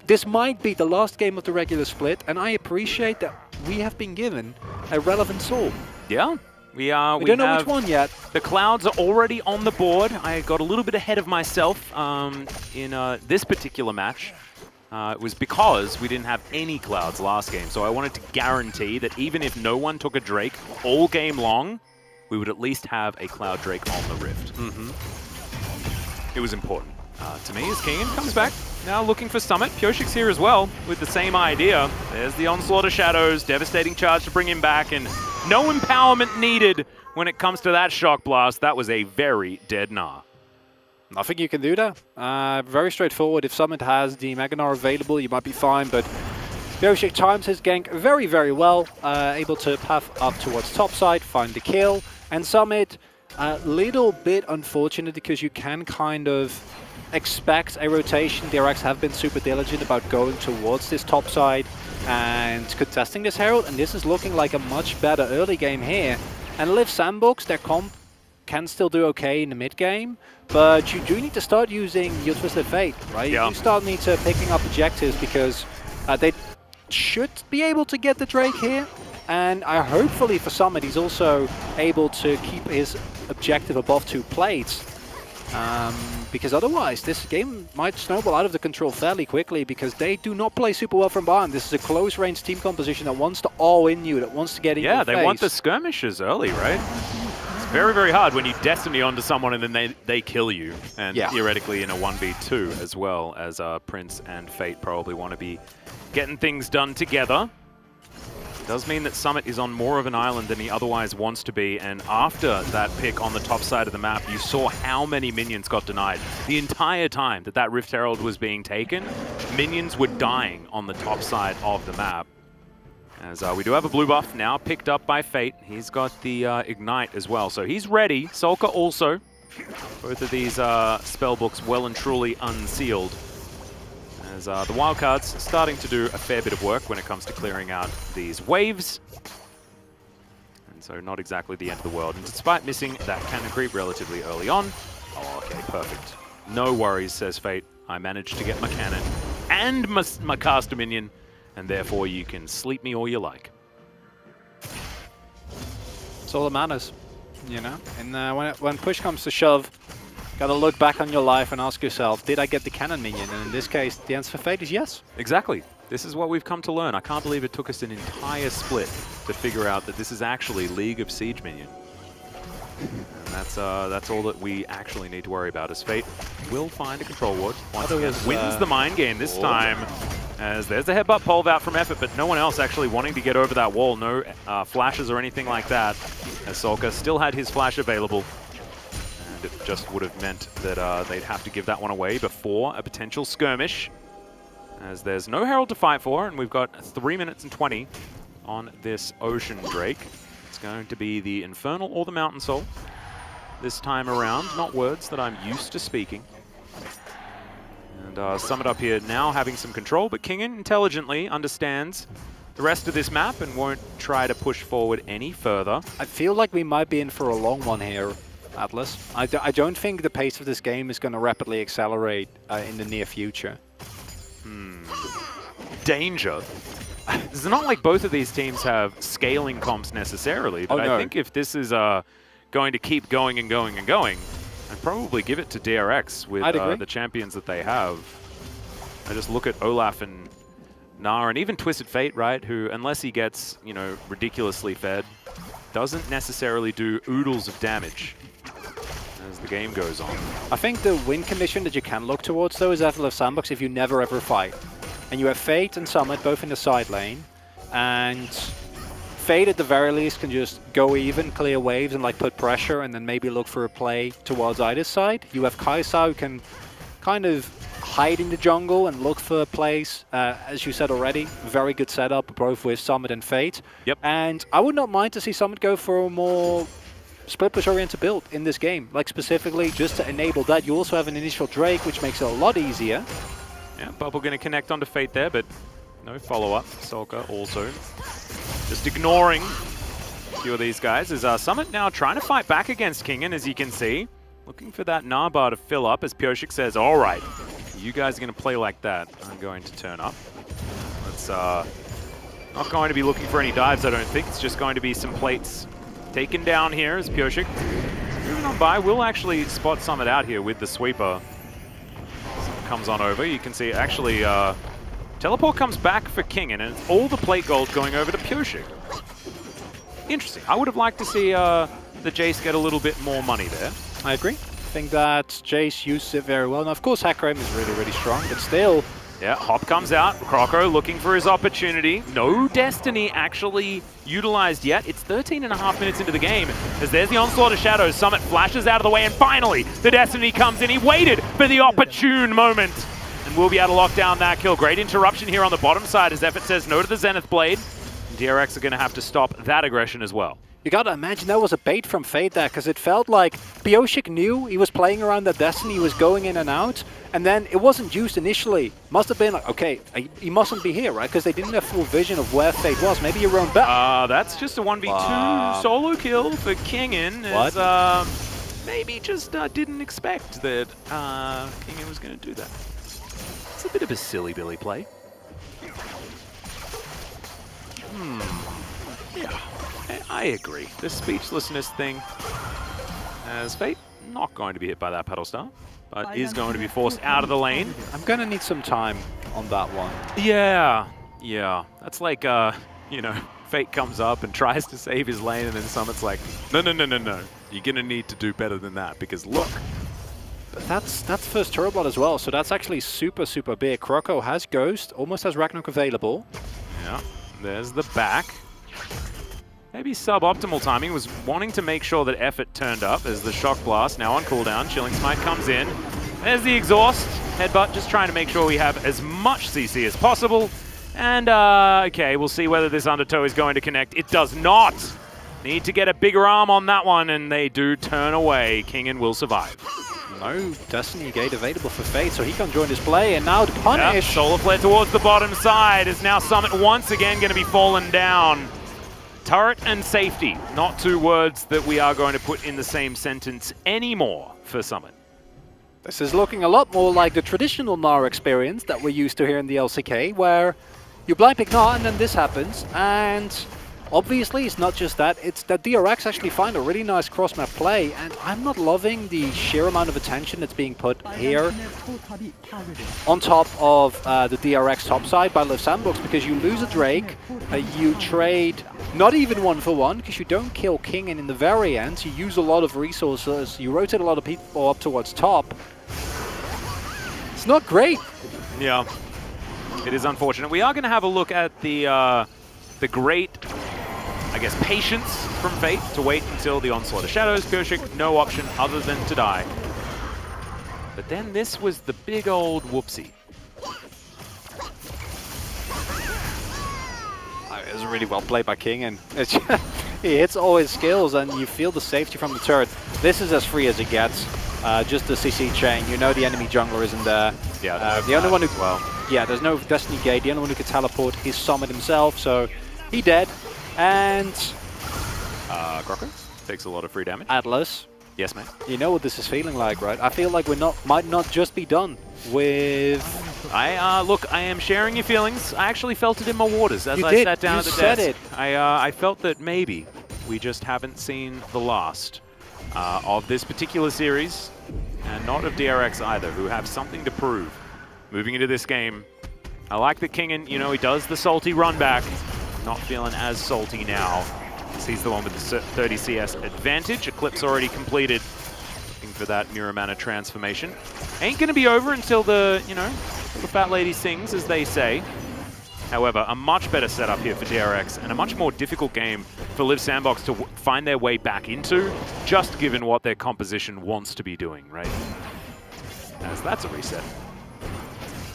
this might be the last game of the regular split, and I appreciate that we have been given a relevant soul. Yeah, we don't know which one yet. The clouds are already on the board. I got a little bit ahead of myself in this particular match. It was because we didn't have any clouds last game, so I wanted to guarantee that even if no one took a Drake all game long, we would at least have a cloud Drake on the Rift. It was important to me as Kingen comes back. Now looking for Summit. Pyoshik's here as well with the same idea. There's the Onslaught of Shadows, devastating charge to bring him back, and no empowerment needed when it comes to that Shock Blast. That was a very dead Gnar. Nothing you can do there. Very straightforward. If Summit has the Mega Gnar available, you might be fine, but Pyoshik times his gank very, very well. Able to path up towards topside, find the kill, and Summit, a little bit unfortunate because you can kind of expect a rotation. DRX have been super diligent about going towards this top side and contesting this Herald, and this is looking like a much better early game here. And Liv Sandbox, their comp can still do okay in the mid game, but you do need to start using your Twisted Fate, right? Yeah. You start need to picking up objectives, because they should be able to get the Drake here, and hopefully for Summit he's also able to keep his objective above 2 plates. Because otherwise this game might snowball out of the control fairly quickly, because they do not play super well from behind. This is a close range team composition that wants to all in you, that wants to get in your face. Yeah, they want the skirmishes early, right? It's very, very hard when you destiny onto someone and then they kill you. And theoretically in a 1v2 as well, as Prince and Fate probably want to be getting things done together. Does mean that Summit is on more of an island than he otherwise wants to be, and after that pick on the top side of the map, you saw how many minions got denied. The entire time that Rift Herald was being taken, minions were dying on the top side of the map. As we do have a blue buff now picked up by Fate. He's got the Ignite as well, so he's ready. Sulka also. Both of these spell books well and truly unsealed. As the wildcards starting to do a fair bit of work when it comes to clearing out these waves. And so not exactly the end of the world. And despite missing that cannon creep relatively early on, oh, okay, perfect. No worries, says Fate. I managed to get my cannon and my caster minion, and therefore you can sleep me all you like. That's all that matters. you know? And when push comes to shove, gotta look back on your life and ask yourself, did I get the cannon minion? And in this case, the answer for Fate is yes. Exactly. This is what we've come to learn. I can't believe it took us an entire split to figure out that this is actually League of Siege minion. And that's all that we actually need to worry about, as Fate will find a control ward. Once again, wins the mind game this time, as there's the headbutt pole out from Effort, but no one else actually wanting to get over that wall. No flashes or anything like that, as Solka still had his flash available. And it just would have meant that they'd have to give that one away before a potential skirmish, as there's no Herald to fight for, and we've got 3 minutes and 20 on this Ocean Drake. It's going to be the Infernal or the Mountain Soul this time around. Not words that I'm used to speaking. And Summit up here now having some control, but Kingen intelligently understands the rest of this map and won't try to push forward any further. I feel like we might be in for a long one here, Atlas. I don't think the pace of this game is going to rapidly accelerate in the near future. Danger. It's not like both of these teams have scaling comps necessarily, but I think if this is going to keep going and going and going, I'd probably give it to DRX with the champions that they have. I just look at Olaf and Gnar, and even Twisted Fate, right, who, unless he gets, you know, ridiculously fed, doesn't necessarily do oodles of damage as the game goes on. I think the win condition that you can look towards, though, is FLF Sandbox if you never ever fight. And you have Fate and Summit both in the side lane, and Fate at the very least can just go even, clear waves, and like put pressure, and then maybe look for a play towards either side. You have Kaisa who can kind of hide in the jungle and look for plays. As you said already, very good setup both with Summit and Fate. Yep. And I would not mind to see Summit go for a more split push oriented build in this game, like specifically just to enable that. You also have an initial Drake, which makes it a lot easier. Yeah, Bubble going to connect onto Fate there, but no follow-up. Solka also just ignoring a few of these guys. Is Summit now trying to fight back against Kingen, as you can see. Looking for that Narbar to fill up, as Pioshik says, all right, you guys are going to play like that. I'm going to turn up. Let's not going to be looking for any dives, I don't think. It's just going to be some plates taken down here as Pioshik moving on by. Will actually spot Summit out here with the sweeper. Comes on over. You can see actually teleport comes back for Kingen, and it's all the plate gold going over to Pioshik. Interesting. I would have liked to see the Jace get a little bit more money there. I agree. I think that Jace used it very well. Now, of course, Hackram is really, really strong, but still. Yeah, Hop comes out. Croco looking for his opportunity. No Destiny actually utilized yet. It's 13.5 minutes into the game, as there's the onslaught of shadows. Summit flashes out of the way, and finally the Destiny comes in. He waited for the opportune moment, and we'll be able to lock down that kill. Great interruption here on the bottom side as Effort says no to the Zenith Blade. And DRX are going to have to stop that aggression as well. You gotta imagine that was a bait from Fate there, because it felt like Pioshik knew he was playing around that Destiny, he was going in and out, and then it wasn't used initially. Must have been like, okay, he mustn't be here, right? Because they didn't have full vision of where Fate was. Maybe your own bet. That's just a 1v2 solo kill for Kingen, as maybe just didn't expect that Kingen was going to do that. It's a bit of a silly Billy play. Yeah. I agree. The speechlessness thing, as Fate not going to be hit by that Paddle Star, but is going to be forced out of the lane. I'm going to need some time on that one. Yeah. That's like, you know, Fate comes up and tries to save his lane, and then Summit's like, no. You're going to need to do better than that, because look. But that's first turret blood as well, so that's actually super, super big. Croco has Ghost, almost has Ragnarok available. Yeah, there's the back. Maybe suboptimal timing, was wanting to make sure that Effort turned up as the Shock Blast now on cooldown. Chilling Smite comes in. There's the exhaust. Headbutt, just trying to make sure we have as much CC as possible. And, okay, we'll see whether this Undertow is going to connect. It does not. Need to get a bigger arm on that one, and they do turn away. Kingen will survive. No Destiny Gate available for Fate, so he can join this play, and now to punish. Yep, Solar Flare towards the bottom side is now Summit once again going to be fallen down. Turret and safety, not two words that we are going to put in the same sentence anymore for Summit. This is looking a lot more like the traditional Gnar experience that we're used to here in the LCK, where you blind pick Gnar and then this happens, and obviously it's not just that, it's that DRX actually find a really nice cross-map play, and I'm not loving the sheer amount of attention that's being put here on top of the DRX top side by Liv Sandbox, because you lose a Drake, you trade not even 1-for-1, because you don't kill Kingen in the very end, you use a lot of resources, you rotate a lot of people up towards top. It's not great. Yeah, it is unfortunate. We are going to have a look at the great, I guess, patience from Fate to wait until the Onslaught of Shadows. POG, no option other than to die. But then this was the big old whoopsie. It was really well played by King, and he hits all his skills, and you feel the safety from the turret. This is as free as it gets. Just the CC chain. You know the enemy jungler isn't there. Yeah, the only one who, yeah, there's no Destiny Gate. The only one who could teleport is Summit himself, so he dead. And Crocker takes a lot of free damage. Atlas. Yes, mate. You know what this is feeling like, right? I feel like might not just be done with. Look, I am sharing your feelings. I actually felt it in my waters as you I did. sat down you at the said desk. It. I felt that maybe we just haven't seen the last of this particular series, and not of DRX either, who have something to prove moving into this game. I like that Kingen, you know, he does the salty run back. Not feeling as salty now. He's the one with the 30 CS advantage. Eclipse already completed. Looking for that Mirror Mana transformation. Ain't gonna be over until the, you know, the fat lady sings, as they say. However, a much better setup here for DRX, and a much more difficult game for Liv Sandbox to find their way back into, just given what their composition wants to be doing, right? As that's a reset.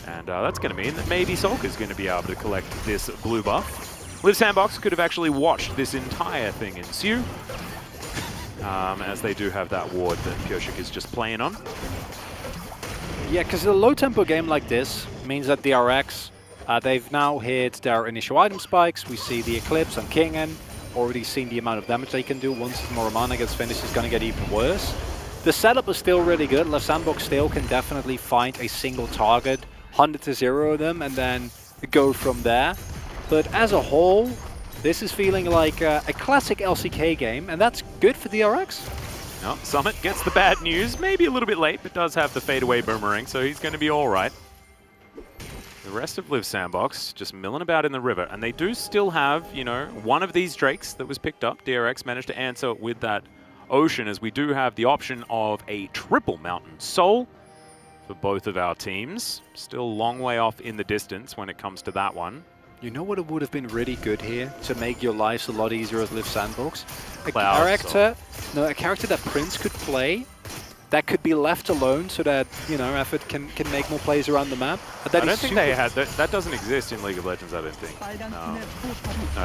And that's going to mean that maybe Solka's going to be able to collect this blue buff. Liv Sandbox could have actually watched this entire thing ensue, as they do have that ward that POG is just playing on. Yeah, because a low-tempo game like this means that DRX, they've now hit their initial item spikes. We see the Eclipse on Kingen. Already seen the amount of damage they can do. Once Moramana gets finished, it's going to get even worse. The setup is still really good. Liv Sandbox still can definitely find a single target, 100 to 0 of them, and then go from there. But as a whole, this is feeling like a classic LCK game, and that's good for DRX. No, Summit gets the bad news, maybe a little bit late, but does have the fadeaway boomerang, so he's going to be all right. The rest of Liv Sandbox just milling about in the river, and they do still have, you know, one of these Drakes that was picked up. DRX managed to answer with that Ocean, as we do have the option of a triple Mountain Soul for both of our teams. Still a long way off in the distance when it comes to that one. You know what it would have been really good here to make your lives a lot easier as Liv Sandbox? A character that Prince could play, that could be left alone so that, you know, Effort can make more plays around the map. I don't think they had that. That doesn't exist in League of Legends, I don't think. No.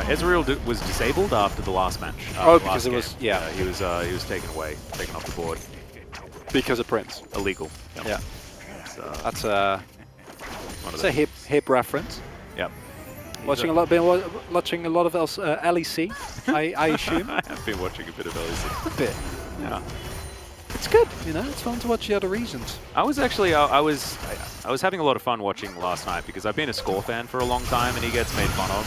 Ezreal was disabled after the last match. Because it was, yeah. He was taken away, taken off the board. Because of Prince. Illegal. Yep. Yeah. That's a hip reference. Yep. Watching a lot of LEC, I assume. I have been watching a bit of LEC. A bit. Yeah. It's good, you know. It's fun to watch the other regions. I was actually, I was having a lot of fun watching last night because I've been a Score fan for a long time, and he gets made fun of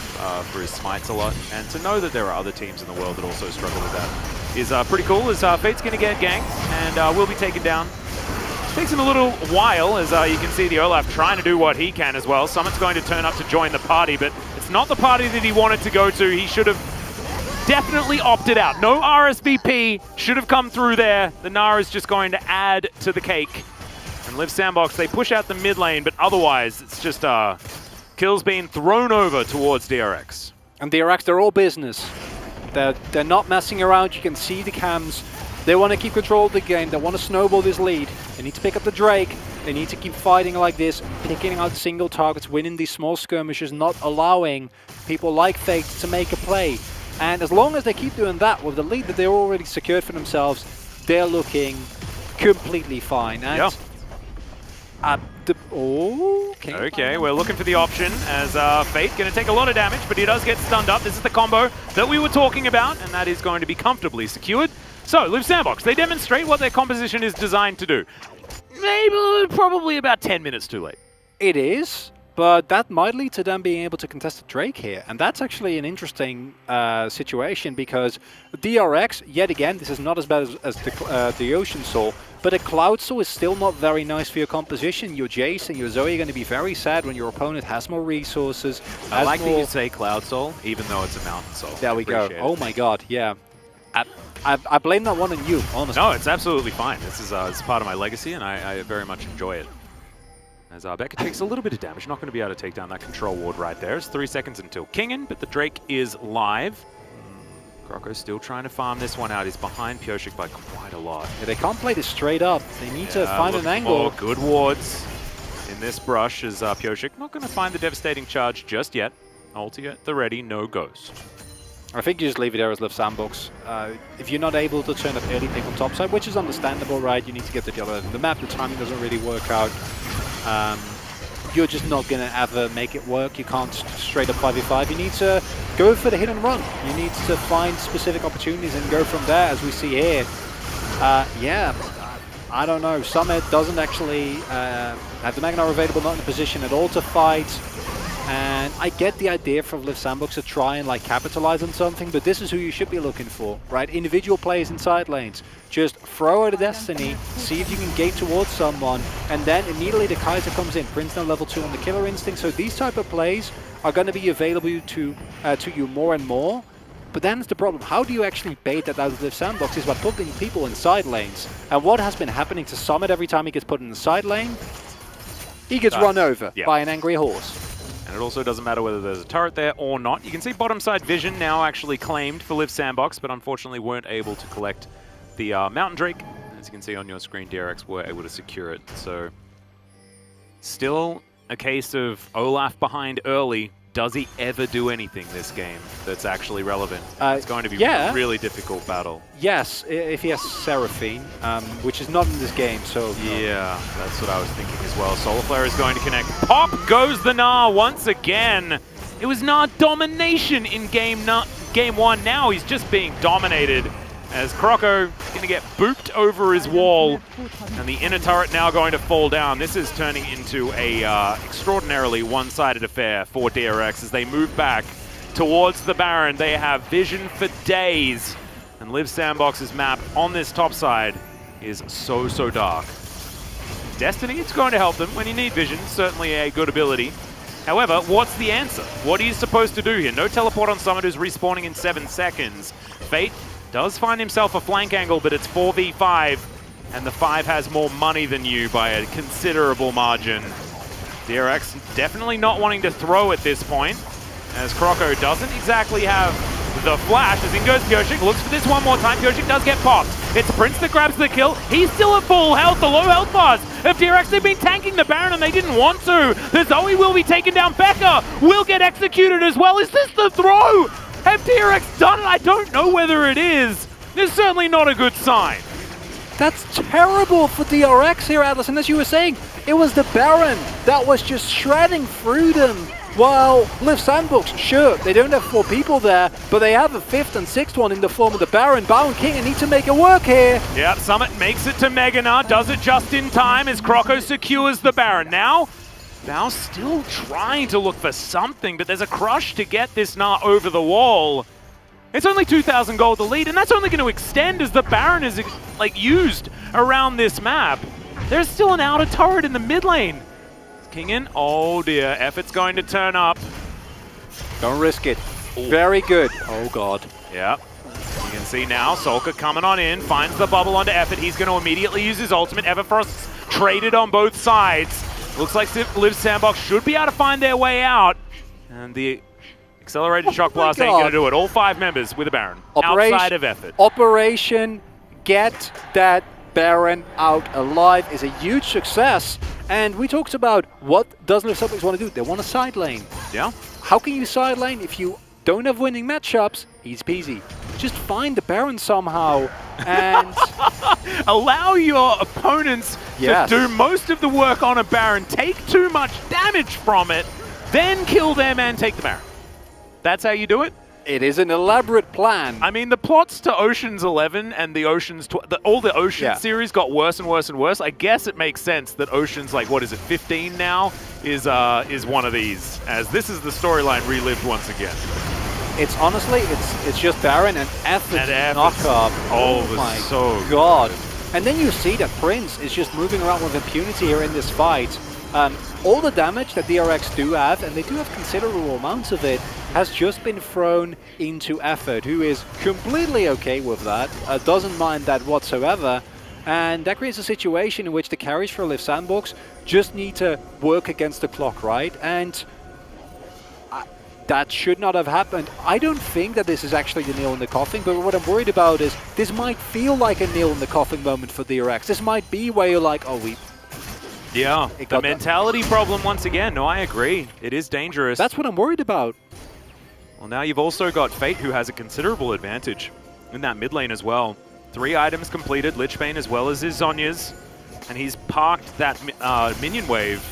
for his smites a lot. And to know that there are other teams in the world that also struggle with that is pretty cool. As Fate's going to get ganked and will be taken down. Takes him a little while, as you can see the Olaf trying to do what he can as well. Summit's going to turn up to join the party, but it's not the party that he wanted to go to. He should have definitely opted out. No RSVP should have come through there. The Nara is just going to add to the cake. And Liv Sandbox, they push out the mid lane, but otherwise it's just kills being thrown over towards DRX. And DRX, they're all business. They're not messing around. You can see the cams. They want to keep control of the game. They want to snowball this lead. They need to pick up the Drake. They need to keep fighting like this, picking out single targets, winning these small skirmishes, not allowing people like Fate to make a play. And as long as they keep doing that with the lead that they're already secured for themselves, they're looking completely fine. And okay, we're looking for the option as Fate going to take a lot of damage, but he does get stunned up. This is the combo that we were talking about, and that is going to be comfortably secured. So, Liv Sandbox, they demonstrate what their composition is designed to do. Maybe, probably about 10 minutes too late. It is, but that might lead to them being able to contest the Drake here. And that's actually an interesting situation, because DRX, yet again, this is not as bad as the Ocean Soul, but a Cloud Soul is still not very nice for your composition. Your Jace and your Zoe are going to be very sad when your opponent has more resources. I like that you say Cloud Soul, even though it's a Mountain Soul. There we go. Oh my god, yeah. I blame that one on you, honestly. No, it's absolutely fine. This is part of my legacy, and I very much enjoy it. As Becca takes a little bit of damage, not going to be able to take down that control ward right there. It's 3 seconds until Kingen, but the Drake is live. Croco's still trying to farm this one out. He's behind POG by quite a lot. Yeah, they can't play this straight up. They need to find an angle. Good wards in this brush as POG not going to find the devastating charge just yet. Ulti at the ready, no ghost. I think you just leave it there as Live Sandbox. If you're not able to turn up early pick on top side, which is understandable, right? You need to get to the other end of the map. The timing doesn't really work out. You're just not going to ever make it work. You can't straight up 5v5. You need to go for the hit and run. You need to find specific opportunities and go from there, as we see here. Yeah, I don't know. Summit doesn't actually have the Magnar available, not in a position at all to fight. And I get the idea from Live Sandbox to try and like capitalize on something, but this is who you should be looking for, right? Individual players in side lanes. Just throw out a Destiny, see if you can gate towards someone, and then immediately the Kaiser comes in. Prince now level 2 on the Killer Instinct, so these type of plays are going to be available to you more and more. But then it's the problem, how do you actually bait that out of Live Sandbox is by putting people in side lanes. And what has been happening to Summit every time he gets put in the side lane? He gets run over by an angry horse. And it also doesn't matter whether there's a turret there or not. You can see bottom side vision now actually claimed for Live Sandbox, but unfortunately weren't able to collect the Mountain Drake. As you can see on your screen, DRX were able to secure it. So still a case of Olaf behind early. Does he ever do anything this game that's actually relevant? It's going to be a really difficult battle. Yes, if he has Seraphine, which is not in this game, so... Yeah, that's what I was thinking as well. Solar Flare is going to connect. Pop goes the Gnar once again. It was Gnar domination in game 1. Now he's just being dominated as Croco going to get booped over his wall, and the inner turret now going to fall down. This is turning into a extraordinarily one-sided affair for DRX as they move back towards the Baron. They have vision for days, and Live Sandbox's map on this top side is so dark. Destiny, it's going to help them when you need vision, certainly a good ability. However, what's the answer? What are you supposed to do here? No teleport on Summit, who's respawning in 7 seconds. Fate does find himself a flank angle, but it's 4v5, and the 5 has more money than you by a considerable margin. DRX definitely not wanting to throw at this point, as Croco doesn't exactly have the flash. As in goes POG, looks for this one more time. POG does get popped. It's Prince that grabs the kill. He's still at full health. The low health bars of DRX, they've been tanking the Baron and they didn't want to. The Zoe will be taken down. Becca will get executed as well. Is this the throw? Have DRX done it? I don't know whether it is. It's certainly not a good sign. That's terrible for DRX here, Atlas. And as you were saying, it was the Baron that was just shredding through them. While Live Sandbox, sure, they don't have 4 people there, but they have a 5th and 6th one in the form of the Baron. Baron King need to make it work here. Yeah, Summit makes it to Mega Gnar, does it just in time as Croco secures the Baron. Now still trying to look for something, but there's a crush to get this Gnar over the wall. It's only 2,000 gold to lead, and that's only going to extend as the Baron is like used around this map. There's still an outer turret in the mid lane. Kingen, oh dear, Effort's going to turn up. Don't risk it. Ooh. Very good. Oh god. Yep. You can see now, Solka coming on in, finds the bubble onto Effort. He's going to immediately use his ultimate. Everfrost's traded on both sides. Looks like Live Sandbox should be able to find their way out. And the accelerated shock blast ain't going to do it. All 5 members with a Baron outside of Effort. Operation Get That Baron Out Alive is a huge success. And we talked about what does Live Sandbox want to do. They want a side lane. Yeah. How can you side lane if you don't have winning matchups? Easy peasy. Just find the Baron somehow and allow your opponents to do most of the work on a Baron, take too much damage from it, then kill them and take the Baron. That's how you do it. It is an elaborate plan. I mean, the plots to Ocean's 11 and the Ocean's... all the Ocean series got worse and worse and worse. I guess it makes sense that Ocean's, like, what is it, 15 now, is one of these, as this is the storyline relived once again. It's honestly, it's just Baron and effort knock-up. Oh my God. And then you see that Prince is just moving around with impunity here in this fight. All the damage that DRX do have, and they do have considerable amounts of it, has just been thrown into Effort, who is completely okay with that, doesn't mind that whatsoever. And that creates a situation in which the carries for Liv Sandbox just need to work against the clock, right? And that should not have happened. I don't think that this is actually the nail in the coffin, but what I'm worried about is this might feel like a nail in the coffin moment for DRX. This might be where you're like, oh, yeah, the mentality problem once again. No, I agree. It is dangerous. That's what I'm worried about. Well, now you've also got Fate, who has a considerable advantage in that mid lane as well. 3 items completed, Lich Bane as well as his Zhonya's, and he's parked that minion wave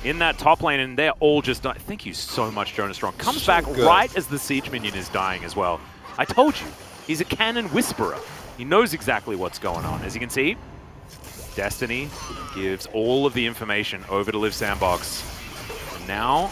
in that top lane, and they're all just dying. Thank you so much, Jonas Strong. Comes back right as the Siege minion is dying as well. I told you, he's a cannon whisperer. He knows exactly what's going on. As you can see, Destiny gives all of the information over to Liv Sandbox. And now,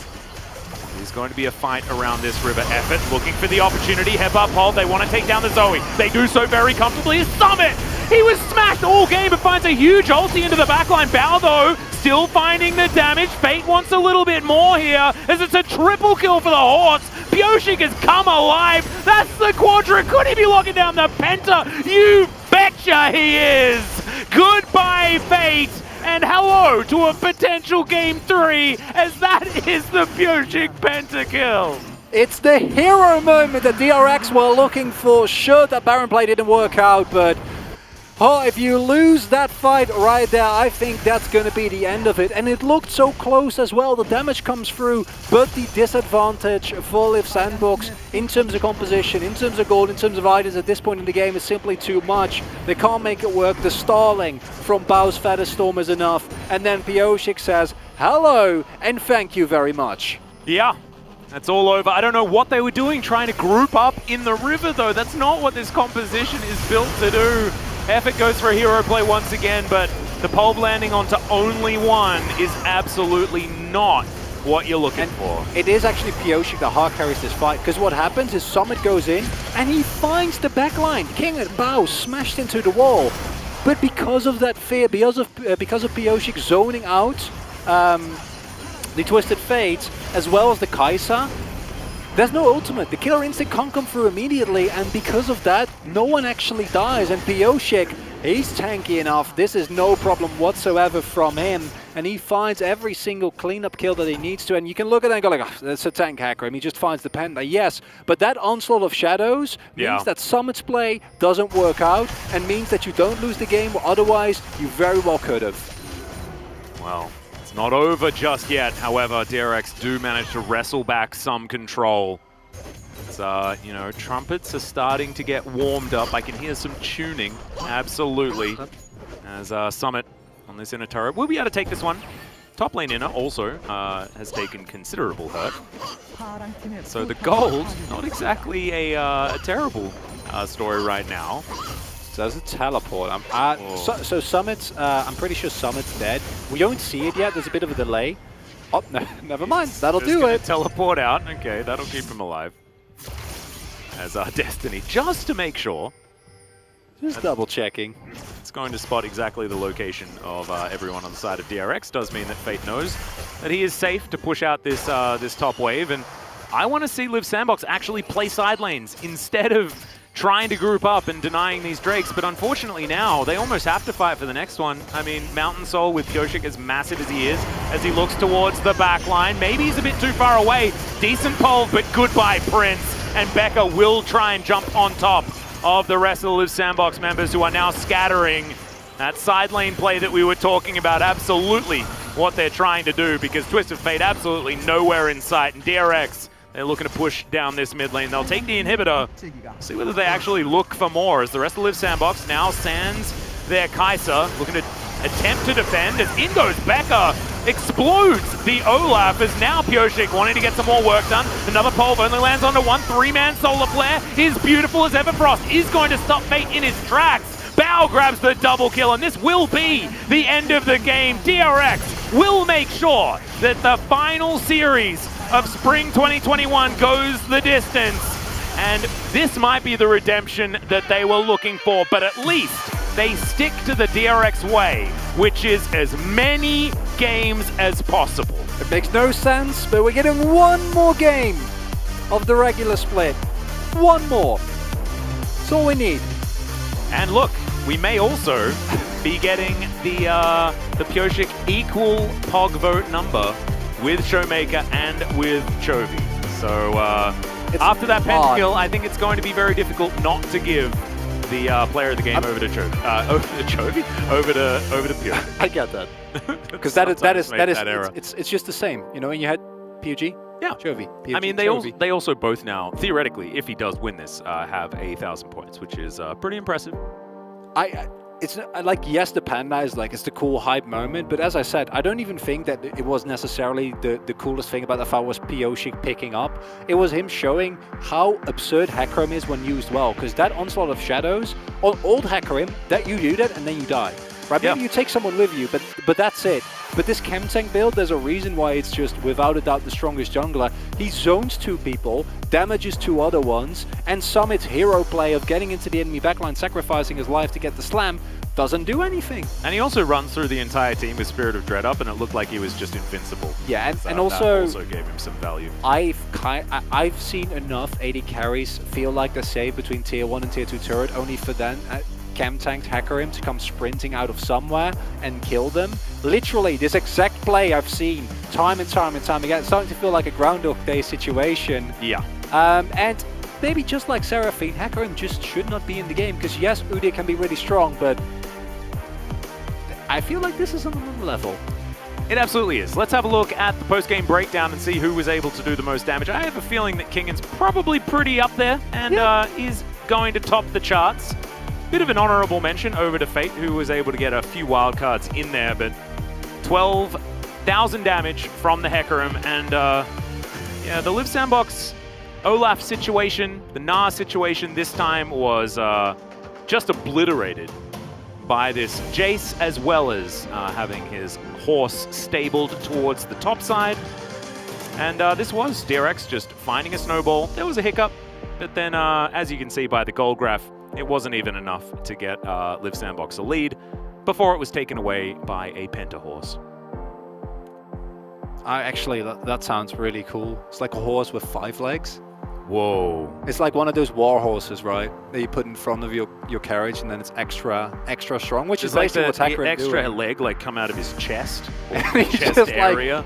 there's going to be a fight around this river. Effort looking for the opportunity. Headbutt pole. They want to take down the Zoe. They do so very comfortably. His Summit! He was smashed all game but finds a huge ulti into the backline. Bao, though, still finding the damage. Fate wants a little bit more here as it's a triple kill for the Horse. Pioshik has come alive. That's the Quadra. Could he be locking down the Penta? You betcha he is! Goodbye, Fate! And hello to a potential Game 3, as that is the Pioshik pentakill. It's the hero moment that DRX were looking for. Sure, that Baron play didn't work out, but if you lose that fight right there, I think that's going to be the end of it. And it looked so close as well. The damage comes through, but the disadvantage for Liv Sandbox in terms of composition, in terms of gold, in terms of items at this point in the game is simply too much. They can't make it work. The stalling from Bao's Featherstorm is enough. And then Pioshik says, hello, and thank you very much. Yeah. That's all over. I don't know what they were doing, trying to group up in the river, though. That's not what this composition is built to do. Effort goes for a hero play once again, but the pole landing onto only one is absolutely not what you're looking for. It is actually Pioshik that hard carries this fight, because what happens is Summit goes in, and he finds the backline. King and Bao smashed into the wall. But because of that fear, because of Pioshik zoning out the Twisted Fate, as well as the Kai'Sa, there's no ultimate. The Killer Instinct can't come through immediately, and because of that, no one actually dies. And Pioshik, he's tanky enough. This is no problem whatsoever from him, and he finds every single cleanup kill that he needs to. And you can look at that and go like, oh, that's a tank hacker. I mean, he just finds the Penta. Yes, but that onslaught of shadows means that Summit's play doesn't work out, and means that you don't lose the game, otherwise you very well could have. Well, not over just yet. However, DRX do manage to wrestle back some control. It's, you know, trumpets are starting to get warmed up. I can hear some tuning, absolutely, as Summit on this inner turret will be able to take this one. Top lane inner also has taken considerable hurt. So the gold, not exactly a terrible story right now. Does it teleport? So Summit's, I'm pretty sure Summit's dead. We don't see it yet. There's a bit of a delay. Oh, no, never mind. That'll do it. Teleport out. Okay, that'll keep him alive. As Destiny, just to make sure. Just double checking. It's going to spot exactly the location of everyone on the side of DRX. Does mean that Fate knows that he is safe to push out this this top wave. And I want to see Liv Sandbox actually play side lanes instead of trying to group up and denying these Drakes, but unfortunately now, they almost have to fight for the next one. I mean, Mountain Soul with Pioshik as massive as he is, as he looks towards the back line. Maybe he's a bit too far away. Decent pole, but goodbye, Prince. And Becca will try and jump on top of the rest of the Liv Sandbox members who are now scattering that side lane play that we were talking about. Absolutely what they're trying to do, because Twisted Fate absolutely nowhere in sight. And DRX, they're looking to push down this mid lane. They'll take the inhibitor, see whether they actually look for more, as the rest of Liv Sandbox now sands their Kai'Sa, looking to attempt to defend, as in goes Becca. explodes the Olaf as now Pioshik wanting to get some more work done. Another Pulve only lands onto one. 3-man solar flare is beautiful as Everfrost is going to stop Fate in his tracks. Bao grabs the double kill, and this will be the end of the game. DRX will make sure that the final series of Spring 2021 goes the distance. And this might be the redemption that they were looking for, but at least they stick to the DRX way, which is as many games as possible. It makes no sense, but we're getting one more game of the regular split. One more. That's all we need. And look, we may also be getting the Pioshik equal POG vote number with Showmaker and with Chovy. So after that pentakill, I think it's going to be very difficult not to give the player of the game over to Chovy, over to Pioshik. I get that. Because it's just the same. You know, when you had POG, yeah, Chovy. POG, I mean, they also both now, theoretically, if he does win this, have 1,000 points, which is pretty impressive. It's like, yes, the Panda is like, it's the cool hype moment, but as I said, I don't even think that it was necessarily the coolest thing about the fight was Pioshik picking up. It was him showing how absurd Hecarim is when used well, because that Onslaught of Shadows, on old Hecarim, that you do that and then you die. Right? Maybe you take someone with you, but that's it. But this Chemtank build, there's a reason why it's just, without a doubt, the strongest jungler. He zones 2 people, damages 2 other ones, and Summit's hero play of getting into the enemy backline, sacrificing his life to get the slam, doesn't do anything. And he also runs through the entire team with Spirit of Dread up, and it looked like he was just invincible. Yeah, and, so and that also gave him some value. I've seen enough AD carries feel like the save between Tier 1 and Tier 2 turret, only for then Chemtanked Hecarim to come sprinting out of somewhere and kill them. Literally, this exact play I've seen time and time and time again. It's starting to feel like a Groundhog Day situation. Yeah. And maybe just like Seraphine, Hecarim just should not be in the game, because yes, Udyr can be really strong, but I feel like this is on another level. It absolutely is. Let's have a look at the post-game breakdown and see who was able to do the most damage. I have a feeling that Kingan's probably pretty up there and is going to top the charts. Bit of an honorable mention over to Fate, who was able to get a few wildcards in there, but 12,000 damage from the Hecarim, and yeah, the Live Sandbox Olaf situation, the Gnar situation this time was just obliterated by this Jace, as well as having his horse stabled towards the top side. And this was DRX just finding a snowball. There was a hiccup, but then as you can see by the goal graph, it wasn't even enough to get Live Sandbox a lead before it was taken away by a Penta horse. Actually, that sounds really cool. It's like a horse with 5 legs. Whoa. It's like one of those war horses, right? That you put in front of your carriage, and then it's extra strong, which is like basically what's Hecarim extra doing. leg like come out of his chest or he chest just area.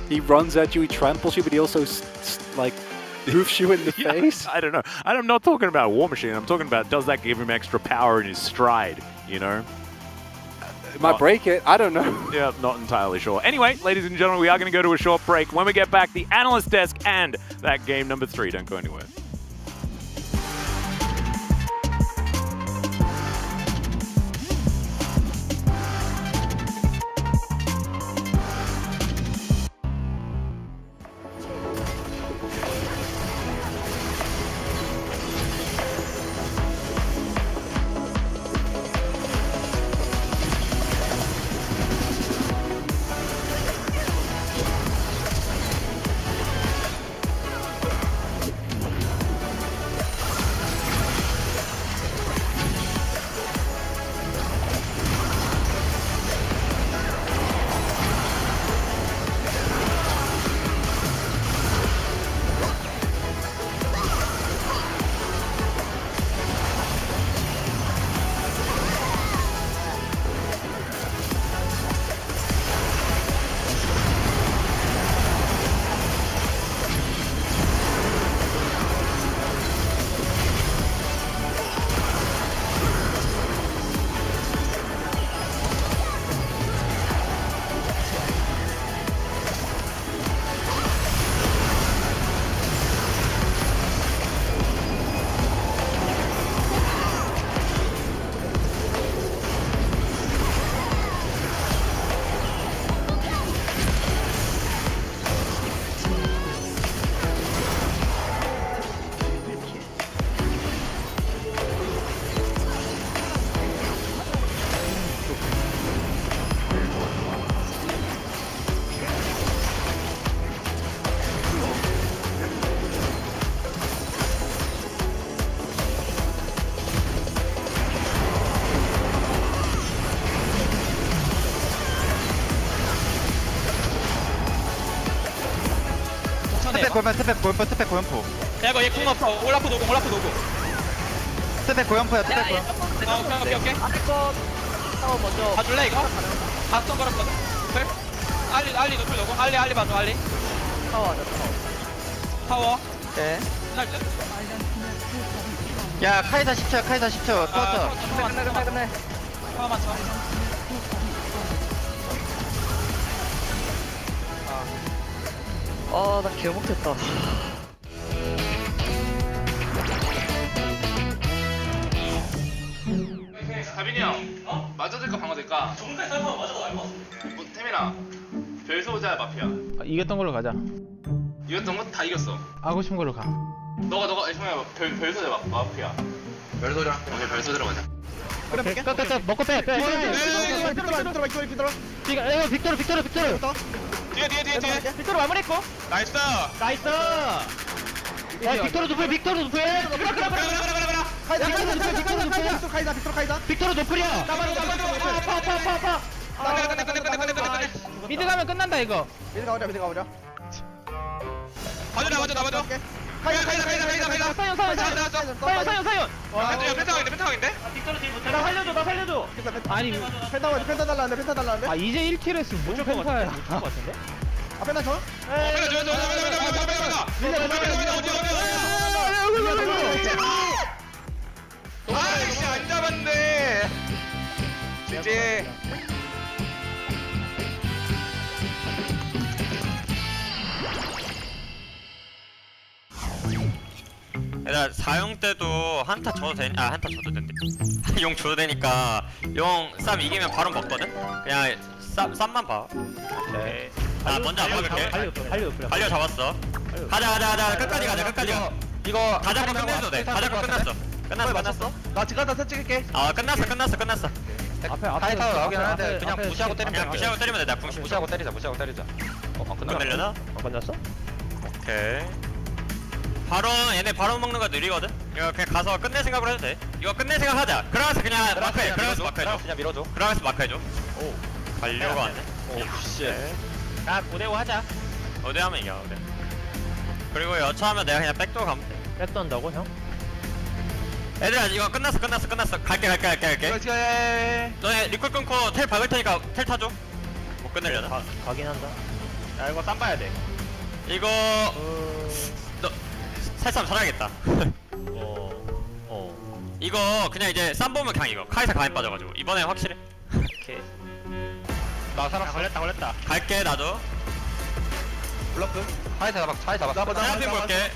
He runs at you, he tramples you, but he also like hoofs you in the face. I don't know. I'm not talking about War Machine. I'm talking about, does that give him extra power in his stride, you know? It might break it. I don't know. Yeah, not entirely sure. Anyway, ladies and gentlemen, we are going to go to a short break. When we get back, the analyst desk and that game number 3. Don't go anywhere. 스텝 고연포. 야 이거 얘궁 없어. 올라프 노고. 스텝 고연포야, 스텝 고연포. 오케이. 앞에 거 타워 먼저. 봐줄래 이거? 각성 걸었거든. 오케이. 알리 노플 노고. 알리 봐줘 알리. 타워. 네. 끝날 듯. 야, 카이사 10초, 터져. 끝내. 타워 맞춰. 나 개못했다. 다빈이 형. 맞아줄까 방어될까? 전까지 설마 맞아도 알고. 뭐 태민아. 별소자 마피아. 이겼던 걸로 가자. 이겼던 거 다 이겼어. 하고 싶은 걸로 가. 너가 형이야 별소자 마피아. 별소자. 오케이 별소자로 가자. 그래, 끝. 먹고 빼. 빅토르. 뒤에. 빅토르 마무리했고. 나이스. 야, 빅토르 노플. 그래. 빅토르 노플이야. 끝내. 미드 가면 끝난다 이거. 미드 가보자. 맞아. 가이다. 사연. 펜타강인데? 나 살려줘. 아니, 펜타 달라는데? 아 이제 1킬 했으면 뭐 펜타야 못할 것 같은데? 펜타 줘? 아이씨 안 잡았네. 지지. 얘들아 4용 때도 한타 줘도 된대. 용 줘도 되니까 용 쌈 이기면 바로 먹거든? 그냥 쌈만 봐. 오케이. 나 먼저 안 먹을게. 달려 잡았어. 가자. 끝까지 가자. 이거 다 잡고 끝내도 돼. 다 잡고 끝났어. 끝났어. 나 지금 다 찍을게. 끝났어. 앞에 나오긴 하는데 그냥 무시하고 때리면 그냥 무시하고 때리면 돼. 나 궁시 무시하고 때리자. 끝내려나? 끝났어? 오케이. 얘네 바로 먹는 거 느리거든? 이거 그냥 가서 끝낼 생각으로 해도 돼. 이거 끝낼 생각 하자. 그러면서 그냥 마크해. 그러면서 밀어줘. 마크해줘. 오. 가려고 하네. 오, 씨. 야, 5대5 하자. 5대5 하면 이겨, 5대. 그리고 여차하면 내가 그냥 백도어 가면 돼. 백도 한다고, 형? 얘들아, 이거 끝났어. 갈게. 너네 리콜 끊고 텔 박을 테니까 텔 타줘. 못 끝내려나? 가긴 한다. 야, 이거 쌈 봐야 돼. 이거... 너... 살쌈 잘하겠다. 이거 그냥 이제 쌈 보면 그냥 이거. 카이사 가인 빠져가지고. 이번엔 확실해. 오케이. 나 살았어. 걸렸다. 갈게, 나도. 블러프. 차이 잡아. 내 볼게.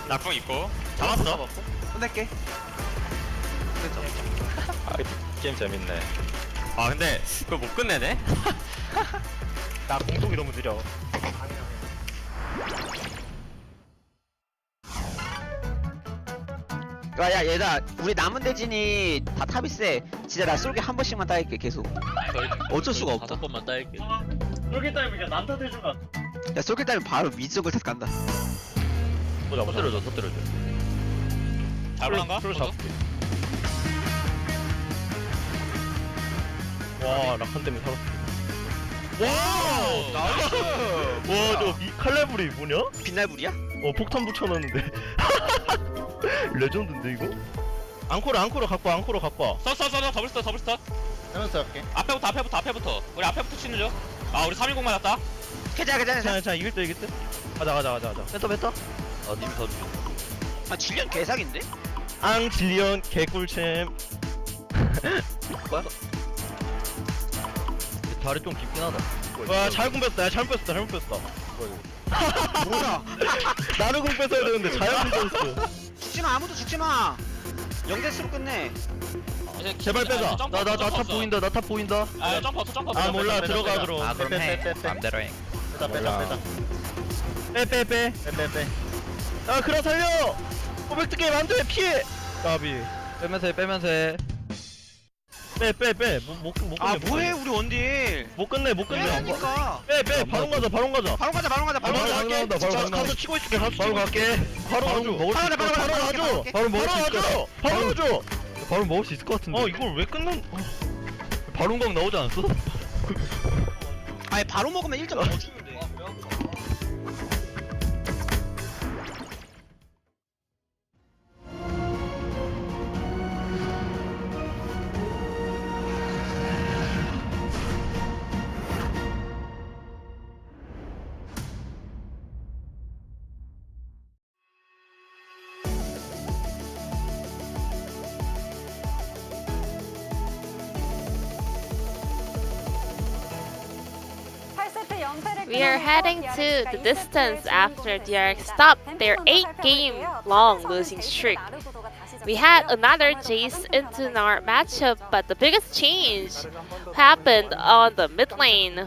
낙궁 있고. 잡았어. 끝낼게. 게임 재밌네. 아, 근데 그걸 못 끝내네? 나 공속이 너무 느려. 야 얘들아 우리 남은 대진이 다 탑이 세. 진짜 나 쏠게 한 번씩만 따일게 계속. 어쩔 수가 없다. 5번만 따일게. 그렇게 따위면 그냥 난타 대주가. 야 쏠게 따면 바로 미적을 탓 간다. 터뜨려줘. 잘 보란가? 와, 라칸 때문에 살았어. 와, 나이스. 와, 저 칼레블이 뭐냐? 빛날불이야? 폭탄 붙여놨는데. 레전드인데 이거? 앙코로 갖고 와. 써. 더블스터. 하면서 할게. 앞에부터. 우리 앞에부터 치는 중. 아, 우리 310 맞았다. 괜찮아. 이길 때. 가자. 뺐다. 님 서주. 아 질련 개사기인데? 질리언 개꿀챔. 뭐야? 다리 좀 깊긴 하다. 와, 잘못 뺐어. 뭐야? 나를 공 뺏어야 되는데 잘못 뺐어. 죽지마 아무도 죽지마. 0대수로 끝내. 제발 빼자. 나 탑 보인다. 아, 점프. 몰라. 들어가 그럼. 그럼 해. 맘대로 해. 빼. 야, 그럼 살려. 포백트 게임 안 돼. 피해. 까비. 빼면서 해. 빼. 못 끝내. 아 뭐해 우리 원딜. 못 끝내. 빼라니까. 빼. 바로 가자. 바로 가자. 갈게. 가서 치고 있을게. 바로 갈게. 바로 가줘. 바로 먹을 수 있을 것 같은데. 이걸 왜 끝난? 바론각 나오지 않았어? 아니 바로 먹으면 1점 더 주면 돼. We are heading to the distance after DRX stopped their 8-game-long losing streak. We had another Jace into our matchup, but the biggest change happened on the mid lane.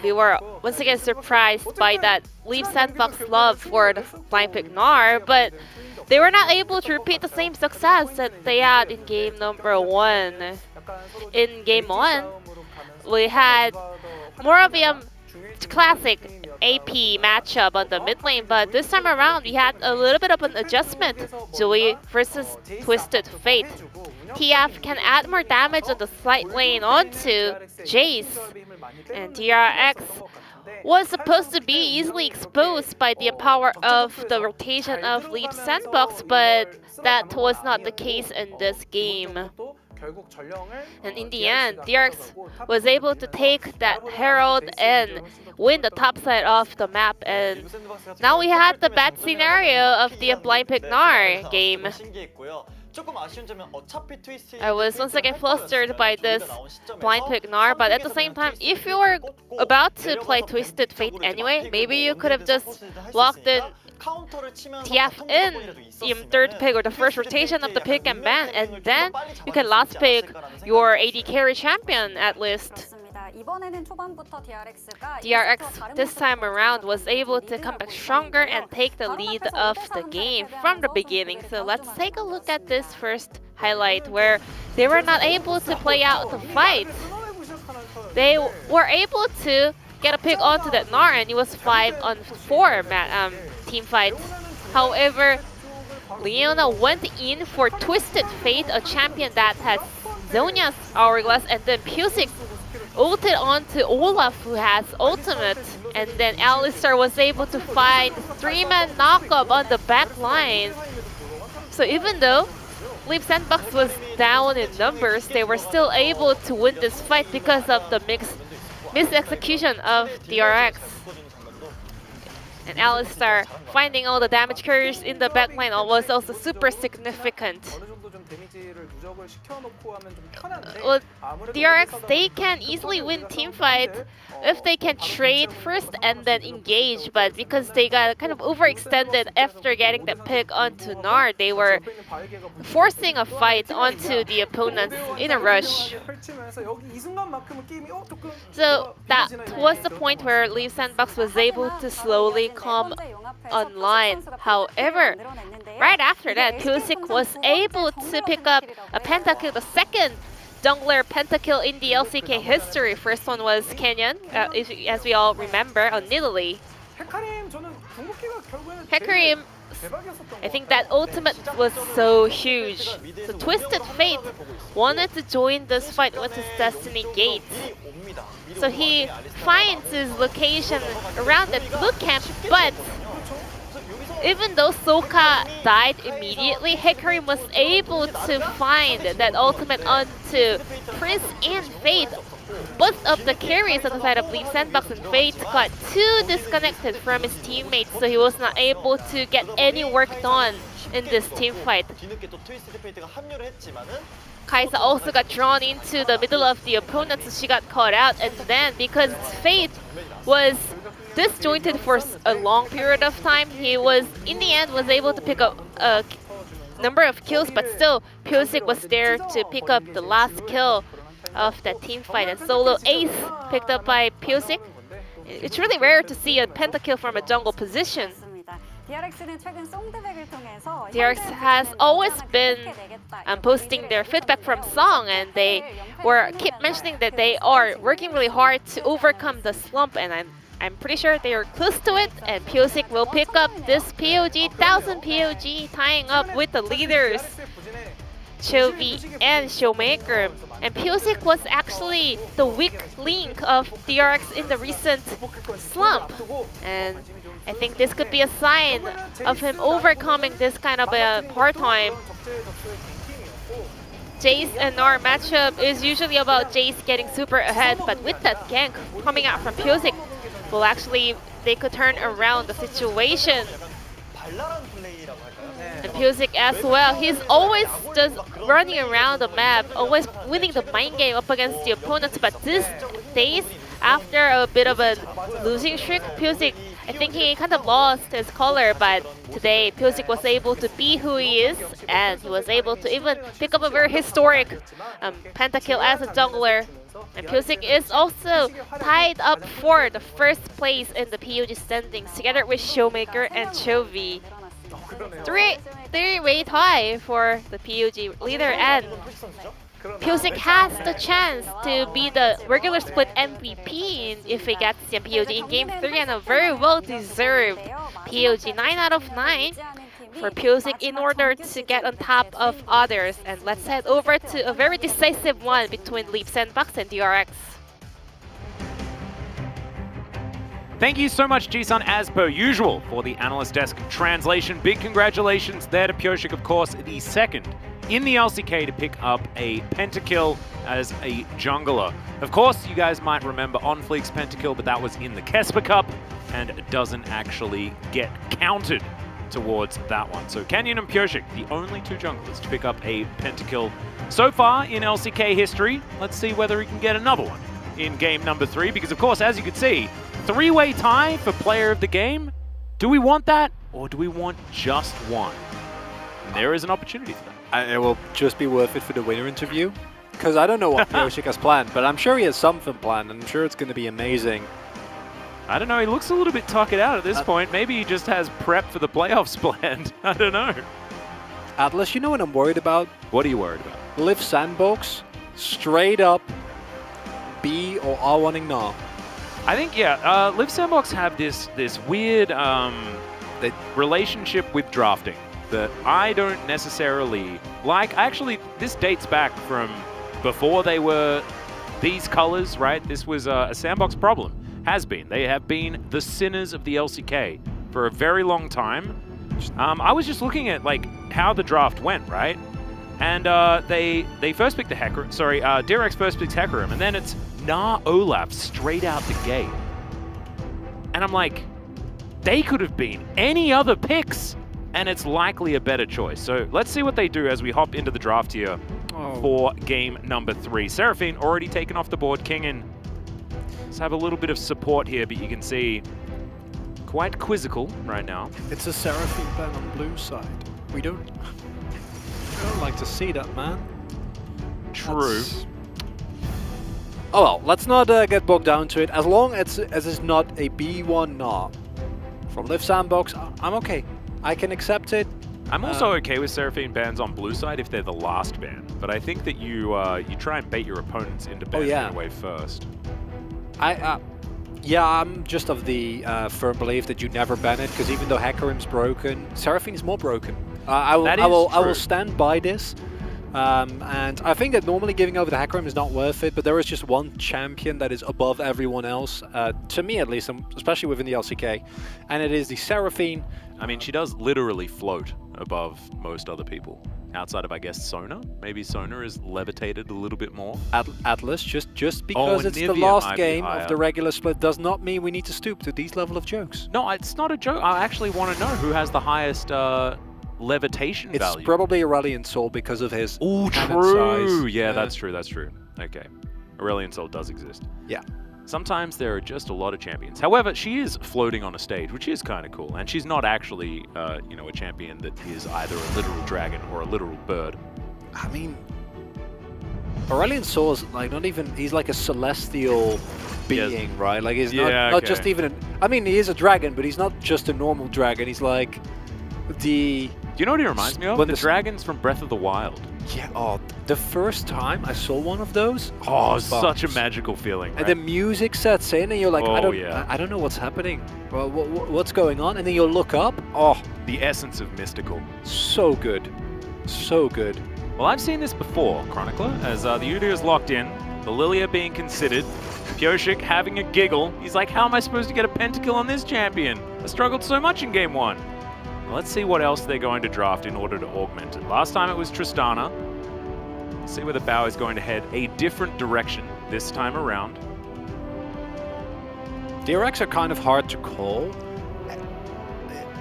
We were once again surprised by that Leaf Sandbox love for the blind pick Gnar, but they were not able to repeat the same success that they had in game number 1. In game 1, we had more of a classic AP matchup on the mid lane, but this time around we had a little bit of an adjustment. Joey versus Twisted Fate. TF can add more damage on the side lane onto Jace, and DRX was supposed to be easily exposed by the power of the rotation of Leaf Sandbox, but that was not the case in this game. And in the end, DRX was able to take that Herald and win the top side of the map. And now we had the bad scenario of the blind pick Gnar game. I was once again flustered by this blind pick Gnar, but at the same time, if you were about to play Twisted Fate anyway, maybe you could have just locked in TF in third pick or the first rotation of the pick and ban, and then you can last pick your AD carry champion at least. DRX this time around was able to come back stronger and take the lead of the game from the beginning. So let's take a look at this first highlight where they were not able to play out the fight. They were able to get a pick onto that Gnar, and it was 5-on-4 team fight. However, Leona went in for Twisted Fate, a champion that has Zhonya's Hourglass, and then Pusick ulted onto Olaf, who has ultimate, and then Alistar was able to find 3-man knockup on the back line. So even though Leaf Sandbox was down in numbers, they were still able to win this fight because of the mis-execution of DRX. And Alistar finding all the damage carriers in the backline was also super significant. Well, DRX, they can easily win teamfight if they can trade first and then engage, but because they got kind of overextended after getting the pick onto Gnar, they were forcing a fight onto the opponents in a rush. So that was the point where Leaf Sandbox was able to slowly come online. However, right after that, Pusick was able to pick up a pentakill, the second jungler pentakill in the LCK history. First one was Canyon, as we all remember, on Nidalee. Hecarim, I think that ultimate was so huge. So Twisted Fate wanted to join this fight with his Destiny Gate. So he finds his location around that boot camp, but even though Soka died immediately, Hecarim was able to find that ultimate onto Prince and Fate. Both of the carries on the side of Leaf Sandbox, and Fate got too disconnected from his teammates, so he was not able to get any work done in this team fight. Kai'Sa also got drawn into the middle of the opponent, so she got caught out, and then because Fate was disjointed for a long period of time, he was, in the end, was able to pick up a number of kills, but still, Pusick was there to pick up the last kill of that team fight. And solo ace picked up by Pusick. It's really rare to see a pentakill from a jungle position. DRX has always been posting their feedback from Song, and they keep mentioning that they are working really hard to overcome the slump, and I'm pretty sure they are close to it, and Pusick will pick up this POG, 1000 POG, tying up with the leaders, Chovy and Showmaker. And Pusick was actually the weak link of DRX in the recent slump. And I think this could be a sign of him overcoming this kind of a hard time. Jace and Gnar matchup is usually about Jace getting super ahead, but with that gank coming out from Pusick, well, actually, they could turn around the situation. And Pusick as well, he's always just running around the map, always winning the mind game up against the opponents, but these days, after a bit of a losing streak, POG, I think he kind of lost his color, but today POG was able to be who he is, and he was able to even pick up a very historic pentakill as a jungler. And POG is also tied up for the first place in the POG standings, together with Showmaker and Chovy. Three-way tie for the POG leader, and POG has the chance to be the regular split MVP if he gets the POG in Game 3, and a very well-deserved POG 9 out of 9 for POG in order to get on top of others. And let's head over to a very decisive one between Leap Sandbox and DRX. Thank you so much, Jisun, as per usual, for the Analyst Desk translation. Big congratulations there to POG, of course, the second in the LCK to pick up a pentakill as a jungler. Of course, you guys might remember On Fleek's pentakill, but that was in the Kesper Cup, and it doesn't actually get counted towards that one. So Canyon and POG, the only two junglers to pick up a pentakill so far in LCK history. Let's see whether he can get another one in game number 3, because of course, as you can see, three-way tie for player of the game. Do we want that, or do we want just one? And there is an opportunity for that. It will just be worth it for the winner interview, because I don't know what POG has planned, but I'm sure he has something planned, and I'm sure it's going to be amazing. I don't know, he looks a little bit tuckered out at this point. Maybe he just has prep for the playoffs planned. I don't know. Atlas, you know what I'm worried about? What are you worried about? Liv Sandbox, straight up B or R1ing now. I think, yeah, Liv Sandbox have this weird relationship with drafting that I don't necessarily like. Actually, this dates back from before they were these colors, right? This was a Sandbox problem. Has been. They have been the sinners of the LCK for a very long time. I was just looking at like how the draft went, right? And they first picked the Hecarim. Sorry, DRX first picks Hecarim, and then it's Olaf straight out the gate. And I'm like, they could have been any other picks, and it's likely a better choice. So let's see what they do as we hop into the draft here for game number 3. Seraphine already taken off the board. King in. Let's have a little bit of support here, but you can see quite quizzical right now. It's a Seraphine ban on blue side. We don't like to see that, man. True. Oh well, let's not get bogged down to it. As long as it's not a B1 nah from Liv Sandbox, I'm okay. I can accept it. I'm also okay with Seraphine bans on blue side if they're the last ban, but I think that you try and bait your opponents into banning away first. Yeah, I'm just of the firm belief that you never ban it, because even though Hecarim's broken, Seraphine is more broken. I will stand by this. And I think that normally giving over the Hecarim is not worth it, but there is just one champion that is above everyone else, to me at least, especially within the LCK, and it is the Seraphine. I mean, she does literally float above most other people. Outside of, I guess, Sona. Maybe Sona is levitated a little bit more. Atlas, just because it's the last game of the regular split does not mean we need to stoop to these level of jokes. No, it's not a joke. I actually want to know who has the highest levitation value. It's probably Aurelion Sol because of his true. Size. Yeah, that's true. That's true. Okay. Aurelion Sol does exist. Yeah. Sometimes there are just a lot of champions. However, she is floating on a stage, which is kind of cool. And she's not actually, a champion that is either a literal dragon or a literal bird. I mean, Aurelion Sol is like not even, he's like a celestial being, right? Like he's not just even, I mean, he is a dragon, but he's not just a normal dragon. He's like the... Do you know what he reminds me of? The dragons from Breath of the Wild. Yeah, the first time I saw one of those, such a magical feeling, right? And the music sets in and you're like, I don't know what's happening. Well, what's going on? And then you'll look up. The essence of mystical. So good. So good. Well, I've seen this before, Chronicler, as the Udyr is locked in, the Lilia being considered, POG having a giggle. He's like, how am I supposed to get a pentakill on this champion? I struggled so much in game 1. Let's see what else they're going to draft in order to augment it. Last time it was Tristana. Let's see where the bow is going to head a different direction this time around. DRX are kind of hard to call.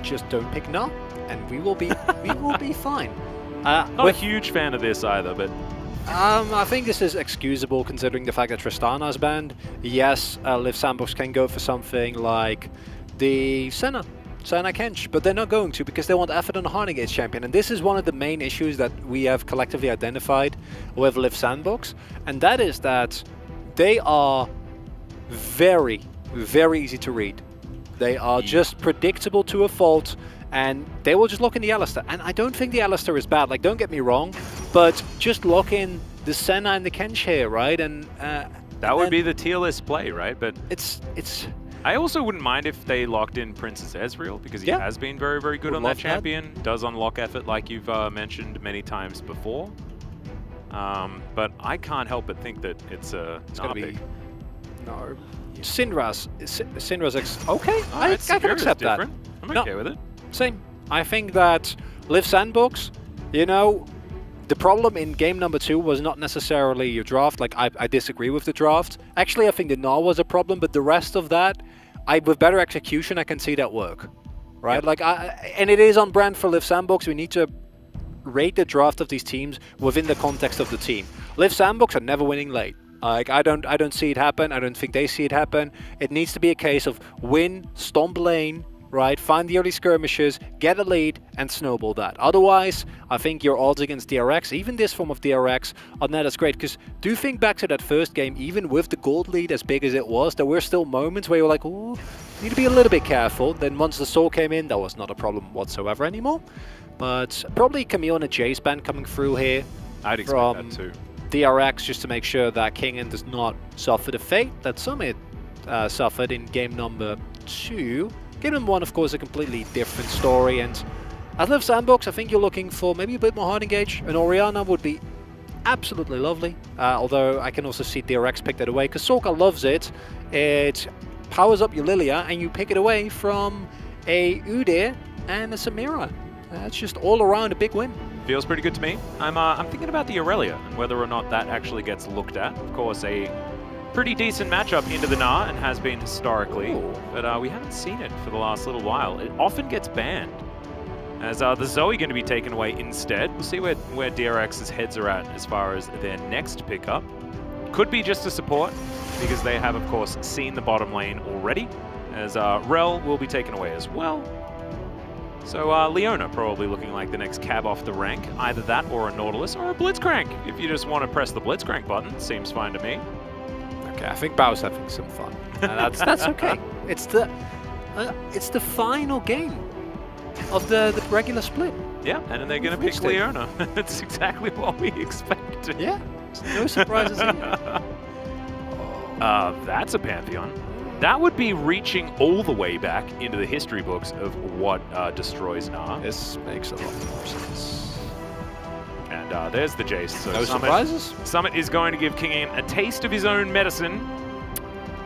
Just don't pick none, and we will be fine. Not a huge fan of this either, but I think this is excusable considering the fact that Tristana's banned. Yes, Liv Sandbox can go for something like the Senna Kench, but they're not going to because they want effort on a hard engage champion. And this is one of the main issues that we have collectively identified with Liv Sandbox, and that is that they are very, very easy to read. They are just predictable to a fault, and they will just lock in the Alistar. And I don't think the Alistar is bad, like, don't get me wrong, but just lock in the Senna and the Kench here, right? And that would be the tier list play, right? But it's I also wouldn't mind if they locked in Princess Ezreal, because he has been very, very good on that champion. Does unlock effort, like you've mentioned many times before. But I can't help but think that it's going to be no. Syndra's okay. I can accept that. I'm okay with it. Same. I think that Liv Sandbox, you know, the problem in game number 2 was not necessarily your draft. Like, I disagree with the draft. Actually, I think the Gnar was a problem, but the rest of that, with better execution, I can see that work. Right? Yep. Like, and it is on brand for Liv Sandbox. We need to rate the draft of these teams within the context of the team. Liv Sandbox are never winning late. Like, I don't see it happen. I don't think they see it happen. It needs to be a case of win, stomp lane, right? Find the early skirmishes, get a lead, and snowball that. Otherwise, I think your odds against DRX, even this form of DRX, are not as great. Because do think back to that first game, even with the gold lead as big as it was, there were still moments where you were like, ooh, need to be a little bit careful. Then once the soul came in, that was not a problem whatsoever anymore. But probably Camille and a Jace ban coming through here. I'd expect that too. DRX, just to make sure that Kingen does not suffer the fate that Summit suffered in game number 2. Game number 1, of course, a completely different story. And as Liv Sandbox, I think you're looking for maybe a bit more hard engage. An Orianna would be absolutely lovely. Although I can also see DRX pick that away, because Sorka loves it. It powers up your Lilia, and you pick it away from a Udyr and a Samira. That's just all around a big win. Feels pretty good to me. I'm thinking about the Aurelia and whether or not that actually gets looked at. Of course, a pretty decent matchup into the Gnar and has been historically, but we haven't seen it for the last little while. It often gets banned. As the Zoe going to be taken away instead. We'll see where DRX's heads are at as far as their next pickup. Could be just a support, because they have, of course, seen the bottom lane already, as Rel will be taken away as well. So Leona probably looking like the next cab off the rank. Either that or a Nautilus or a Blitzcrank. If you just want to press the Blitzcrank button, seems fine to me. Okay, I think Bao's having some fun. That's okay. It's the final game of the regular split. Yeah, and they're going to pick Leona. That's exactly what we expected. Yeah, no surprises here. That's a Pantheon. That would be reaching all the way back into the history books of what destroys Gnar. This makes a lot more sense. And there's the Jace. So no surprises? Summit is going to give Kingen a taste of his own medicine.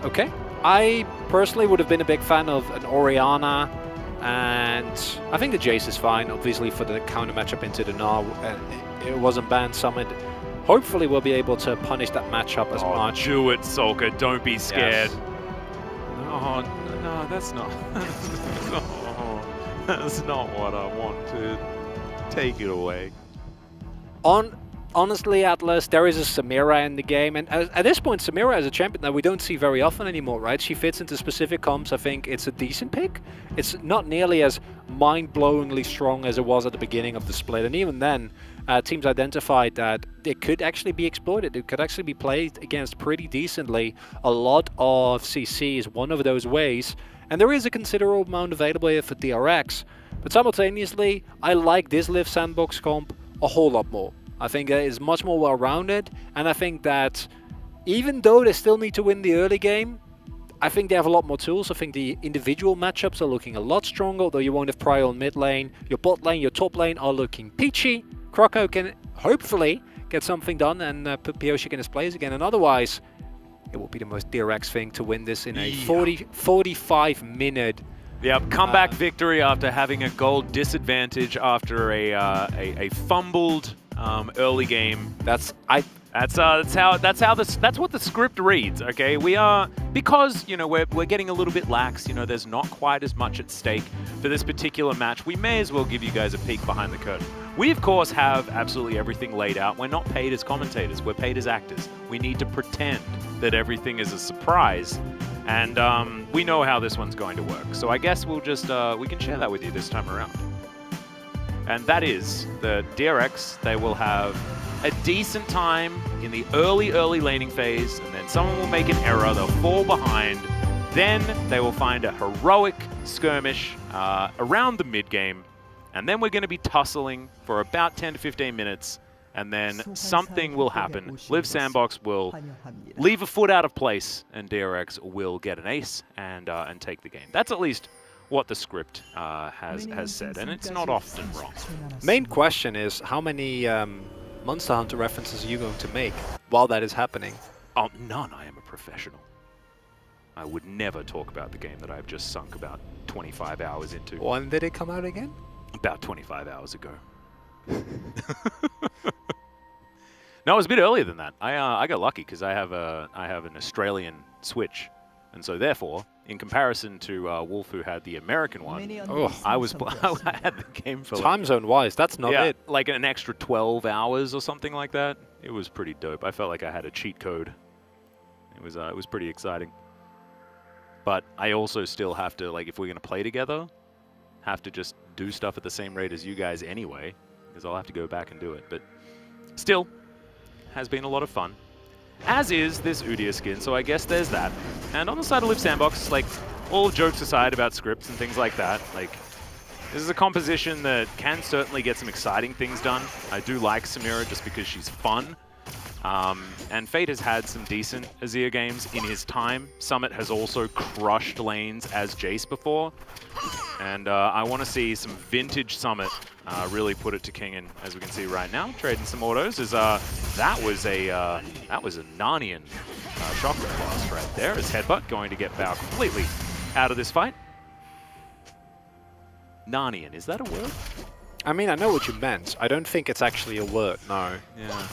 Okay. I personally would have been a big fan of an Orianna, and I think the Jace is fine, obviously, for the counter matchup into the Gnar. It wasn't banned. Summit hopefully will be able to punish that matchup as much. Do it, Solka. Don't be scared. Yes. Oh, no, that's not. That's not what I wanted. Take it away. Honestly, Atlas, there is a Samira in the game, and at this point, Samira is a champion that we don't see very often anymore, right? She fits into specific comps. I think it's a decent pick. It's not nearly as mind-blowingly strong as it was at the beginning of the split, and even then, teams identified that it could actually be exploited. It could actually be played against pretty decently. A lot of CC is one of those ways, and there is a considerable amount available here for DRX. But simultaneously, I like this Liv Sandbox comp a whole lot more. I think it is much more well-rounded, and I think that even though they still need to win the early game, I think they have a lot more tools. I think the individual matchups are looking a lot stronger, although you won't have Prio on mid lane. Your bot lane, your top lane are looking peachy. Croco can hopefully get something done and put POG in his place again, and otherwise, it will be the most DRX thing to win this in a 45-minute comeback victory after having a gold disadvantage after a fumbled early game. That's what the script reads. Okay, we are, because we're getting a little bit lax. There's not quite as much at stake. for this particular match, we may as well give you guys a peek behind the curtain. We, of course, have absolutely everything laid out. We're not paid as commentators. We're paid as actors. We need to pretend that everything is a surprise. And we know how this one's going to work. So I guess we'll just, we can share that with you this time around. And that is the DRX. They will have a decent time in the early laning phase, and then someone will make an error, they'll fall behind, then they will find a heroic skirmish around the mid-game, and then we're going to be tussling for about 10 to 15 minutes, and then something will happen. Live Sandbox will leave a foot out of place, and DRX will get an ace and take the game. That's at least what the script has said, and it's not often wrong. Main question is, how many Monster Hunter references are you going to make while that is happening? Oh, none. I am a professional. I would never talk about the game that I've just sunk about 25 hours into. When did it come out again? About 25 hours ago. No, it was a bit earlier than that. I got lucky because I have an Australian Switch, and so therefore, in comparison to Wolf, who had the American one, I had the game for time zone wise. That's not it. Like an extra 12 hours or something like that. It was pretty dope. I felt like I had a cheat code. It was pretty exciting. But I also still have to, like, if we're gonna play together, have to just do stuff at the same rate as you guys anyway, because I'll have to go back and do it. But still, has been a lot of fun. As is this Udyr skin, so I guess there's that. And on the side of Live Sandbox, like, all jokes aside about scripts and things like that, like, this is a composition that can certainly get some exciting things done. I do like Samira just because she's fun. And Fate has had some decent Azir games in his time. Summit has also crushed lanes as Jace before. And I want to see some vintage Summit really put it to Kingen, as we can see right now. Trading some autos. That was a Narnian chocolate blast right there. His headbutt going to get Bao completely out of this fight. Narnian, is that a word? I mean, I know what you meant. I don't think it's actually a word, no. Yeah.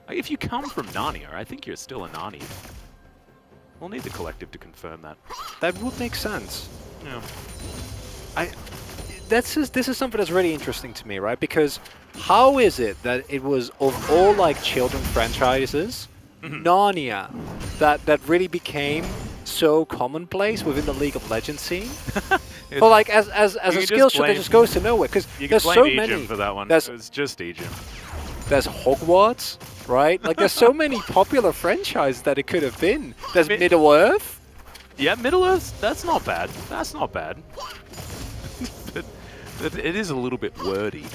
If you come from Narnia, I think you're still a Narnian. We'll need the collective to confirm that. That would make sense. Yeah. This is something that's really interesting to me, right? Because how is it that it was, of all like children franchises, Narnia that really became so commonplace within the League of Legends scene? But like as a skill shot that just goes to nowhere, because there's so many. For that one. It was just Egypt. There's Hogwarts, right? Like there's so many popular franchises that it could have been. There's Middle-earth. Yeah, Middle-earth. That's not bad. That's not bad. But it is a little bit wordy.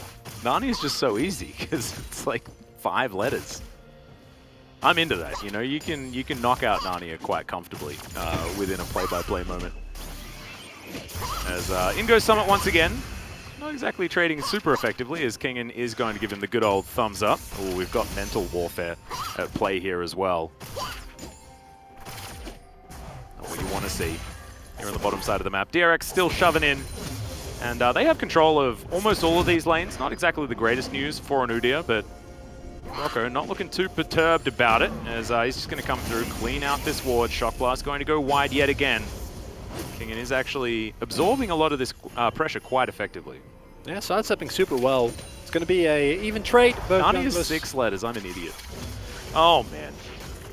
Narnia is just so easy because it's like 5 letters. I'm into that. You know, you can knock out Narnia quite comfortably within a play-by-play moment. As in goes Summit once again. Not exactly trading super effectively, as Kingen is going to give him the good old thumbs up. Oh, we've got mental warfare at play here as well. Not what you want to see here on the bottom side of the map. DRX still shoving in, and they have control of almost all of these lanes. Not exactly the greatest news for an Udyr, but Rocco not looking too perturbed about it, as he's just going to come through, clean out this ward. Shock Blast going to go wide yet again. Kingen is actually absorbing a lot of this pressure quite effectively. Yeah, sidestepping super well. It's going to be a even trade. Nani is 6 letters. I'm an idiot. Oh, man.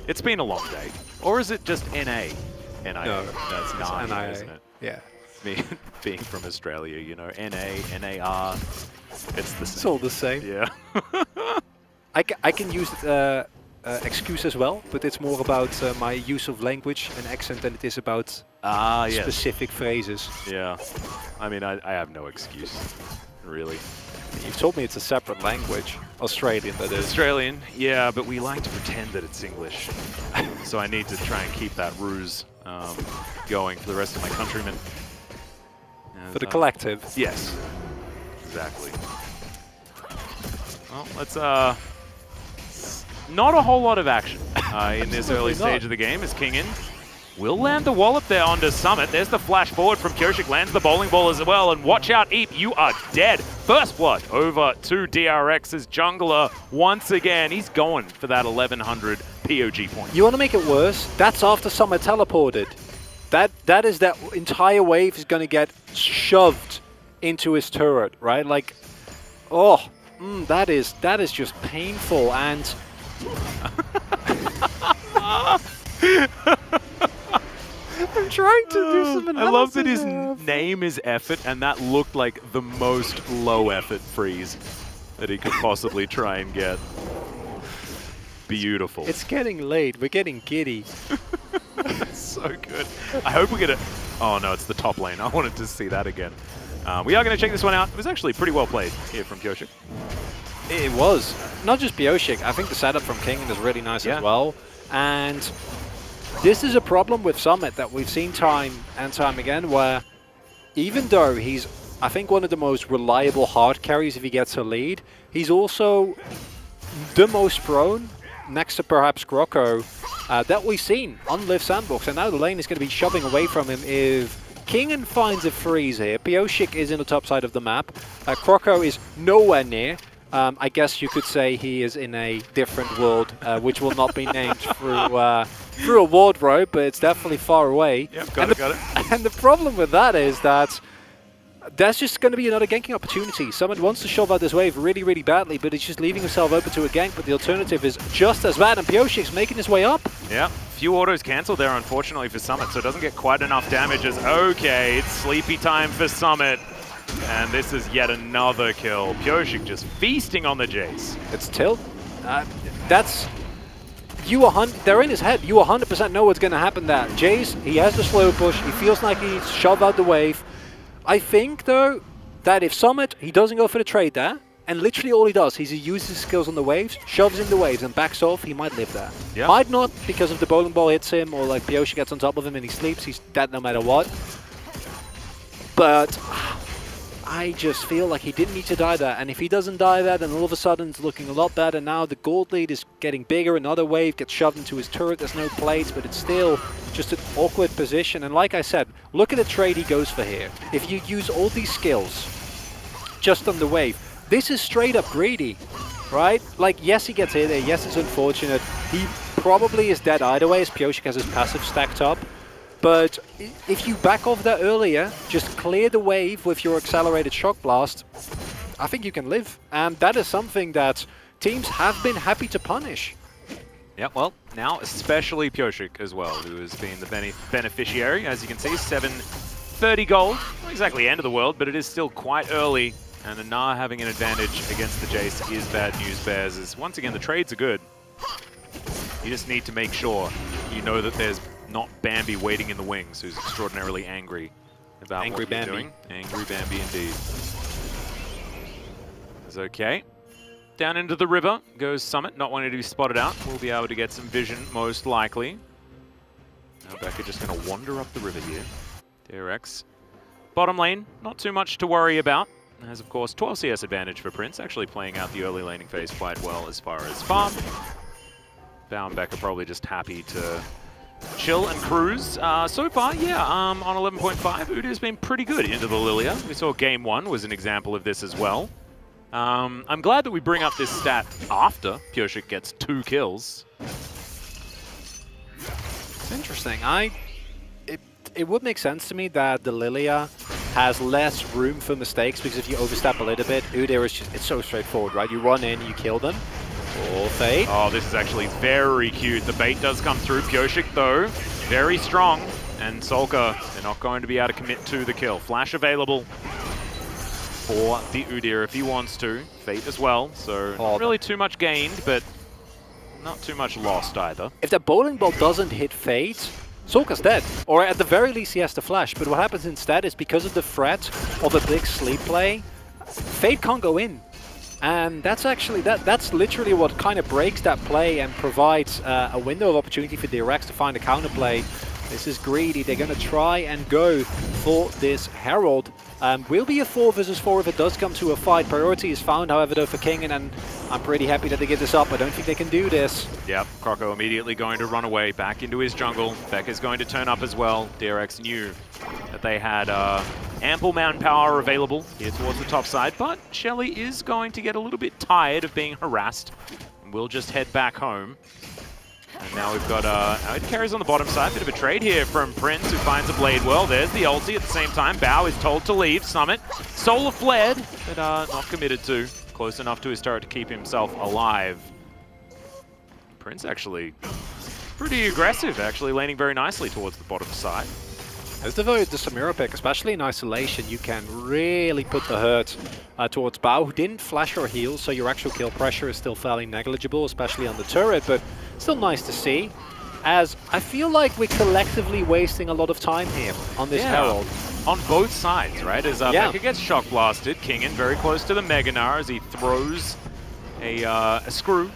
It's been a long day. Or is it just NA? NIA. No, that's NIA, isn't it? Yeah. Being from Australia, you know, NA, NAR. It's the same. It's all the same. Yeah. I can use excuse as well, but it's more about my use of language and accent than it is about specific phrases. Yeah. I mean, I have no excuse, really. You've told me it's a separate language. Australian, that is. Australian, yeah, but we like to pretend that it's English. So I need to try and keep that ruse going for the rest of my countrymen. For the collective. Yes. Exactly. Well, let's not a whole lot of action in this early stage of the game as Kingen will land the wallop there onto Summit. There's the flash forward from Kyoshik, lands the bowling ball as well, and watch out, Eep, you are dead. First blood over to DRX's jungler once again. He's going for that 1100 POG point. You want to make it worse? That's after Summit teleported. That entire wave is going to get shoved into his turret, right? Like, oh, that is just painful. And I'm trying to do some analysis. I love that his name is Effort, and that looked like the most low effort freeze that he could possibly try and get. Beautiful. It's getting late. We're getting giddy. It's so good. I hope we get it. Oh no, it's the top lane. I wanted to see that again. We are going to check this one out. It was actually pretty well played here from Pyoshik. It was. Not just Pyoshik. I think the setup from King is really nice as well. And this is a problem with Summit that we've seen time and time again, where even though he's, I think, one of the most reliable hard carries if he gets a lead, he's also the most prone, next to perhaps Grocko, that we've seen on Live Sandbox. And now the lane is going to be shoving away from him if Kingen finds a freeze here. Pyoshik is in the top side of the map. Grocko is nowhere near. I guess you could say he is in a different world, which will not be named through a wardrobe, but it's definitely far away. Yep, got it. And the problem with that is that that's just going to be another ganking opportunity. Someone wants to shove out this wave really, really badly, but he's just leaving himself open to a gank, but the alternative is just as bad, and Pyoshik's making his way up. Yeah, few autos cancelled there, unfortunately, for Summit, so it doesn't get quite enough damage as, okay, it's sleepy time for Summit. And this is yet another kill. Pyoshik just feasting on the Jace. It's tilt. That's... they're in his head. You 100% know what's going to happen there. Jace, he has the slow push. He feels like he needs to shove out the wave. I think, though, that if Summit, he doesn't go for the trade there, and literally all he does is he uses his skills on the waves, shoves in the waves, and backs off, he might live there. Yeah. Might not, because if the bowling ball hits him, or like Pyoshik gets on top of him and he sleeps, he's dead no matter what. But I just feel like he didn't need to die there, and if he doesn't die there, then all of a sudden it's looking a lot better. Now the gold lead is getting bigger, another wave gets shoved into his turret, there's no plates, but it's still just an awkward position. And like I said, look at the trade he goes for here. If you use all these skills just on the wave, this is straight up greedy, right? Like, yes, he gets hit there, yes, it's unfortunate. He probably is dead either way as Pyoshik has his passive stacked up. But if you back off that earlier, just clear the wave with your accelerated shock blast, I think you can live. And that is something that teams have been happy to punish. Yeah, well, now especially Pyoshik as well, who has been the beneficiary. As you can see, 730 gold. Not exactly end of the world, but it is still quite early. And Anar having an advantage against the Jace is bad news, Bears. As once again, the trades are good. You just need to make sure you know that there's not Bambi waiting in the wings, who's extraordinarily angry about what you're doing. Angry Bambi indeed. It's okay. Down into the river goes Summit, not wanting to be spotted out. We'll be able to get some vision, most likely. Now Becca just going to wander up the river here. DRX. Bottom lane, not too much to worry about. Has, of course, 12 CS advantage for Prince, actually playing out the early laning phase quite well as far as farm. Bao and Becca probably just happy to chill and cruise. So far, yeah, on 11.5, Udyr's been pretty good into the Lilia. We saw Game 1 was an example of this as well. I'm glad that we bring up this stat after Pyoshik gets 2 kills. It's interesting. It would make sense to me that the Lilia has less room for mistakes, because if you overstep a little bit, Udyr is just, it's so straightforward, right? You run in, you kill them. Or fate. Oh, this is actually very cute. The bait does come through. Pyoshik, though, very strong. And Solka, they're not going to be able to commit to the kill. Flash available for the Udyr if he wants to. Fate as well, so not really too much gained, but not too much lost either. If the bowling ball doesn't hit Fate, Solka's dead. Or at the very least he has to flash. But what happens instead is, because of the threat of a big sleep play, Fate can't go in. And that's actually, that's literally what kind of breaks that play and provides a window of opportunity for DRX to find a counterplay. This is greedy. They're going to try and go for this Herald. Will be a 4 versus 4 if it does come to a fight. Priority is found, however, though, for Kingen, and I'm pretty happy that they give this up. I don't think they can do this. Yep, Crocco immediately going to run away back into his jungle. Becca's going to turn up as well. DRX knew that they had ample manpower available here towards the top side, but Shelly is going to get a little bit tired of being harassed, and we'll just head back home. And now we've got carries on the bottom side. Bit of a trade here from Prince, who finds a blade well. There's the ulti at the same time. Bao is told to leave. Summit, Solar fled, but not committed to. Close enough to his turret to keep himself alive. Prince actually pretty aggressive, actually laning very nicely towards the bottom side. As devoted to Samira pick, especially in isolation, you can really put the hurt towards Bao, who didn't flash or heal, so your actual kill pressure is still fairly negligible, especially on the turret, but still nice to see. As I feel like we're collectively wasting a lot of time here on this Herald. On both sides, right? As Becca gets shock blasted, Kingen very close to the Mega Gnar as he throws a screw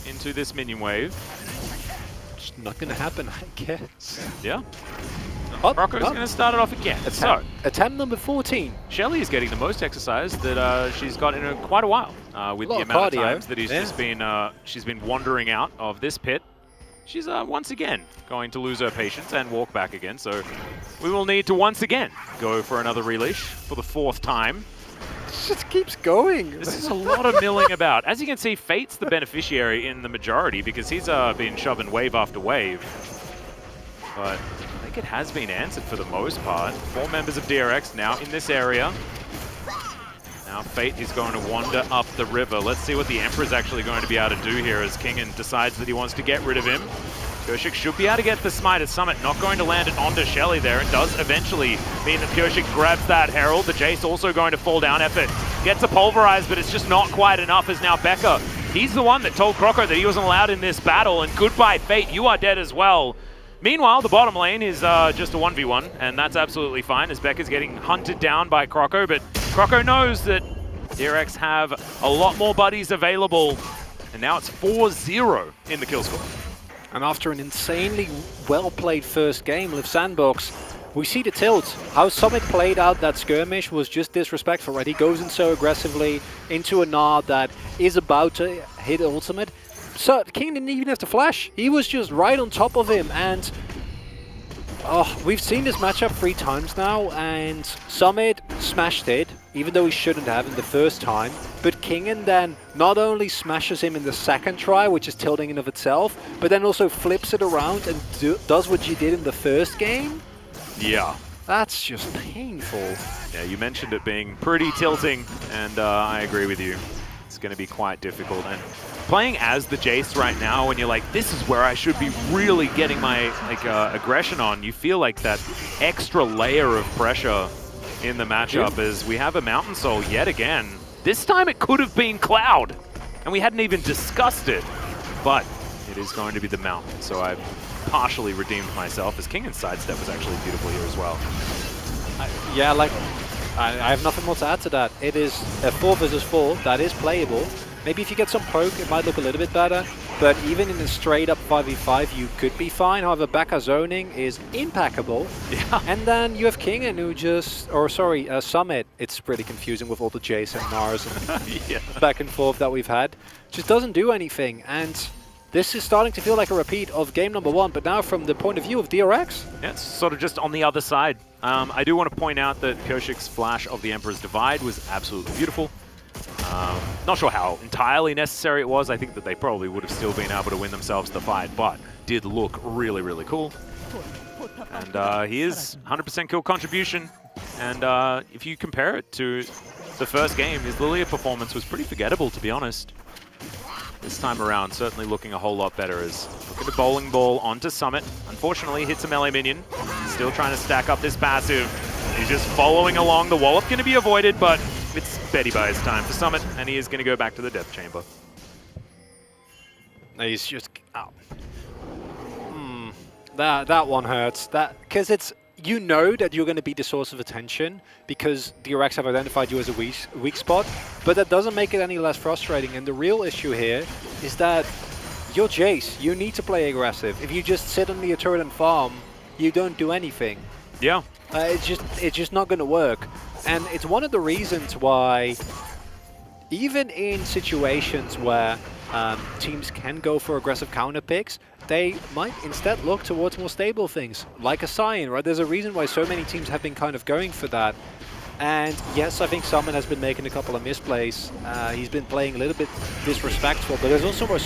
into this minion wave. Just not going to happen, I guess. Yeah. Rocco's going to start it off again. Attempt number 14. HLE is getting the most exercise that she's got in quite a while. With the amount of times that she's been wandering out of this pit. She's once again going to lose her patience and walk back again. So we will need to once again go for another releash for the 4th time. It just keeps going. This is a lot of milling about. As you can see, Fate's the beneficiary in the majority because he's been shoving wave after wave. But I think it has been answered for the most part. 4 members of DRX now in this area. Now Fate is going to wander up the river. Let's see what the Emperor is actually going to be able to do here as Kingen decides that he wants to get rid of him. Pyoshik should be able to get the smite at Summit, not going to land it onto Shelly there. It does eventually mean that Pyoshik grabs that Herald. The Jace also going to fall down. Effort gets a pulverize, but it's just not quite enough as now Becca, he's the one that told Croco that he wasn't allowed in this battle, and goodbye Fate, you are dead as well. Meanwhile, the bottom lane is just a 1v1, and that's absolutely fine as Becca's getting hunted down by Croco, but Croco knows that DRX have a lot more buddies available, and now it's 4-0 in the kill score. And after an insanely well-played first game with Sandbox, we see the tilt. How Summit played out that skirmish was just disrespectful, right? He goes in so aggressively into a Gnar that is about to hit ultimate. So King didn't even have to flash. He was just right on top of him, and we've seen this matchup 3 times now, and Summit smashed it, even though he shouldn't have in the first time. But Kingen then not only smashes him in the second try, which is tilting in of itself, but then also flips it around and does what you did in the first game. Yeah. That's just painful. Yeah, you mentioned it being pretty tilting, and I agree with you. It's going to be quite difficult. And playing as the Jace right now, when you're like, this is where I should be really getting my aggression on, you feel like that extra layer of pressure in the matchup as we have a Mountain Soul yet again. This time it could have been Cloud, and we hadn't even discussed it, but it is going to be the Mountain, so I've partially redeemed myself as Kingen's sidestep was actually beautiful here as well. I have nothing more to add to that. It is a 4 versus 4 that is playable. Maybe if you get some poke, it might look a little bit better. But even in a straight-up 5v5, you could be fine. However, Becca zoning is impeccable. Yeah. And then you have Kingen who just... Or sorry, Summit. It's pretty confusing with all the Jace and Nars and back and forth that we've had. Just doesn't do anything. And this is starting to feel like a repeat of game number 1, but now from the point of view of DRX. Yeah, it's sort of just on the other side. I do want to point out that Pyoshik's flash of the Emperor's Divide was absolutely beautiful. Not sure how entirely necessary it was. I think that they probably would have still been able to win themselves the fight, but did look really, really cool. And he is 100% kill contribution. And if you compare it to the first game, his Lilia performance was pretty forgettable, to be honest. This time around, certainly looking a whole lot better as look at the bowling ball onto Summit. Unfortunately, hits a melee minion. Still trying to stack up this passive. He's just following along. The wallop going to be avoided, but it's Betty Buy's time for Summit, and he is going to go back to the Death Chamber. He's just... That one hurts. Because it's... You know that you're going to be the source of attention because DRX have identified you as a weak spot, but that doesn't make it any less frustrating. And the real issue here is that you're Jace. You need to play aggressive. If you just sit on your turret and farm, you don't do anything. Yeah. It's just not going to work. And it's one of the reasons why, even in situations where teams can go for aggressive counter picks, they might instead look towards more stable things, like a Sion, right? There's a reason why so many teams have been kind of going for that. And yes, I think Summon has been making a couple of misplays. He's been playing a little bit disrespectful, but there's also only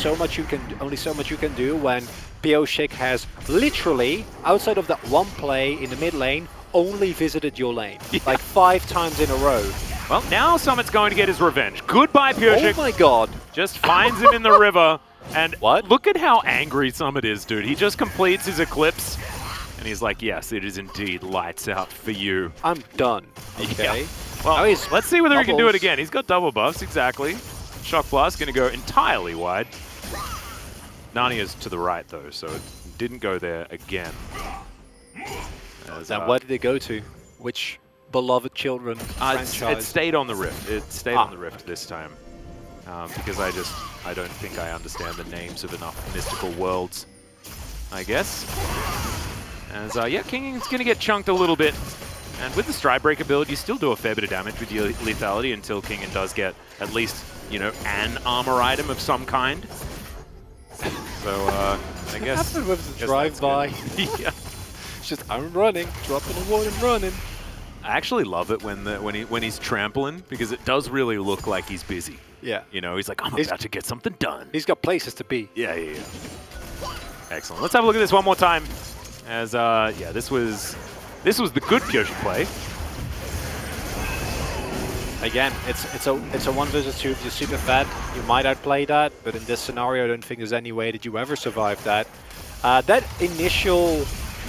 so much you can do when POG has literally, outside of that one play in the mid lane, only visited your lane. Like 5 times in a row. Well, now Summit's going to get his revenge. Goodbye, POG. Oh my god. Just finds him in the river. And look at how angry Summit is, dude. He just completes his Eclipse. And he's like, yes, it is indeed lights out for you. I'm done. Okay. Yeah. Well, let's see whether he can do it again. He's got double buffs, exactly. Shock Blast going to go entirely wide. Narnia's to the right, though, so it didn't go there again. And where did it go to? Which beloved children franchise? It stayed on the Rift. It stayed on the Rift this time. Because I don't think I understand the names of enough mystical worlds, I guess. As, yeah, King is going to get chunked a little bit. And with the Stride Breaker build, you still do a fair bit of damage with your lethality until Kingen does get at least, you know, an armor item of some kind. So, I guess... What happened with the drive-by? Yeah. It's just, I'm running, dropping a ward and running. I actually love it when he's trampling, because it does really look like he's busy. Yeah. You know, he's like, I'm about to get something done. He's got places to be. Yeah. Excellent. Let's have a look at this one more time. As, yeah, this was the good POG play. Again, it's a 1 versus 2. If you're super fat, you might outplay that, but in this scenario, I don't think there's any way that you ever survive that. That initial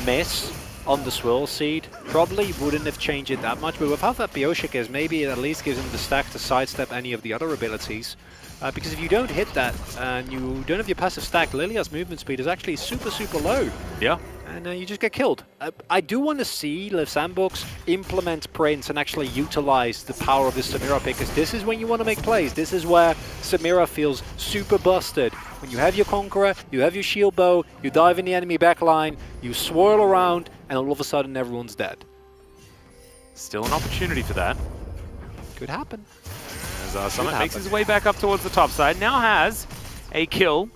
miss on the swirl seed probably wouldn't have changed it that much, but with how that POG is, maybe it at least gives him the stack to sidestep any of the other abilities. Because if you don't hit that and you don't have your passive stack, Lilia's movement speed is actually super low. Yeah. And you just get killed. I do want to see Liv Sandbox implement Prince and actually utilize the power of this Samira pick, because this is when you want to make plays. This is where Samira feels super busted. When you have your Conqueror, you have your shield bow, you dive in the enemy backline, you swirl around, and all of a sudden everyone's dead. Still an opportunity for that. Could happen. As Summit makes his way back up towards the top side, now has a kill.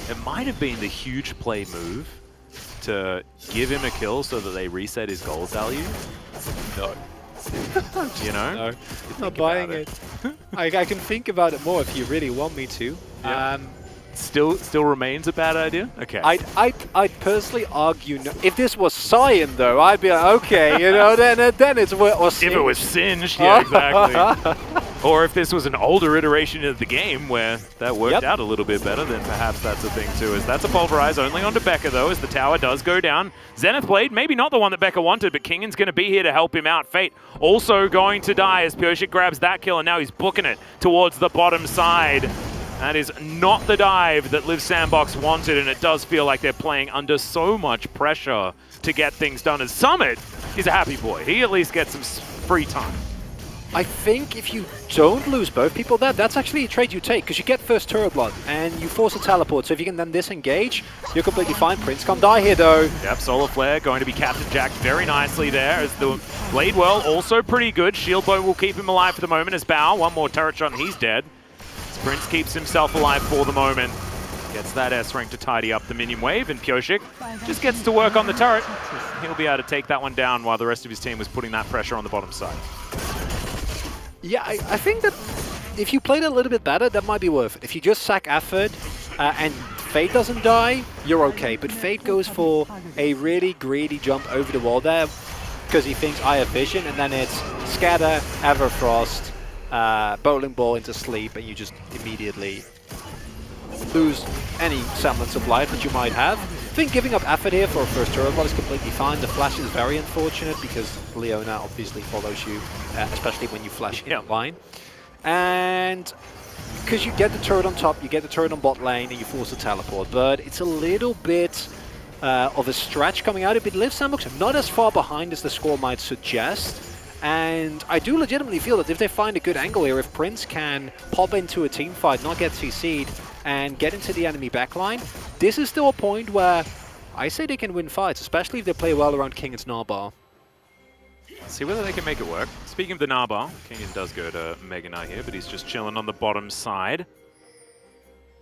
It might have been the huge play move to give him a kill so that they reset his gold value. No. You know? No. Not buying it. I can think about it more if you really want me to. Yeah. Still remains a bad idea? Okay. I'd personally argue no. If this was Cyan though, I'd be like, okay, you know, then it's worth. Or if it was Singed, yeah, exactly. Or if this was an older iteration of the game where that worked out a little bit better, then perhaps that's a thing too. As that's a Pulverize only onto Becca though, as the tower does go down. Zenith Blade, maybe not the one that Becca wanted, but Kingen's going to be here to help him out. Fate also going to die as POG grabs that kill, and now he's booking it towards the bottom side. That is not the dive that Liv Sandbox wanted, and it does feel like they're playing under so much pressure to get things done. As Summit is a happy boy. He at least gets some free time. I think if you don't lose both people there, that's actually a trade you take, because you get first turret blood and you force a teleport, so if you can then disengage, you're completely fine. Prince can't die here though. Yep, Solar Flare going to be Captain Jacked very nicely there, as the Blade Whirl also pretty good. Shield Bow will keep him alive for the moment as Bao, one more turret shot and he's dead. Prince keeps himself alive for the moment. Gets that S-Rank to tidy up the minion wave, and POG just gets to work on the turret. He'll be able to take that one down while the rest of his team was putting that pressure on the bottom side. Yeah, I think that if you played a little bit better, that might be worth it. If you just sack Effort and Fate doesn't die, you're okay. But Fate goes for a really greedy jump over the wall there because he thinks I have vision, and then it's Scatter, Everfrost, bowling ball into sleep, and you just immediately lose any semblance of life that you might have. I think giving up effort here for a first turret is completely fine. The flash is very unfortunate because Leona obviously follows you, especially when you flash in line. And because you get the turret on top, you get the turret on bot lane, and you force a teleport. But it's a little bit of a stretch coming out. But Liv Sandbox are not as far behind as the score might suggest. And I do legitimately feel that if they find a good angle here, if Prince can pop into a team fight, not get CC'd, and get into the enemy backline, this is still a point where I say they can win fights, especially if they play well around Kingen's Narbar. See whether they can make it work. Speaking of the Narbar, Kingen does go to Mega Knight here, but he's just chilling on the bottom side.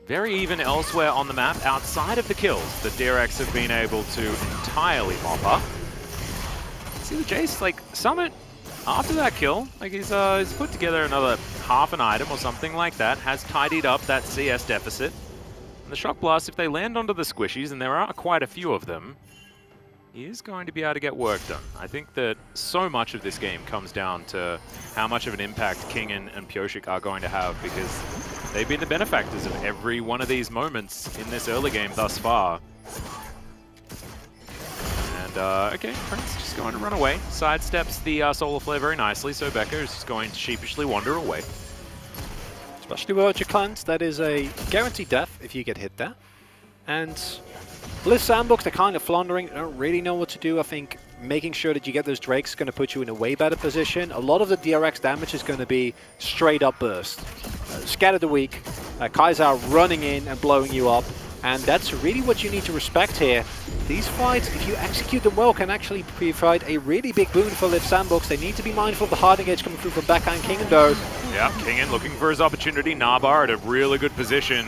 Very even elsewhere on the map, outside of the kills that DRX have been able to entirely mop up. See the Jace, like, Summit after that kill, like he's put together another half an item or something like that, has tidied up that CS deficit. And the Shock Blast, if they land onto the squishies, and there are quite a few of them, he is going to be able to get work done. I think that so much of this game comes down to how much of an impact King and POG are going to have, because they've been the benefactors of every one of these moments in this early game thus far. And, okay, Prince just going to run away. Sidesteps the Solar Flare very nicely, so Becca is just going to sheepishly wander away. Especially with your cleanse, that is a guaranteed death if you get hit there. And Liv Sandbox, they're kind of floundering, they don't really know what to do. I think making sure that you get those Drakes is going to put you in a way better position. A lot of the DRX damage is going to be straight up burst. Scatter the weak, Kaiser running in and blowing you up. And that's really what you need to respect here. These fights, if you execute them well, can actually provide a really big boon for Liv Sandbox. They need to be mindful of the hard engage coming through from Becca and Kingen though. Yeah, Kingen looking for his opportunity. Nabar at a really good position.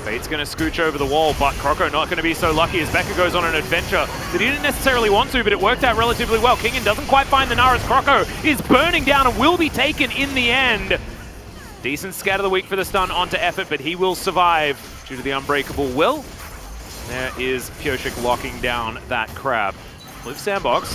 Fate's going to scooch over the wall, but Croco not going to be so lucky as Becca goes on an adventure that he didn't necessarily want to, but it worked out relatively well. Kingen doesn't quite find the Nara as Croco is burning down and will be taken in the end. Decent scatter the weak for the stun onto Effort, but he will survive due to the unbreakable will. There is POG locking down that crab. Liv Sandbox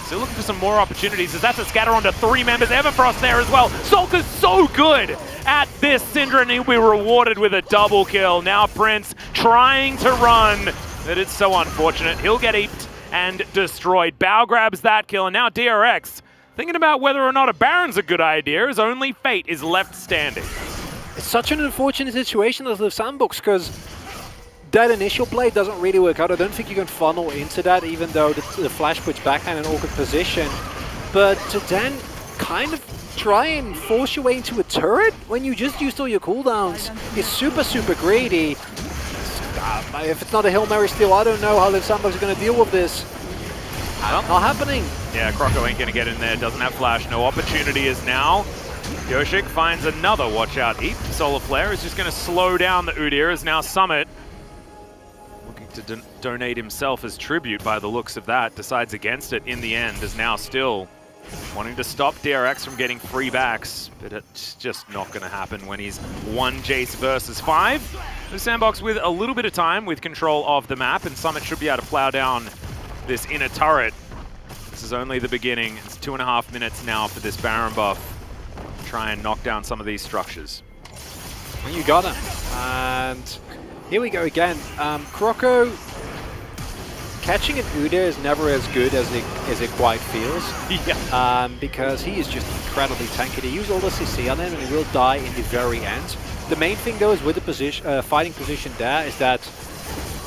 still looking for some more opportunities as that's a scatter onto 3 members. Everfrost there as well. Salter's so good at this Syndra, and he'll be rewarded with a double kill. Now Prince trying to run, but it's so unfortunate. He'll get eaten and destroyed. Bao grabs that kill, and now DRX thinking about whether or not a Baron's a good idea, as only Fate is left standing. It's such an unfortunate situation as Liv Sandbox, because that initial play doesn't really work out. I don't think you can funnel into that, even though the flash puts back in an awkward position. But to then kind of try and force your way into a turret when you just used all your cooldowns is super, super greedy. If it's not a Hail Mary steal, I don't know how Liv Sandbox is going to deal with this. Not happening. Yeah, Croco ain't going to get in there. Doesn't have flash. No opportunity is now. Yoshik finds another watch out heap. Solar Flare is just going to slow down the Udyr as now Summit, looking to donate himself as tribute by the looks of that, decides against it in the end, is now still wanting to stop DRX from getting free backs, but it's just not going to happen when he's 1 Jace versus 5. The Sandbox with a little bit of time with control of the map, and Summit should be able to plow down this inner turret. This is only the beginning. It's 2.5 minutes now for this Baron buff. Try and knock down some of these structures. Well, you got him. And here we go again. Croco catching an Udyr is never as good as it quite feels. Yeah. Because he is just incredibly tanky. They use all the CC on him and he will die in the very end. The main thing though is with the position, fighting position there is that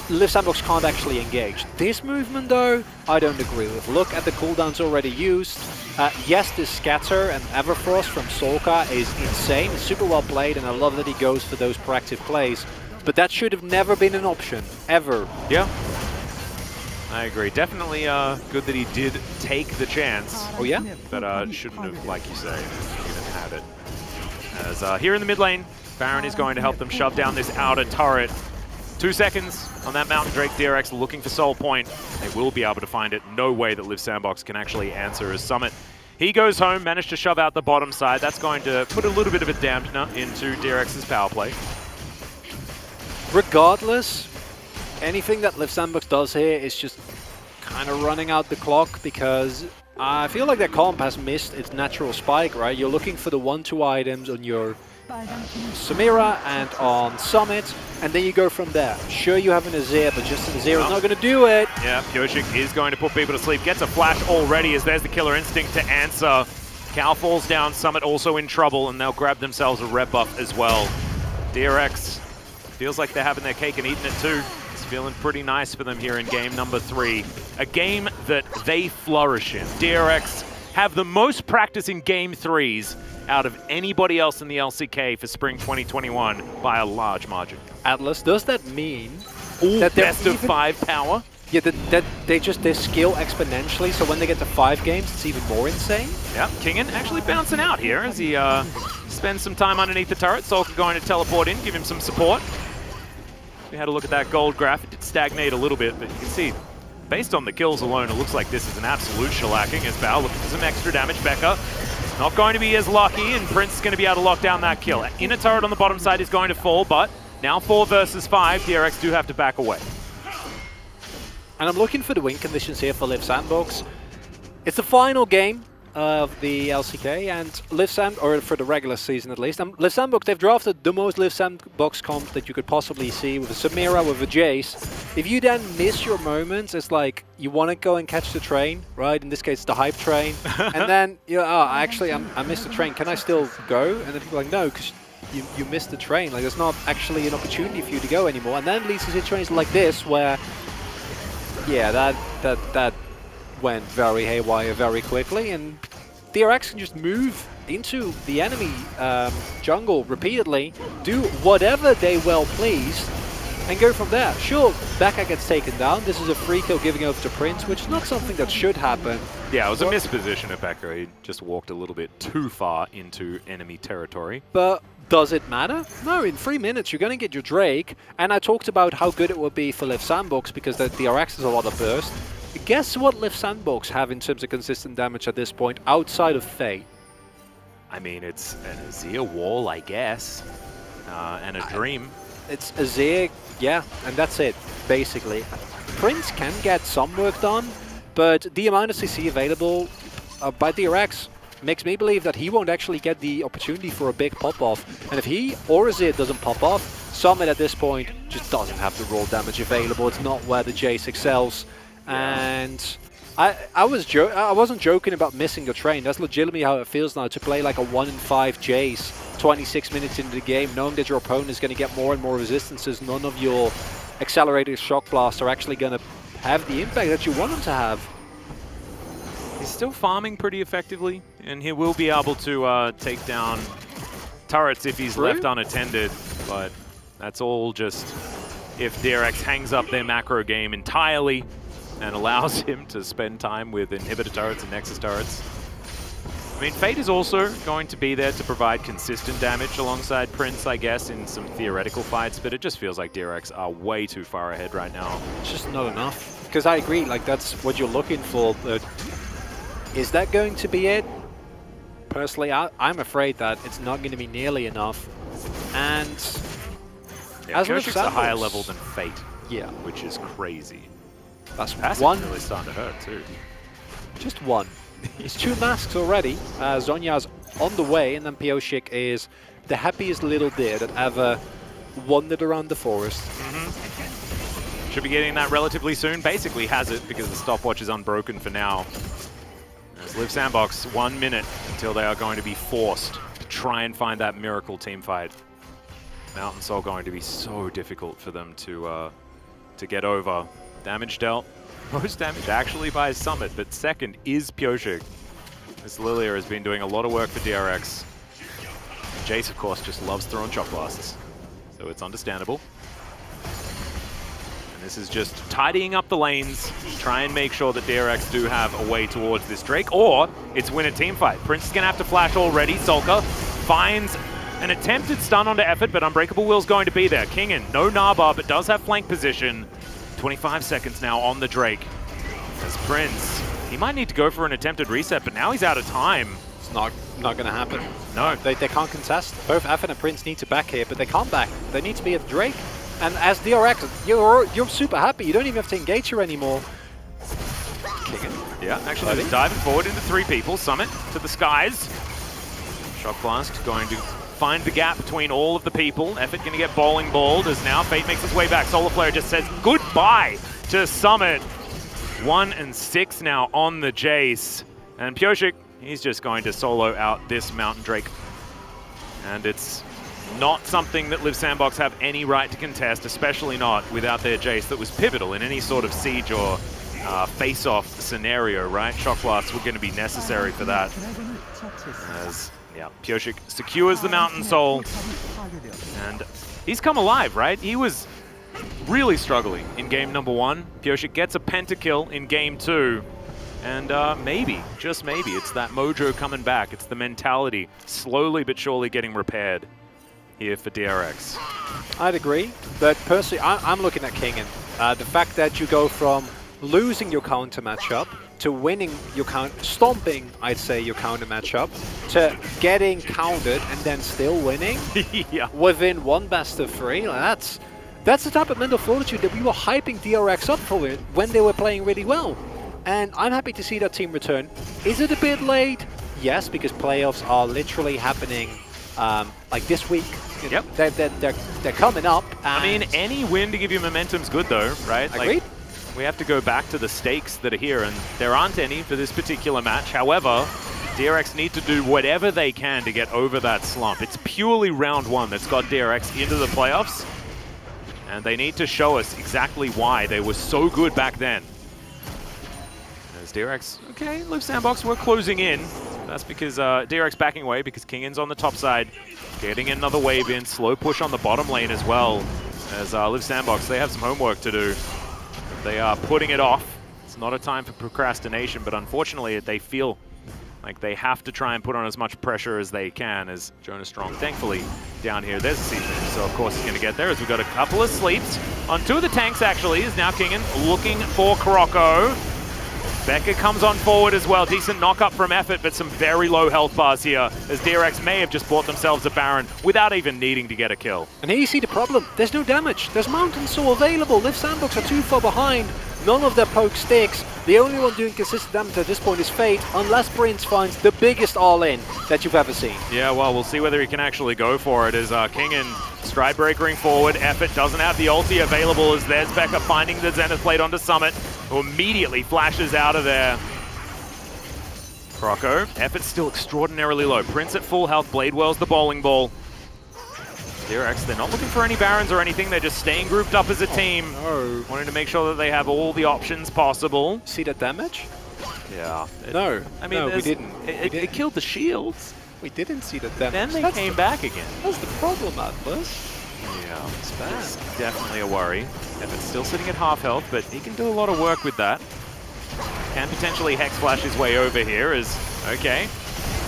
Liv Sandbox can't actually engage. This movement though, I don't agree with. Look at the cooldowns already used. Yes, this scatter and Everfrost from Solka is insane. It's super well played and I love that he goes for those proactive plays. But that should have never been an option, ever. Yeah. I agree. Definitely good that he did take the chance. Oh yeah? But shouldn't have, like you say, even had it. As here in the mid lane, Baron is going to help them shove down this outer turret. 2 seconds on that Mountain Drake. DRX looking for Soul Point. They will be able to find it. No way that Liv Sandbox can actually answer as Summit. He goes home, managed to shove out the bottom side. That's going to put a little bit of a dampener into DRX's power play. Regardless, anything that Liv Sandbox does here is just kind of running out the clock, because I feel like their comp has missed its natural spike, right? You're looking for the 1-2 items on your Samira and on Summit, and then you go from there. Sure, you have an Azir, but just an Azir is not going to do it. Yeah, POG is going to put people to sleep. Gets a flash already as there's the Killer Instinct to answer. Cal falls down, Summit also in trouble, and they'll grab themselves a red buff as well. DRX feels like they're having their cake and eating it too. It's feeling pretty nice for them here in game number 3. A game that they flourish in. DRX have the most practice in game 3s out of anybody else in the LCK for spring 2021 by a large margin. Atlas, does that mean that best of 5 power? Yeah, that they scale exponentially, so when they get to 5 games, it's even more insane? Yeah, Kingen actually bouncing out here as he spends some time underneath the turret. Solka going to teleport in, give him some support. We had a look at that gold graph. It did stagnate a little bit, but you can see based on the kills alone, it looks like this is an absolute shellacking as Bao looking for some extra damage. Becca not going to be as lucky, and Prince is going to be able to lock down that kill. Inner turret on the bottom side is going to fall, but now 4 versus 5, DRX do have to back away. And I'm looking for the win conditions here for Liv Sandbox. It's the final game of the LCK, and Liv Sand, or for the regular season at least. Liv Sandbox, they've drafted the most Liv Sandbox comp that you could possibly see, with a Samira, with a Jace. If you then miss your moments, it's like you want to go and catch the train, right? In this case, the hype train. And then, actually, I missed the train. Can I still go? And then people are like, no, because you missed the train. Like, there's not actually an opportunity for you to go anymore. And then it leads to situations like this, where, yeah, that went very haywire very quickly, and DRX can just move into the enemy jungle repeatedly, do whatever they well please, and go from there. Sure, Becca gets taken down. This is a free kill giving over to Prince, which is not something that should happen. Yeah, it was a misposition of Becca. He just walked a little bit too far into enemy territory. But does it matter? No, in 3 minutes you're going to get your Drake, and I talked about how good it would be for Liv Sandbox because the DRX is a lot of burst. Guess what Liv Sandbox have in terms of consistent damage at this point, outside of Fate? I mean, it's an Azir wall, I guess, and a Dream. It's Azir, yeah, and that's it, basically. Prince can get some work done, but the amount of CC available by DRX makes me believe that he won't actually get the opportunity for a big pop-off. And if he or Azir doesn't pop off, Summit at this point just doesn't have the raw damage available. It's not where the Jace excels. And I wasn't joking about missing the train. That's legitimately how it feels now to play like a 1-in-5 Jace 26 minutes into the game, knowing that your opponent is going to get more and more resistances. None of your accelerated shock blasts are actually going to have the impact that you want them to have. He's still farming pretty effectively, and he will be able to take down turrets if he's left unattended, but that's all just if DRX hangs up their macro game entirely and allows him to spend time with inhibitor turrets and nexus turrets. I mean, Fate is also going to be there to provide consistent damage alongside Prince, I guess, in some theoretical fights, but it just feels like DRX are way too far ahead right now. It's just not enough. Because I agree, like, that's what you're looking for, but is that going to be it? Personally, I'm afraid that it's not going to be nearly enough. And yeah, as Koshik's a higher level than Fate, yeah, which is crazy. That's Passiv's one. Really starting to hurt too. Just one. It's 2 masks already. Zonya's on the way, and then Pioshik is the happiest little deer that ever wandered around the forest. Should be getting that relatively soon. Basically has it because the stopwatch is unbroken for now. As Liv Sandbox, 1 minute until they are going to be forced to try and find that miracle team fight. Mountain Soul going to be so difficult for them to get over. Damage dealt. Most damage actually by Summit, but second is Pioshik. This Lilia has been doing a lot of work for DRX. Jace, of course, just loves throwing shock blasts, so it's understandable. And this is just tidying up the lanes, try and make sure that DRX do have a way towards this Drake, or it's win a team fight. Prince is going to have to flash already. Solka finds an attempted stun onto Effort, but Unbreakable Will's going to be there. Kingen, no Narbar, but does have flank position. 25 seconds now on the Drake. As Prince, he might need to go for an attempted reset, but now he's out of time. It's not going to happen. No. They can't contest. Both Effort and Prince need to back here, but they can't back. They need to be at Drake. And as DRX, you're super happy. You don't even have to engage her anymore. Kingen. Yeah, actually they're diving forward into 3 people. Summit to the skies. Shock Blast going to find the gap between all of the people. Effort going to get bowling balled as now Fate makes his way back. Solar Flare just says goodbye to Summit. 1-6 now on the Jace. And Pioshik, he's just going to solo out this Mountain Drake. And it's not something that Liv Sandbox have any right to contest, especially not without their Jace that was pivotal in any sort of siege or face-off scenario, right? Shock Blasts were going to be necessary for that. As yeah, Pioshik secures the Mountain Soul, and he's come alive, right? He was really struggling in game number 1. Pioshik gets a pentakill in game 2, and maybe, just maybe, it's that mojo coming back. It's the mentality slowly but surely getting repaired here for DRX. I'd agree, but personally, I'm looking at Kingen. The fact that you go from losing your counter matchup, to winning your stomping, I'd say, your counter matchup, to getting countered and then still winning yeah. within one best of 3. That's the type of mental fortitude that we were hyping DRX up for it when they were playing really well. And I'm happy to see that team return. Is it a bit late? Yes, because playoffs are literally happening like this week. Yep. They're coming up. I mean, any win to give you momentum's good though, right? Agreed. Like, we have to go back to the stakes that are here, and there aren't any for this particular match. However, DRX need to do whatever they can to get over that slump. It's purely round 1 that's got DRX into the playoffs, and they need to show us exactly why they were so good back then. As DRX, okay, Live Sandbox, we're closing in. That's because DRX backing away because Kingin's on the top side, getting another wave in, slow push on the bottom lane as well. As Live Sandbox, they have some homework to do. They are putting it off. It's not a time for procrastination, but unfortunately they feel like they have to try and put on as much pressure as they can, as Jonas Strong, thankfully, down here. There's a season, so of course he's going to get there, as we've got a couple of sleeps. On 2 of the tanks, actually, is now Kingin looking for Croco. Becca comes on forward as well. Decent knock-up from Effort, but some very low health bars here, as DRX may have just bought themselves a Baron without even needing to get a kill. And here you see the problem. There's no damage. There's Mountain Soul available. Live Sandbox are too far behind. None of their poke sticks. The only one doing consistent damage at this point is Fate, unless Prince finds the biggest all-in that you've ever seen. Yeah, well, we'll see whether he can actually go for it, as Kingin stride breakering forward. Effort doesn't have the ulti available, as there's Becca finding the Zenith Blade onto Summit, who immediately flashes out of there. Croco, Effort's still extraordinarily low. Prince at full health, Blade Whirls the bowling ball. DRX, they're not looking for any Barons or anything, they're just staying grouped up as a team. No. Wanting to make sure that they have all the options possible. See that damage? Yeah. No. I mean, no, we didn't. It killed the shields. We didn't see that damage. Then they came back again. That's the problem, Atlas. Yeah, it's bad. It's definitely a worry. Effort's still sitting at half health, but he can do a lot of work with that. Can potentially Hex Flash his way over here as, okay.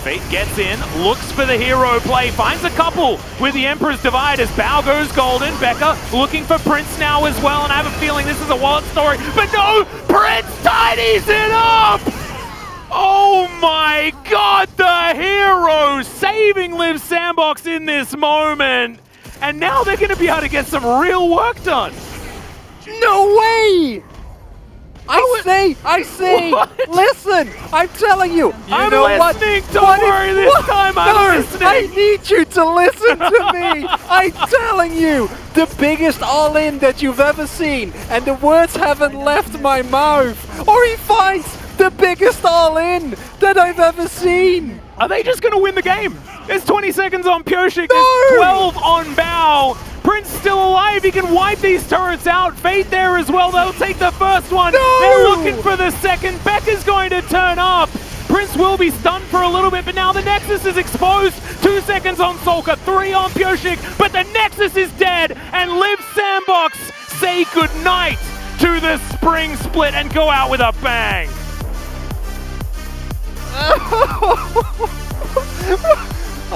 Fate gets in, looks for the hero play, finds a couple with the Emperor's Divide as Bao goes golden. Becca looking for Prince now as well, and I have a feeling this is a wallet story, but no! Prince tidies it up! Oh my god, the hero saving Live Sandbox in this moment! And now they're going to be able to get some real work done! No way! I say, What? listen, I'm telling you, I'm know listening, what? don't worry, this time I'm listening. I need you to listen to me. I'm telling you, the biggest all-in that you've ever seen, and the words haven't left my mouth. Or he finds the biggest all-in that I've ever seen. Are they just going to win the game? There's 20 seconds on Pyoshik, No! there's 12 on Bao. Prince still alive, he can wipe these turrets out. Fate there as well, they'll take the first one. No! They're looking for the second. Becca's going to turn up. Prince will be stunned for a little bit, but now the Nexus is exposed. 2 seconds on Solka, 3 on Pyoshik, but the Nexus is dead, and Live Sandbox say goodnight to the Spring Split and go out with a bang.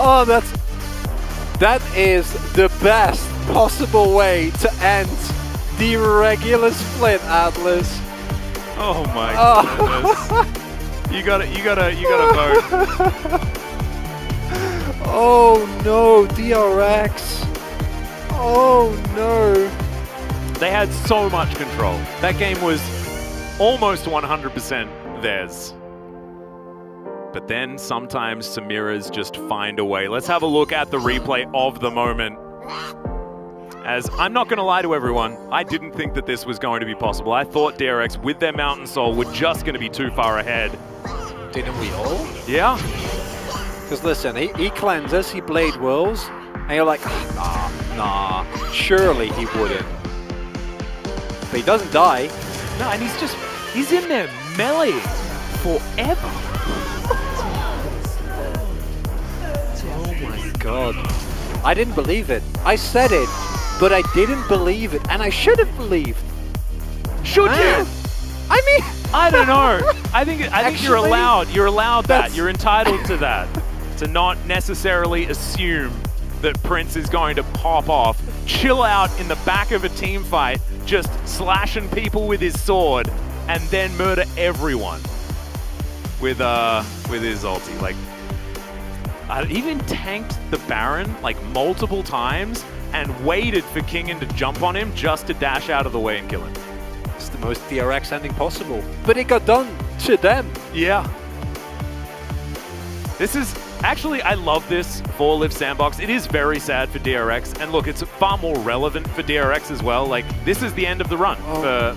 Oh, that is the best possible way to end the regular split, Atlas. Oh my goodness. You gotta vote. Oh no, DRX. Oh no. They had so much control. That game was almost 100% theirs. But then sometimes Samira's just find a way. Let's have a look at the replay of the moment. As I'm not going to lie to everyone, I didn't think that this was going to be possible. I thought DRX with their Mountain Soul were just going to be too far ahead. Didn't we all? Yeah. Because listen, he cleanses, he Blade Whirls, and you're like, nah, surely he wouldn't. But he doesn't die. No, and he's in there melee forever. God, I didn't believe it. I said it, but I didn't believe it, and I should have believed. Should you? I mean, I don't know. I think you're Actually, allowed. You're allowed that. that's- You're entitled to that. To not necessarily assume that Prince is going to pop off, chill out in the back of a team fight, just slashing people with his sword, and then murder everyone with his ulti. Like, I even tanked the Baron like multiple times and waited for Kingen to jump on him just to dash out of the way and kill him. It's the most DRX ending possible, but it got done to them. Yeah. This is actually, I love this for Live Sandbox. It is very sad for DRX, and look, it's far more relevant for DRX as well. Like, this is the end of the run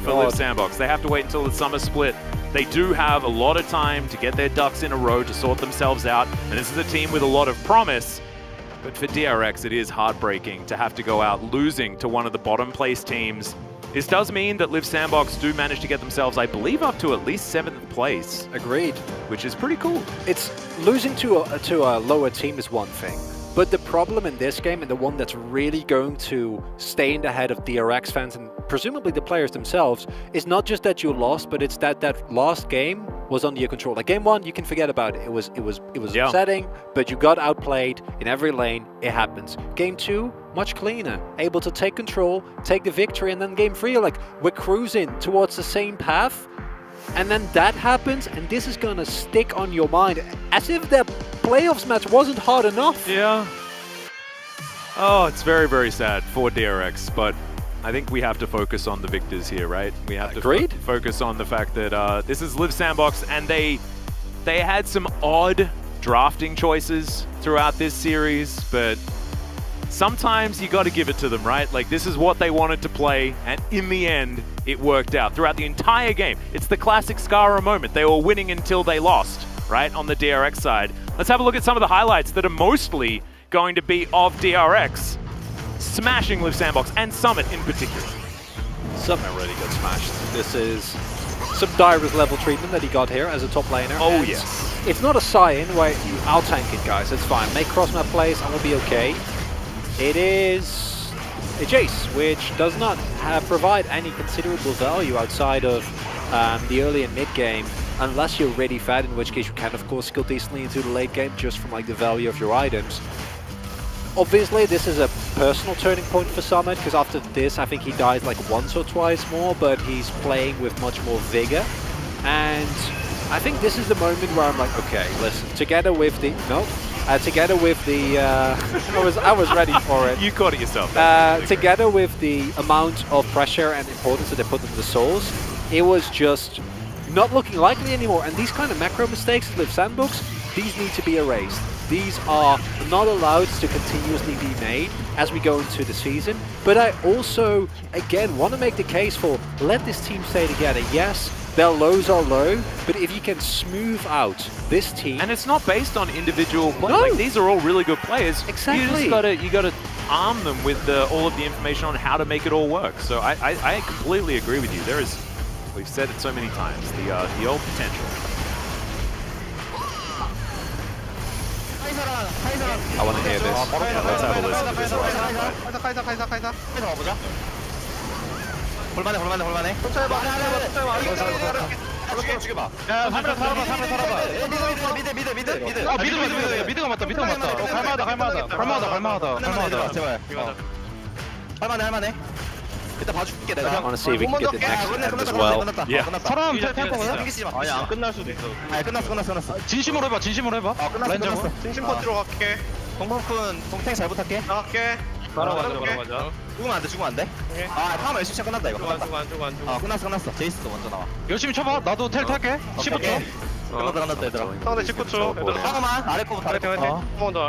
for Live Sandbox. They have to wait until the summer split. They do have a lot of time to get their ducks in a row to sort themselves out, and this is a team with a lot of promise. But for DRX, it is heartbreaking to have to go out losing to one of the bottom place teams. This does mean that Live Sandbox do manage to get themselves, I believe, up to at least 7th place. Agreed. Which is pretty cool. It's losing to a lower team is one thing, but the problem in this game, and the one that's really going to stay in the head of DRX fans and presumably the players themselves, is not just that you lost, but it's that last game was under your control. Like game 1, you can forget about it. It was upsetting, but you got outplayed in every lane. It happens. Game 2, much cleaner, able to take control, take the victory, and then game 3, you're like, we're cruising towards the same path, and then that happens, and this is gonna stick on your mind, as if their playoffs match wasn't hard enough. Yeah. Oh, it's very, very sad for DRX, but I think we have to focus on the victors here, right? We have to focus on the fact that this is Live Sandbox, and they had some odd drafting choices throughout this series, but sometimes you got to give it to them, right? Like, this is what they wanted to play, and in the end, it worked out throughout the entire game. It's the classic Skara moment. They were winning until they lost, right, on the DRX side. Let's have a look at some of the highlights that are mostly going to be of DRX smashing Live Sandbox, and Summit in particular. Summit really got smashed. This is some Dyrus level treatment that he got here as a top laner. Oh, yes. It's not a Cyan where I'll tank it, guys. It's fine. Make cross-map plays and we'll be okay. It is a Jace, which does not provide any considerable value outside of the early and mid game, unless you're really fat, in which case you can, of course, skill decently into the late game just from like the value of your items. Obviously, this is a personal turning point for Summit, because after this, I think he dies like once or twice more, but he's playing with much more vigor. And I think this is the moment where I'm like, okay, listen, together with the... I was ready for it. You caught it yourself. Together with the amount of pressure and importance that they put into the souls, it was just not looking likely anymore. And these kind of macro mistakes with Sandbox, these need to be erased. These are not allowed to continuously be made as we go into the season. But I also, again, want to make the case for let this team stay together. Yes, their lows are low, but if you can smooth out this team... And it's not based on individual play. No. Like, these are all really good players. Exactly. You gotta arm them with all of the information on how to make it all work. So I completely agree with you. There is, we've said it so many times, the old potential. I want to hear this. Yeah, let's have a listen to this one. 볼만해. 죽여봐. 야, 살아봐. 미드. 미드가 맞다. 갈만하다. 제발. 할만해. 일단 봐줄게 내가. I want to see if we can get the next end as well. Yeah. 사람 템포거든? 아니 안 끝날 수도 있어. 아니 끝났어. 진심으로 해봐. 끝났어. 진심 퍼트로 갈게. 동방군 동탱 잘 부탁해. 나갈게. 바로 가자. 죽으면 안 돼. 아 다음 열심히 끝난다 이거. 끝났어. 제이스도 먼저 나와. 열심히 쳐봐. 나도 텔 탈게. 15초. 끝났다 얘들아. 상대 19초. 잠깐만 아래 거부터 아래 거. 뭐 먼저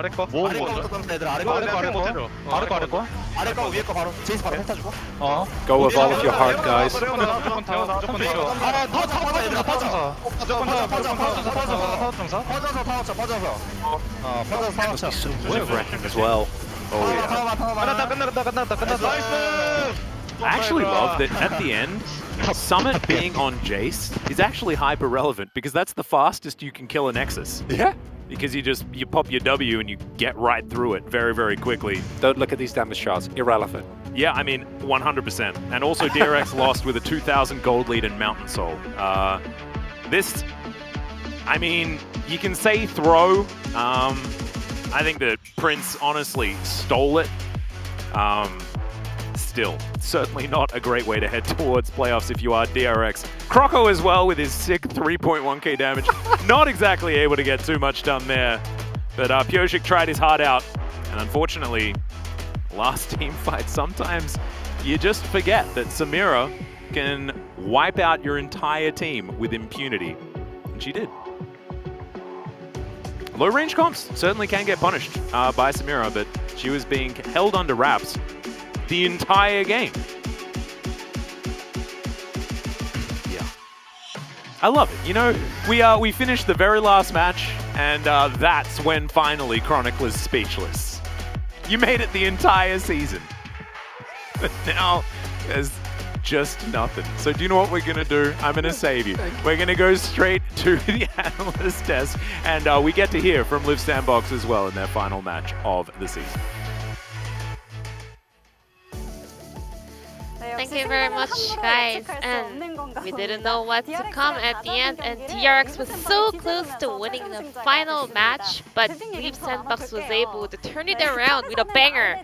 끝났다 얘들아. 아래 거. 아래 거 위에 거 바로. 제이스 바로 텔 타주고. Go with all of your heart, guys. 퍼져서. So nerve-wracking as well. Oh yeah. 끝났다. I actually love that at the end, Summit being on Jace is actually hyper relevant, because that's the fastest you can kill a Nexus. Yeah. Because you pop your W and you get right through it very, very quickly. Don't look at these damage shots. Irrelevant. Yeah, I mean, 100%. And also DRX lost with a 2,000 gold lead in Mountain Soul. This, I mean, you can say throw. I think that Prince honestly stole it. Still, certainly not a great way to head towards playoffs if you are DRX. Croco as well with his sick 3.1k damage. Not exactly able to get too much done there. But POG tried his heart out. And unfortunately, last team fight, sometimes you just forget that Samira can wipe out your entire team with impunity. And she did. Low range comps certainly can get punished by Samira, but she was being held under wraps the entire game. Yeah. I love it. You know, we finished the very last match, and that's when finally Chronic was speechless. You made it the entire season. But now there's just nothing. So do you know what we're gonna do? I'm gonna save you. We're gonna go straight to the analyst desk, and we get to hear from Live Sandbox as well in their final match of the season. Thank you very much, guys. And we didn't know what to come at the end, and DRX was so close to winning the final match, but Live Sandbox was able to turn it around with a banger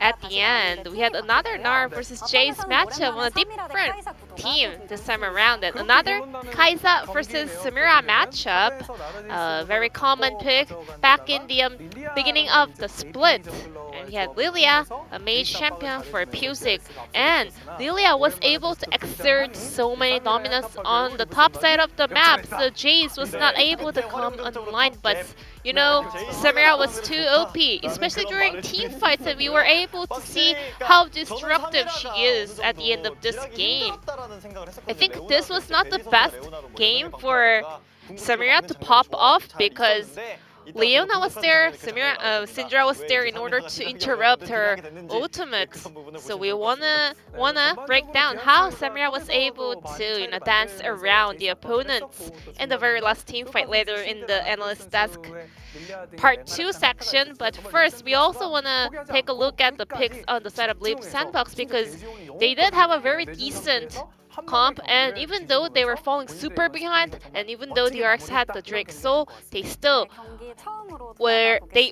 at the end. We had another NAR versus Jace matchup on a different team this time around, and another Kai'Sa versus Samira matchup. A very common pick back in the beginning of the split. And we had Lilia, a mage champion for POG, and Lilia was able to exert so many dominance on the top side of the map, so Jace was not able to come online, but you know, Samira was too OP, especially during team fights, and we were able to see how disruptive she is at the end of this game. I think this was not the best game for Samira to pop off because Leona was there, Syndra was there in order to interrupt her ultimate. So we wanna break down how Samira was able to dance around the opponents in the very last team fight later in the analyst desk part 2 section. But first, we also wanna take a look at the picks on the side of Live Sandbox because they did have a very decent comp, and even though they were falling super behind, and even though DRX had the Drake Soul, they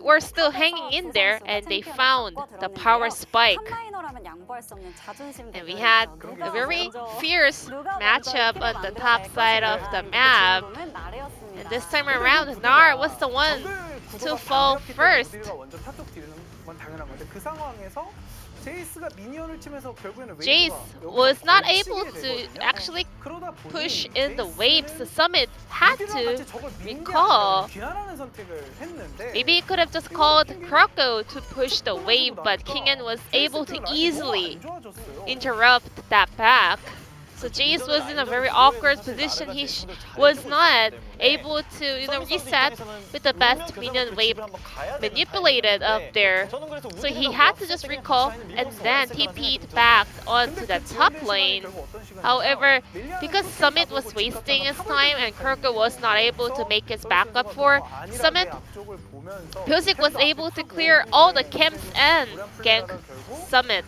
were still hanging in there, and they found the power spike. And we had a very fierce matchup on the top side of the map. And this time around, NAR was the one to fall first. Jace was not able to actually push in the waves. The Summit had to recall. Maybe he could have just called Croco to push the wave, but Kingen was able to easily interrupt that back. So Jace was in a very awkward position. He was not able to reset with the best minion wave manipulated up there. So he had to just recall and then TP'd back onto the top lane. However, because Summit was wasting his time and Croco was not able to make his backup for Summit, POG was able to clear all the camps and gank Summit.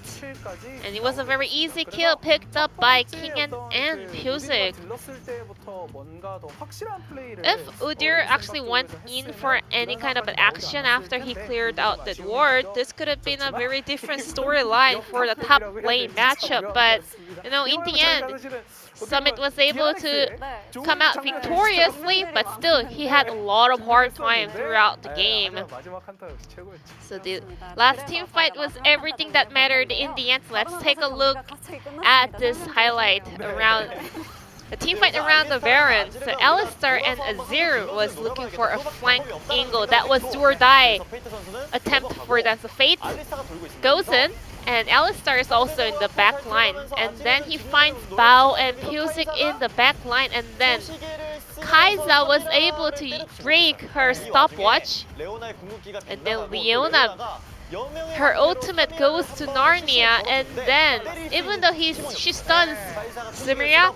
And it was a very easy kill picked up by Kingen and POG. If Udyr actually went in for any kind of an action after he cleared out that ward, this could have been a very different storyline for the top lane matchup. But in the end, Summit was able to come out victoriously, but still he had a lot of hard time throughout the game. So the last team fight was everything that mattered in the end. So let's take a look at this highlight around the team fight around the Baron. So Alistar and Azir was looking for a flank angle. That was do or die attempt for that. So Fate goes in, and Alistar is also in the back line. And then he finds Bao and POG in the back line, and then Kai'Sa was able to break her stopwatch. And then Leona, her ultimate goes to Narnia, and then even though she stuns Samira,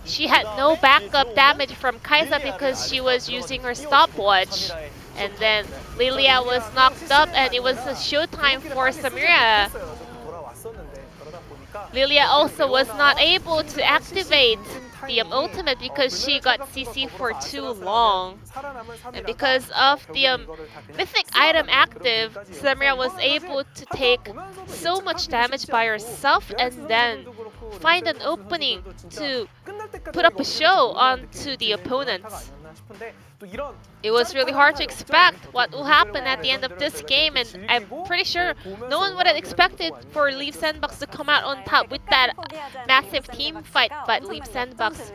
she had no backup damage from Kai'Sa because she was using her stopwatch. And then Lilia was knocked up, and it was a showtime for Samira. Lilia also was not able to activate the ultimate because she got CC for too long. And because of the mythic item active, Samira was able to take so much damage by herself and then find an opening to put up a show onto the opponents. It was really hard to expect what will happen at the end of this game, and I'm pretty sure no one would have expected for Leaf Sandbox to come out on top with that massive team fight, but Leaf Sandbox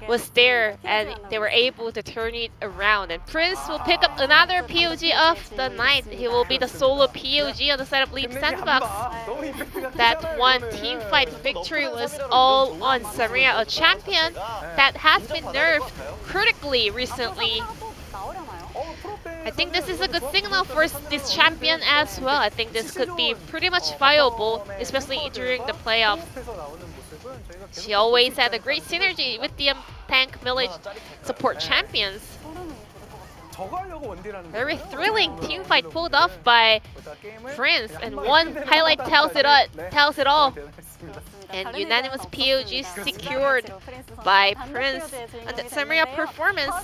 was there and they were able to turn it around. And Prince will pick up another POG of the night. He will be the solo POG on the side of Leaf Sandbox. That one team fight victory was all on Samira, a champion that has been nerfed critically recently. I think this is a good signal for this champion as well. I think this could be pretty much viable, especially during the playoffs. She always had a great synergy with the tank village support champions. Very thrilling team fight pulled off by Prince, and one highlight tells it all. And unanimous POG secured by Prince on the Samira performance.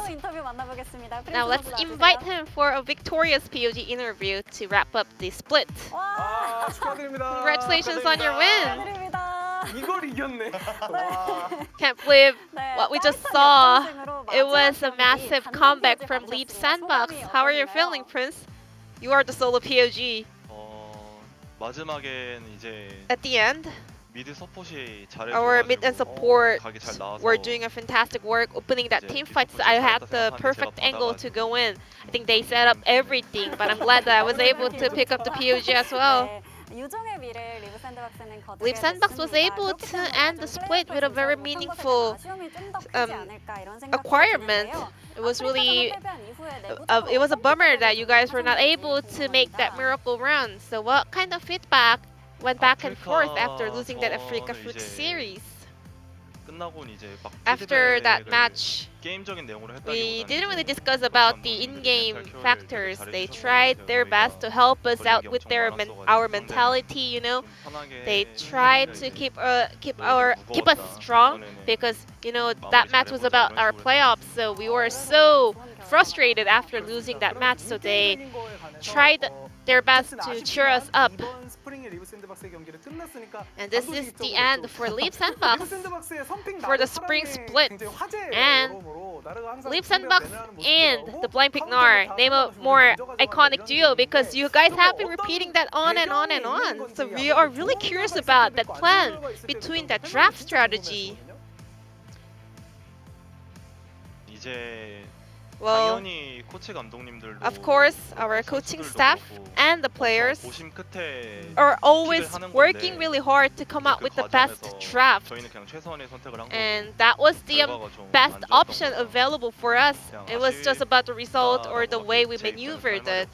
Now let's invite him for a victorious POG interview to wrap up the split. Congratulations on your win! Can't believe what we just saw. It was a massive comeback from Leaf Sandbox. How are you feeling, Prince? You are the solo POG. At the end, our mid and support were doing a fantastic work opening that team fight. So I had the perfect angle to go in. I think they set up everything, but I'm glad that I was able to pick up the POG as well. Leaf Sandbox was able to end the split with a very meaningful acquirement. It was really, it was a bummer that you guys were not able to make that miracle run. So what kind of feedback went back and forth after losing that Africa Fruit series? After that match, we didn't really discuss about the in-game factors. They tried their best to help us out with our mentality, you know. They tried to keep us strong because, you know, that match was about our playoffs. So we were so frustrated after losing that match. So they tried their best to cheer us up. And this is the end for Leaf Sandbox for the spring split. And Leaf Sandbox and the Blind Pignar name a more iconic duo because you guys have been repeating that on and on and on. So we are really curious about that plan between that draft strategy. Well, of course, our coaching staff and the players are always working really hard to come up with the best draft. And that was the best option available for us. It was just about the result or the way we maneuvered it.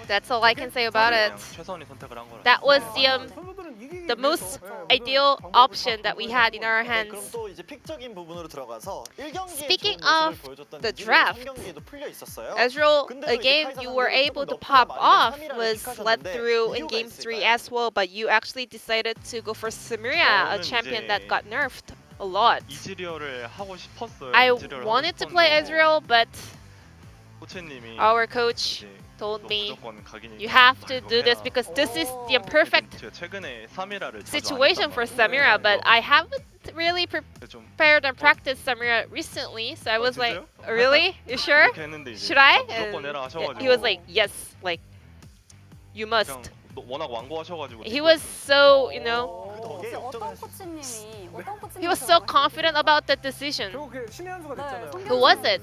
That's all I can say about it. That was the most ideal option that we had in our hands. Speaking of the draft, Ezreal, a game you were able to pop off was led through in Game 3 as well, but you actually decided to go for Samira, a champion that got nerfed a lot. I wanted to play Ezreal, but our coach told me you have to do this because this is the perfect situation for Samira, but I haven't really prepared and practiced Samira recently, so I was like, really? You sure? Should I? And he was like, yes, like, you must. He was so, you know, he was so confident about that decision. Who was it?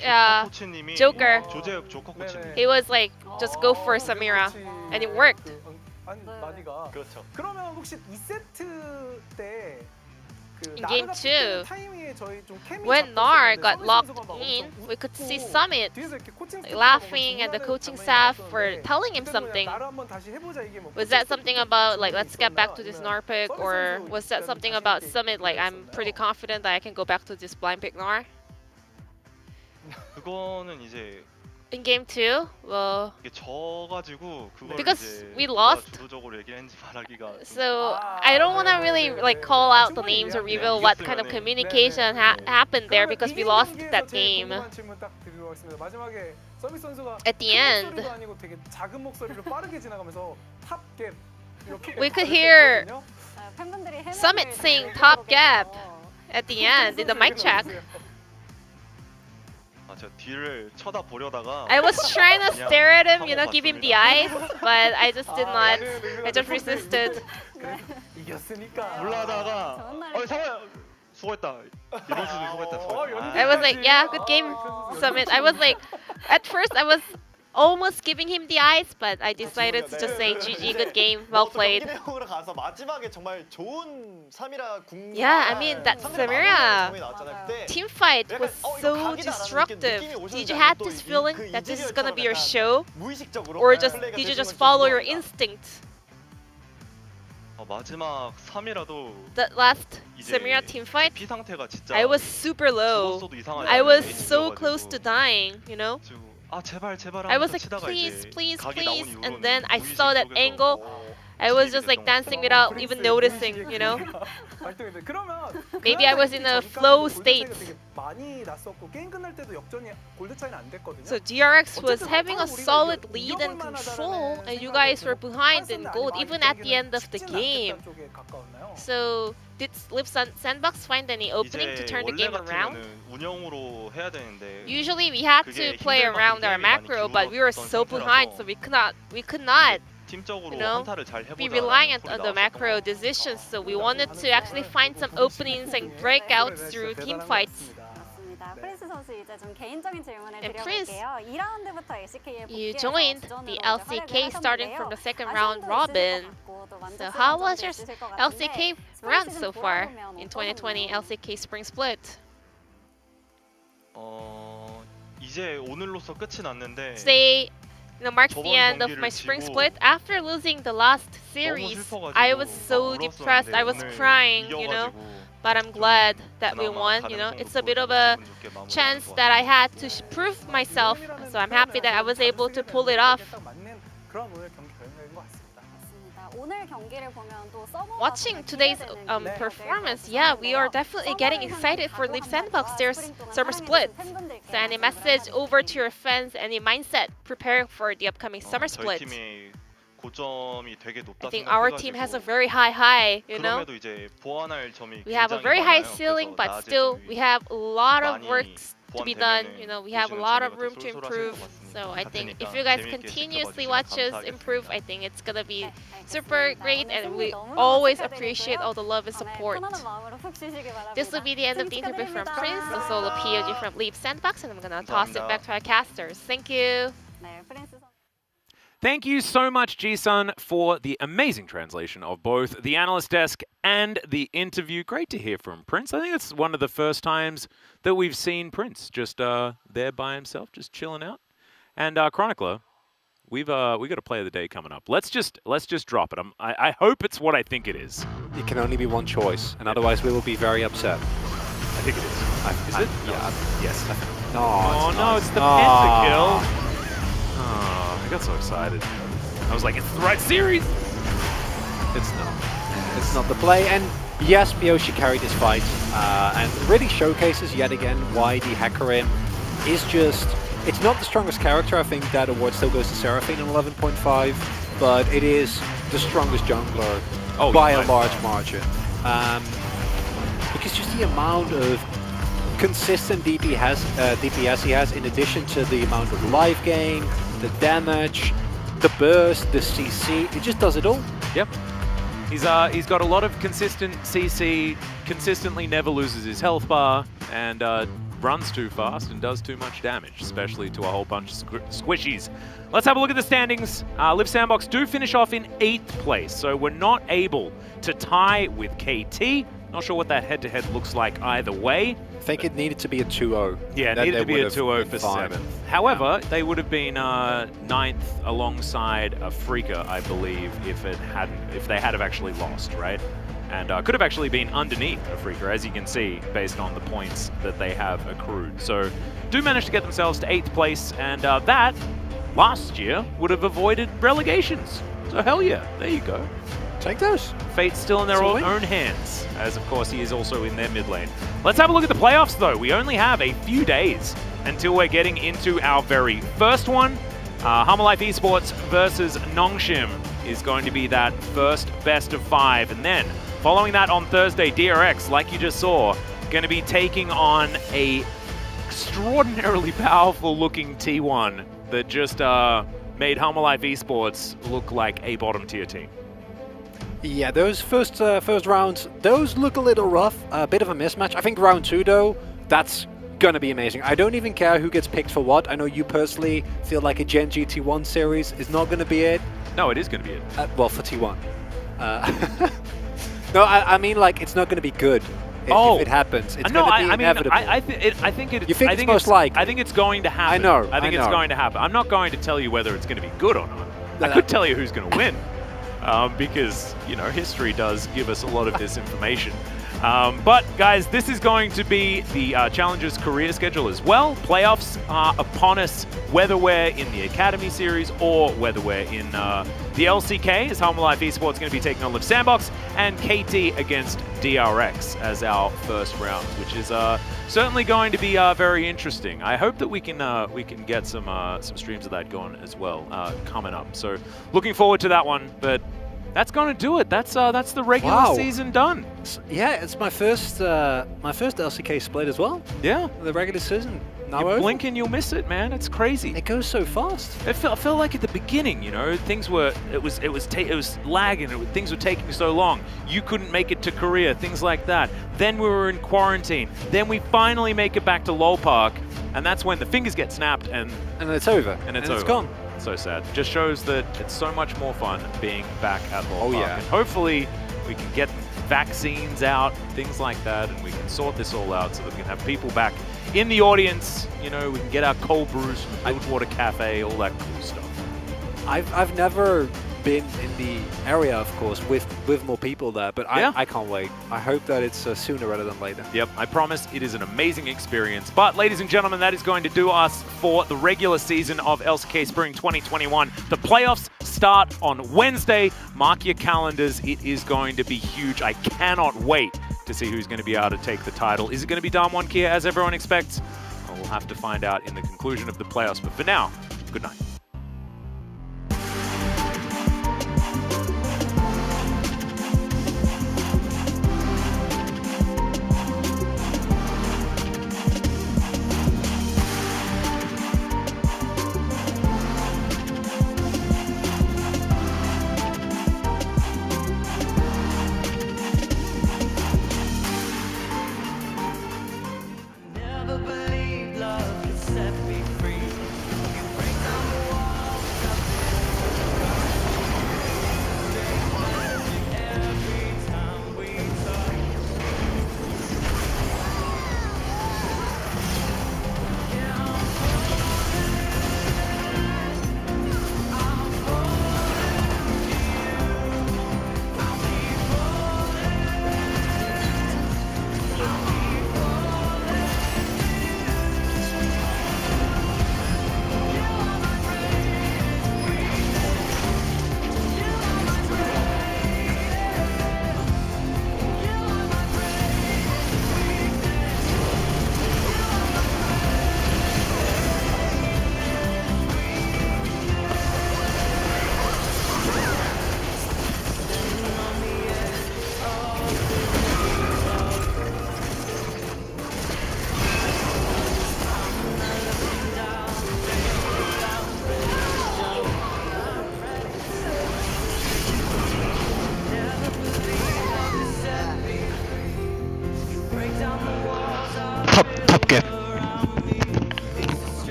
Yeah, Joker. He was like, just go for Samira, and it worked. In Game 2, when Nar got locked in, we could see Summit laughing and the coaching staff were telling him something. Was that something about, like, let's get back to this Nar pick, or was that something about Summit, like, I'm pretty confident that I can go back to this blind pick Nar? In Game 2, well, because we lost, so I don't want to really like call out the names or reveal what kind of communication happened there because we lost that game. At the end, We could hear Summit saying top gap at the end in the mic check. 저 뒤를 쳐다보려다가 I was trying to stare at him, give him the eyes, but I just did not. I just resisted. 올라다가 상호야 수고했다. 이번 주도 수고했다. I was like, yeah, good game, Summit. I was like, at first I was almost giving him the eyes, but I decided to just say GG, good game, well played. 가서 마지막에 정말 좋은 3이라 궁. Yeah, I mean that Samira team fight was so disruptive. Did you have this feeling that this is gonna be your show, or did you just follow your instinct? 마지막 3이라도 That last Samira team fight, 피 상태가 진짜 I was super low. 죽었어도 이상하지 I was 않은 so 레이스여가지고. close to dying, 아 제발 제발 I was 하면서 like, 치다가 please, 이제 please, 각이 please, 나온 and 이후로는 then I 무의식 saw that 속에서 angle. I was just like dancing without even noticing, Maybe I was in a flow state. So DRX was having a solid lead and control, and you guys were behind in gold even at the end of the game. So did Live Sandbox find any opening to turn the game around? 운영으로 해야 되는데 Usually we had to play around our macro, but we were so behind, so we could not 팀적으로 know, 한타를 잘 해보자. be reliant on the macro decisions. So we wanted to actually find some openings and breakouts through team fights. 프린스 선수 이제 좀 개인적인 질문을 And Prince, 드려볼게요. 2라운드부터 LCK에 you joined the LCK starting from the second round robin. So how was your LCK run so far in 2020 LCK Spring Split? 이제 오늘로서 끝이 났는데. Today, marks the end of my spring split. After losing the last series, I was so depressed. I was crying, But I'm glad that we won. It's a bit of a chance that I had to prove myself. So I'm happy that I was able to pull it off. Watching today's performance, yeah, we are definitely getting excited for Live Sandbox there's summer split. So any message over to your fans, any mindset preparing for the upcoming summer split? I think our team has a very high, We have a very high ceiling, but still we have a lot of work to be done. We have a lot of room to improve. So I think if you guys continuously watch us improve, I think it's gonna be super great, and we always appreciate all the love and support. This will be the end of the interview from Prince, the solo POG from Live Sandbox, and I'm gonna toss it back to our casters. Thank you. Thank you so much, Ji-sun, for the amazing translation of both the analyst desk and the interview. Great to hear from Prince. I think it's one of the first times that we've seen Prince just there by himself, just chilling out. And Chronicler, we got a play of the day coming up. Let's just drop it. I hope it's what I think it is. It can only be one choice, and otherwise we will be very upset. I think it is. Is it? Yeah. Yes. No, it's the pentakill. Oh, I got so excited. I was like, it's the right series! It's not. It's not the play. And yes, Miyoshi carried this fight and really showcases yet again why the Hecarim is just... It's not the strongest character. I think that award still goes to Seraphine on 11.5, but it is the strongest jungler by a large margin. Because just the amount of consistent DPS he has, in addition to the amount of life gain, the damage, the burst, the CC, it just does it all. Yep. He's got a lot of consistent CC, consistently never loses his health bar, and runs too fast and does too much damage, especially to a whole bunch of squishies. Let's have a look at the standings. Live Sandbox do finish off in 8th place, so we're not able to tie with KT. Not sure what that head-to-head looks like either way. I think it needed to be a 2-0. Yeah, it needed to be a 2-0 for 7th. However, they would have been 9th alongside Afrika, I believe, if they had have actually lost, right? And could have actually been underneath Afrika, as you can see, based on the points that they have accrued. So, do manage to get themselves to 8th place, and that, last year, would have avoided relegations. So hell yeah, there you go. Take those. Fate's still in their own hands, as of course he is also in their mid lane. Let's have a look at the playoffs though. We only have a few days until we're getting into our very first one. Hammer Life Esports versus Nongshim. is going to be that first best of 5. And then, following that on Thursday, DRX, like you just saw, going to be taking on a extraordinarily powerful looking T1 that just made Home Alive Esports look like a bottom tier team. Yeah, those first rounds, those look a little rough, a bit of a mismatch. I think round 2 though, that's gonna be amazing. I don't even care who gets picked for what. I know you personally feel like a Gen G T1 series is not gonna be it. No, it is gonna be it. Well, for T1. No, I mean like it's not gonna be good. If it happens, it's going to be inevitable. I think it's You think it's most likely? I think it's going to happen. I know. I think it's going to happen. I'm not going to tell you whether it's going to be good or not. I could tell you who's going to win, because you know history does give us a lot of this information. But guys, this is going to be the Challengers career schedule as well. Playoffs are upon us, whether we're in the Academy Series or whether we're in the LCK, as Home Alive Esports going to be taking on Live Sandbox, and KT against DRX as our first round, which is certainly going to be very interesting. I hope that we can get some streams of that going as well coming up. So looking forward to that one, but. That's gonna do it. That's the regular season done. Yeah, it's my first LCK split as well. Yeah, the regular season. Now you blink and you'll miss it, man. It's crazy. It goes so fast. It felt like at the beginning, you know, things were it was lagging. Things were taking so long. You couldn't make it to Korea, things like that. Then we were in quarantine. Then we finally make it back to LoL Park, and that's when the fingers get snapped and it's over. And it's gone. So sad. Just shows that it's so much more fun being back at LoL Park. Yeah. And hopefully we can get vaccines out, things like that, and we can sort this all out so that we can have people back in the audience. You know, we can get our cold brews from the Bilgewater Cafe, all that cool stuff. I've never been in the area, of course, with more people there, but I can't wait. I hope that it's sooner rather than later. Yep, I promise it is an amazing experience. But ladies and gentlemen, that is going to do us for the regular season of LCK Spring 2021. The playoffs start on Wednesday. Mark your calendars. It is going to be huge. I cannot wait to see who's going to be able to take the title. Is it going to be Damwon Kia as everyone expects? Well, we'll have to find out in the conclusion of the playoffs. But for now, good night.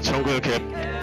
정글 갭